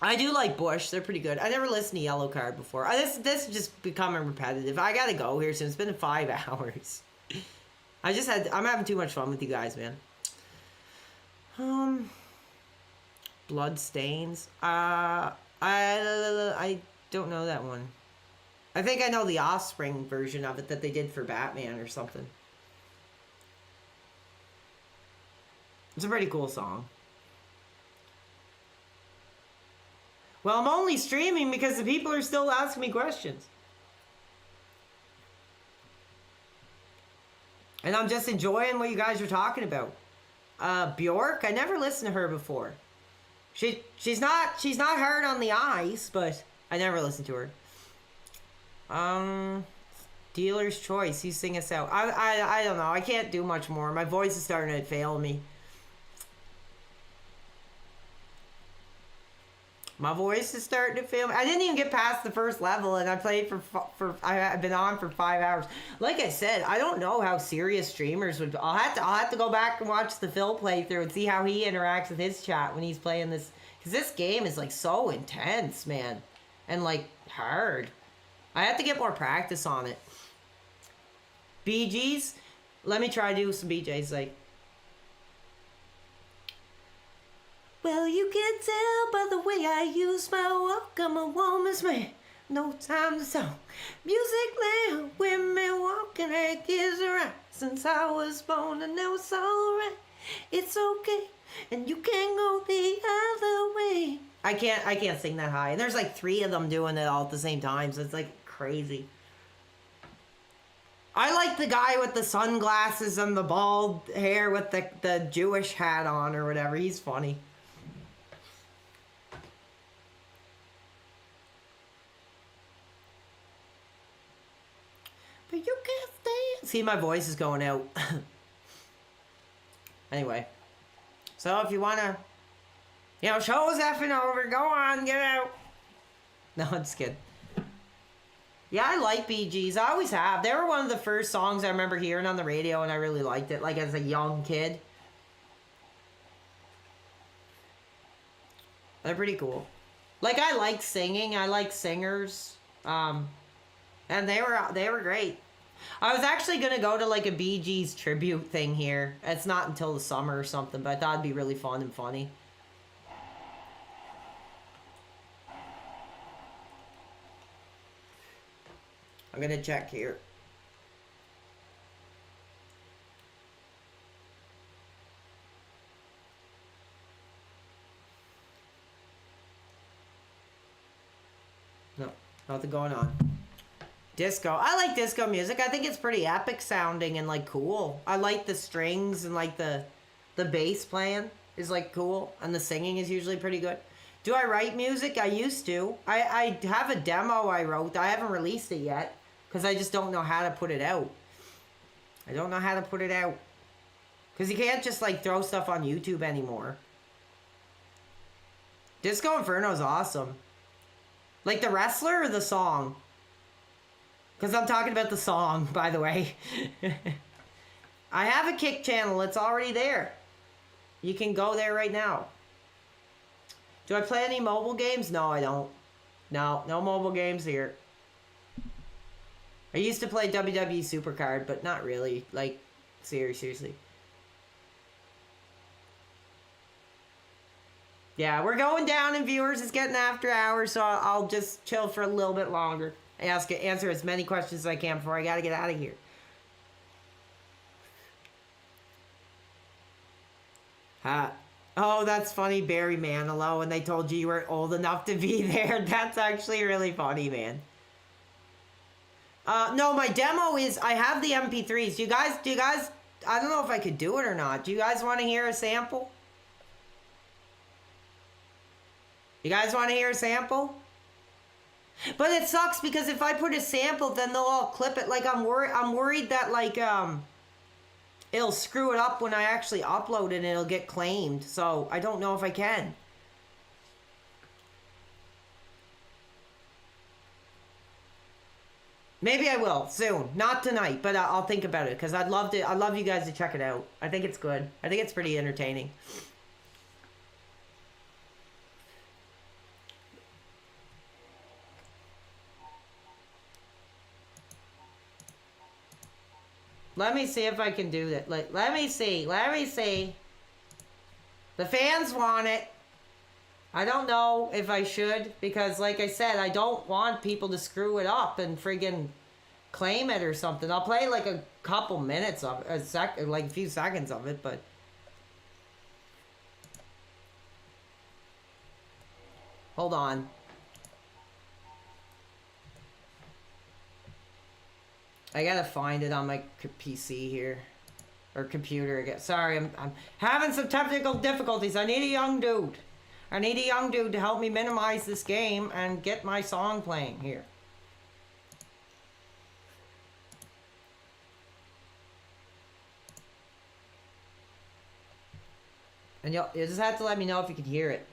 I do like Bush. They're pretty good. I never listened to Yellow Card before. This is just becoming repetitive. I gotta go here soon. It's been 5 hours. I'm having too much fun with you guys, man. Bloodstains. I don't know that one. I think I know the Offspring version of it that they did for Batman or something. It's a pretty cool song. Well, I'm only streaming because the people are still asking me questions. And I'm just enjoying what you guys are talking about. Bjork, I never listened to her before. She's not hard on the eyes, but I never listened to her. Dealer's Choice, you sing us out. I don't know. I can't do much more. My voice is starting to fail me. My voice is starting to fail me. I didn't even get past the first level, and I played I've been on for 5 hours. Like I said, I don't know how serious streamers would. I'll have to go back and watch the Phil playthrough and see how he interacts with his chat when he's playing this, because this game is like so intense, man, and like hard. I have to get more practice on it. Bee Gees, let me try to do some BJs like. Well, you can tell by the way I use my walk, I'm a woman's man. No time to talk. Music loud, women walking, and kids around. Since I was born, and now it's alright. It's okay, and you can't go the other way. I can't sing that high. And there's like 3 of them doing it all at the same time, so it's like crazy. I like the guy with the sunglasses and the bald hair with the Jewish hat on or whatever. He's funny. But you can't stand. See, my voice is going out. Anyway. So if you want to, show's effing over. Go on, get out. No, I'm just kidding. Yeah, I like Bee Gees. I always have. They were one of the first songs I remember hearing on the radio, and I really liked it, like as a young kid. They're pretty cool. Like, I like singing. I like singers. And they were great. I was actually going to go to like a Bee Gees tribute thing here. It's not until the summer or something, but I thought it'd be really fun and funny. I'm going to check here. No, nothing going on. Disco. I like disco music. I think it's pretty epic sounding and like cool. I like the strings and like the bass playing is like cool, and the singing is usually pretty good. Do I write music? I used to. I have a demo I wrote. I haven't released it yet because I just don't know how to put it out. I don't know how to put it out because you can't just like throw stuff on YouTube anymore. Disco Inferno is awesome. Like the wrestler or the song? Because I'm talking about the song, by the way. I have a Kick channel. It's already there. You can go there right now. Do I play any mobile games? No, I don't. No mobile games here. I used to play WWE Supercard, but not really. Like, seriously. Yeah, we're going down in viewers. It's getting after hours, so I'll just chill for a little bit longer. Answer as many questions as I can before I gotta get out of here. Oh, that's funny, Barry Manilow, and they told you were old enough to be there. That's actually really funny, man. No, my demo is, I have the MP3s. Do you guys, I don't know if I could do it or not. Do you guys want to hear a sample? You guys want to hear a sample? But it sucks because if I put a sample, then they'll all clip it. Like, I'm worried that, like, it'll screw it up when I actually upload it and it'll get claimed. So I don't know if I can. Maybe I will soon. Not tonight, but I'll think about it because I'd love you guys to check it out. I think it's good. I think it's pretty entertaining. Let me see if I can do that. Let me see. The fans want it. I don't know if I should because, like I said, I don't want people to screw it up and friggin' claim it or something. I'll play like a couple minutes of it, like a few seconds of it, but hold on. I gotta find it on my PC here. Or computer again. Sorry, I'm having some technical difficulties. I need a young dude. I need a young dude to help me minimize this game and get my song playing here. And you'll just have to let me know if you can hear it.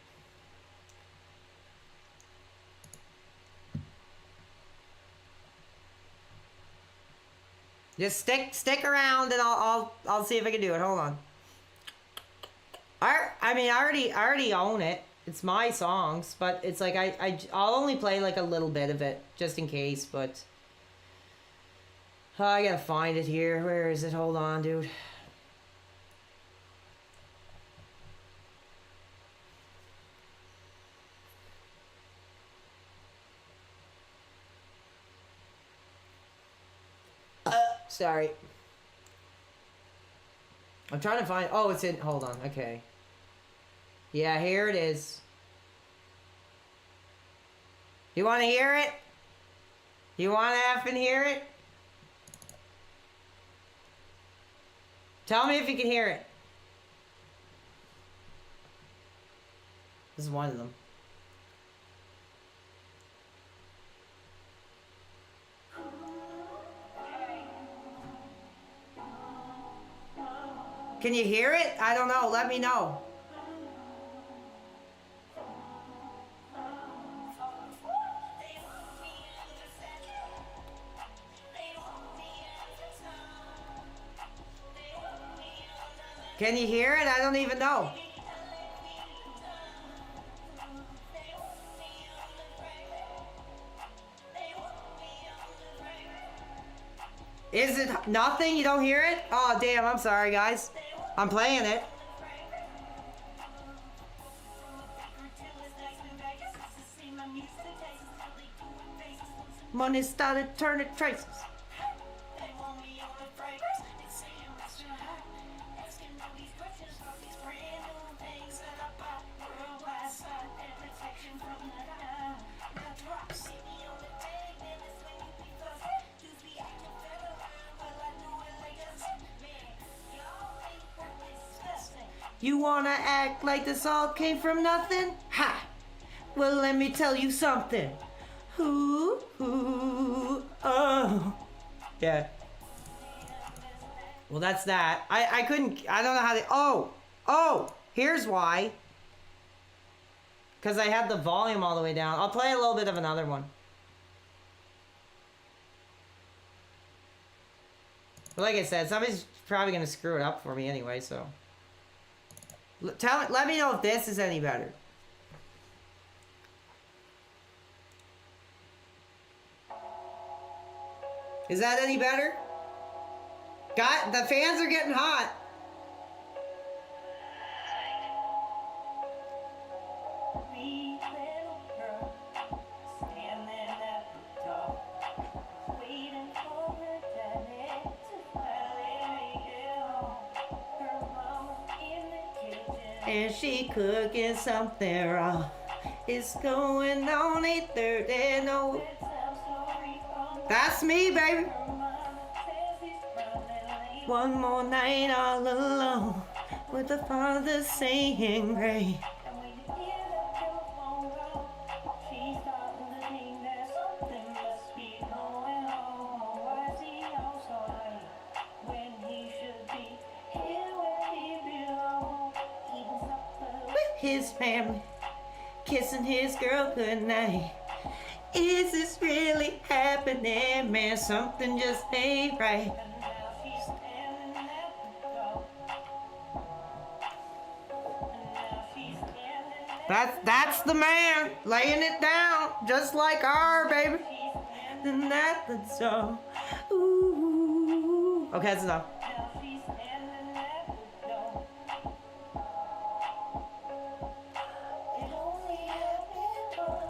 Just stick around and I'll see if I can do it. Hold on. I mean, I already own it. It's my songs, but it's like I'll only play like a little bit of it just in case, but I gotta find it here. Where is it? Hold on, dude. Sorry. I'm trying to find... Oh, it's in... Hold on. Okay. Yeah, here it is. You want to hear it? You want to effing hear it? Tell me if you can hear it. This is one of them. Can you hear it? I don't know. Let me know. Can you hear it? I don't even know. Is it nothing? You don't hear it? Oh, damn. I'm sorry, guys. I'm playing it. Money started turning traces. You wanna act like this all came from nothing? Ha! Well, let me tell you something. Ooh, oh. Yeah. Well, that's that. I couldn't, I don't know how to, oh, here's why. Because I had the volume all the way down. I'll play a little bit of another one. But like I said, somebody's probably going to screw it up for me anyway, so. Let me know if this is any better. Is that any better? The fans are getting hot. And she cooking something raw. It's going on 8:30. No, that's me, baby. One more night all alone with the Father saying great. His family, kissing his girl goodnight. Is this really happening, man? Something just ain't right. That's the man laying it down, just like our baby. And that's so. Ooh. Okay, that's enough.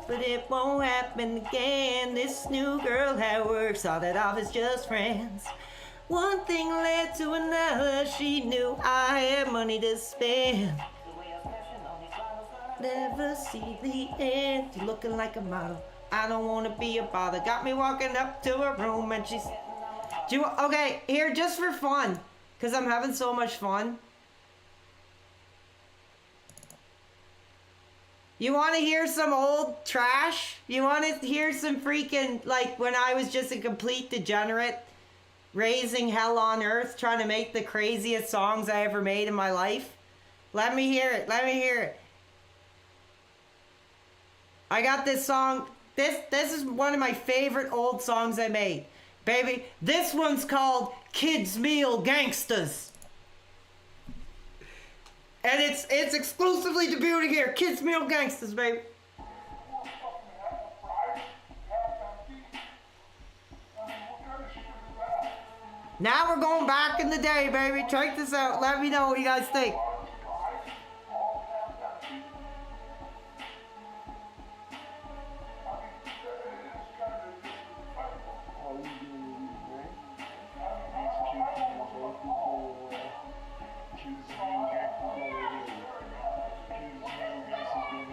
But it won't happen again. This new girl at work saw that off as just friends. One thing led to another. She knew I had money to spend. Never see the end. You looking like a model. I don't want to be a bother. Got me walking up to her room and she's... Okay, here, just for fun. Because I'm having so much fun. You want to hear some old trash? You want to hear some freaking, like, when I was just a complete degenerate, raising hell on earth, trying to make the craziest songs I ever made in my life? Let me hear it. Let me hear it. I got this song. This is one of my favorite old songs I made. Baby, this one's called Kids Meal Gangsters. And it's exclusively debuting here. Kids Meal Gangsters, baby. Now we're going back in the day, baby. Check this out. Let me know what you guys think.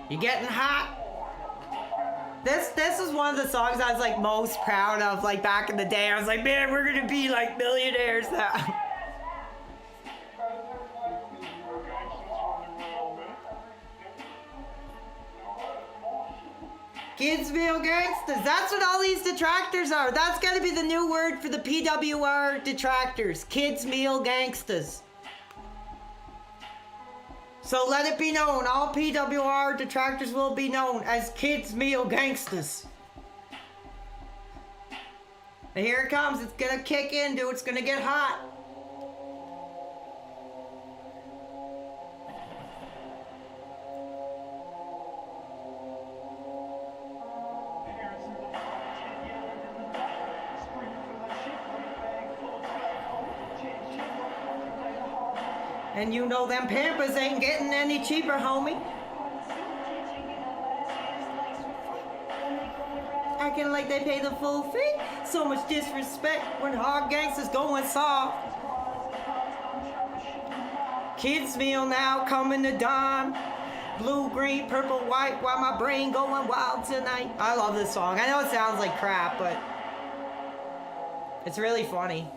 You getting hot? This is one of the songs I was like most proud of, like back in the day. I was like, man, we're gonna be like millionaires now. Kids Meal Gangsters. That's what all these detractors are. That's gotta be the new word for the PWR detractors. Kids Meal Gangsters. So let it be known, all PWR detractors will be known as Kids Meal Gangsters. And here it comes, it's gonna kick in, dude, it's gonna get hot. And you know them Pampers ain't getting any cheaper, homie. Acting like they pay the full fee. So much disrespect when hard gangsters going soft. Kids meal now coming to dime. Blue, green, purple, white, while my brain going wild tonight. I love this song. I know it sounds like crap, but it's really funny.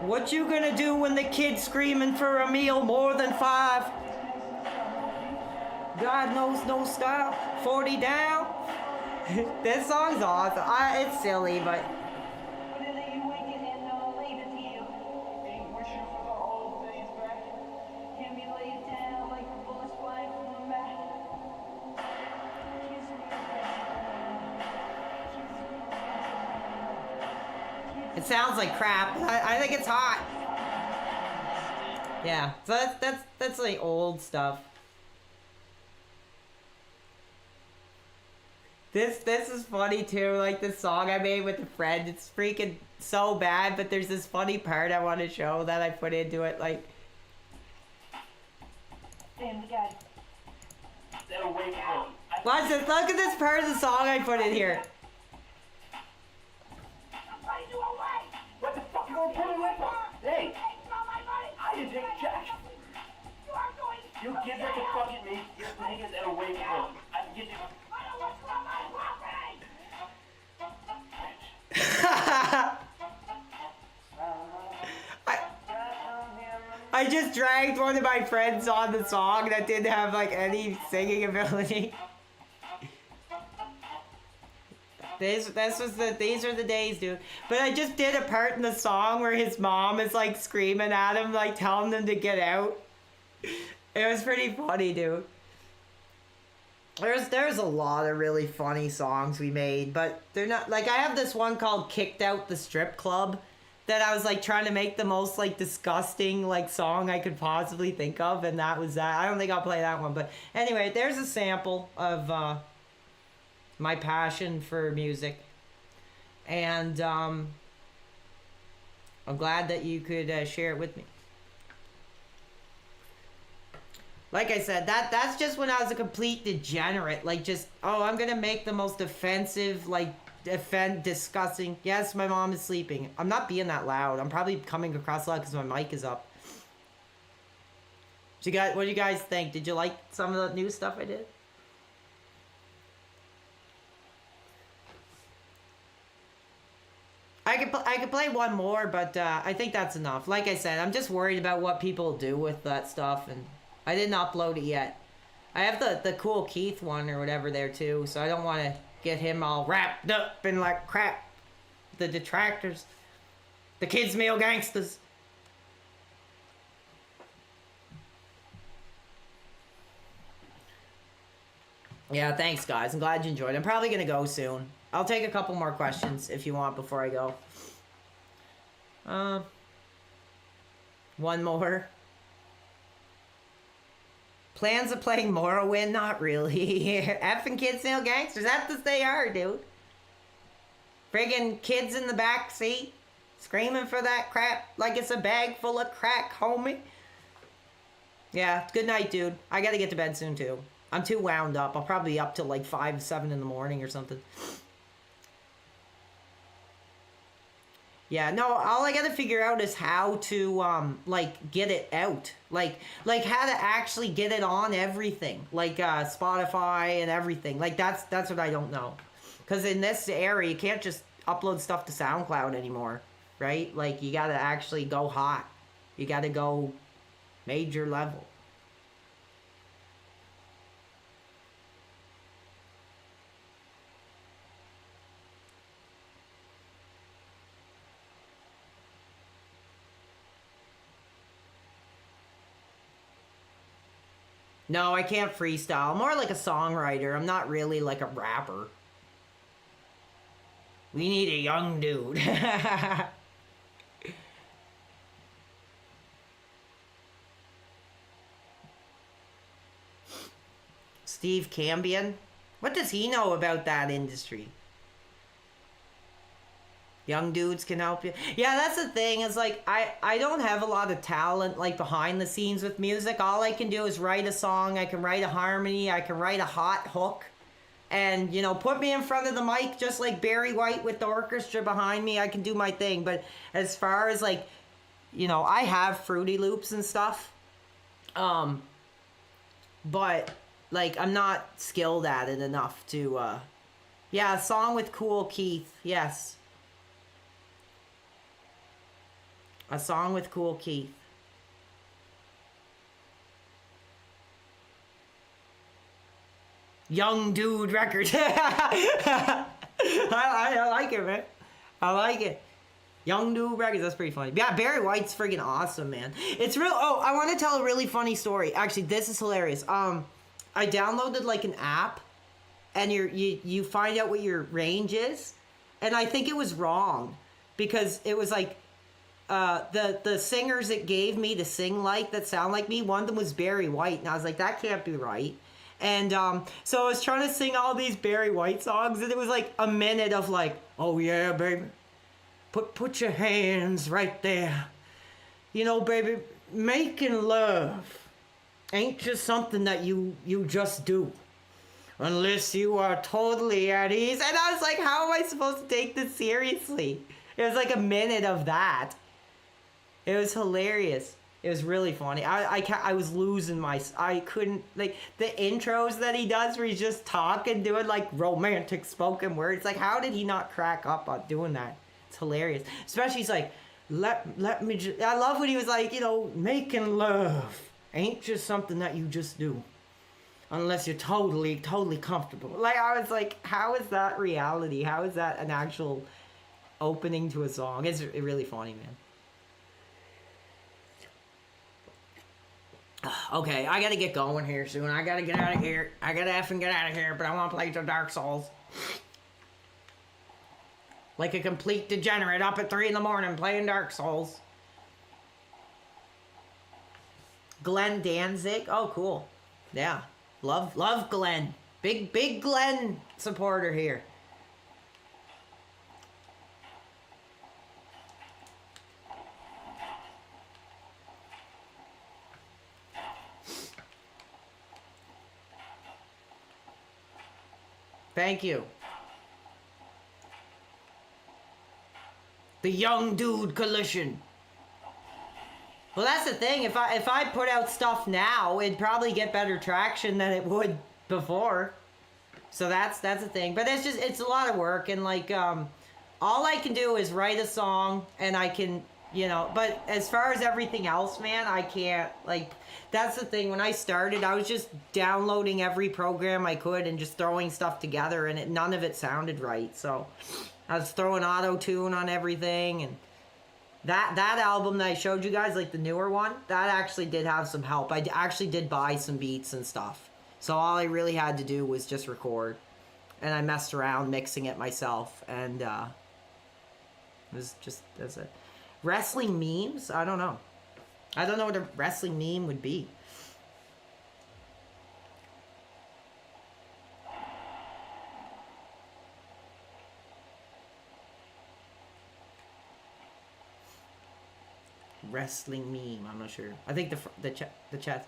What you gonna do when the kid's screaming for a meal more than 5? God knows no style. 40 down. This song's awesome. It's silly, but it sounds like crap. I think it's hot. Yeah, so that's like old stuff. This is funny too, like this song I made with a friend. It's freaking so bad, but there's this funny part I want to show that I put into it, like. Watch this, look at this part of the song I put in here. What the fuck you gonna put away for? Hey! I didn't take Jack. You give that to fucking me, you niggas that are waiting for me. I can get you. I just dragged one of my friends on the song that didn't have like any singing ability. These are the days, dude. But I just did a part in the song where his mom is like screaming at him, like telling him to get out. It was pretty funny, dude. There's a lot of really funny songs we made, but they're not like, I have this one called Kicked Out the Strip Club that I was like trying to make the most like disgusting like song I could possibly think of, and that was that. I don't think I'll play that one, but anyway, there's a sample of my passion for music, and I'm glad that you could share it with me. Like I said, that's just when I was a complete degenerate. Like just, oh, I'm gonna make the most offensive, like disgusting. Yes, my mom is sleeping. I'm not being that loud. I'm probably coming across loud because my mic is up. So what do you guys think? Did you like some of the new stuff I did? I could play one more, but I think that's enough. Like I said, I'm just worried about what people do with that stuff, and I didn't upload it yet. I have the Cool Keith one or whatever there too, so I don't want to get him all wrapped up in like crap. The detractors. The kids meal gangsters. Yeah, thanks guys. I'm glad you enjoyed. I'm probably going to go soon. I'll take a couple more questions if you want before I go. One more. Plans of playing Morrowind? Not really. Effing kids meal gangsters. That's what they are, dude. Friggin' kids in the back seat screaming for that crap like it's a bag full of crack, homie. Yeah, good night, dude. I gotta get to bed soon, too. I'm too wound up. I'll probably be up till like 5, 7 in the morning or something. Yeah, no, all I gotta figure out is how to, like, get it out. Like how to actually get it on everything. Like, Spotify and everything. Like, that's what I don't know. Because in this area, you can't just upload stuff to SoundCloud anymore, right? Like, you gotta actually go hot. You gotta go major level. No, I can't freestyle. I'm more like a songwriter. I'm not really like a rapper. We need a young dude. Steve Cambion. What does he know about that industry? Young dudes can help you. Yeah, that's the thing. Is like I don't have a lot of talent like behind the scenes with music. All I can do is write a song. I can write a harmony. I can write a hot hook. And, you know, put me in front of the mic just like Barry White with the orchestra behind me. I can do my thing. But as far as like, you know, I have Fruity Loops and stuff. But like I'm not skilled at it enough to yeah, a song with Cool Keith. Yes. A song with Cool Keith. Young Dude Records. I like it, man. I like it. Young Dude Records. That's pretty funny. Yeah, Barry White's freaking awesome, man. It's real. Oh, I want to tell a really funny story. Actually, this is hilarious. I downloaded like an app, and you find out what your range is, and I think it was wrong because it was like the singers it gave me to sing like that sound like me. One of them was Barry White, and I was like, that can't be right. And so I was trying to sing all these Barry White songs, and it was like a minute of like, oh yeah, baby, put your hands right there. You know, baby, making love ain't just something that you just do unless you are totally at ease. And I was like, how am I supposed to take this seriously? It was like a minute of that. It was hilarious. It was really funny. I was losing I couldn't, like, the intros that he does where he's just talking, doing, like, romantic spoken words. Like, how did he not crack up on doing that? It's hilarious. Especially he's like, let me just, I love when he was like, you know, making love ain't just something that you just do unless you're totally comfortable. Like, I was like, how is that reality? How is that an actual opening to a song? It's really funny, man. Okay, I gotta get going here soon. I gotta get out of here. I gotta effing get out of here, but I want to play some Dark Souls. Like a complete degenerate up at 3 in the morning playing Dark Souls. Glenn Danzig. Oh, cool. Yeah. Love Glenn. Big Glenn supporter here. Thank you. The Young Dude Coalition. Well, that's the thing. If I put out stuff now, it'd probably get better traction than it would before. So that's the thing. But it's a lot of work, and like all I can do is write a song, and I can, you know, but as far as everything else, man, I can't, like, that's the thing. When I started, I was just downloading every program I could and just throwing stuff together, and none of it sounded right. So I was throwing auto-tune on everything, and that album that I showed you guys, like the newer one, that actually did have some help. I actually did buy some beats and stuff. So all I really had to do was just record, and I messed around mixing it myself, and it was just, that's it. Wrestling memes? I don't know. I don't know what a wrestling meme would be. Wrestling meme, I'm not sure. I think the chat.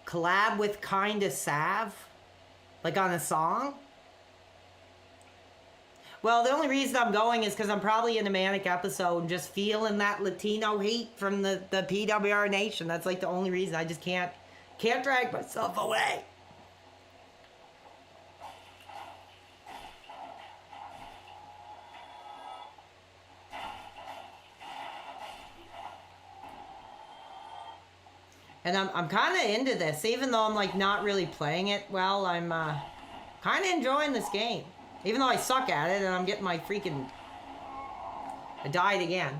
Collab with Kinda Sav? Like on a song? Well, the only reason I'm going is because I'm probably in a manic episode and just feeling that Latino heat from the PWR Nation. That's like the only reason. I just can't drag myself away. And I'm kind of into this, even though I'm like not really playing it well. I'm kind of enjoying this game. Even though I suck at it and I'm getting my freaking... I died again.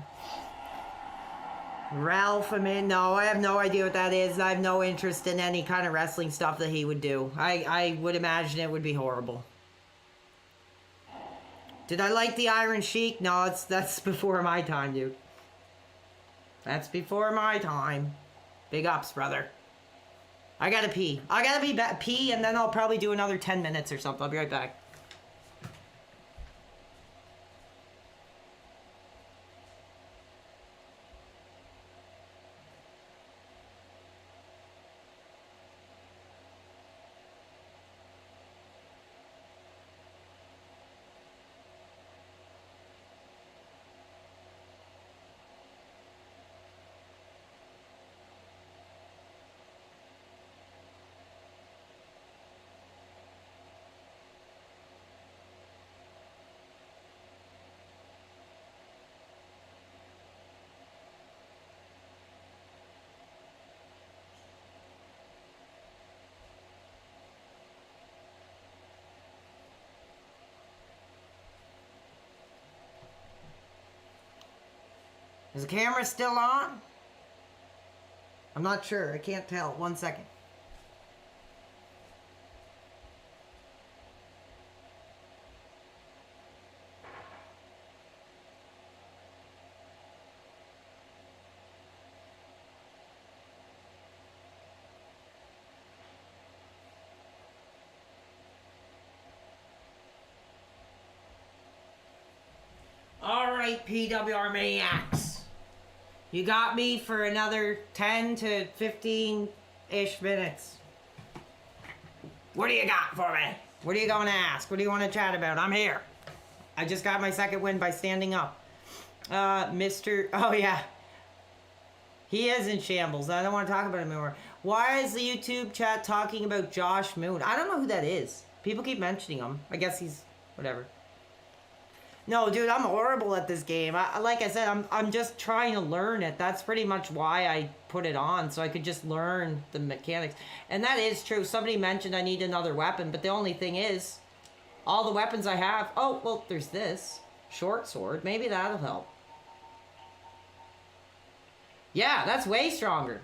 Ralph, I mean, no, I have no idea what that is. I have no interest in any kind of wrestling stuff that he would do. I would imagine it would be horrible. Did I like the Iron Sheik? No, that's before my time, dude. That's before my time. Big ups, brother. I gotta pee. I gotta pee, and then I'll probably do another 10 minutes or something. I'll be right back. Is the camera still on? I'm not sure. I can't tell. 1 second. All right, PWR Maniacs. You got me for another 10 to 15-ish minutes. What do you got for me? What are you going to ask? What do you want to chat about? I'm here. I just got my second win by standing up. Mr. Oh, yeah. He is in shambles. I don't want to talk about him anymore. Why is the YouTube chat talking about Josh Moon? I don't know who that is. People keep mentioning him. I guess he's... whatever. No, dude, I'm horrible at this game. Like I said, I'm just trying to learn it. That's pretty much why I put it on, so I could just learn the mechanics. And that is true. Somebody mentioned I need another weapon, but the only thing is, all the weapons I have... Oh, well, there's this. Short sword. Maybe that'll help. Yeah, that's way stronger.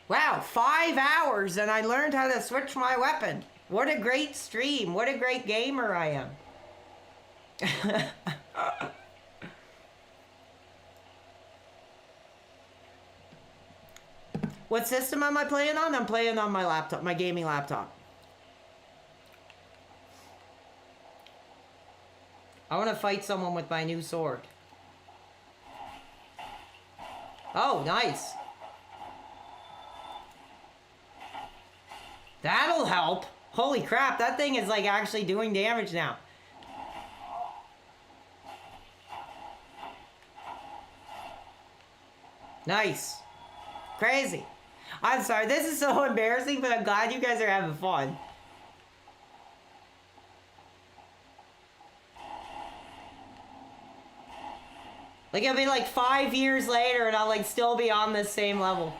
Wow, 5 hours and I learned how to switch my weapon. What a great stream. What a great gamer I am. What system am I playing on? I'm playing on my laptop, my gaming laptop. I want to fight someone with my new sword. Oh, nice. That'll help. Holy crap, that thing is like actually doing damage now. Nice. Crazy. I'm sorry, this is so embarrassing, but I'm glad you guys are having fun. Like, it'll be like 5 years later and I'll like still be on this same level.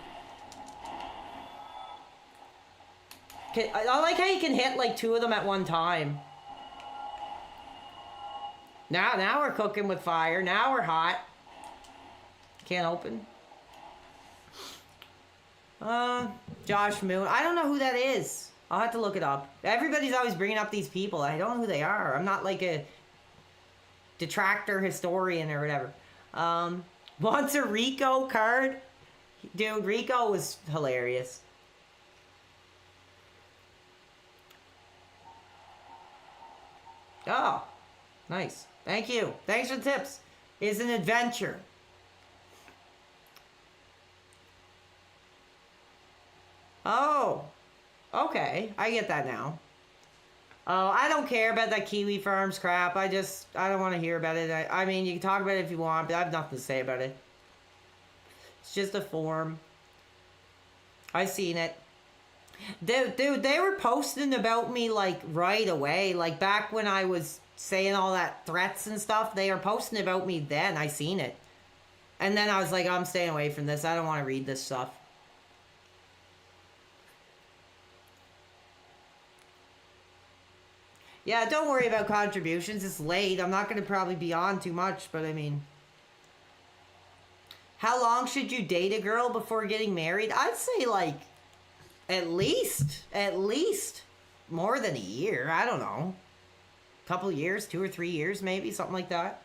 I like how you can hit like 2 of them at one time. Now we're cooking with fire. Now we're hot. Can't open. Josh Moon. I don't know who that is. I'll have to look it up. Everybody's always bringing up these people. I don't know who they are. I'm not like a detractor historian or whatever. Wants a Rico card? Dude, Rico was hilarious. Oh, nice. Thank you. Thanks for the tips. It's an adventure. Oh, okay. I get that now. Oh, I don't care about that Kiwi Farms crap. I don't want to hear about it. I mean, you can talk about it if you want, but I have nothing to say about it. It's just a form. I seen it. Dude, they were posting about me, like, right away. Like, back when I was saying all that threats and stuff, they were posting about me then. I seen it. And then I was like, I'm staying away from this. I don't want to read this stuff. Yeah, don't worry about contributions. It's late. I'm not going to probably be on too much, but I mean... How long should you date a girl before getting married? I'd say, like, at least more than a year. I don't know. A couple years, 2 or 3 years maybe, something like that.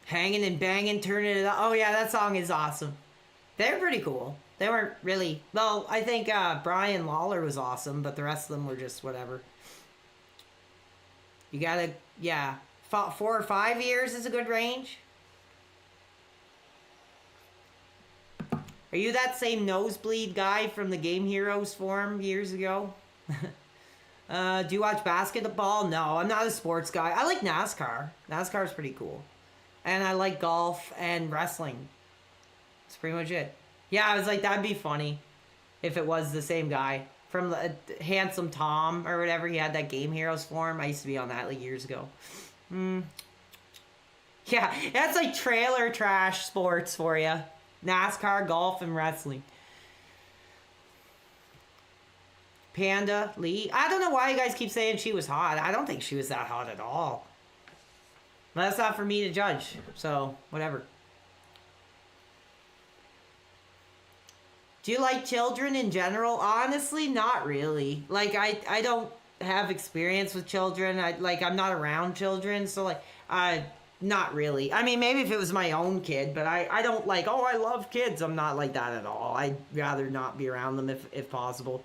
Hanging and banging, turning it up. Oh yeah, that song is awesome. They're pretty cool. They weren't really, well, I think Brian Lawler was awesome, but the rest of them were just whatever. You gotta, yeah, 4 or 5 years is a good range. Are you that same nosebleed guy from the Game Heroes forum years ago? Do you watch basketball? No, I'm not a sports guy. I like NASCAR. NASCAR's pretty cool. And I like golf and wrestling. That's pretty much it. Yeah, I was like, that'd be funny if it was the same guy from the Handsome Tom or whatever. He had that Game Heroes forum. I used to be on that like years ago. Yeah, that's like trailer trash sports for you. NASCAR, golf, and wrestling. Panda Lee. I don't know why you guys keep saying she was hot. I don't think she was that hot at all. But that's not for me to judge. So, whatever. Do you like children in general? Honestly, not really. Like, I don't have experience with children. I'm not around children. So, like, not really. I mean, maybe if it was my own kid, but I don't like, oh, I love kids. I'm not like that at all. I'd rather not be around them if possible.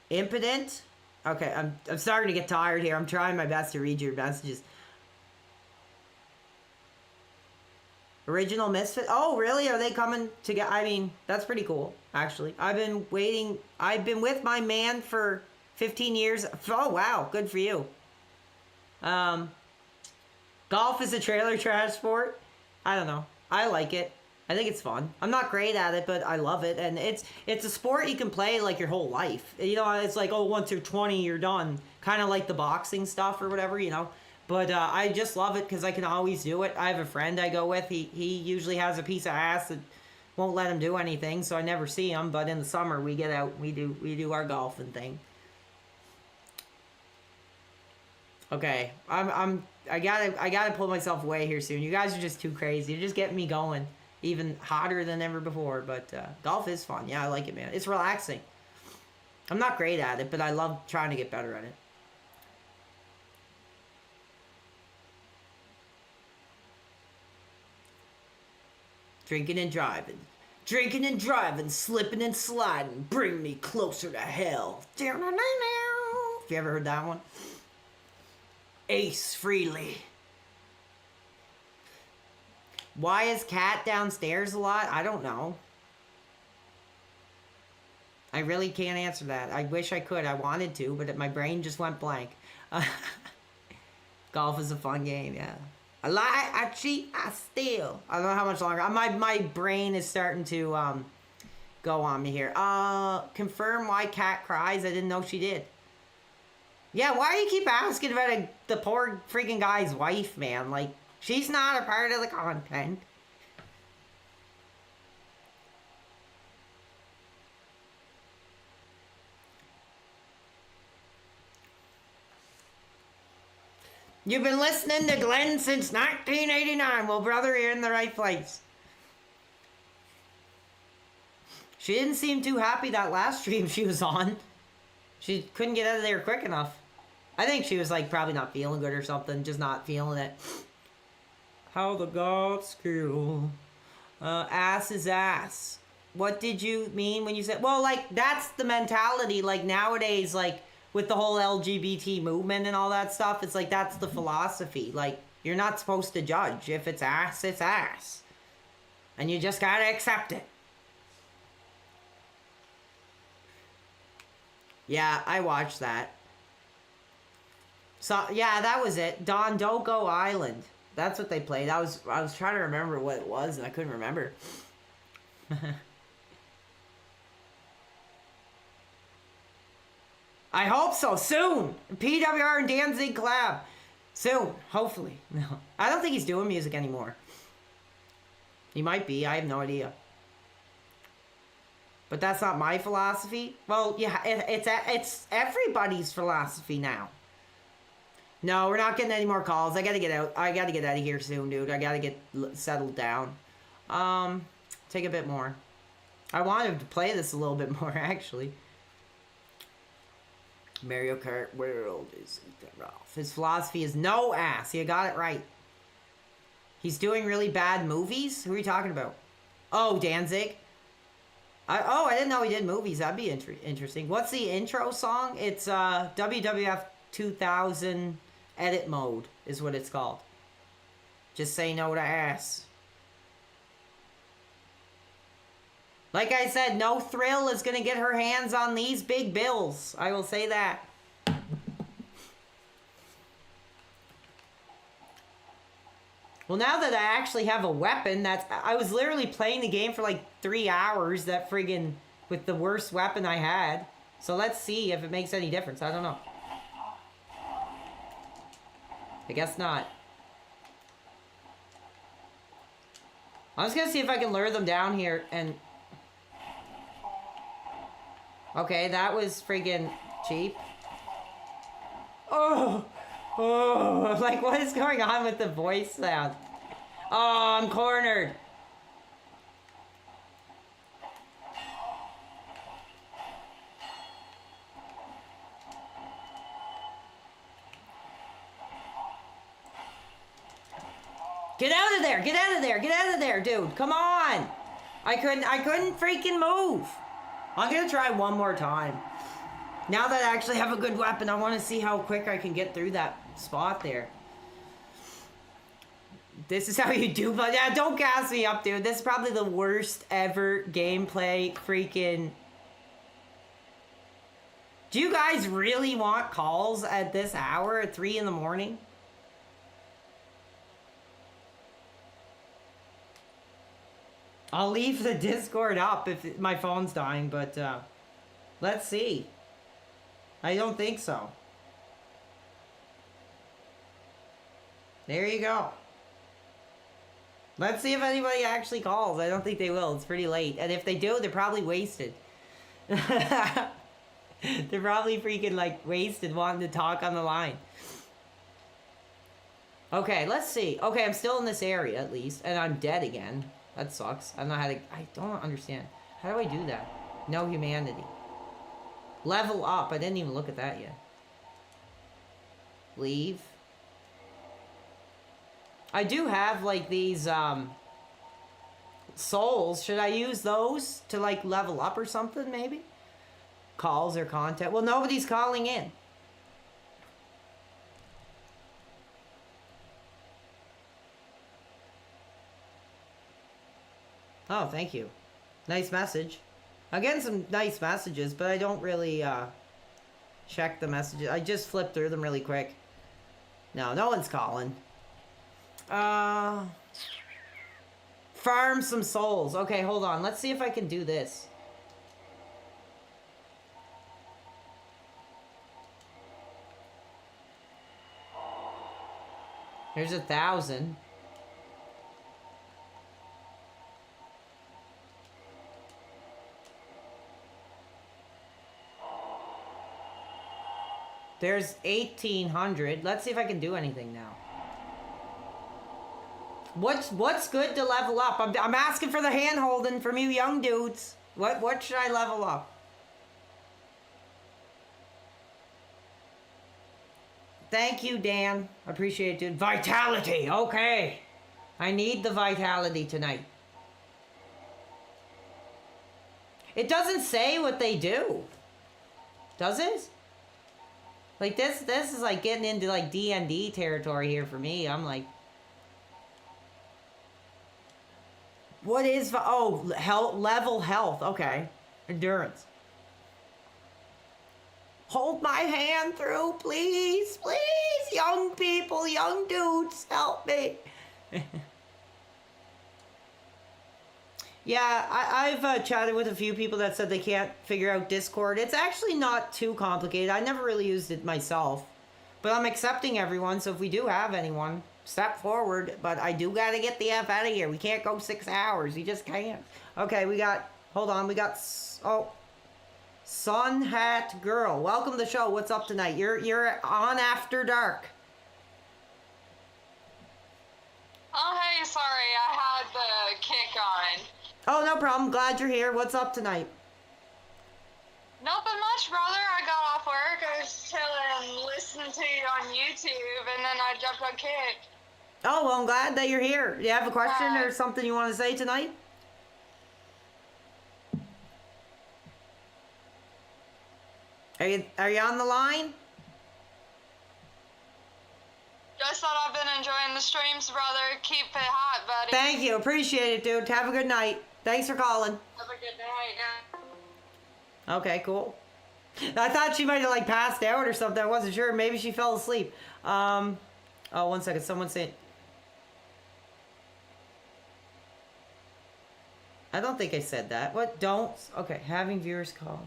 Impotent? Okay, I'm starting to get tired here. I'm trying my best to read your messages. Original Misfit? Oh, really? Are they coming together? I mean, that's pretty cool, actually. I've been waiting. I've been with my man for 15 years. Oh, wow. Good for you. Golf is a trailer trash sport? I don't know. I like it. I think it's fun. I'm not great at it, but I love it. And it's a sport you can play like your whole life. You know, it's like, oh, once you're 20, you're done. Kind of like the boxing stuff or whatever, you know. But I just love it because I can always do it. I have a friend I go with. He usually has a piece of ass that won't let him do anything, so I never see him. But in the summer, we get out. We do our golfing thing. Okay, I gotta pull myself away here soon. You guys are just too crazy. You're just getting me going. Even hotter than ever before, but golf is fun. Yeah, I like it, man. It's relaxing. I'm not great at it, but I love trying to get better at it. Drinking and driving. Drinking and driving, slipping and sliding, bring me closer to hell. Have you ever heard that one? Ace Frehley. Why is Cat downstairs a lot? I don't know. I really can't answer that. I wish I could. I wanted to, but my brain just went blank. Golf is a fun game, yeah. I lie, I cheat, I steal. I don't know how much longer. My brain is starting to go on me here. Confirm why Cat cries. I didn't know she did. Yeah, why do you keep asking about the poor freaking guy's wife, man? Like, she's not a part of the content. You've been listening to Glenn since 1989. Well, brother, you're in the right place. She didn't seem too happy that last stream she was on. She couldn't get out of there quick enough. I think she was, like, probably not feeling good or something. Just not feeling it. How the gods kill. Ass is ass. What did you mean when you said... Well, like, that's the mentality. Like, nowadays, like... with the whole LGBT movement and all that stuff, it's like that's the philosophy. Like, you're not supposed to judge. If it's ass, it's ass. And you just gotta accept it. Yeah, I watched that. So, yeah, that was it. Dondoko Island. That's what they played. I was trying to remember what it was, and I couldn't remember. I hope so. Soon. PWR and Danzig collab. Soon. Hopefully. No. I don't think he's doing music anymore. He might be. I have no idea. But that's not my philosophy. Well, yeah, it's everybody's philosophy now. No, we're not getting any more calls. I gotta get out. I gotta get out of here soon, dude. I gotta get settled down. Take a bit more. I wanted to play this a little bit more, actually. Mario Kart World is Ethan Ralph. His philosophy is no ass. You got it right. He's doing really bad movies? Who are you talking about? Oh, Danzig. I didn't know he did movies. That'd be interesting. What's the intro song? It's WWF 2000 Edit Mode is what it's called. Just say no to ass. Like I said, no Thrill is going to get her hands on these big bills. I will say that. Well, now that I actually have a weapon, I was literally playing the game for like 3 hours, that friggin' with the worst weapon I had. So let's see if it makes any difference. I don't know. I guess not. I'm just gonna see if I can lure them down here and... Okay, that was friggin' cheap. Oh! Oh, like what is going on with the voice sound? Oh, I'm cornered. Get out of there, get out of there, get out of there, dude. Come on. I couldn't freaking move. I'm gonna try one more time. Now that I actually have a good weapon, I want to see how quick I can get through that spot there. This is how you do, but yeah, don't gas me up, dude. This is probably the worst ever gameplay freaking... Do you guys really want calls at this hour at 3 in the morning? I'll leave the Discord up if my phone's dying, but let's see. I don't think so. There you go. Let's see if anybody actually calls. I don't think they will. It's pretty late. And if they do, they're probably wasted. They're probably freaking like wasted wanting to talk on the line. Okay, let's see. Okay, I'm still in this area at least. And I'm dead again. That sucks. I don't know how to... I don't understand. How do I do that? No humanity. Level up. I didn't even look at that yet. Leave. I do have, like, these, souls. Should I use those to, like, level up or something, maybe? Calls or content. Well, nobody's calling in. Oh, thank you. Nice message. I'm getting some nice messages, but I don't really, check the messages. I just flipped through them really quick. No, no one's calling. Farm some souls. Okay, hold on. Let's see if I can do this. Here's 1,000. There's 1,800. Let's see if I can do anything now. What's good to level up? I'm asking for the hand holding from you young dudes. What should I level up? Thank you, Dan. I appreciate it, dude. Vitality. Okay. I need the vitality tonight. It doesn't say what they do. Does it? Like this is like getting into like D&D territory here for me. I'm like, what is, oh, health, level health. Okay. Endurance. Hold my hand through, please, please. Young people, young dudes, help me. Yeah, I've chatted with a few people that said they can't figure out Discord. It's actually not too complicated. I never really used it myself. But I'm accepting everyone, so if we do have anyone, step forward. But I do gotta get the F out of here. We can't go 6 hours. You just can't. Okay, we got... Hold on, we got... Oh... Sun Hat Girl. Welcome to the show. What's up tonight? You're on After Dark. Oh, hey, sorry. I had the kick on. Oh, no problem. Glad you're here. What's up tonight? Nothing much, brother. I got off work. I was YouTube, and then I jumped on Kick. Oh, well, I'm glad that you're here. Do you have a question or something you want to say tonight? Are you on the line? Just thought I've been enjoying the streams, brother. Keep it hot, buddy. Thank you. Appreciate it, dude. Have a good night. Thanks for calling. Have a good night. Yeah. Okay, cool. I thought she might have like passed out or something. I wasn't sure. Maybe she fell asleep. Oh, 1 second. Someone saying. I don't think I said that. What? Don't. Okay, having viewers call.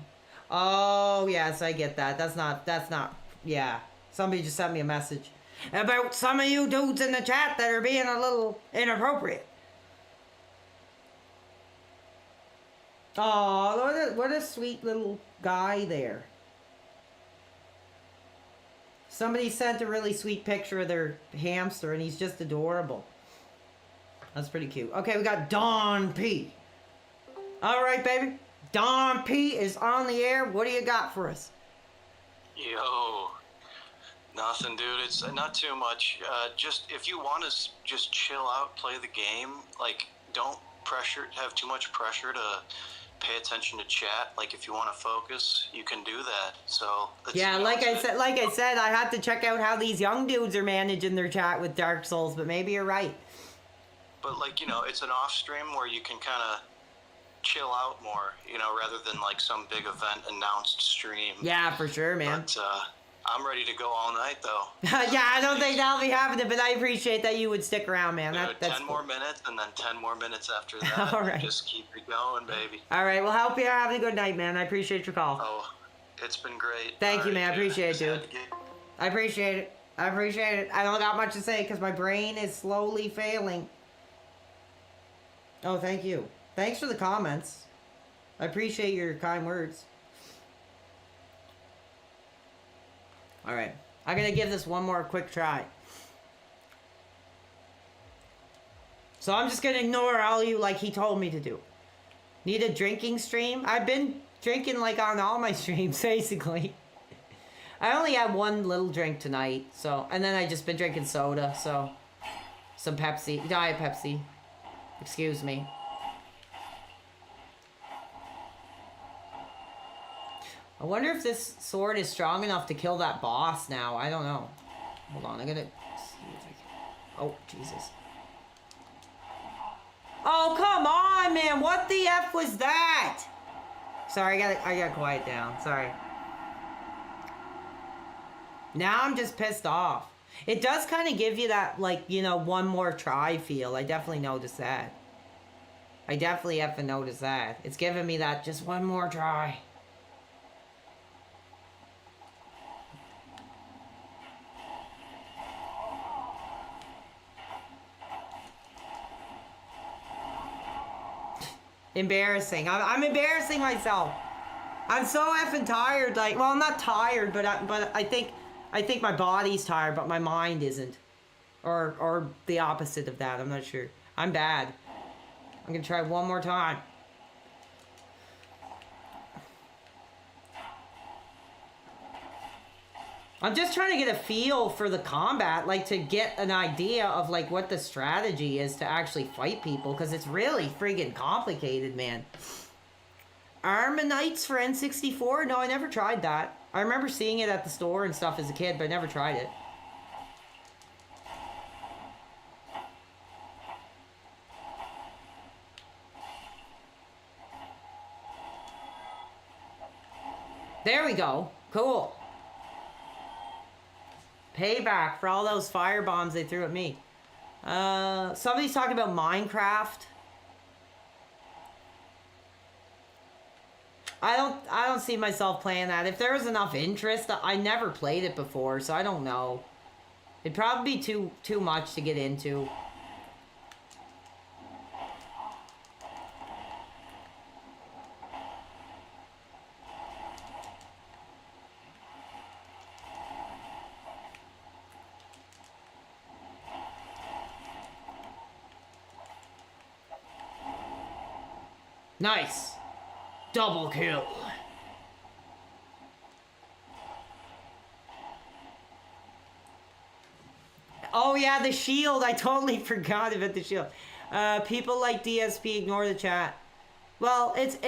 Oh, yes, I get that. That's not. Yeah. Somebody just sent me a message about some of you dudes in the chat that are being a little inappropriate. Oh, what a sweet little guy there. Somebody sent a really sweet picture of their hamster, and he's just adorable. That's pretty cute. Okay, we got Don P. All right, baby. Don P is on the air. What do you got for us? Yo, nothing, dude. It's not too much. Just if you want to just chill out, play the game. Like, don't have too much pressure to pay attention to chat. Like, if you want to focus, you can do that. So yeah, like I said, I had to check out how these young dudes are managing their chat with Dark Souls. But maybe you're right. But like, it's an off stream where you can kind of chill out more, rather than like some big event announced stream. Yeah, for sure, man. But I'm ready to go all night, though. Yeah, I don't think that'll be happening, but I appreciate that you would stick around, man. That's 10 more minutes, and then 10 more minutes after that. All right. Just keep it going, baby. All right, well, hope you're having a good night, man. I appreciate your call. Oh, it's been great. Thank you, man. I appreciate it, dude. I appreciate it. I don't got much to say because my brain is slowly failing. Oh, thank you. Thanks for the comments. I appreciate your kind words. All right. I'm going to give this one more quick try. So I'm just going to ignore all you like he told me to do. Need a drinking stream? I've been drinking like on all my streams, basically. I only had one little drink tonight, so, and then I just been drinking soda, so some Pepsi, Diet Pepsi. Excuse me. I wonder if this sword is strong enough to kill that boss now. I don't know. Hold on, I'm gonna see if I can. Oh, Jesus. Oh, come on, man. What the F was that? Sorry, I gotta quiet down. Sorry. Now I'm just pissed off. It does kind of give you that, like, one more try feel. I definitely noticed that. I definitely have to notice that. It's giving me that just one more try. Embarrassing. I'm embarrassing myself. I'm so effing tired. Like, well, I'm not tired, but I think my body's tired, but my mind isn't, or the opposite of that. I'm not sure. I'm bad. I'm gonna try one more time. I'm just trying to get a feel for the combat, like to get an idea of like what the strategy is to actually fight people, because it's really friggin' complicated, man. Armanites for N64? No, I never tried that. I remember seeing it at the store and stuff as a kid, but I never tried it. There we go. Cool. Payback for all those fire bombs they threw at me. Somebody's talking about Minecraft. I don't see myself playing that. If there was enough interest, I never played it before, so I don't know. It'd probably be too much to get into. Nice. Double kill. Oh yeah, the Shield. I totally forgot about the Shield. People like DSP ignore the chat. Well, it's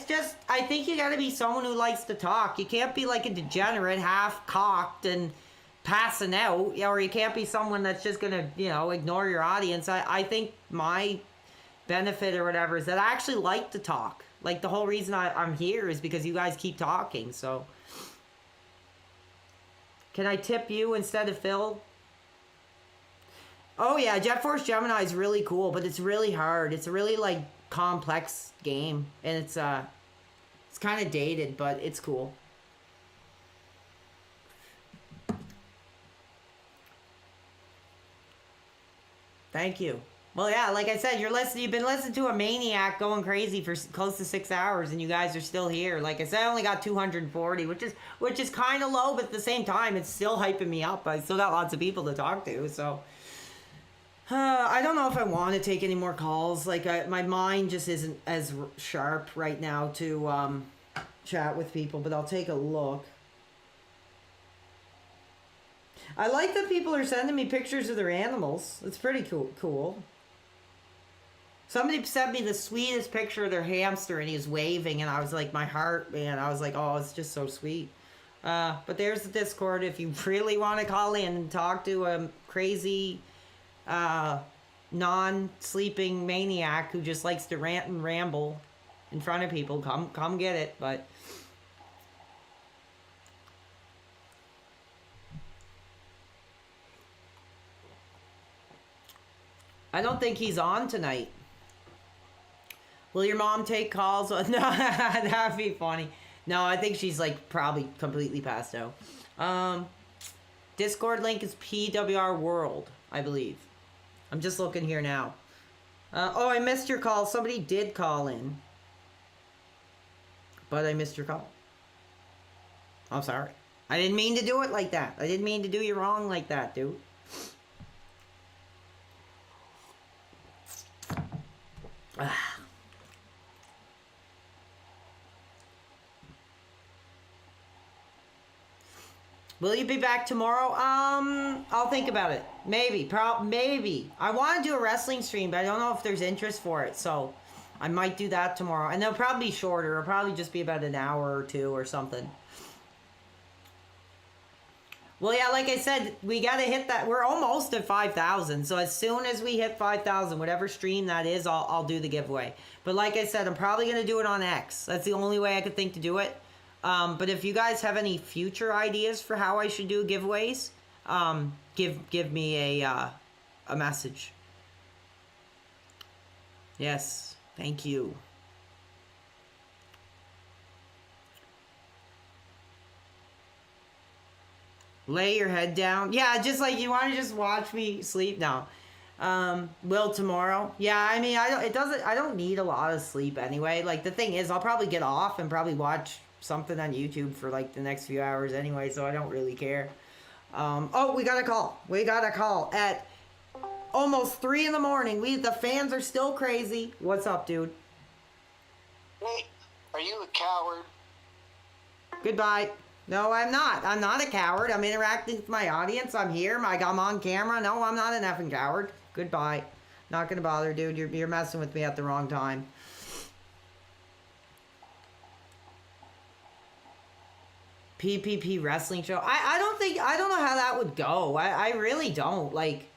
just, I think you gotta be someone who likes to talk. You can't be like a degenerate, half cocked and passing out, or you can't be someone that's just gonna, you know, ignore your audience. I think my benefit or whatever is that I actually like to talk. Like, the whole reason I'm here is because you guys keep talking, so. Can I tip you instead of Phil? Oh yeah, Jet Force Gemini is really cool, but it's really hard. It's a really, like, complex game, and it's kind of dated, but it's cool. Thank you. Well, yeah, like I said, you've been listening to a maniac going crazy for close to 6 hours, and you guys are still here. Like I said, I only got 240, which is kind of low, but at the same time, it's still hyping me up. I still got lots of people to talk to, so. I don't know if I want to take any more calls. Like, my mind just isn't as sharp right now to chat with people, but I'll take a look. I like that people are sending me pictures of their animals. It's pretty cool. Somebody sent me the sweetest picture of their hamster, and he was waving, and I was like, my heart, man. I was like, oh, it's just so sweet. But there's the Discord if you really want to call in and talk to a crazy, non-sleeping maniac who just likes to rant and ramble in front of people. Come get it, but... I don't think he's on tonight. Will your mom take calls? No, that'd be funny. No, I think she's like probably completely passed out. Discord link is PWR World, I believe. I'm just looking here now. Oh, I missed your call. Somebody did call in. But I missed your call. I'm sorry. I didn't mean to do it like that. I didn't mean to do you wrong like that, dude. Will you be back tomorrow? I'll think about it. Maybe. Maybe. I want to do a wrestling stream, but I don't know if there's interest for it, so I might do that tomorrow. And they'll probably be shorter. It'll probably just be about an hour or two or something. Well, yeah, like I said, we got to hit that. We're almost at 5,000. So as soon as we hit 5,000, whatever stream that is, I'll do the giveaway. But like I said, I'm probably going to do it on X. That's the only way I could think to do it. But if you guys have any future ideas for how I should do giveaways, give me a message. Yes, thank you. Lay your head down. Yeah, just like you want to just watch me sleep now. Will tomorrow? Yeah, I mean, I don't need a lot of sleep anyway. Like, the thing is, I'll probably get off and probably watch something on YouTube for like the next few hours anyway, so I don't really care. Oh, we got a call. We got a call at almost 3 in the morning. The fans are still crazy. What's up, dude? Hey, are you a coward? Goodbye. No, I'm not. I'm not a coward. I'm interacting with my audience. I'm here. I'm on camera. No, I'm not an effing coward. Goodbye. Not gonna bother, dude. You're messing with me at the wrong time. PPP wrestling show. I don't know how that would go. I really don't. Like,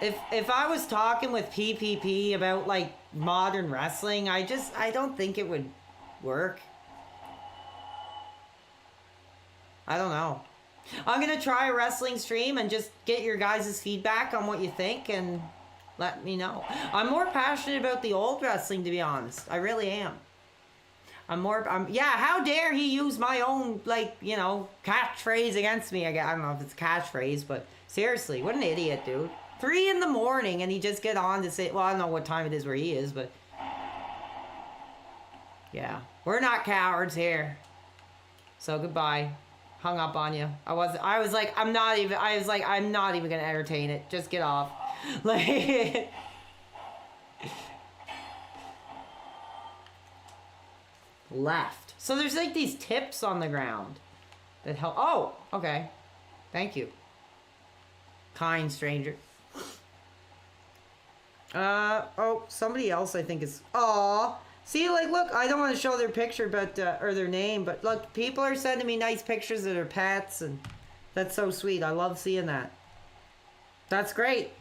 if I was talking with PPP about like modern wrestling, I don't think it would work. I don't know. I'm gonna try a wrestling stream and just get your guys' feedback on what you think and let me know. I'm more passionate about the old wrestling, to be honest. I really am. Yeah, how dare he use my own, like, you know, catchphrase against me. I don't know if it's a catchphrase, but seriously, what an idiot, dude. 3 in the morning and he just get on to say, well, I don't know what time it is where he is, but yeah, we're not cowards here. So goodbye. Hung up on you. I was like, I'm not even gonna entertain it. Just get off. Like, left. So there's like these tips on the ground that help. Oh, okay. Thank you. Kind stranger. Oh, somebody else I think is. Aw. See, like, look, I don't want to show their picture, but, or their name, but look, people are sending me nice pictures of their pets, and that's so sweet. I love seeing that. That's great.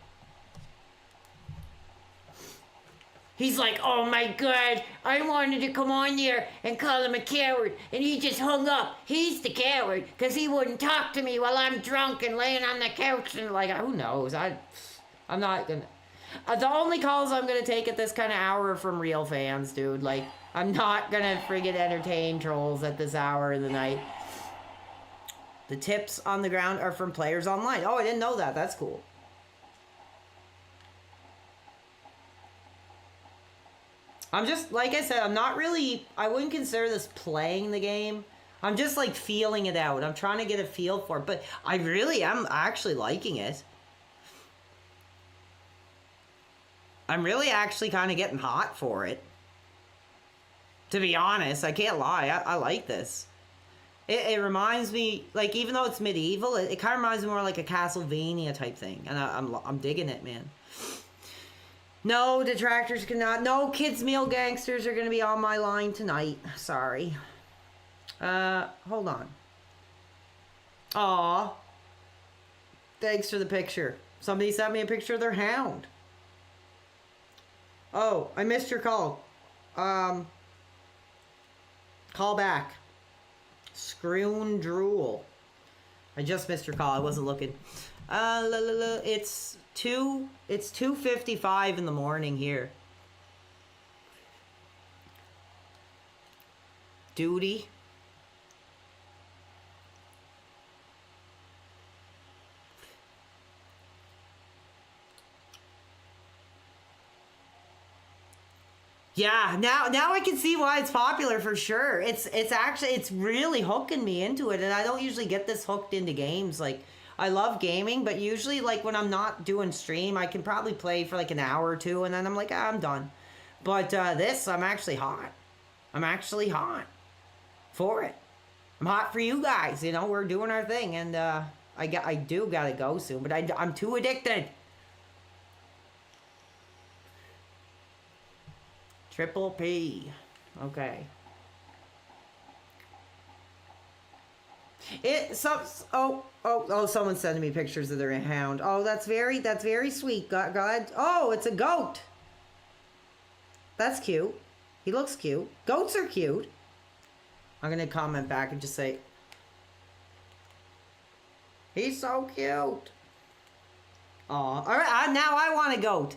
He's like, oh my God, I wanted to come on there and call him a coward, and he just hung up. He's the coward, because he wouldn't talk to me while I'm drunk and laying on the couch, and like, who knows? I'm not gonna... the only calls I'm gonna take at this kind of hour are from real fans, dude. Like, I'm not gonna friggin' entertain trolls at this hour of the night. The tips on the ground are from players online. Oh, I didn't know that. That's cool. I'm just, like I said, I'm not really, I wouldn't consider this playing the game. I'm just like feeling it out. I'm trying to get a feel for it, but I really am actually liking it. I'm really actually kind of getting hot for it. To be honest, I can't lie. I like this. It reminds me, like, even though it's medieval, it kind of reminds me more like a Castlevania type thing. And I'm digging it, man. No, detractors cannot. No, kids meal gangsters are going to be on my line tonight. Sorry. Hold on. Aw. Thanks for the picture. Somebody sent me a picture of their hound. Oh, I missed your call. Call back. Scroon drool. I just missed your call. I wasn't looking. It's 2:55 in the morning here. Duty. Yeah, now I can see why it's popular for sure. It's really hooking me into it, and I don't usually get this hooked into games. Like, I love gaming, but usually, like, when I'm not doing stream, I can probably play for like an hour or two, and then I'm like, I'm done. But this, I'm actually hot. I'm actually hot for it. I'm hot for you guys. You know, we're doing our thing, and I do gotta go soon, but I'm too addicted. Triple P. Okay. Someone's sending me pictures of their hound. Oh, that's very sweet. God. Oh, it's a goat. That's cute. He looks cute. Goats are cute. I'm gonna comment back and just say, he's so cute. Aw. All right, now I want a goat.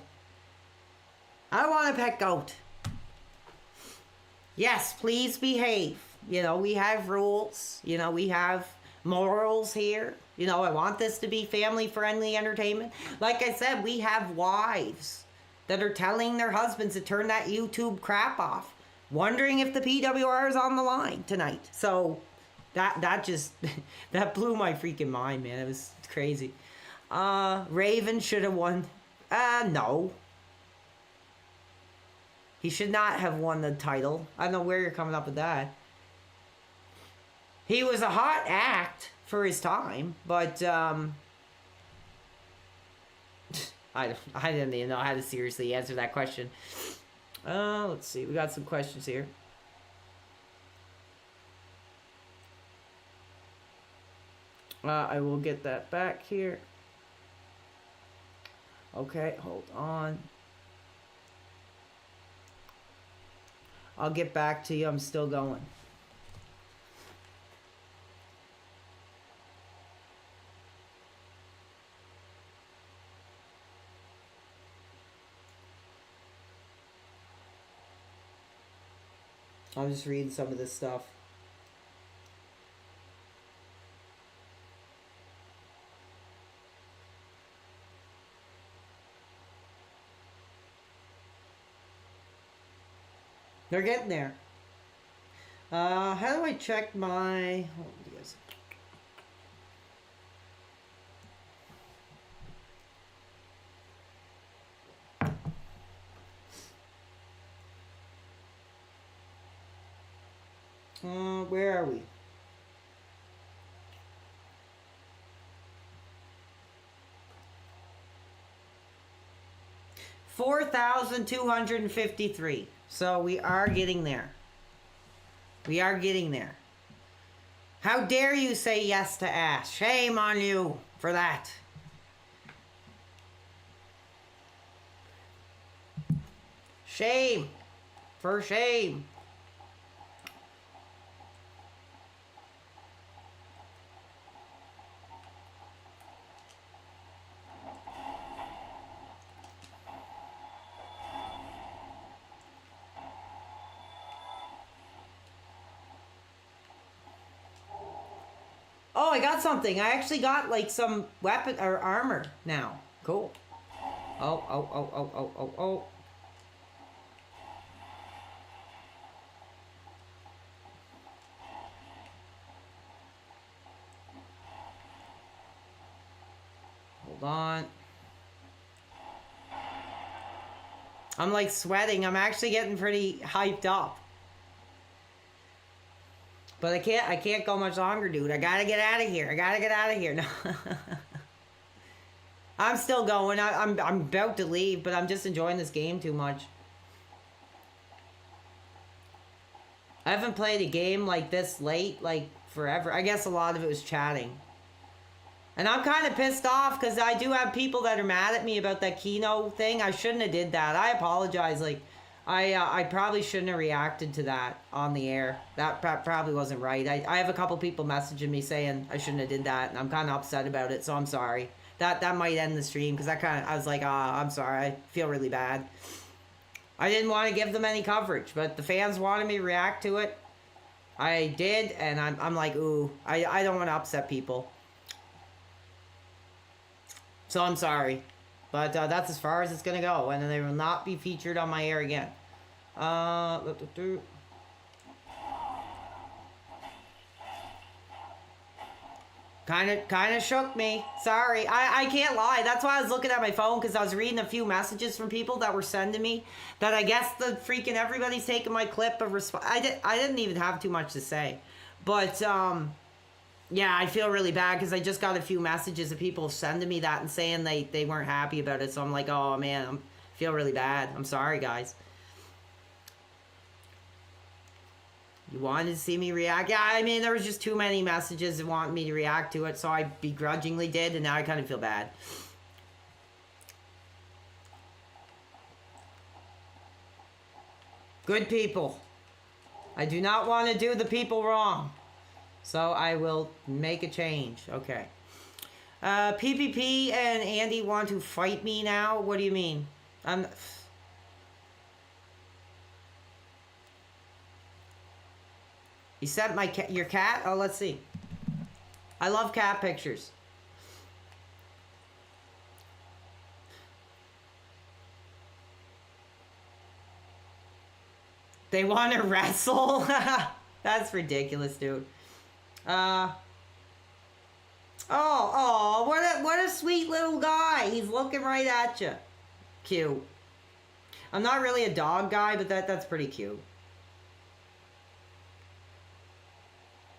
I want a pet goat. Yes, please behave. You know, we have rules. You know, we have morals here. You know, I want this to be family-friendly entertainment. Like I said, we have wives that are telling their husbands to turn that YouTube crap off, wondering if the PWR is on the line tonight. So that just, that blew my freaking mind, man. It was crazy. Raven should have won. No. He should not have won the title. I don't know where you're coming up with that. He was a hot act for his time, but I didn't even know how to seriously answer that question. Let's see. We got some questions here. I will get that back here. Okay, hold on. I'll get back to you. I'm still going. I'm just reading some of this stuff. They're getting there. How do I check my... Hold on, guys. Where are we? 4,253. So we are getting there. We are getting there. How dare you say yes to Ash? Shame on you for that. Shame. For shame. Oh, I got something. I actually got like some weapon or armor now. Cool. Oh. Hold on. I'm like sweating. I'm actually getting pretty hyped up. But I can't go much longer, dude. I gotta get out of here. No. I'm still going. I'm about to leave, but I'm just enjoying this game too much. I haven't played a game like this late, like, forever. I guess a lot of it was chatting. And I'm kind of pissed off because I do have people that are mad at me about that Kino thing. I shouldn't have did that. I apologize. Like, I probably shouldn't have reacted to that on the air. That probably wasn't right. I have a couple people messaging me saying I shouldn't have did that, and I'm kind of upset about it, so I'm sorry. That might end the stream, because I was like, I'm sorry. I feel really bad. I didn't want to give them any coverage, but the fans wanted me to react to it. I did, and I'm like, ooh, I don't want to upset people. So I'm sorry. But that's as far as it's going to go. And then they will not be featured on my air again. Kind of shook me. Sorry. I can't lie. That's why I was looking at my phone, because I was reading a few messages from people that were sending me that I guess the freaking everybody's taking my clip of response. I didn't even have too much to say. But, yeah, I feel really bad because I just got a few messages of people sending me that and saying they weren't happy about it. So I'm like, oh, man, I feel really bad. I'm sorry, guys. You wanted to see me react? Yeah, I mean, there was just too many messages that wanted me to react to it, so I begrudgingly did, and now I kind of feel bad. Good people. I do not want to do the people wrong. So I will make a change. Okay. PPP and Andy want to fight me now? What do you mean? You sent my your cat? Oh, let's see. I love cat pictures. They want to wrestle? That's ridiculous, dude. What a sweet little guy. He's looking right at you. Cute. I'm not really a dog guy, but that's pretty cute.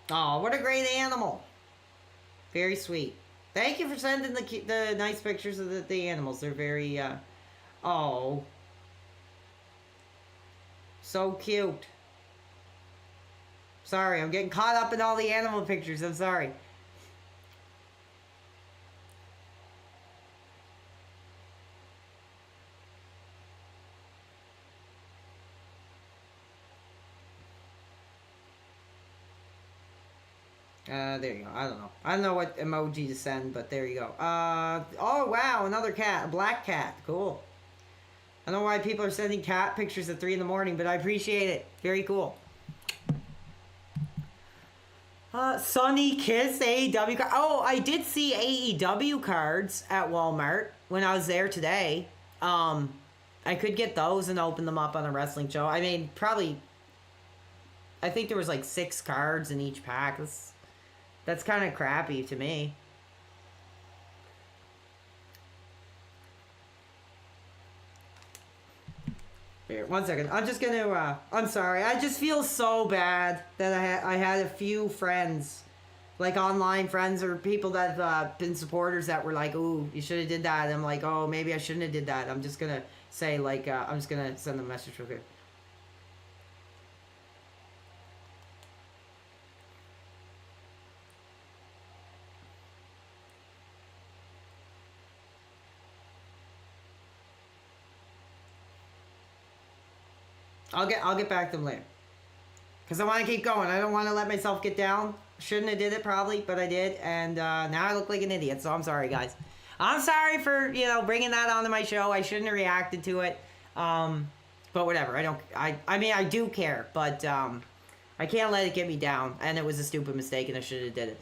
Oh, what a great animal. Very sweet. Thank you for sending the nice pictures of the animals. They're very, oh. So cute. Sorry, I'm getting caught up in all the animal pictures. I'm sorry. There you go. I don't know. I don't know what emoji to send, but there you go. Oh, wow. Another cat. A black cat. Cool. I don't know why people are sending cat pictures at 3 in the morning, but I appreciate it. Very cool. Sunny Kiss AEW card. Oh, I did see AEW cards at Walmart when I was there today. I could get those and open them up on a wrestling show. I mean, probably, I think there was like 6 cards in each pack. That's kind of crappy to me. Here, 1 second. I'm just gonna, I'm sorry. I just feel so bad that I had a few friends, like online friends or people that have been supporters that were like, ooh, you should have did that. And I'm like, oh, maybe I shouldn't have did that. I'm just gonna say like, I'm just gonna send them a message real quick. I'll get back to them later. Because I want to keep going. I don't want to let myself get down. Shouldn't have did it probably, but I did. And now I look like an idiot. So I'm sorry, guys. I'm sorry for, bringing that onto my show. I shouldn't have reacted to it. But whatever. I mean, I do care. But I can't let it get me down. And it was a stupid mistake and I should have did it.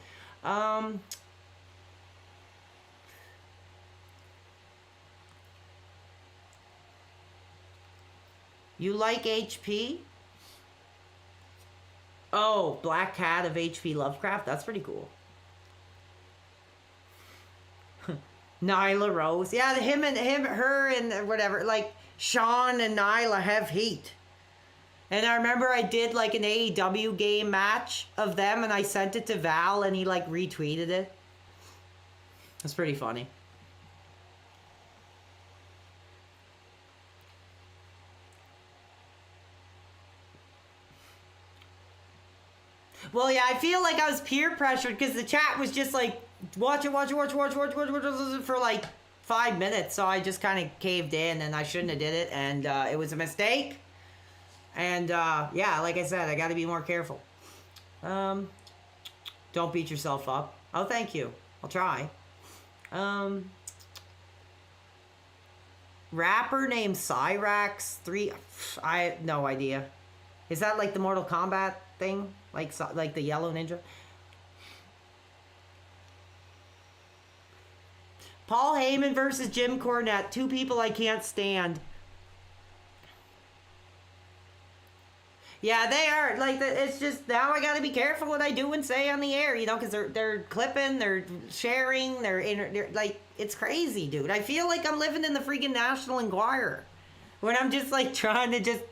You like HP? Oh, Black Cat of H.P. Lovecraft? That's pretty cool. Nyla Rose. Yeah, her and whatever. Like, Sean and Nyla have heat. And I remember I did like an AEW game match of them and I sent it to Val and he like retweeted it. That's pretty funny. Well, yeah, I feel like I was peer pressured because the chat was just like, watch it for like 5 minutes. So I just kind of caved in and I shouldn't have did it. And it was a mistake. And yeah, like I said, I got to be more careful. Don't beat yourself up. Oh, thank you. I'll try. Rapper named Cyrax 3. I have no idea. Is that like the Mortal Kombat thing? Like the Yellow Ninja? Paul Heyman versus Jim Cornette. 2 people I can't stand. Yeah, they are. Like, it's just, now I gotta be careful what I do and say on the air, because they're clipping, they're sharing, they're like, it's crazy, dude. I feel like I'm living in the freaking National Enquirer. When I'm just, like, trying to just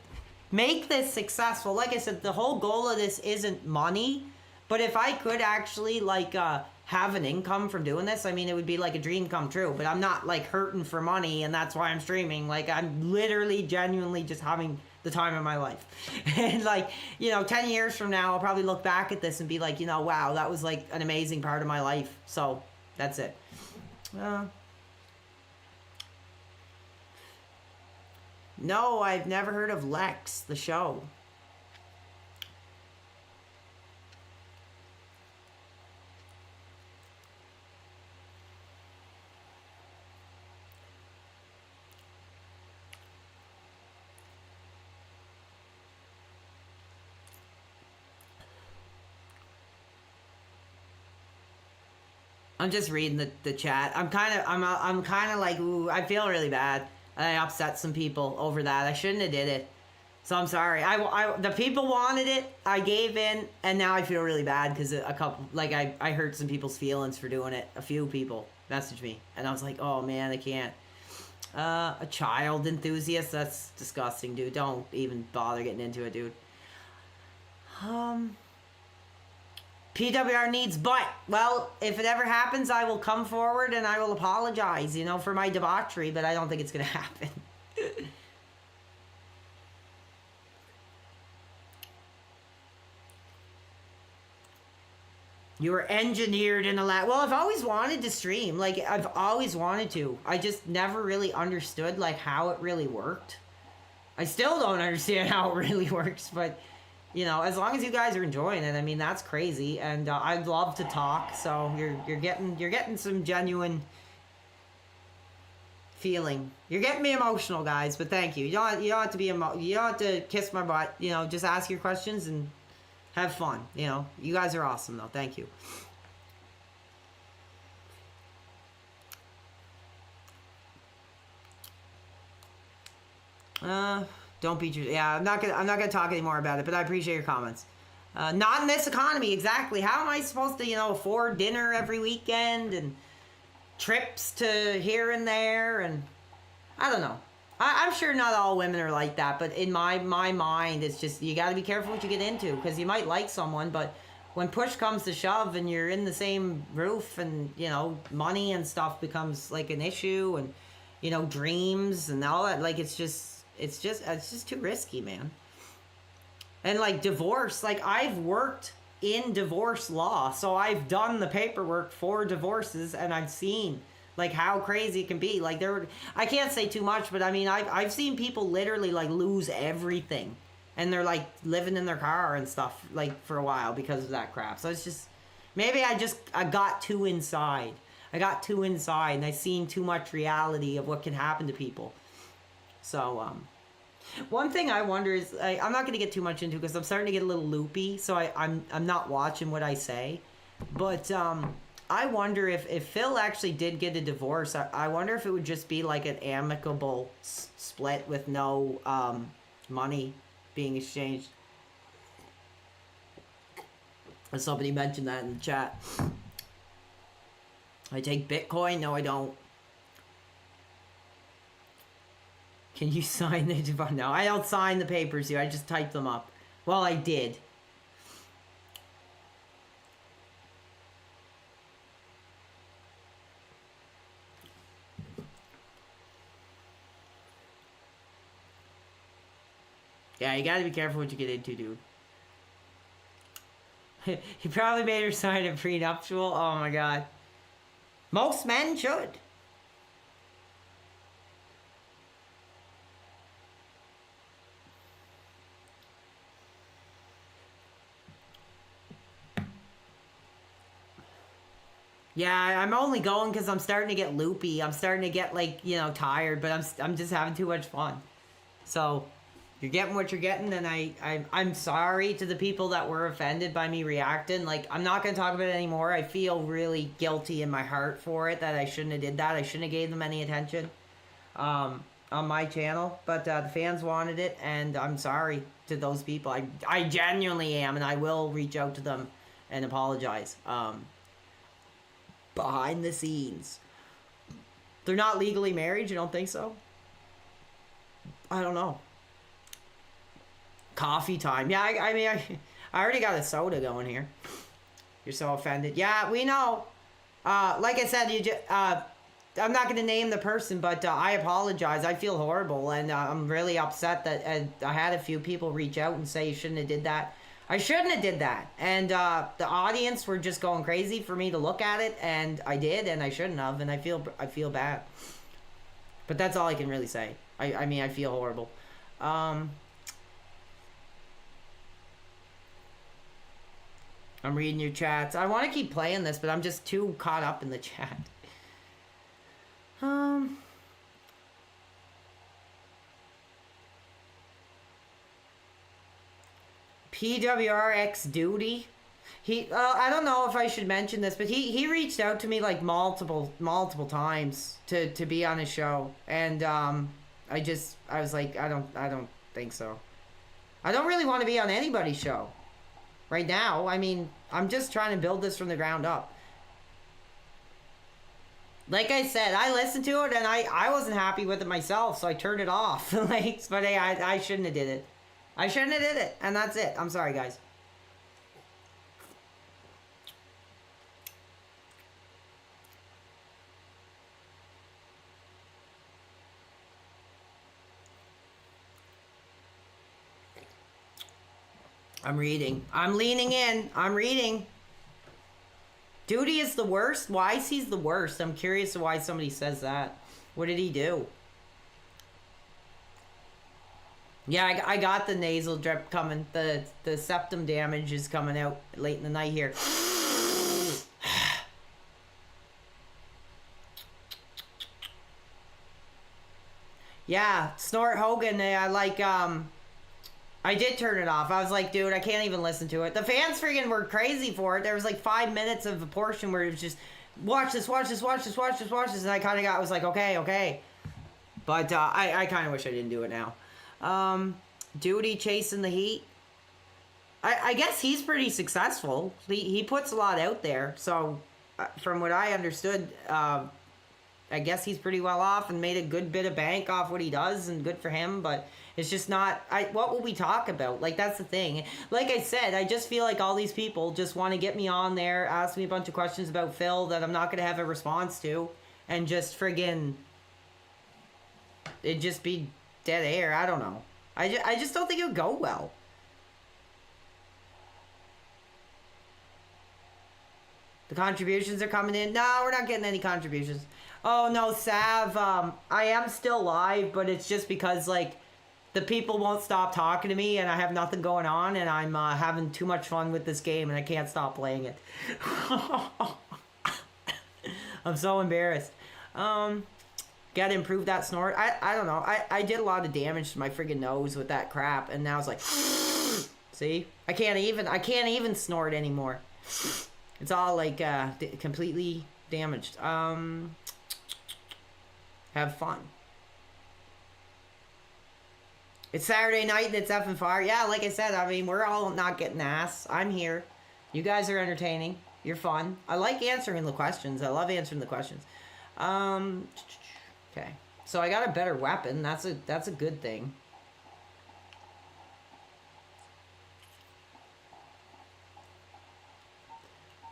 make this successful. Like I said, the whole goal of this isn't money, but if I could actually like have an income from doing this, I mean, it would be like a dream come true. But I'm not like hurting for money, and that's why I'm streaming. Like, I'm literally genuinely just having the time of my life. And like, 10 years from now, I'll probably look back at this and be like, wow, that was like an amazing part of my life. So that's it. No, I've never heard of Lex, the show. I'm just reading the chat. I'm kind of like, ooh, I feel really bad. I upset some people over that. I shouldn't have did it. So I'm sorry. The people wanted it. I gave in, and now I feel really bad because a couple, like I hurt some people's feelings for doing it. A few people messaged me, and I was like, oh man, I can't. A child enthusiast? That's disgusting, dude. Don't even bother getting into it, dude. PWR needs butt. Well, if it ever happens, I will come forward and I will apologize, for my debauchery, but I don't think it's going to happen. You were engineered in a lab. Well, I've always wanted to stream. Like, I've always wanted to. I just never really understood, like, how it really worked. I still don't understand how it really works, but... as long as you guys are enjoying it, I mean, that's crazy, and I'd love to talk. So you're getting some genuine feeling. You're getting me emotional, guys. But thank you. You don't have to be you don't have to kiss my butt. Just ask your questions and have fun. You guys are awesome, though. Thank you. Don't beat your... Yeah, I'm not gonna talk anymore about it, but I appreciate your comments. Not in this economy, exactly. How am I supposed to, afford dinner every weekend and trips to here and there? And I don't know. I'm sure not all women are like that, but in my mind, it's just, you got to be careful what you get into, because you might like someone, but when push comes to shove and you're in the same roof and, money and stuff becomes like an issue, and you know, dreams and all that. Like, it's just too risky, man. And like divorce, like I've worked in divorce law, so I've done the paperwork for divorces, and I've seen like how crazy it can be. Like I can't say too much, but I mean, I've seen people literally like lose everything, and they're like living in their car and stuff like for a while because of that crap. So it's just, maybe I got too inside. I got too inside, and I seen too much reality of what can happen to people. So one thing I wonder is, I'm not going to get too much into, because I'm starting to get a little loopy, so I'm not watching what I say. But I wonder if Phil actually did get a divorce, I wonder if it would just be like an amicable split with no money being exchanged. And somebody mentioned that in the chat. I take Bitcoin? No, I don't. Can you sign the... No, I don't sign the papers here. I just type them up. Well, I did. Yeah, you gotta be careful what you get into, dude. He probably made her sign a prenuptial. Oh my god. Most men should. Yeah, I'm only going because I'm starting to get loopy. I'm starting to get, like, you know, tired, but I'm just having too much fun. So, you're getting what you're getting, and I'm sorry to the people that were offended by me reacting. Like, I'm not going to talk about it anymore. I feel really guilty in my heart for it, that I shouldn't have did that. I shouldn't have gave them any attention on my channel. But the fans wanted it, and I'm sorry to those people. I genuinely am, and I will reach out to them and apologize. Behind the scenes. They're not legally married? You don't think so? I don't know. Coffee time. Yeah, I mean, I already got a soda going here. You're so offended. Yeah, we know. Like I said, I'm not going to name the person, but I apologize. I feel horrible, and I'm really upset that I had a few people reach out and say you shouldn't have did that. I shouldn't have did that, and the audience were just going crazy for me to look at it, and I did, and I shouldn't have, and I feel bad. But that's all I can really say. I mean, I feel horrible. I'm reading your chats. I want to keep playing this, but I'm just too caught up in the chat. PWRX Duty. He, I don't know if I should mention this, but he reached out to me like multiple times to be on his show, and I was like, I don't think so. I don't really want to be on anybody's show right now. I mean, I'm just trying to build this from the ground up. Like I said, I listened to it, and I wasn't happy with it myself, so I turned it off. Like, but hey, I shouldn't have did it. I shouldn't have did it, and that's it. I'm sorry, guys. I'm reading. I'm leaning in. I'm reading. Duty is the worst? Why is he the worst? I'm curious why somebody says that. What did he do? Yeah, I got the nasal drip coming. The septum damage is coming out late in the night here. Yeah, Snort Hogan, I did turn it off. I was like, dude, I can't even listen to it. The fans freaking were crazy for it. There was like 5 minutes of a portion where it was just, watch this, watch this, watch this, watch this, watch this. And I was like, okay. But I kind of wish I didn't do it now. Duty chasing the heat. I guess he's pretty successful. He puts a lot out there. So from what I understood, I guess he's pretty well off and made a good bit of bank off what he does, and good for him. But it's just not, what will we talk about? Like, that's the thing. Like I said, I just feel like all these people just want to get me on there, ask me a bunch of questions about Phil that I'm not going to have a response to, and just friggin' it'd just be dead air. I don't know. I just don't think it would go well. The contributions are coming in. No, we're not getting any contributions. Oh no, Sav, I am still live, but it's just because like the people won't stop talking to me and I have nothing going on and I'm having too much fun with this game and I can't stop playing it. I'm so embarrassed. Gotta improve that snort. I don't know. I did a lot of damage to my friggin' nose with that crap and now it's like see? I can't even snort anymore. It's all like completely damaged. Have fun. It's Saturday night and it's effing fire. Yeah, like I said, I mean, we're all not getting ass. I'm here. You guys are entertaining. You're fun. I like answering the questions. I love answering the questions. Okay. So I got a better weapon. That's a good thing.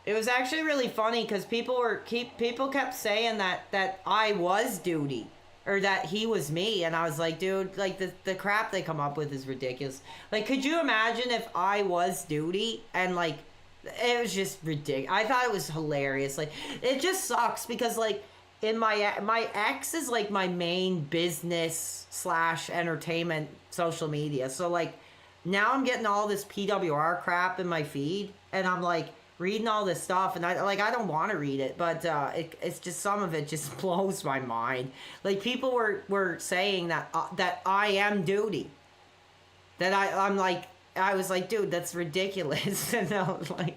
It was actually really funny because people kept saying that I was Duty or that he was me, and I was like, dude, like the crap they come up with is ridiculous. Like, could you imagine if I was Duty and like it was just ridiculous? I thought it was hilarious. Like, it just sucks because like in my ex is like my main business / entertainment social media. So like now I'm getting all this PWR crap in my feed, and I'm like reading all this stuff, and I don't want to read it, but it's just some of it just blows my mind. Like people were saying that I am Duty, that I was like, dude, that's ridiculous. And I was like,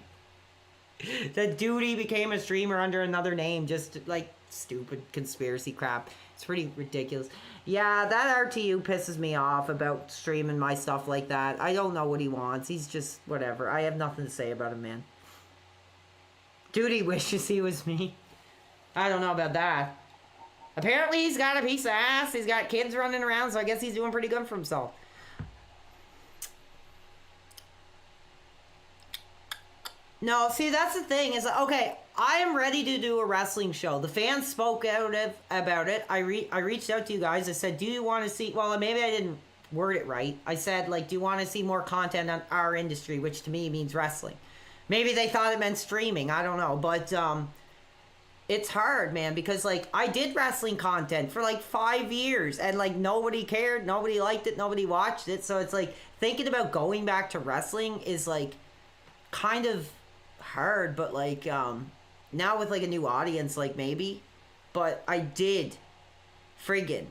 that Duty became a streamer under another name, just like stupid conspiracy crap. It's pretty ridiculous. Yeah, that RTU pisses me off about streaming my stuff like that. I don't know what he wants. He's just whatever. I have nothing to say about him, man. Duty wishes he was me. I don't know about that. Apparently he's got a piece of ass. He's got kids running around, so I guess he's doing pretty good for himself. No, see, that's the thing. Is okay, I am ready to do a wrestling show. The fans spoke out about it. I reached out to you guys. I said, do you want to see... Well, maybe I didn't word it right. I said, like, do you want to see more content on our industry, which to me means wrestling. Maybe they thought it meant streaming. I don't know. But it's hard, man, because, like, I did wrestling content for, like, 5 years. And, like, nobody cared. Nobody liked it. Nobody watched it. So it's, like, thinking about going back to wrestling is, like, kind of hard. But, like, now with, like, a new audience, like, maybe. But I did friggin'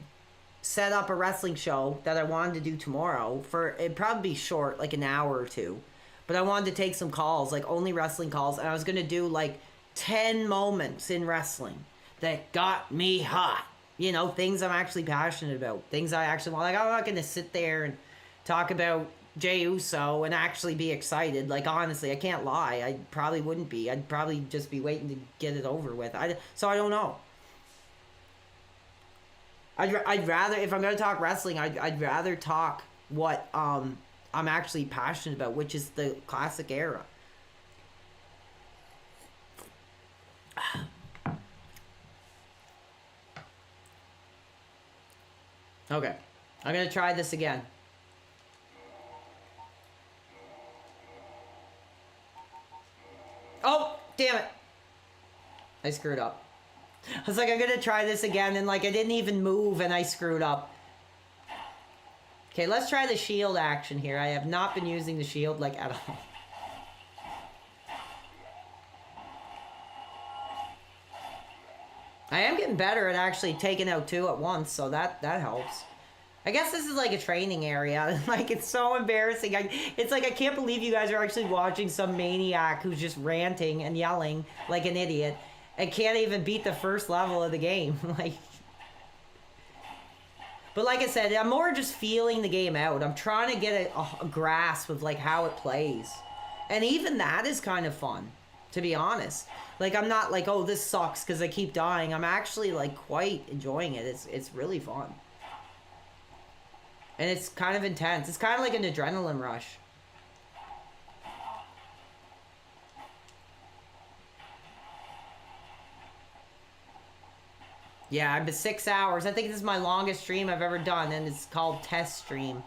set up a wrestling show that I wanted to do tomorrow. It'd probably be short, like, an hour or two. But I wanted to take some calls, like only wrestling calls. And I was going to do like 10 moments in wrestling that got me hot. You know, things I'm actually passionate about. Things I actually want. Like, I'm not going to sit there and talk about Jey Uso and actually be excited. Like, honestly, I can't lie. I probably wouldn't be. I'd probably just be waiting to get it over with. So I don't know. I'd rather, if I'm going to talk wrestling, I'd rather talk what I'm actually passionate about, which is the classic era. Okay, I'm gonna try this again. Oh, damn it. I screwed up. I was like, I'm gonna try this again, and like I didn't even move and I screwed up. Okay, let's try the shield action here. I have not been using the shield, like, at all. I am getting better at actually taking out two at once, so that helps. I guess this is like a training area. Like, it's so embarrassing. It's like, I can't believe you guys are actually watching some maniac who's just ranting and yelling like an idiot and can't even beat the first level of the game. Like... But like I said, I'm more just feeling the game out. I'm trying to get a grasp of like how it plays. And even that is kind of fun, to be honest. Like, I'm not like, oh, this sucks because I keep dying. I'm actually like quite enjoying it. It's really fun. And it's kind of intense. It's kind of like an adrenaline rush. Yeah, I've been 6 hours. I think this is my longest stream I've ever done, and it's called Test Stream.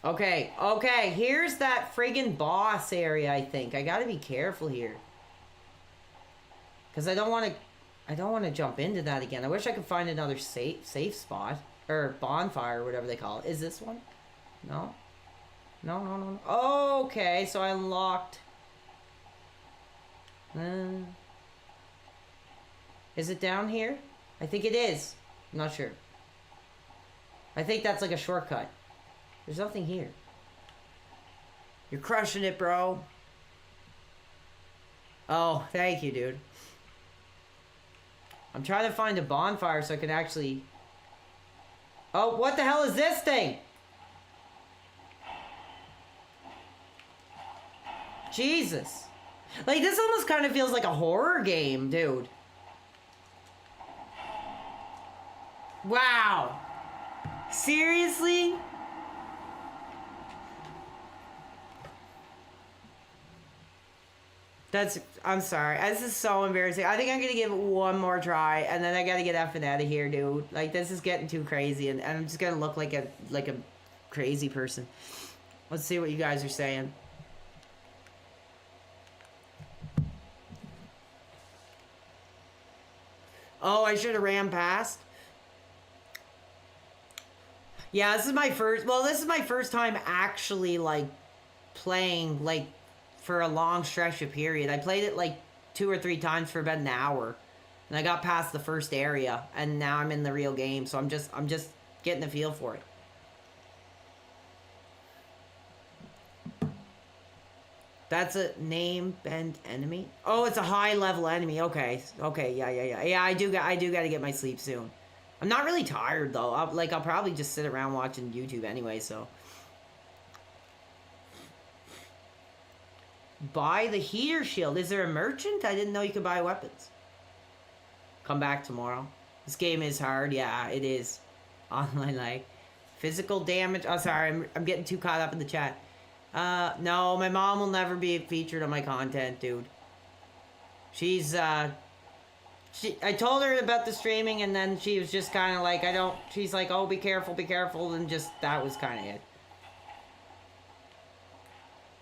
Okay, okay, here's that friggin' boss area, I think. I gotta be careful here. Because I don't want to jump into that again. I wish I could find another safe spot. Or bonfire, or whatever they call it. Is this one? No? No, no, no, no. Okay, so I unlocked... is it down here? I think it is. I'm not sure. I think that's like a shortcut. There's nothing here. You're crushing it, bro. Oh, thank you, dude. I'm trying to find a bonfire so I can actually... Oh, what the hell is this thing? Jesus. Like, this almost kind of feels like a horror game, dude. Wow. Seriously? I'm sorry. This is so embarrassing. I think I'm gonna give it one more try, and then I gotta get effing out of here, dude. Like, this is getting too crazy, and I'm just gonna look like a crazy person. Let's see what you guys are saying. Oh, I should have ran past. Yeah, this is my first time actually, like, playing, like, for a long stretch of period. I played it like 2 or 3 times for about an hour, and I got past the first area, and now I'm in the real game. So I'm just getting the feel for it. That's a name bent enemy. Oh, it's a high level enemy. Okay, yeah. I do got to get my sleep soon. I'm not really tired though. I'll probably just sit around watching YouTube anyway. So. Buy the heater shield. Is there a merchant? I didn't know you could buy weapons. Come back tomorrow. This game is hard. Yeah, it is. Online like. Physical damage. Oh, sorry. I'm getting too caught up in the chat. No, my mom will never be featured on my content, dude. She's, I told her about the streaming, and then she was just kind of like, she's like, oh, be careful, and just, that was kind of it.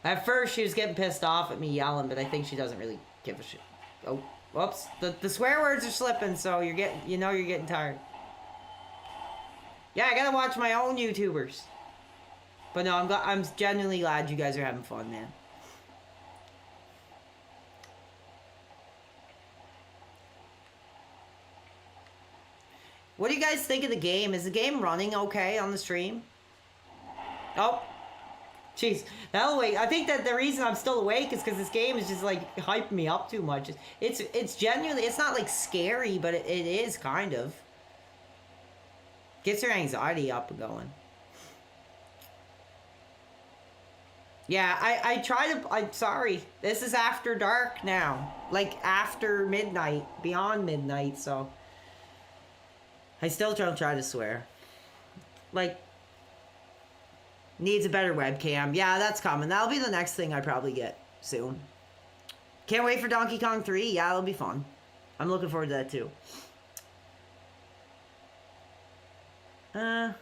At first, she was getting pissed off at me yelling, but I think she doesn't really give a shit. Oh, whoops. The swear words are slipping, so you're getting tired. Yeah, I gotta watch my own YouTubers. But no, I'm genuinely glad you guys are having fun, man. What do you guys think of the game? Is the game running okay on the stream? Oh. Jeez, that'll wait. I think that the reason I'm still awake is because this game is just like hyping me up too much. It's genuinely, it's not like scary, but it is kind of. Gets your anxiety up and going. Yeah, I'm sorry. This is after dark now. Like after midnight, beyond midnight, so. I still don't try to swear. Like. Needs a better webcam. Yeah, that's coming. That'll be the next thing I probably get soon. Can't wait for Donkey Kong 3. Yeah, it'll be fun. I'm looking forward to that too. I'm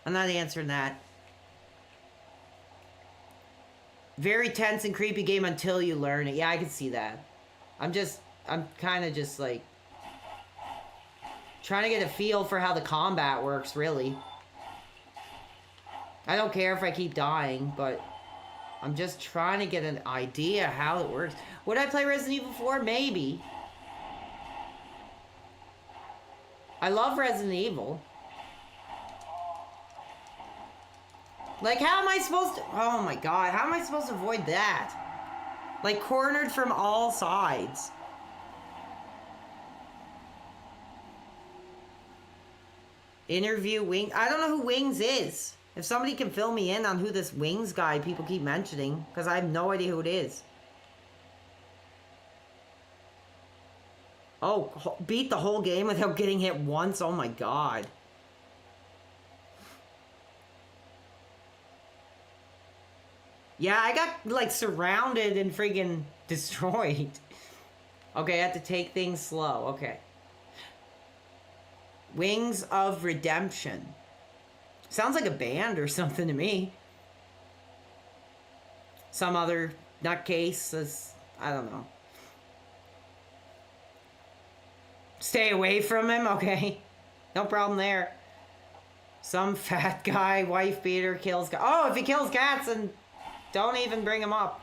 not answering that. Very tense and creepy game until you learn it. Yeah, I can see that. I'm kind of just like trying to get a feel for how the combat works, really. I don't care if I keep dying, but I'm just trying to get an idea how it works. Would I play Resident Evil 4? Maybe. I love Resident Evil. Like, how am I supposed to... Oh my god, how am I supposed to avoid that? Like, cornered from all sides. Interview Wing. I don't know who Wings is. If somebody can fill me in on who this Wings guy people keep mentioning, because I have no idea who it is. Oh, beat the whole game without getting hit once? Oh my god. Yeah, I got, like, surrounded and friggin' destroyed. Okay, I have to take things slow. Okay. Wings of Redemption. Sounds like a band or something to me. Some other nutcase. I don't know. Stay away from him? Okay. No problem there. Some fat guy, wife beater, kills cats. Oh, if he kills cats, then don't even bring him up.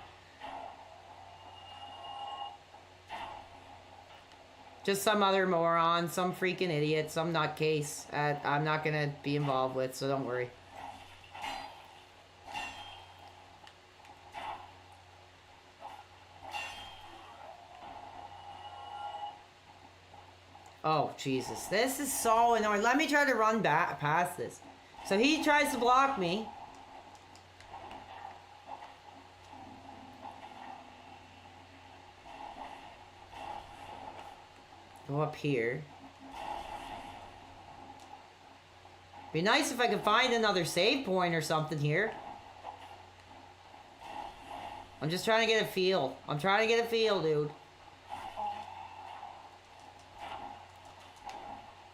Just some other moron, some freaking idiot, some nutcase I'm not gonna be involved with, so don't worry. Oh, Jesus. This is so annoying. Let me try to run back past this. So he tries to block me. Go up here. Be nice if I could find another save point or something here. I'm just trying to get a feel. I'm trying to get a feel, dude.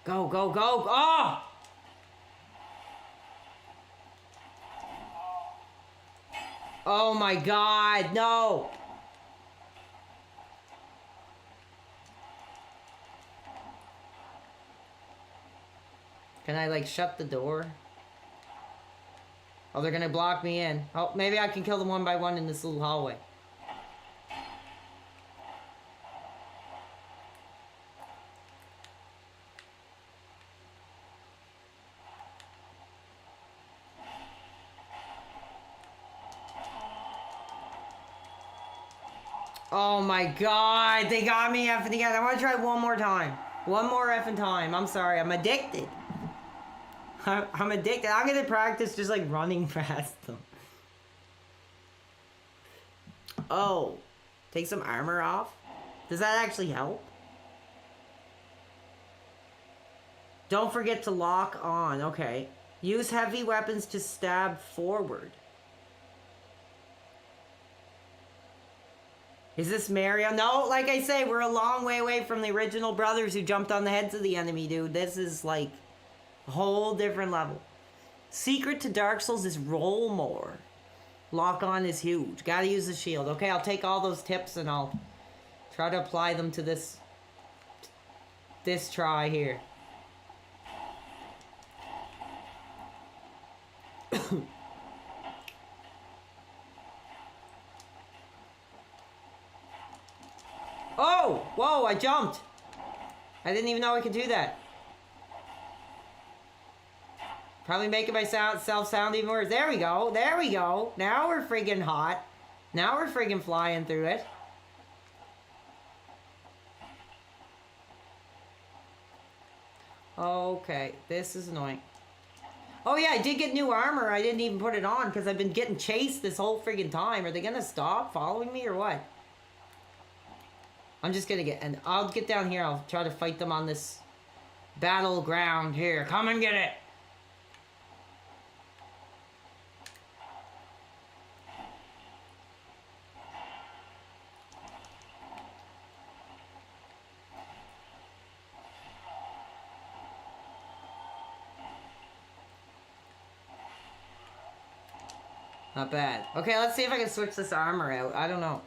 Go, go, go. Oh! Oh my god, no! Can I, like, shut the door? Oh, they're gonna block me in. Oh, maybe I can kill them one by one in this little hallway. Oh my god, they got me effing again. I want to try one more time. One more effing time. I'm sorry, I'm addicted. I'm addicted. I'm gonna practice just like running past them. Oh, take some armor off? Does that actually help? Don't forget to lock on. Okay. Use heavy weapons to stab forward. Is this Mario? No, like I say, we're a long way away from the original brothers who jumped on the heads of the enemy, dude. This is like a whole different level. Secret to Dark Souls is roll more. Lock on is huge. Gotta use the shield. Okay, I'll take all those tips and I'll try to apply them to this try here. Oh! Whoa, I jumped! I didn't even know I could do that. Probably making myself sound even worse. There we go. There we go. Now we're friggin' hot. Now we're friggin' flying through it. Okay, this is annoying. Oh yeah, I did get new armor. I didn't even put it on because I've been getting chased this whole friggin' time. Are they gonna stop following me or what? I'm just gonna and I'll get down here. I'll try to fight them on this battleground here. Come and get it. Not bad. Okay, let's see if I can switch this armor out. I don't know.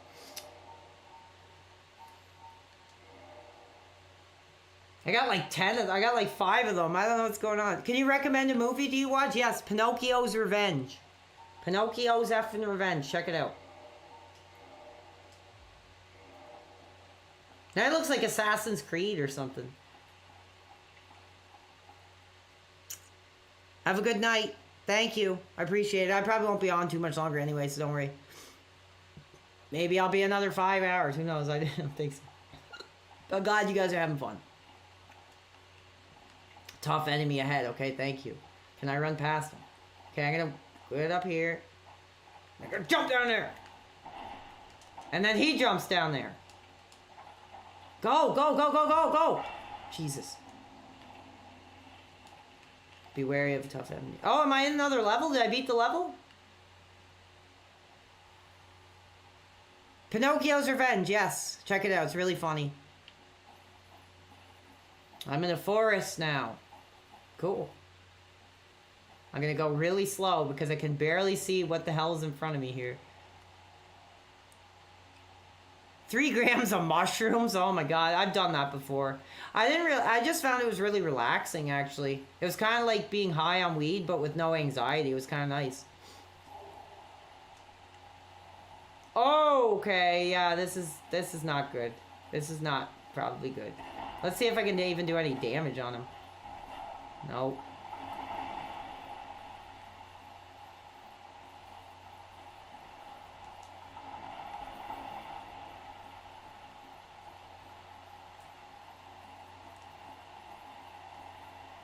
I got like 10 I got like 5 of them. I don't know what's going on. Can you recommend a movie? Do you watch? Yes, Pinocchio's Revenge. Pinocchio's effing Revenge. Check it out. That looks like Assassin's Creed or something. Have a good night. Thank you. I appreciate it. I probably won't be on too much longer anyway, so don't worry. Maybe I'll be another 5 hours. Who knows? I don't think so. But glad you guys are having fun. Tough enemy ahead. Okay, thank you. Can I run past him? Okay, I'm gonna get up here. I'm gonna jump down there. And then he jumps down there. Go, go, go, go, go, go! Jesus. Be wary of a tough enemy. Oh, am I in another level? Did I beat the level? Pinocchio's Revenge, yes. Check it out, it's really funny. I'm in a forest now. Cool. I'm gonna go really slow because I can barely see what the hell is in front of me here. 3 grams of mushrooms? Oh my god, I've done that before. I just found it was really relaxing, actually. It was kind of like being high on weed, but with no anxiety. It was kind of nice. Okay, yeah, this is not good. This is not probably good. Let's see if I can even do any damage on him. Nope.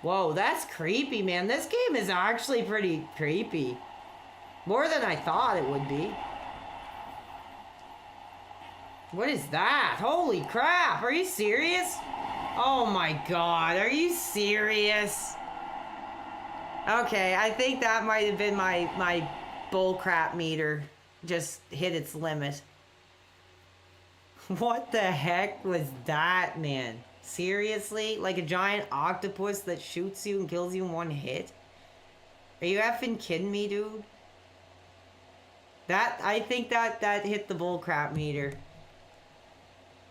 Whoa, that's creepy, man. This game is actually pretty creepy. More than I thought it would be. What is that? Holy crap, are you serious? Oh my god, are you serious? Okay, I think that might have been my bullcrap meter just hit its limit. What the heck was that, man? Seriously? Like a giant octopus that shoots you and kills you in one hit? Are you effing kidding me, dude? I think that hit the bullcrap meter.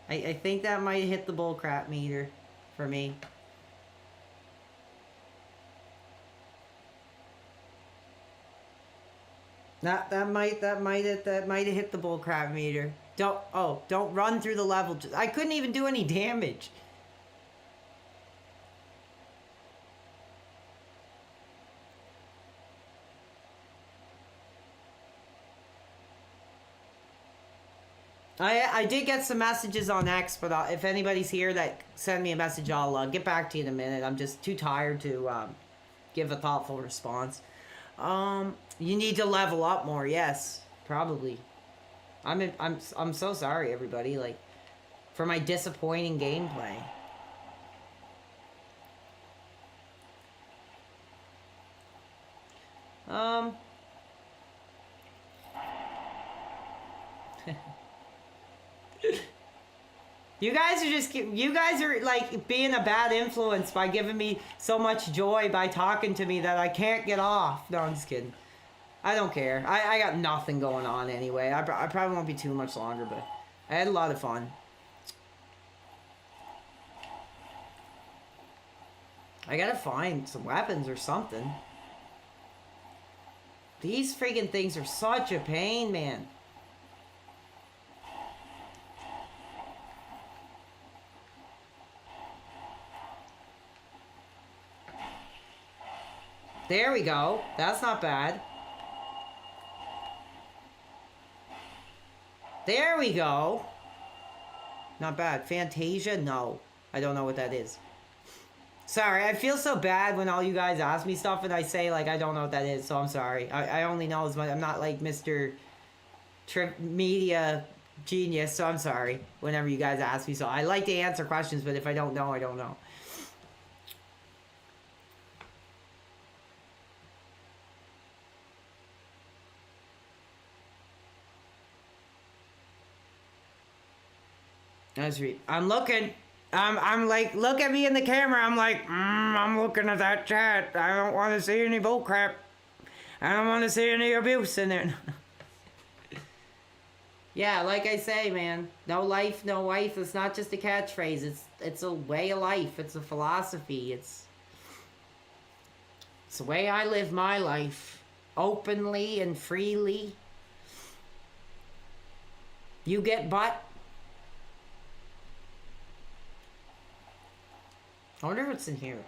I think that might hit the bullcrap meter for me. That might have hit the bullcrap meter. Don't run through the level. I couldn't even do any damage. I did get some messages on X, but if anybody's here that send me a message, I'll get back to you in a minute. I'm just too tired to give a thoughtful response. You need to level up more. Yes, probably. I'm so sorry, everybody. Like, for my disappointing gameplay. You guys are like being a bad influence by giving me so much joy by talking to me that I can't get off. No, I'm just kidding. I don't care. I got nothing going on anyway. I probably won't be too much longer, but I had a lot of fun. I gotta find some weapons or something. These freaking things are such a pain, man. There we go. That's not bad. There we go. Not bad. Fantasia? No. I don't know what that is. Sorry, I feel so bad when all you guys ask me stuff and I say, like, I don't know what that is, so I'm sorry. I only know as much. I'm not like Mr. Media Genius, so I'm sorry whenever you guys ask me. So I like to answer questions, but if I don't know, I don't know. I'm looking. I'm like, look at me in the camera. I'm like, I'm looking at that chat. I don't want to see any bullcrap. I don't want to see any abuse in there. Yeah, like I say, man, no life, no wife. It's not just a catchphrase. It's a way of life. It's a philosophy. It's the way I live my life, openly and freely. You get butt. I wonder what's in here.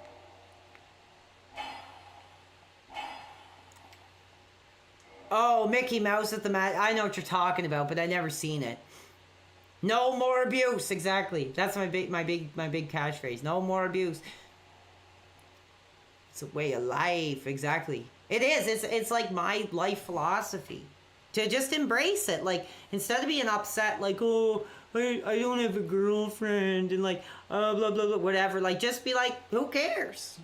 Oh, Mickey Mouse at the mat. I know what you're talking about, but I never seen it. No more abuse. Exactly. That's my big catchphrase. No more abuse. It's a way of life. Exactly. It is. It's like my life philosophy. To just embrace it. Like, instead of being upset, like, oh, I don't have a girlfriend and like blah blah blah whatever. Like just be like, who cares?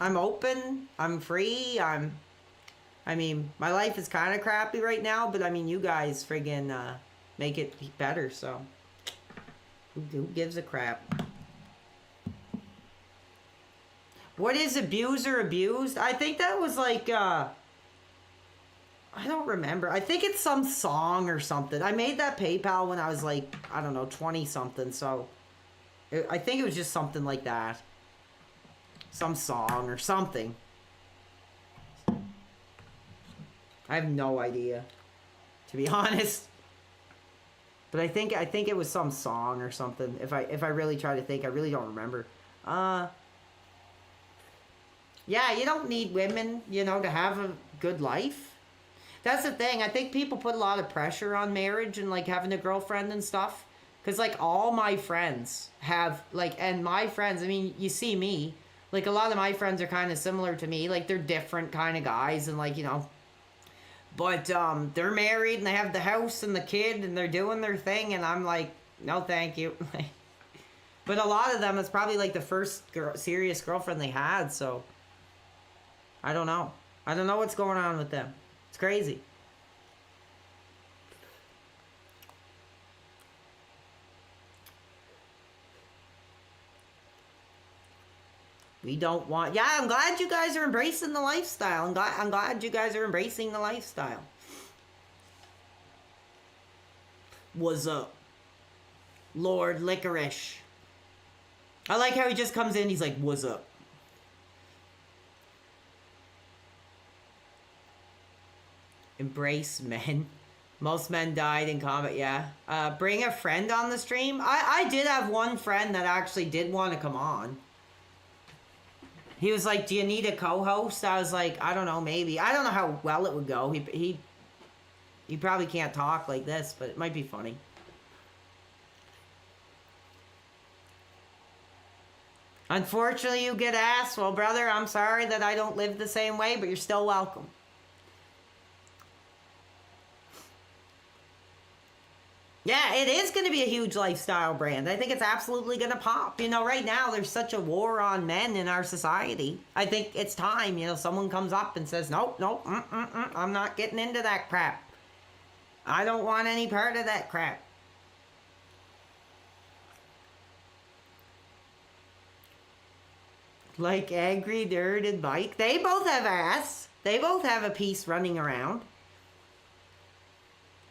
I'm open. I'm free. I mean, my life is kind of crappy right now, but I mean, you guys friggin' make it better. So who gives a crap? What is abuser abused? I think that was like I don't remember. I think it's some song or something. I made that PayPal when I was like, I don't know, 20 something. So I think it was just something like that. Some song or something. I have no idea, to be honest. But I think it was some song or something. If I really try to think, I really don't remember. Yeah, you don't need women, you know, to have a good life. That's the thing. I think people put a lot of pressure on marriage and like having a girlfriend and stuff. Because like all my friends have like, and my friends, I mean, you see me, like a lot of my friends are kind of similar to me. Like they're different kind of guys and like, you know, but they're married and they have the house and the kid and they're doing their thing. And I'm like, no, thank you. But a lot of them, it's probably like the first serious girlfriend they had. So I don't know. I don't know what's going on with them. It's crazy. We don't want... Yeah, I'm glad you guys are embracing the lifestyle. I'm glad you guys are embracing the lifestyle. What's up? Lord Licorice. I like how he just comes in, he's like, what's up? Embrace men. Most men died in combat, yeah. Bring a friend on the stream. I did have one friend that actually did want to come on. He was like, do you need a co-host? I was like, I don't know, maybe. I don't know how well it would go. He probably can't talk like this, but it might be funny. Unfortunately, you get asked. Well, brother, I'm sorry that I don't live the same way, but you're still welcome. Yeah, it is going to be a huge lifestyle brand. I think it's absolutely going to pop. You know, right now there's such a war on men in our society. I think it's time, you know, someone comes up and says, nope, I'm not getting into that crap. I don't want any part of that crap. Like Angry Nerd and Mike. They both have ass. They both have a piece running around.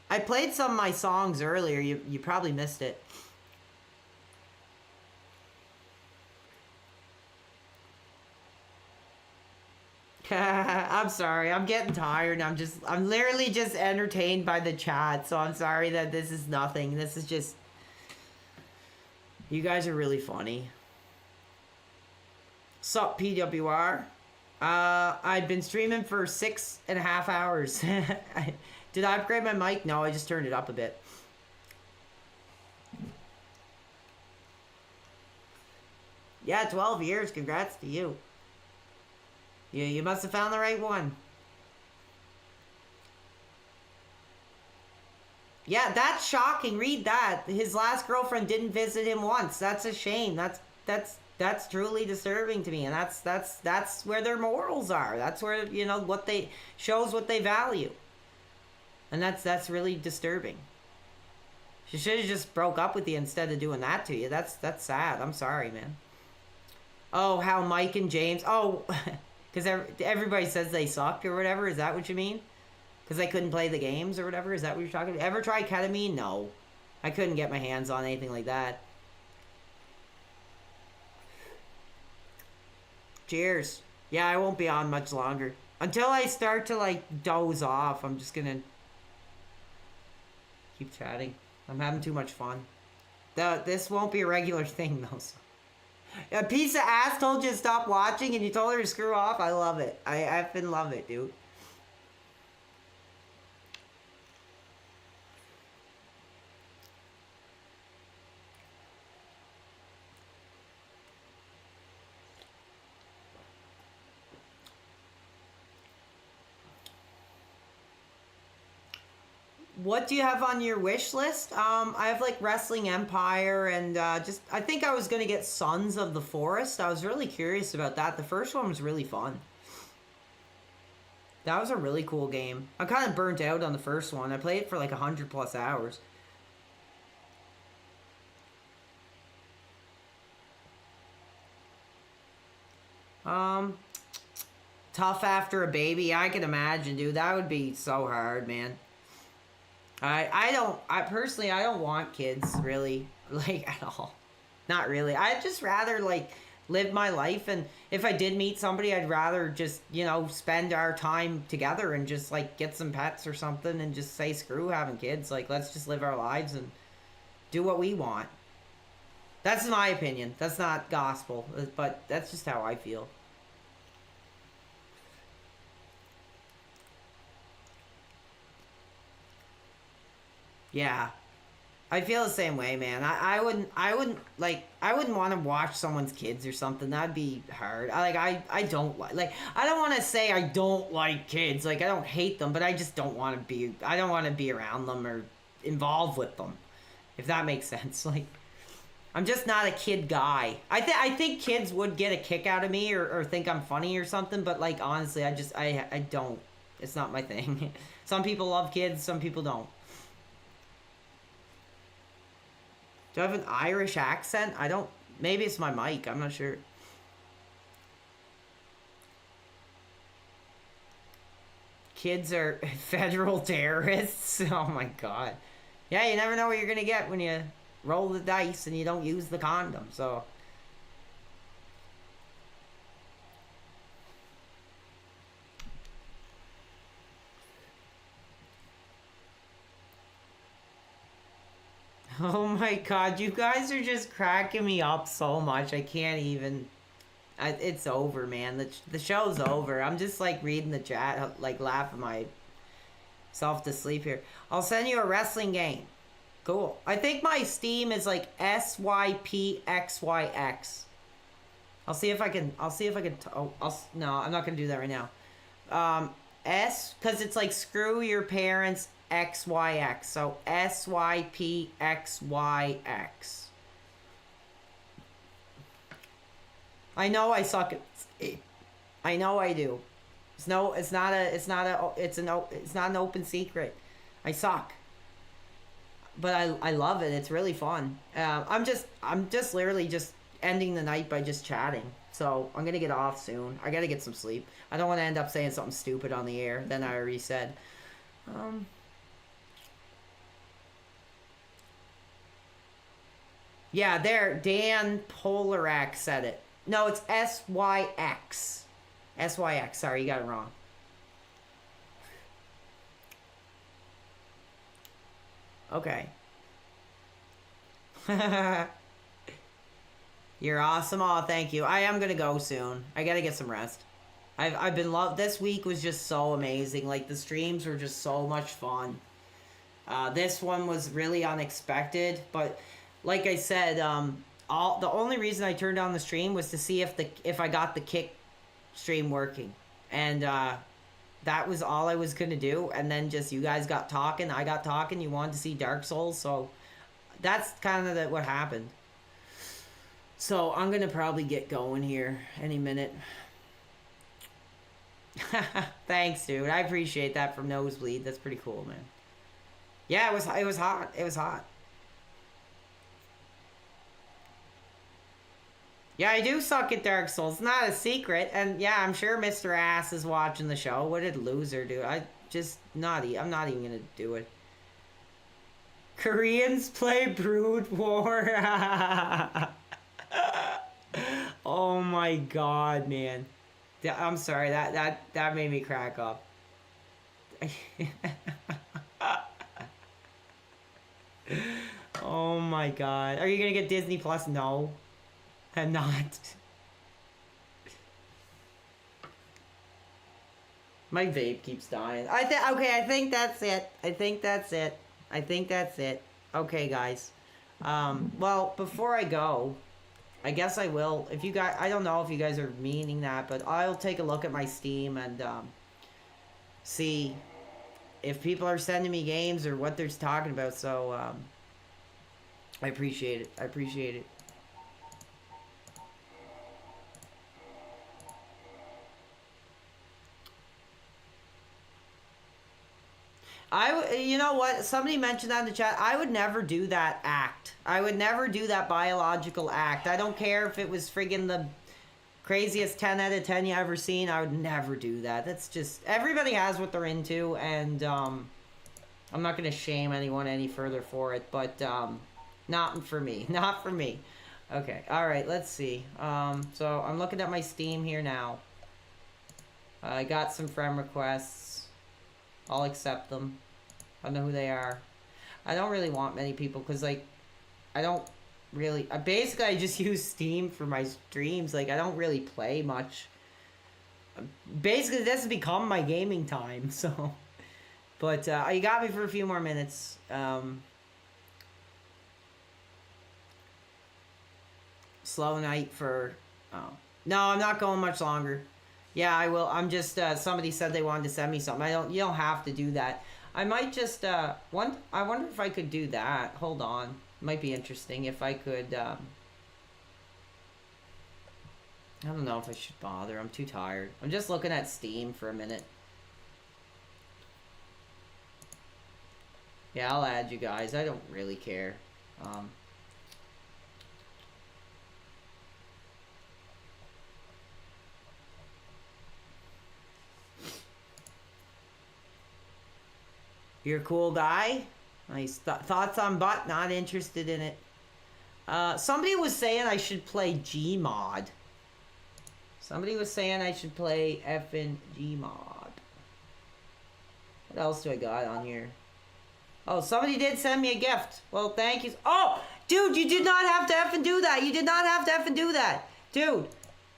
I played some of my songs earlier. You probably missed it. I'm sorry. I'm getting tired. I'm literally just entertained by the chat. So I'm sorry that this is nothing. This is just... You guys are really funny. Sup, PWR? I've been streaming for 6.5 hours. Did I upgrade my mic? No, I just turned it up a bit. Yeah, 12 years. Congrats to you. You must have found the right one. Yeah, that's shocking. Read that. His last girlfriend didn't visit him once. That's a shame. That's truly disturbing to me. And that's where their morals are. That's where, you know, what they shows what they value. And that's really disturbing. She should have just broke up with you instead of doing that to you. That's sad. I'm sorry, man. Oh, how Mike and James... Oh, because everybody says they sucked or whatever. Is that what you mean? Because they couldn't play the games or whatever? Is that what you're talking about? Ever try ketamine? No. I couldn't get my hands on anything like that. Cheers. Yeah, I won't be on much longer. Until I start to, like, doze off, I'm just gonna... keep chatting. I'm having too much fun. This won't be a regular thing, though. So. A piece of ass told you to stop watching and you told her to screw off? I love it. I effing love it, dude. what do you have on your wish list? I have like Wrestling Empire and just I think I was gonna get Sons of the Forest. I was really curious about that. The first one was really fun. That was a really cool game. I kind of burnt out on the first one. I played it for like 100+ hours. Tough after a baby. I can imagine, dude. That would be so hard, man. I personally, I don't want kids, really. Like, at all. Not really. I'd just rather, like, live my life. And if I did meet somebody, I'd rather just, you know, spend our time together and just, like, get some pets or something and just say, screw having kids. Like, let's just live our lives and do what we want. That's my opinion. That's not gospel. But that's just how I feel. Yeah, I feel the same way, man. I wouldn't want to watch someone's kids or something. That'd be hard. I don't want to say I don't like kids. Like, I don't hate them, but I just don't want to be around them or involved with them, if that makes sense. Like, I'm just not a kid guy. I think kids would get a kick out of me or think I'm funny or something, but like, honestly, I don't. It's not my thing. Some people love kids, some people don't. Do I have an Irish accent? I don't... Maybe it's my mic. I'm not sure. Kids are federal terrorists? Oh my god. Yeah, you never know what you're gonna get when you roll the dice and you don't use the condom, so... Oh my god, you guys are just cracking me up so much. I can't even... it's over, man. The show's over. I'm just like reading the chat, like laughing myself to sleep here. I'll send you a wrestling game. Cool. I think my Steam is like SYPXYX. I'll see if I can... no, I'm not gonna do that right now. Because it's like screw your parents... XYX, so SYPXYX. I know I suck at... I know I do. It's not an open secret. I suck. But I love it. It's really fun. I'm just literally just ending the night by just chatting. So I'm gonna get off soon. I gotta get some sleep. I don't want to end up saying something stupid on the air. Then I already said. Yeah, there, Dan Polarak said it. No, it's SYX. SYX, sorry, you got it wrong. Okay. You're awesome. Oh, thank you. I am gonna go soon. I gotta get some rest. I've been this week was just so amazing. Like, the streams were just so much fun. This one was really unexpected, but... Like I said, the only reason I turned on the stream was to see if I got the kick stream working, and that was all I was gonna do. And then just you guys got talking, I got talking. You wanted to see Dark Souls, so that's kind of what happened. So I'm gonna probably get going here any minute. Thanks, dude. I appreciate that from Nosebleed. That's pretty cool, man. Yeah, it was hot. It was hot. Yeah, I do suck at Dark Souls. It's not a secret. And yeah, I'm sure Mr. Ass is watching the show. What did Loser do? I'm not even gonna do it. Koreans play Brood War. Oh my god, man. I'm sorry, that made me crack up. Oh my god. Are you gonna get Disney Plus? No. I'm not. My vape keeps dying. Okay, I think that's it. Okay, guys. Well, before I go, I guess I will. If you guys, I don't know if you guys are meaning that, but I'll take a look at my Steam and see if people are sending me games or what they're talking about. So I appreciate it. I appreciate it. You know what? Somebody mentioned that in the chat. I would never do that act. I would never do that biological act. I don't care if it was friggin' the craziest 10 out of 10 you ever seen. I would never do that. That's just, everybody has what they're into, and I'm not going to shame anyone any further for it, but not for me. Not for me. Okay, alright, let's see. So I'm looking at my Steam here now. I got some friend requests. I'll accept them. I know who they are. I don't really want many people because, like, I don't really... basically, I just use Steam for my streams. Like, I don't really play much. Basically, this has become my gaming time, so... But, you got me for a few more minutes. Slow night for... Oh. No, I'm not going much longer. Yeah, I will. I'm just, somebody said they wanted to send me something. You don't have to do that. I might just, I wonder if I could do that. Hold on. Might be interesting if I could, I don't know if I should bother. I'm too tired. I'm just looking at Steam for a minute. Yeah, I'll add you guys. I don't really care. You're a cool guy. Nice. Thoughts on butt? Not interested in it. Somebody was saying I should play Gmod. Somebody was saying I should play effing Gmod. What else do I got on here? Oh, somebody did send me a gift. Well, thank you. Oh, dude, you did not have to effing do that. You did not have to effing do that. Dude,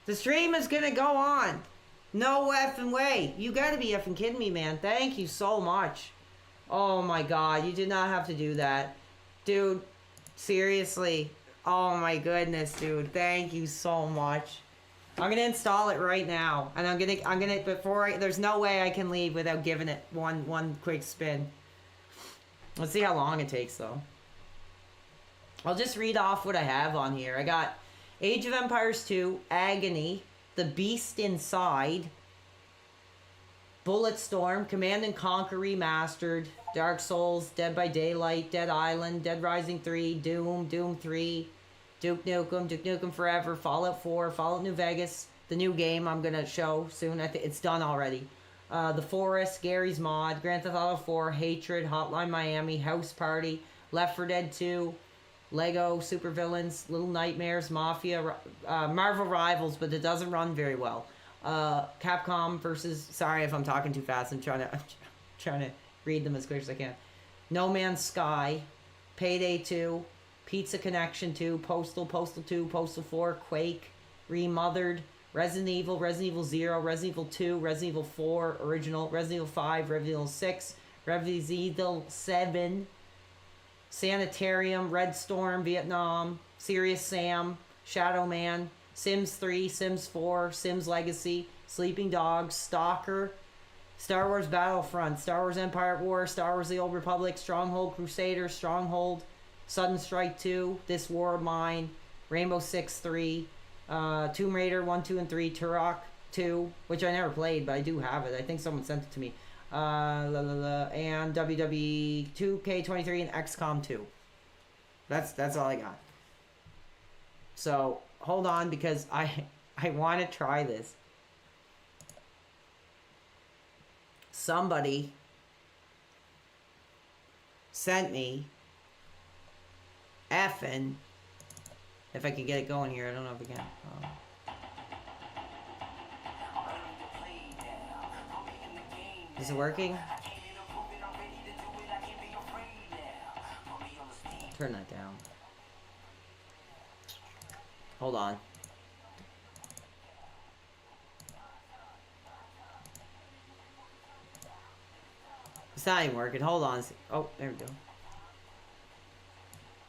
the stream is gonna go on. No effing way. You gotta be effing kidding me, man. Thank you so much. Oh my god, you did not have to do that. Dude, seriously. Oh my goodness, dude. Thank you so much. I'm gonna install it right now. And I'm gonna there's no way I can leave without giving it one quick spin. Let's see how long it takes though. I'll just read off what I have on here. I got Age of Empires 2, Agony, The Beast Inside, Bulletstorm, Command & Conquer Remastered, Dark Souls, Dead by Daylight, Dead Island, Dead Rising 3, Doom, Doom 3, Duke Nukem Forever, Fallout 4, Fallout New Vegas, the new game I'm going to show soon. I think it's done already. The Forest, Gary's Mod, Grand Theft Auto 4, Hatred, Hotline Miami, House Party, Left 4 Dead 2, Lego Supervillains, Little Nightmares, Mafia, Marvel Rivals, but it doesn't run very well. Capcom versus, sorry if I'm talking too fast, I'm trying to read them as quick as I can. No Man's Sky, Payday 2, Pizza Connection 2, Postal 2, Postal 4, Quake, Remothered, Resident Evil 0, Resident Evil 2, Resident Evil 4, Original, Resident Evil 5, Resident Evil 6, Resident Evil 7, Sanitarium, Red Storm, Vietnam, Serious Sam, Shadow Man, Sims 3, Sims 4, Sims Legacy, Sleeping Dogs, Stalker, Star Wars Battlefront, Star Wars Empire at War, Star Wars The Old Republic, Stronghold Crusader, Stronghold, Sudden Strike 2, This War of Mine, Rainbow Six 3, Tomb Raider 1, 2, and 3, Turok 2, which I never played, but I do have it. I think someone sent it to me. And WWE 2K23 and XCOM 2. That's all I got. So hold on, because I want to try this. Somebody sent me effing, if I can get it going here, I don't know if I can. Is it working? Turn that down. Hold on. It's not even working. Hold on. Oh, there we go.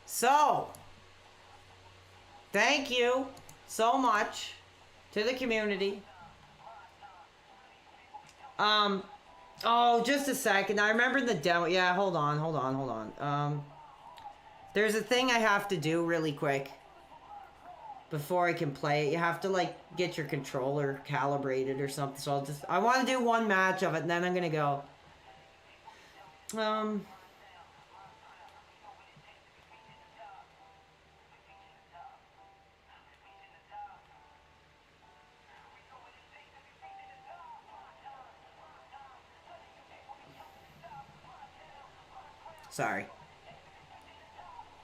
So, thank you so much to the community. Oh, just a second. I remember the demo. Yeah, hold on. There's a thing I have to do really quick before I can play it. You have to, like, get your controller calibrated or something. So I want to do one match of it, and then I'm gonna go. Sorry.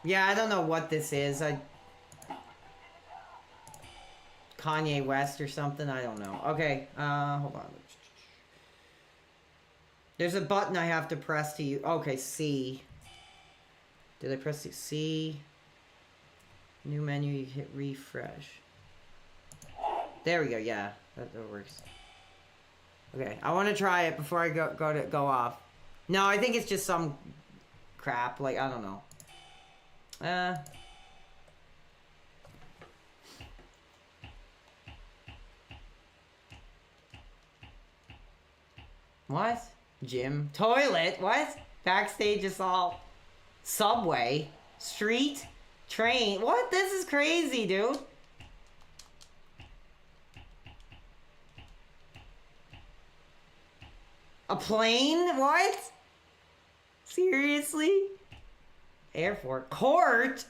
Yeah, I don't know what this is. Kanye West or something? I don't know. Okay, hold on. There's a button I have to press to use. Okay, C. Did I press the C? New menu, you hit refresh. There we go, yeah. That works. Okay, I want to try it before I go off. No, I think it's just some crap, like, I don't know. What? Gym? Toilet? What? Backstage assault? Subway? Street? Train? What? This is crazy, dude. A plane? What? Seriously? Airport? Court?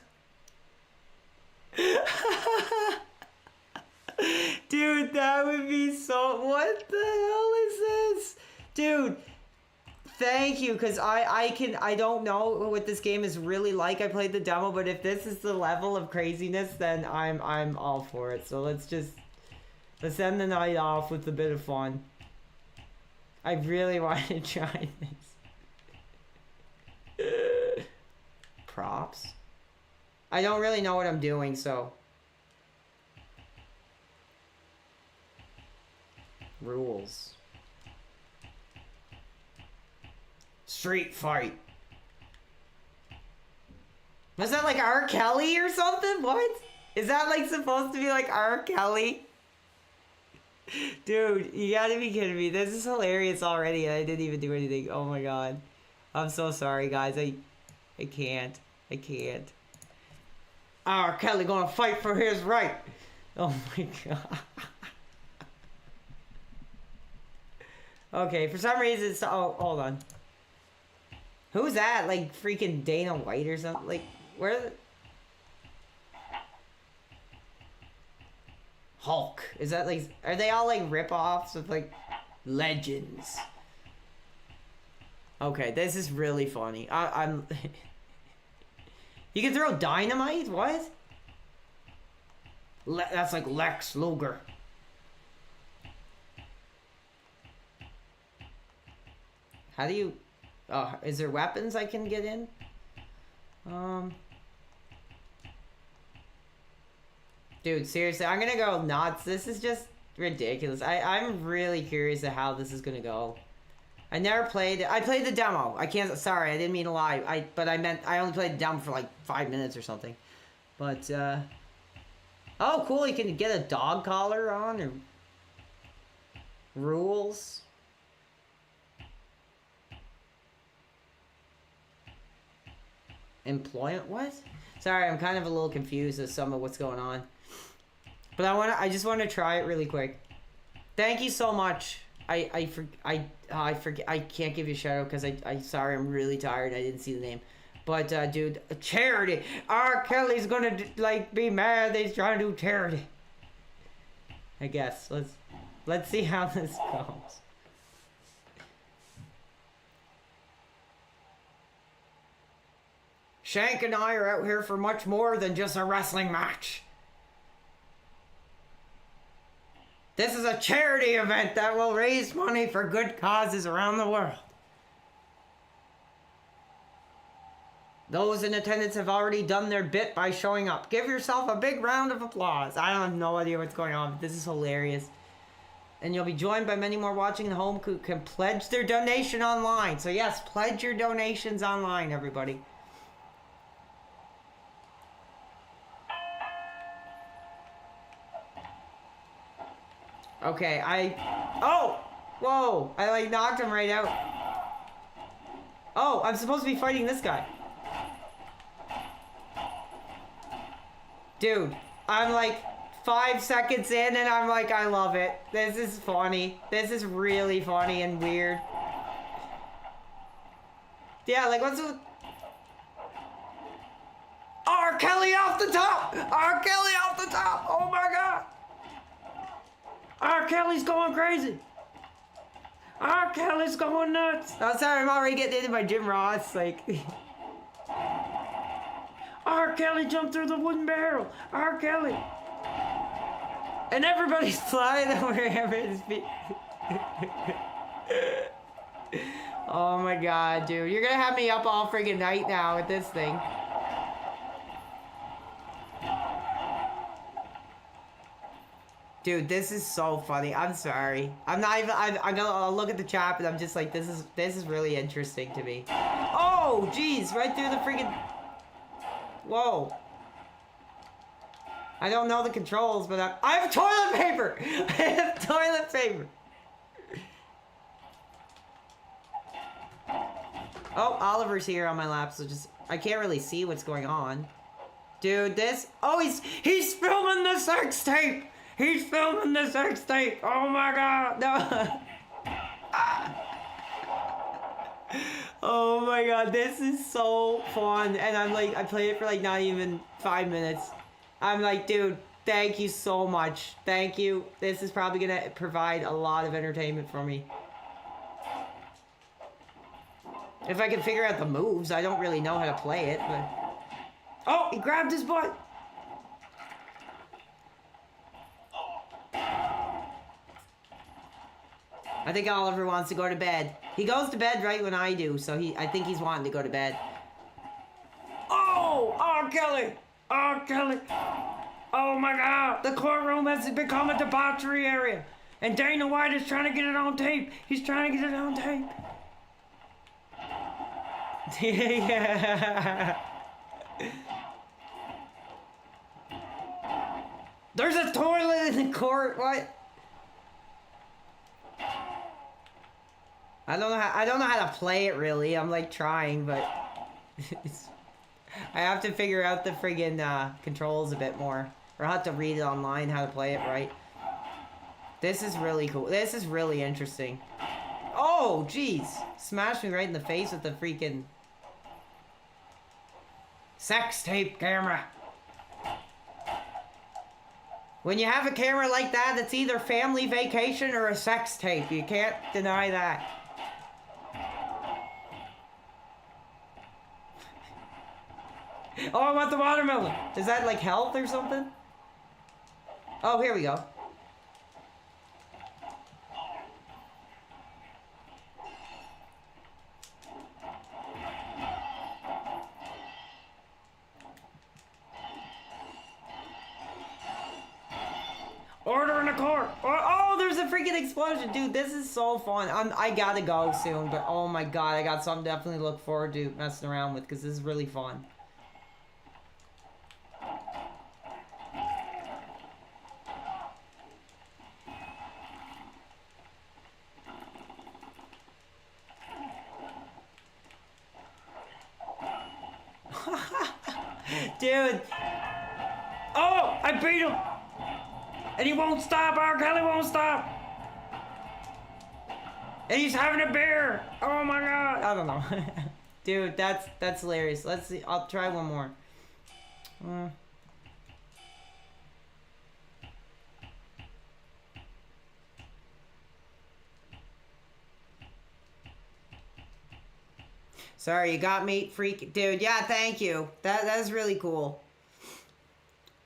Dude, that would be so... What the hell is this? Dude, thank you, because I don't know what this game is really like. I played the demo, but if this is the level of craziness, then I'm all for it. So let's end the night off with a bit of fun. I really want to try this. Props. I don't really know what I'm doing, so. Rules. Street fight. Was that like R. Kelly or something? What? Is that like supposed to be like R. Kelly? Dude, you gotta be kidding me. This is hilarious already and I didn't even do anything. Oh my god. I'm so sorry, guys. I can't. I can't. R. Kelly gonna fight for his right. Oh my god. Okay, for some reason it's... Oh, hold on. Who's that? Like freaking Dana White or something? Like, where the... Hulk. Is that like... Are they all like rip-offs of like legends? Okay, this is really funny. I'm... You can throw dynamite? What? That's like Lex Luger. How do you... Oh, is there weapons I can get in? Dude, seriously, I'm gonna go nuts. This is just ridiculous. I'm really curious of how this is gonna go. I never played it. I played the demo. I can't... Sorry, I didn't mean to lie. But I meant... I only played the demo for like 5 minutes or something. But, oh, cool. You can get a dog collar on or... Rules. Employment? What? Sorry, I'm kind of a little confused as some of what's going on. But I just want to try it really quick. Thank you so much. I forget. I can't give you a shout out because sorry, I'm really tired. I didn't see the name. But dude, charity. R. Kelly's gonna like be mad that he's trying to do charity. I guess let's see how this goes. Shank and I are out here for much more than just a wrestling match. This is a charity event that will raise money for good causes around the world. Those in attendance have already done their bit by showing up. Give yourself a big round of applause. I have no idea what's going on, but this is hilarious. And you'll be joined by many more watching at home who can pledge their donation online. So yes, pledge your donations online, everybody. Okay, oh! Whoa, I like knocked him right out. Oh, I'm supposed to be fighting this guy. Dude, I'm like 5 seconds in and I'm like, I love it. This is funny. This is really funny and weird. Yeah, like what's with... R. Kelly off the top! R. Kelly off the top! Oh my god! R. Kelly's going crazy! R. Kelly's going nuts! Oh, sorry, I'm already getting into my Jim Ross, like... R. Kelly jumped through the wooden barrel! R. Kelly! And everybody's flying over him at his feet. Oh my god, dude. You're gonna have me up all friggin' night now with this thing. Dude, this is so funny. I'm sorry. I'm not even. I'm gonna look at the chat, but I'm just like, this is really interesting to me. Oh, jeez, right through the freaking. Whoa. I don't know the controls, but I have toilet paper. I have toilet paper. Oh, Oliver's here on my lap, so just I can't really see what's going on. Dude, this. Oh, he's filming the sex tape. He's filming the sex tape! Oh my god! No! Oh my god, this is so fun. And I'm like, I played it for like not even 5 minutes. I'm like, dude, thank you so much. Thank you. This is probably gonna provide a lot of entertainment for me. If I can figure out the moves, I don't really know how to play it, but... Oh, he grabbed his butt! I think Oliver wants to go to bed. He goes to bed right when I do, so I think he's wanting to go to bed. Oh! R. Kelly! R. Kelly! Oh my god! The courtroom has become a debauchery area. And Dana White is trying to get it on tape. He's trying to get it on tape. Yeah. There's a toilet in the court. What? I don't know how to play it really. I'm like trying, but I have to figure out the friggin' controls a bit more. Or I'll have to read it online how to play it right. This is really cool. This is really interesting. Oh, jeez. Smashed me right in the face with the freaking sex tape camera. When you have a camera like that, it's either family vacation or a sex tape. You can't deny that. Oh, I want the watermelon. Is that like health or something? Oh, here we go. Order in the court. Oh, there's a freaking explosion. Dude, this is so fun. I gotta go soon, but oh my god, I got something to definitely look forward to messing around with because this is really fun. Dude. Oh, I beat him. And he won't stop. R. Kelly won't stop. And he's having a beer. Oh my god. I don't know. Dude, that's hilarious. Let's see. I'll try one more. Sorry, you got me freak. Dude, yeah, thank you. That is really cool.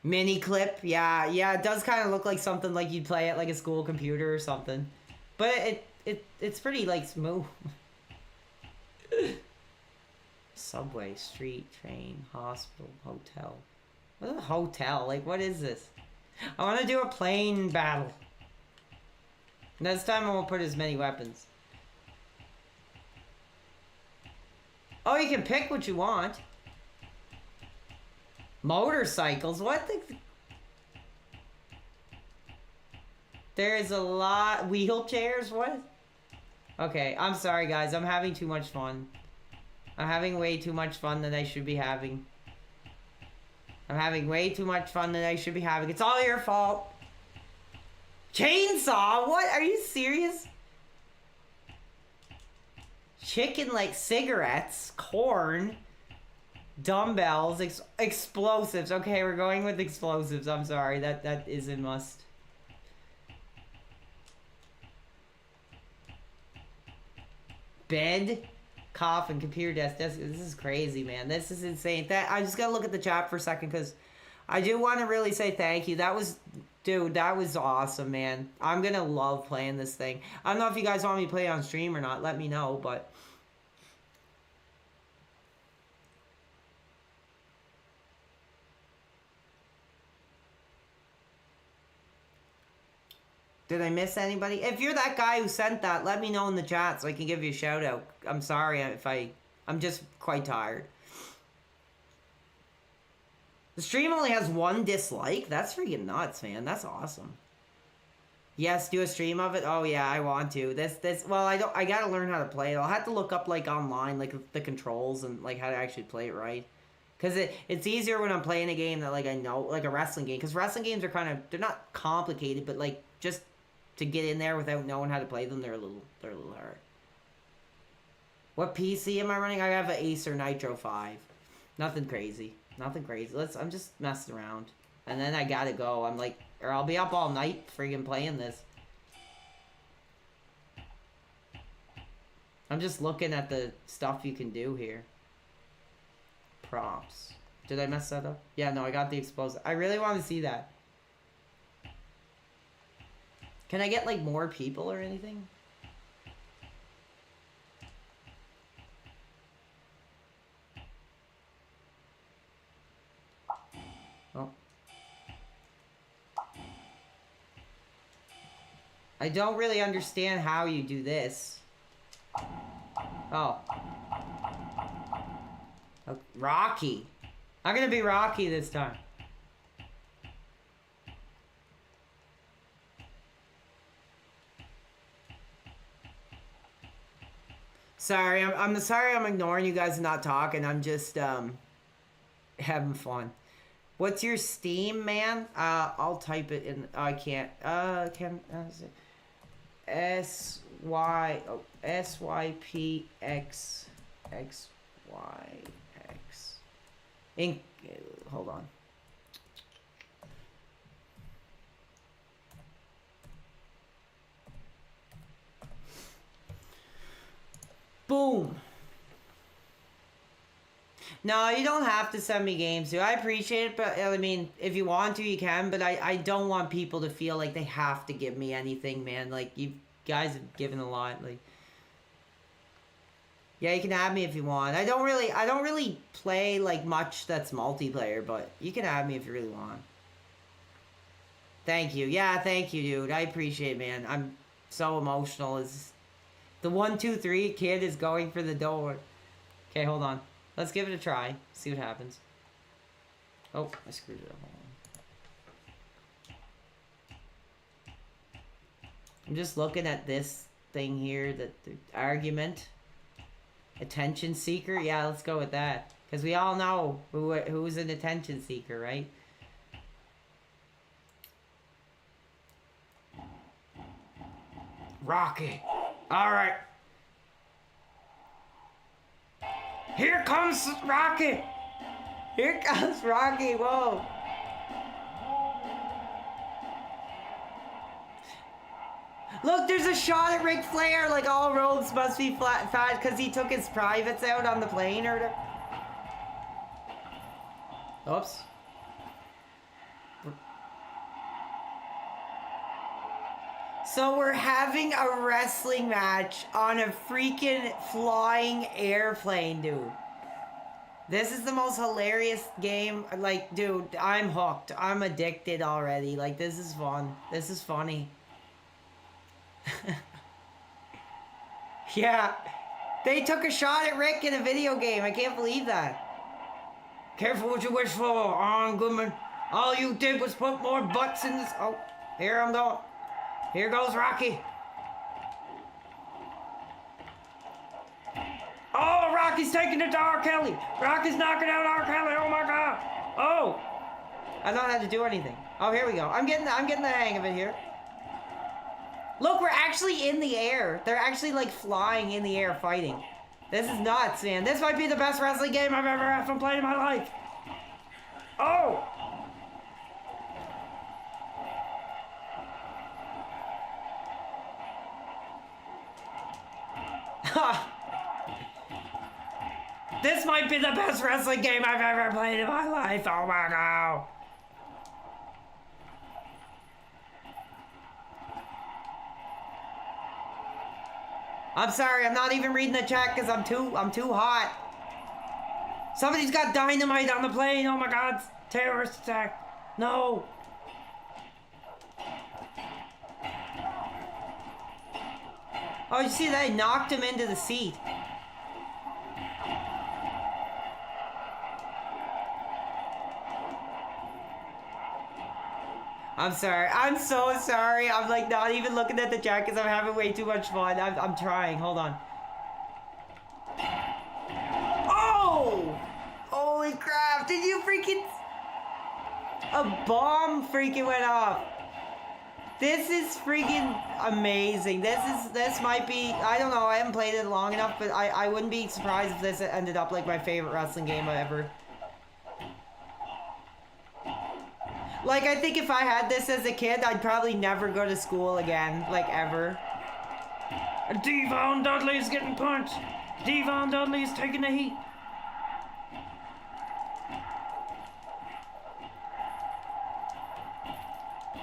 Mini clip, yeah, it does kind of look like something like you'd play at like a school computer or something, but it's pretty like smooth. Subway, street, train, hospital, hotel. What is a hotel? Like, what is this? I want to do a plane battle. Next time I won't put as many weapons. Oh, you can pick what you want. Motorcycles? What the... There is a lot... Wheelchairs? What? Okay, I'm sorry, guys. I'm having too much fun. I'm having way too much fun than I should be having. I'm having way too much fun than I should be having. It's all your fault. Chainsaw? What? Are you serious? Chicken like cigarettes, corn, dumbbells, explosives. Okay, we're going with explosives. I'm sorry. That is a must. Bed, coffin, computer desk. This is crazy, man. This is insane. I just gotta look at the chat for a second because I do want to really say thank you. That was, dude, that was awesome, man. I'm gonna love playing this thing. I don't know if you guys want me to play it on stream or not. Let me know, but did I miss anybody? If you're that guy who sent that, let me know in the chat so I can give you a shout out. I'm sorry if I'm just quite tired. The stream only has 1 dislike? That's freaking nuts, man. That's awesome. Yes, do a stream of it? Oh yeah, I want to. Well, I gotta learn how to play it. I'll have to look up like online, like the controls and like how to actually play it right. Cause it's easier when I'm playing a game that like I know, like a wrestling game. Cause wrestling games are they're not complicated, but like just to get in there without knowing how to play them, they're a little hard. What PC am I running? I have an Acer Nitro 5. Nothing crazy. Nothing crazy. I'm just messing around. And then I gotta go. I'm like, or I'll be up all night friggin' playing this. I'm just looking at the stuff you can do here. Props. Did I mess that up? Yeah, no, I got the explosive. I really want to see that. Can I get, like, more people or anything? Oh. I don't really understand how you do this. Oh. Oh, Rocky. I'm gonna be Rocky this time. Sorry, I'm sorry I'm ignoring you guys and not talking. I'm just having fun. What's your Steam, man? I'll type it in. Oh, I can't. SYPX XYX. Hold on. Boom. No, you don't have to send me games, dude. I appreciate it, but I mean, if you want to, you can, but I don't want people to feel like they have to give me anything, man. Like, you guys have given a lot, like... Yeah, you can add me if you want. I don't really play, like, much that's multiplayer, but you can add me if you really want. Thank you. Yeah, thank you, dude. I appreciate it, man. I'm so emotional. The 1, 2, 3 kid is going for the door. Okay, hold on. Let's give it a try. See what happens. Oh, I screwed it up. Hold on. I'm just looking at this thing here, the argument. Attention seeker? Yeah, let's go with that. Because we all know who's an attention seeker, right? Rocky. Alright. Here comes Rocky! Here comes Rocky, whoa! Look, there's a shot at Ric Flair, like all roads must be fat because he took his privates out on the plane or whatever. Oops. So we're having a wrestling match on a freaking flying airplane, dude. This is the most hilarious game. Like, dude, I'm hooked. I'm addicted already. Like, this is fun. This is funny. Yeah. They took a shot at Rick in a video game. I can't believe that. Careful what you wish for, Arn Goodman. All you did was put more butts in this. Oh, here I'm going. Here goes Rocky. Rocky's taking it to R. Kelly. Rocky's knocking out R. Kelly. Oh my God. Oh. I don't have to do anything. Oh, here we go. I'm getting the hang of it here. Look, we're actually in the air. They're actually like flying in the air fighting. This is nuts, man. This might be the best wrestling game I've ever effing played in my life. Oh. This might be the best wrestling game I've ever played in my life. Oh my God. I'm sorry, I'm not even reading the chat because I'm too hot. Somebody's got dynamite on the plane. Oh my God, terrorist attack. No. Oh, you see that? I knocked him into the seat. I'm sorry. I'm so sorry. I'm like not even looking at the chat because I'm having way too much fun. I'm trying. Hold on. Oh! Holy crap. Did you freaking... A bomb freaking went off. This is freaking amazing. This might be... I don't know. I haven't played it long enough, but I wouldn't be surprised if this ended up like my favorite wrestling game ever. Like, I think if I had this as a kid, I'd probably never go to school again. Like, ever. Devon Dudley's getting punched. Devon Dudley's taking the heat.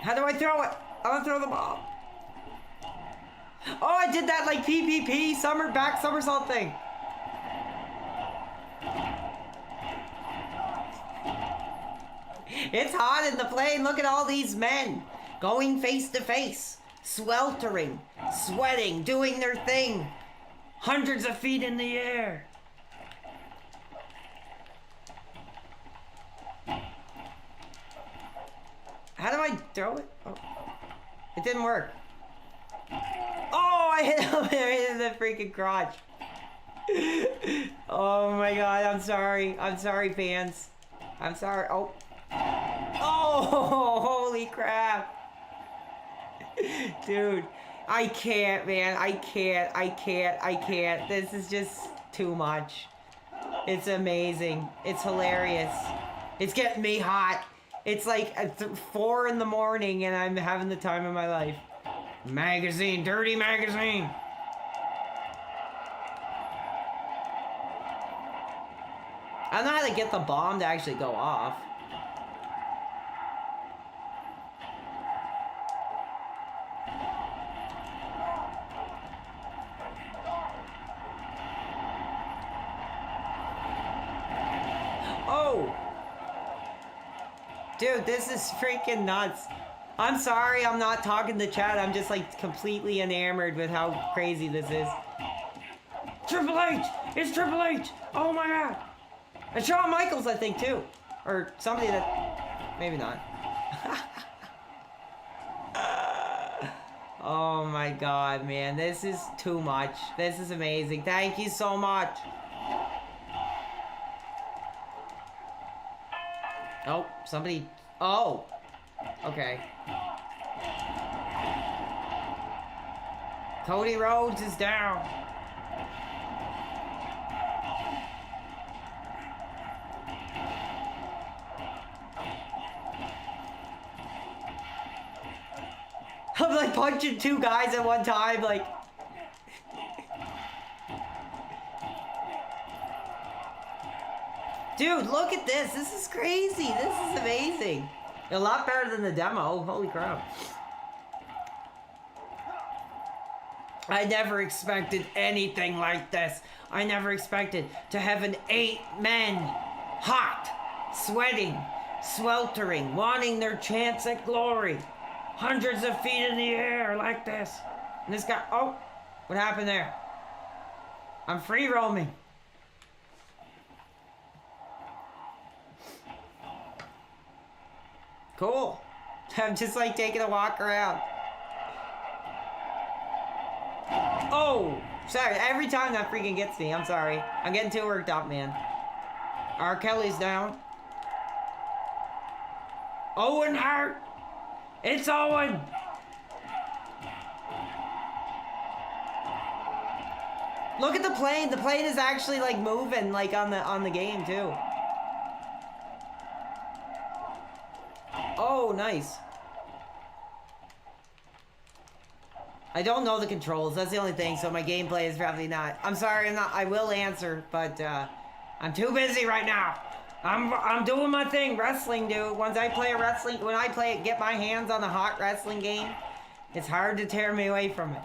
How do I throw it? I want to throw the ball. Oh, I did that, like, PPP, back somersault thing. It's hot in the plane. Look at all these men going face to face, sweltering, sweating, doing their thing. Hundreds of feet in the air. How do I throw it? Oh. It didn't work. Oh, I hit him in the freaking crotch. Oh my God, I'm sorry. I'm sorry, fans. I'm sorry. Oh. Oh, holy crap. Dude, I can't, man. I can't. This is just too much. It's amazing. It's hilarious. It's getting me hot. It's like 4 in the morning and I'm having the time of my life. Magazine, dirty magazine. I don't know how to get the bomb to actually go off. Oh! Dude, this is freaking nuts. I'm sorry I'm not talking to chat. I'm just like completely enamored with how crazy this is. Triple H! It's Triple H! Oh my God! And Shawn Michaels, I think, too. Or somebody that... Maybe not. Oh my God, man. This is too much. This is amazing. Thank you so much. Oh, somebody... Oh! Okay. Cody Rhodes is down. I'm like punching 2 guys at one time, like... Dude, look at this. This is crazy. This is amazing. A lot better than the demo. Holy crap. I never expected anything like this. I never expected to have an 8 men hot, sweating, sweltering, wanting their chance at glory. Hundreds of feet in the air like this. And this guy, oh, what happened there? I'm free roaming. Cool. I'm just like taking a walk around. Oh, Sorry, every time that freaking gets me. I'm sorry. I'm getting too worked up, man. R. Kelly's down. Owen Hart. It's Owen. Look at the plane. The plane is actually like moving like on the game too. Oh, nice. I don't know the controls. That's the only thing. So my gameplay is probably not. I'm sorry. I'm not. I will answer, but I'm too busy right now. I'm doing my thing, wrestling, dude. Once I play a wrestling, when I play it, get my hands on the hot wrestling game, it's hard to tear me away from it.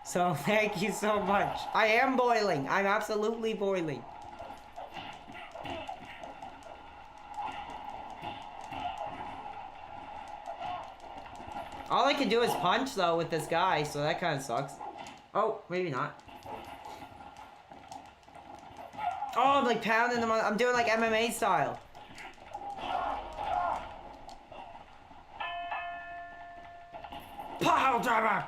So thank you so much. I am boiling. I'm absolutely boiling. All I can do is punch, though, with this guy, so that kind of sucks. Oh, maybe not. Oh, I'm like pounding him. I'm doing like MMA style. Pile driver!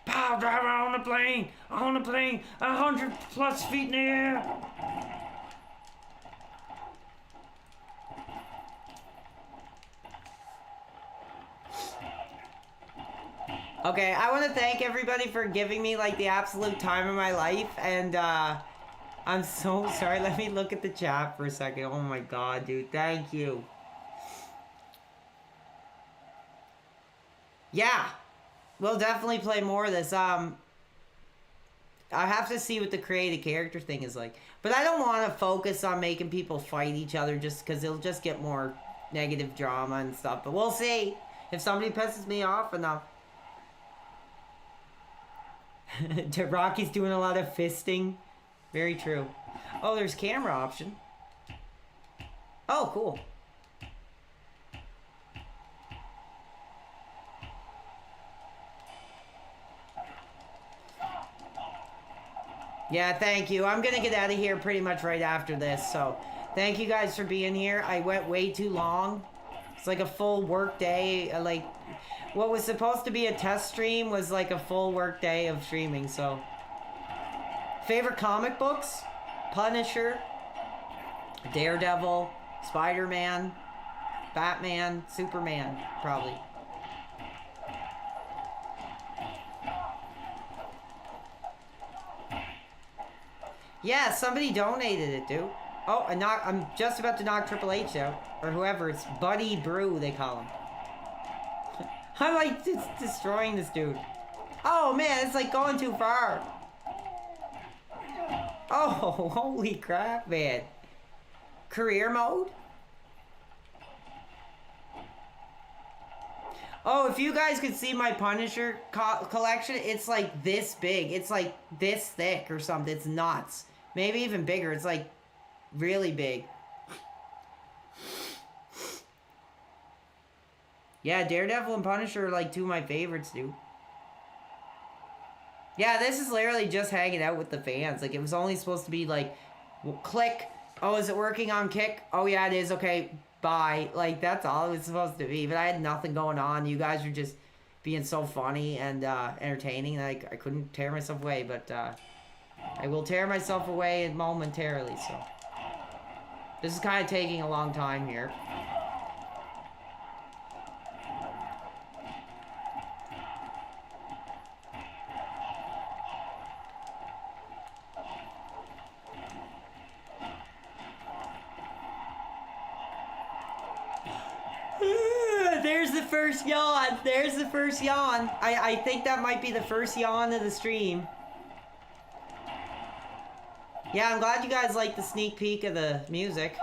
Pile driver on the plane! On the plane! 100+ feet in the air! Okay, I want to thank everybody for giving me like the absolute time of my life, and I'm so sorry. Let me look at the chat for a second. Oh my god, dude, thank you. Yeah, we'll definitely play more of this. I have to see what the creative character thing is like, but I don't want to focus on making people fight each other just because it'll just get more negative drama and stuff. But we'll see if somebody pisses me off enough. Rocky's doing a lot of fisting. Very true. Oh, there's camera option. Oh, cool. Yeah, thank you. I'm gonna get out of here pretty much right after this, so thank you guys for being here. I went way too long. It's like a full work day, like what was supposed to be a test stream was like a full work day of streaming, so. Favorite comic books? Punisher, Daredevil, Spider-Man, Batman, Superman, probably. Yeah, somebody donated it, dude. Oh, I'm just about to knock Triple H out. Or whoever, it's Buddy Brew, they call him. I'm like destroying this dude. Oh man, it's like going too far. Oh, holy crap, man. Career mode? Oh, if you guys could see my Punisher collection, it's like this big. It's like this thick or something. It's nuts. Maybe even bigger. It's like really big. Yeah, Daredevil and Punisher are like two of my favorites, dude. Yeah, this is literally just hanging out with the fans. Like, it was only supposed to be like, well, click. Oh, is it working on Kick? Oh, yeah, it is. Okay, bye. Like, that's all it was supposed to be. But I had nothing going on. You guys were just being so funny and entertaining. Like, I couldn't tear myself away. But I will tear myself away momentarily, so. This is kind of taking a long time here. There's the first yawn. There's the first yawn. I think that might be the first yawn of the stream. Yeah, I'm glad you guys like the sneak peek of the music.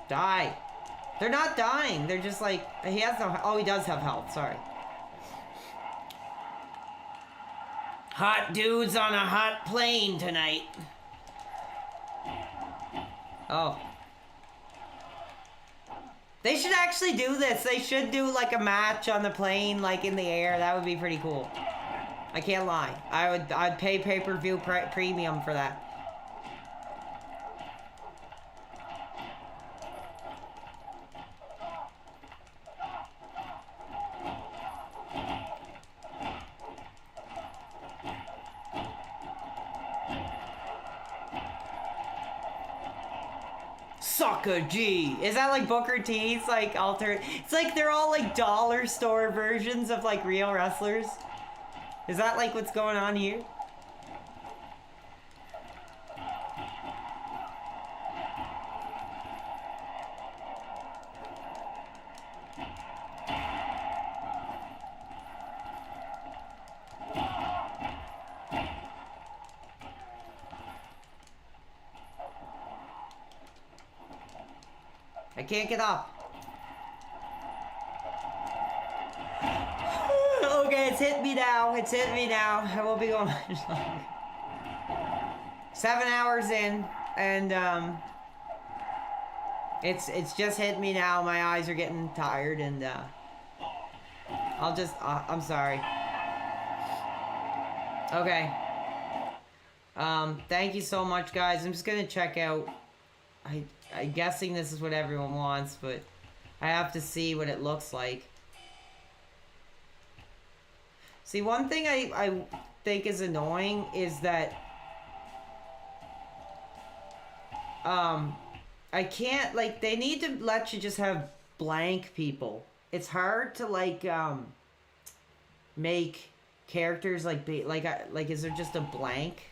Die. They're not dying. They're just like, he has no, oh, he does have health. Sorry. Hot dudes on a hot plane tonight. Oh. They should actually do this. They should do like a match on the plane, like in the air. That would be pretty cool. I can't lie. I'd pay pay-per-view premium for that. Shaka G. Is that like Booker T's like alter? It's like they're all like dollar store versions of like real wrestlers. Is that like what's going on here? I can't get up. Okay, it's hit me now. It's hit me now. I won't be going much longer. 7 hours in, and it's just hit me now. My eyes are getting tired, and I'll just I'm sorry. Okay. Thank you so much, guys. I'm just gonna check out. I'm guessing this is what everyone wants, but I have to see what it looks like. See, one thing I think is annoying is that I can't, like, they need to let you just have blank people. It's hard to like make characters like is there just a blank?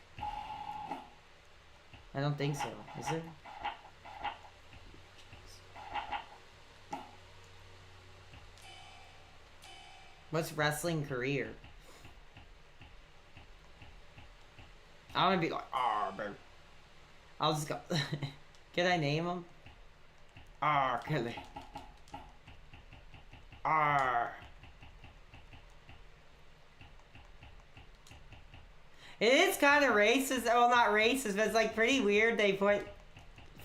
I don't think so. Is there? What's wrestling career? I want to be like, baby. I'll just go. Can I name him? Kelly. It is kind of racist. Well, not racist, but it's like pretty weird they put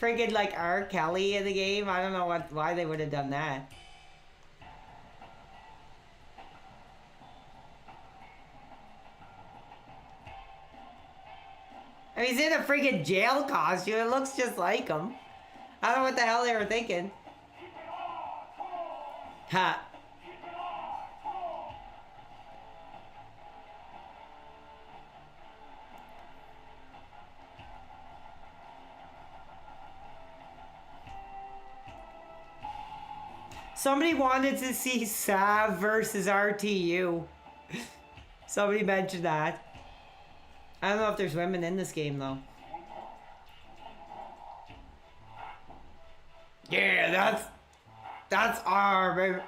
friggin' like R. Kelly in the game. I don't know why they would have done that. I mean, he's in a freaking jail costume. It looks just like him. I don't know what the hell they were thinking. Ha. Somebody wanted to see Sav versus RTU. Somebody mentioned that. I don't know if there's women in this game, though. Yeah, that's R, baby.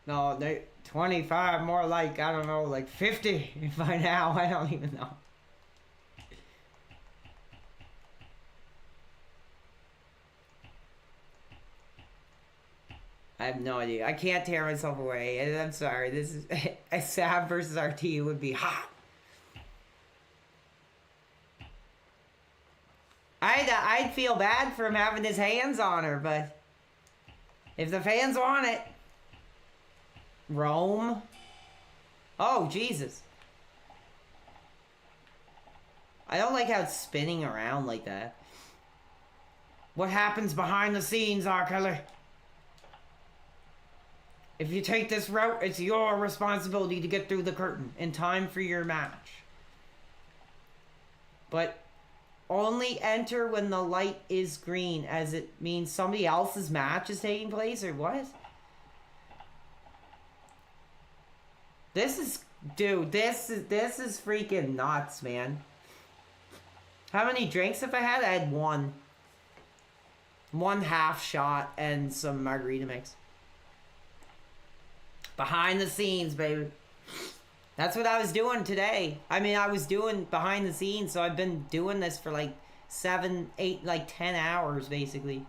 No, they 25, more like, I don't know, like 50 by now. I don't even know. I have no idea. I can't tear myself away. And I'm sorry. This is a Sav versus RT would be hot. I'd feel bad for him having his hands on her, but if the fans want it, Rome. Oh Jesus! I don't like how it's spinning around like that. What happens behind the scenes, R. Kelly? If you take this route, it's your responsibility to get through the curtain in time for your match. But only enter when the light is green, as it means somebody else's match is taking place, or what? This is, dude, this is freaking nuts, man. How many drinks have I had? I had one. One half shot and some margarita mix. Behind the scenes, baby. That's what I was doing today. I mean, I was doing behind the scenes, so I've been doing this for like 7, 8, like 10 hours, basically.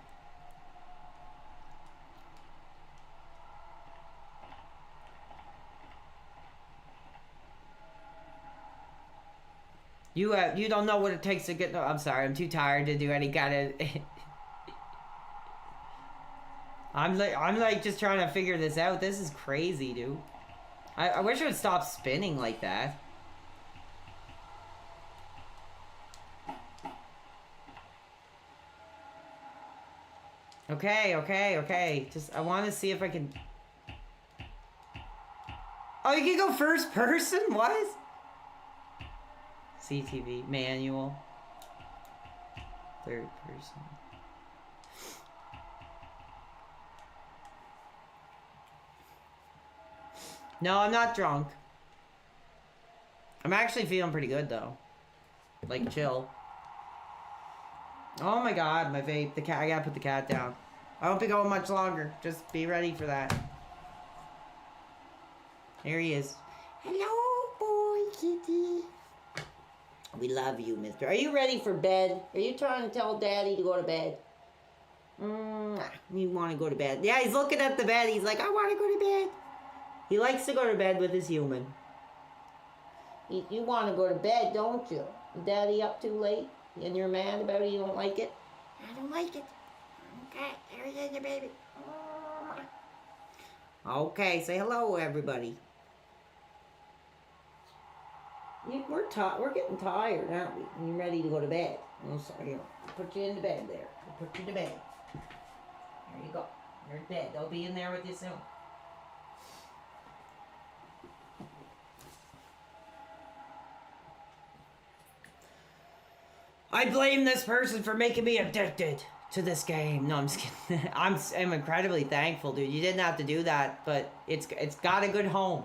You don't know what it takes to get... No, I'm sorry, I'm too tired to do any kind of... I'm like just trying to figure this out. This is crazy, dude. I wish it would stop spinning like that. Okay. Just, I want to see if I can... Oh, you can go first person? What? CTV, manual. third person. No, I'm not drunk. I'm actually feeling pretty good though. Like chill. Oh my god, my vape. The cat. I gotta put the cat down. I won't be going much longer. Just be ready for that. Here he is. Hello, boy, kitty. We love you, mister. Are you ready for bed? Are you trying to tell daddy to go to bed? You want to go to bed? Yeah, he's looking at the bed. He's like, I want to go to bed. He likes to go to bed with his human. You want to go to bed, don't you? Daddy up too late? And you're mad about it? You don't like it? I don't like it. Okay, here he is, your baby. Okay, say hello, everybody. We're getting tired, aren't we? And you're ready to go to bed. Oh, sorry. Here, put you in the bed there. We'll put you to bed. There you go. You're in bed. They'll be in there with you soon. I blame this person for making me addicted to this game. No, I'm just kidding. I'm incredibly thankful, dude. You didn't have to do that, but it's got a good home.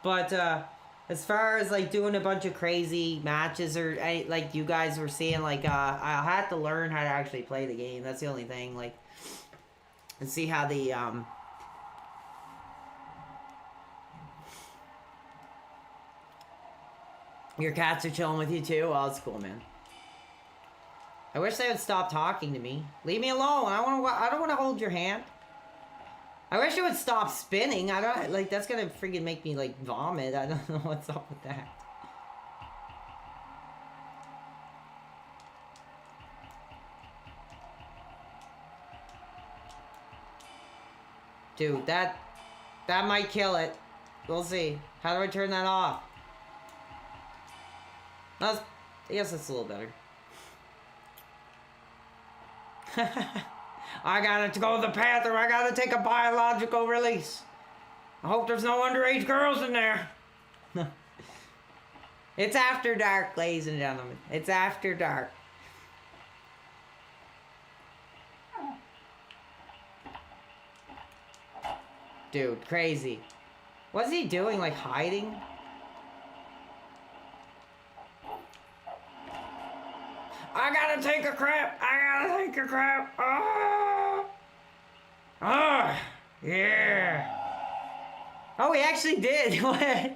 But as far as like doing a bunch of crazy matches or like you guys were seeing, like I had to learn how to actually play the game. That's the only thing. Like, and see how the your cats are chilling with you too. Oh, that's cool, man. I wish they would stop talking to me. Leave me alone. I don't want to hold your hand. I wish it would stop spinning. I don't like that's gonna freaking make me like vomit. I don't know what's up with that. Dude, that might kill it. We'll see. How do I turn that off? I guess that's a little better. I gotta go to the bathroom. I gotta take a biological release. I hope there's no underage girls in there. It's after dark, ladies and gentlemen. It's after dark. Dude, crazy. What's he doing? Like hiding? I gotta take a crap. I gotta take a crap. Oh, yeah. Oh, he actually did. What?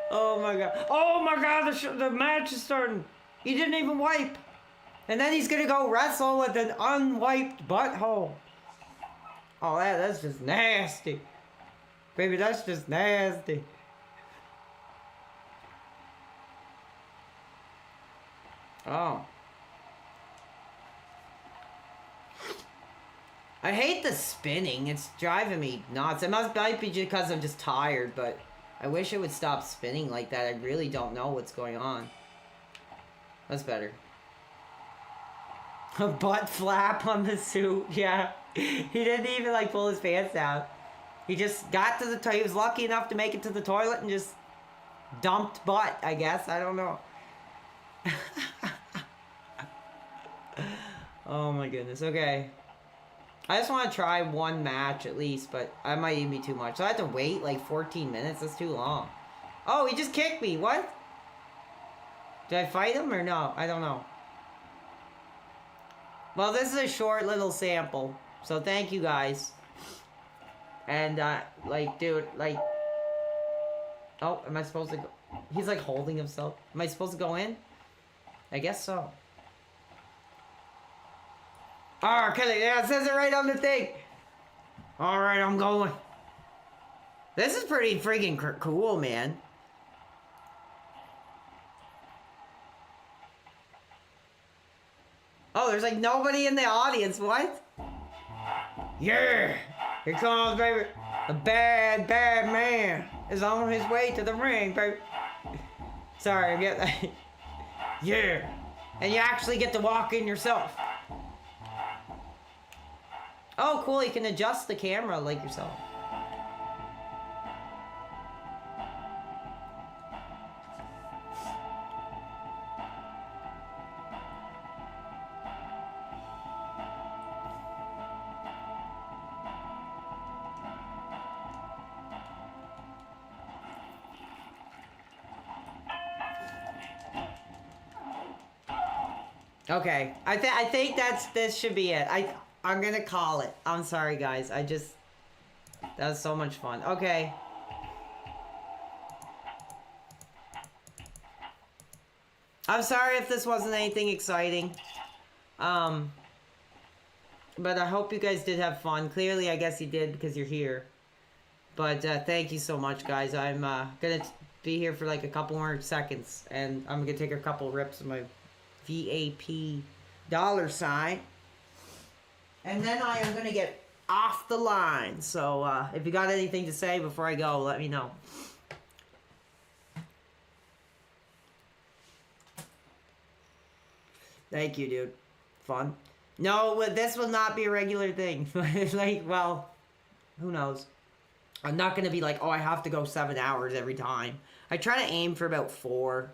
Oh my god. Oh my god, the match is starting. He didn't even wipe. And then he's gonna go wrestle with an unwiped butthole. Oh, that's just nasty. Baby, that's just nasty. Oh. I hate the spinning. It's driving me nuts. It might be because I'm just tired, but I wish it would stop spinning like that. I really don't know what's going on. That's better. A butt flap on the suit. Yeah. He didn't even like pull his pants down. He just got to the toilet. He was lucky enough to make it to the toilet and just dumped butt, I guess. I don't know. Oh my goodness. Okay. I just want to try one match at least, but I might even be too much. So I have to wait like 14 minutes. That's too long. Oh, he just kicked me. What? Did I fight him or no? I don't know. Well, this is a short little sample. So thank you guys. And like, dude, like, oh, am I supposed to go? He's like holding himself. Am I supposed to go in? I guess so. Oh, okay, yeah, it says it right on the thing. All right, I'm going. This is pretty freaking cool, man. Oh, there's like nobody in the audience. What? Yeah, here comes, baby. The bad, bad man is on his way to the ring, baby. Sorry, I get that. Yeah, and you actually get to walk in yourself. Oh, cool, you can adjust the camera like yourself. Okay, I think this should be it. I'm gonna call it. I'm sorry, guys. That was so much fun. Okay. I'm sorry if this wasn't anything exciting. But I hope you guys did have fun. Clearly, I guess you did because you're here. But thank you so much, guys. I'm gonna be here for like a couple more seconds, and I'm gonna take a couple rips of my VAP $sign, and then I am gonna get off the line. So if you got anything to say before I go, let me know. Thank you, dude. Fun. No, this will not be a regular thing. Like, well, who knows? I'm not gonna be like, oh, I have to go 7 hours every time. I try to aim for about 4.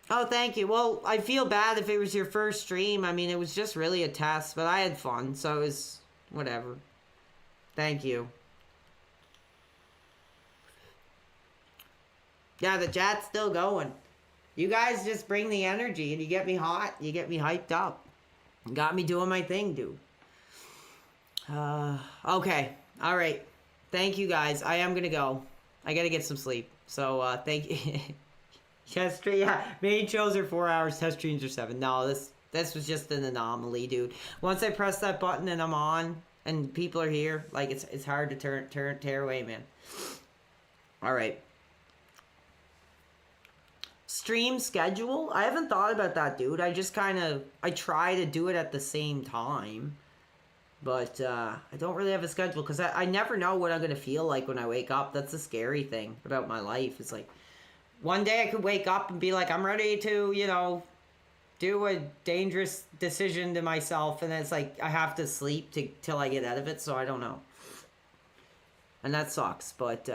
Oh, thank you. Well, I feel bad if it was your first stream. I mean, it was just really a test, but I had fun, so it was whatever. Thank you. Yeah, the chat's still going. You guys just bring the energy and you get me hot. You get me hyped up. You got me doing my thing, dude. Okay. All right. Thank you, guys. I am going to go. I got to get some sleep. So, thank you. Test stream, yeah. Main shows are 4 hours. Test streams are 7. No, this was just an anomaly, dude. Once I press that button and I'm on and people are here, like, it's hard to tear away, man. All right. Stream schedule? I haven't thought about that, dude. I just I try to do it at the same time. But I don't really have a schedule because I never know what I'm going to feel like when I wake up. That's the scary thing about my life. It's like, one day I could wake up and be like, I'm ready to, you know, do a dangerous decision to myself. And then it's like, I have to sleep till I get out of it. So I don't know. And that sucks. But,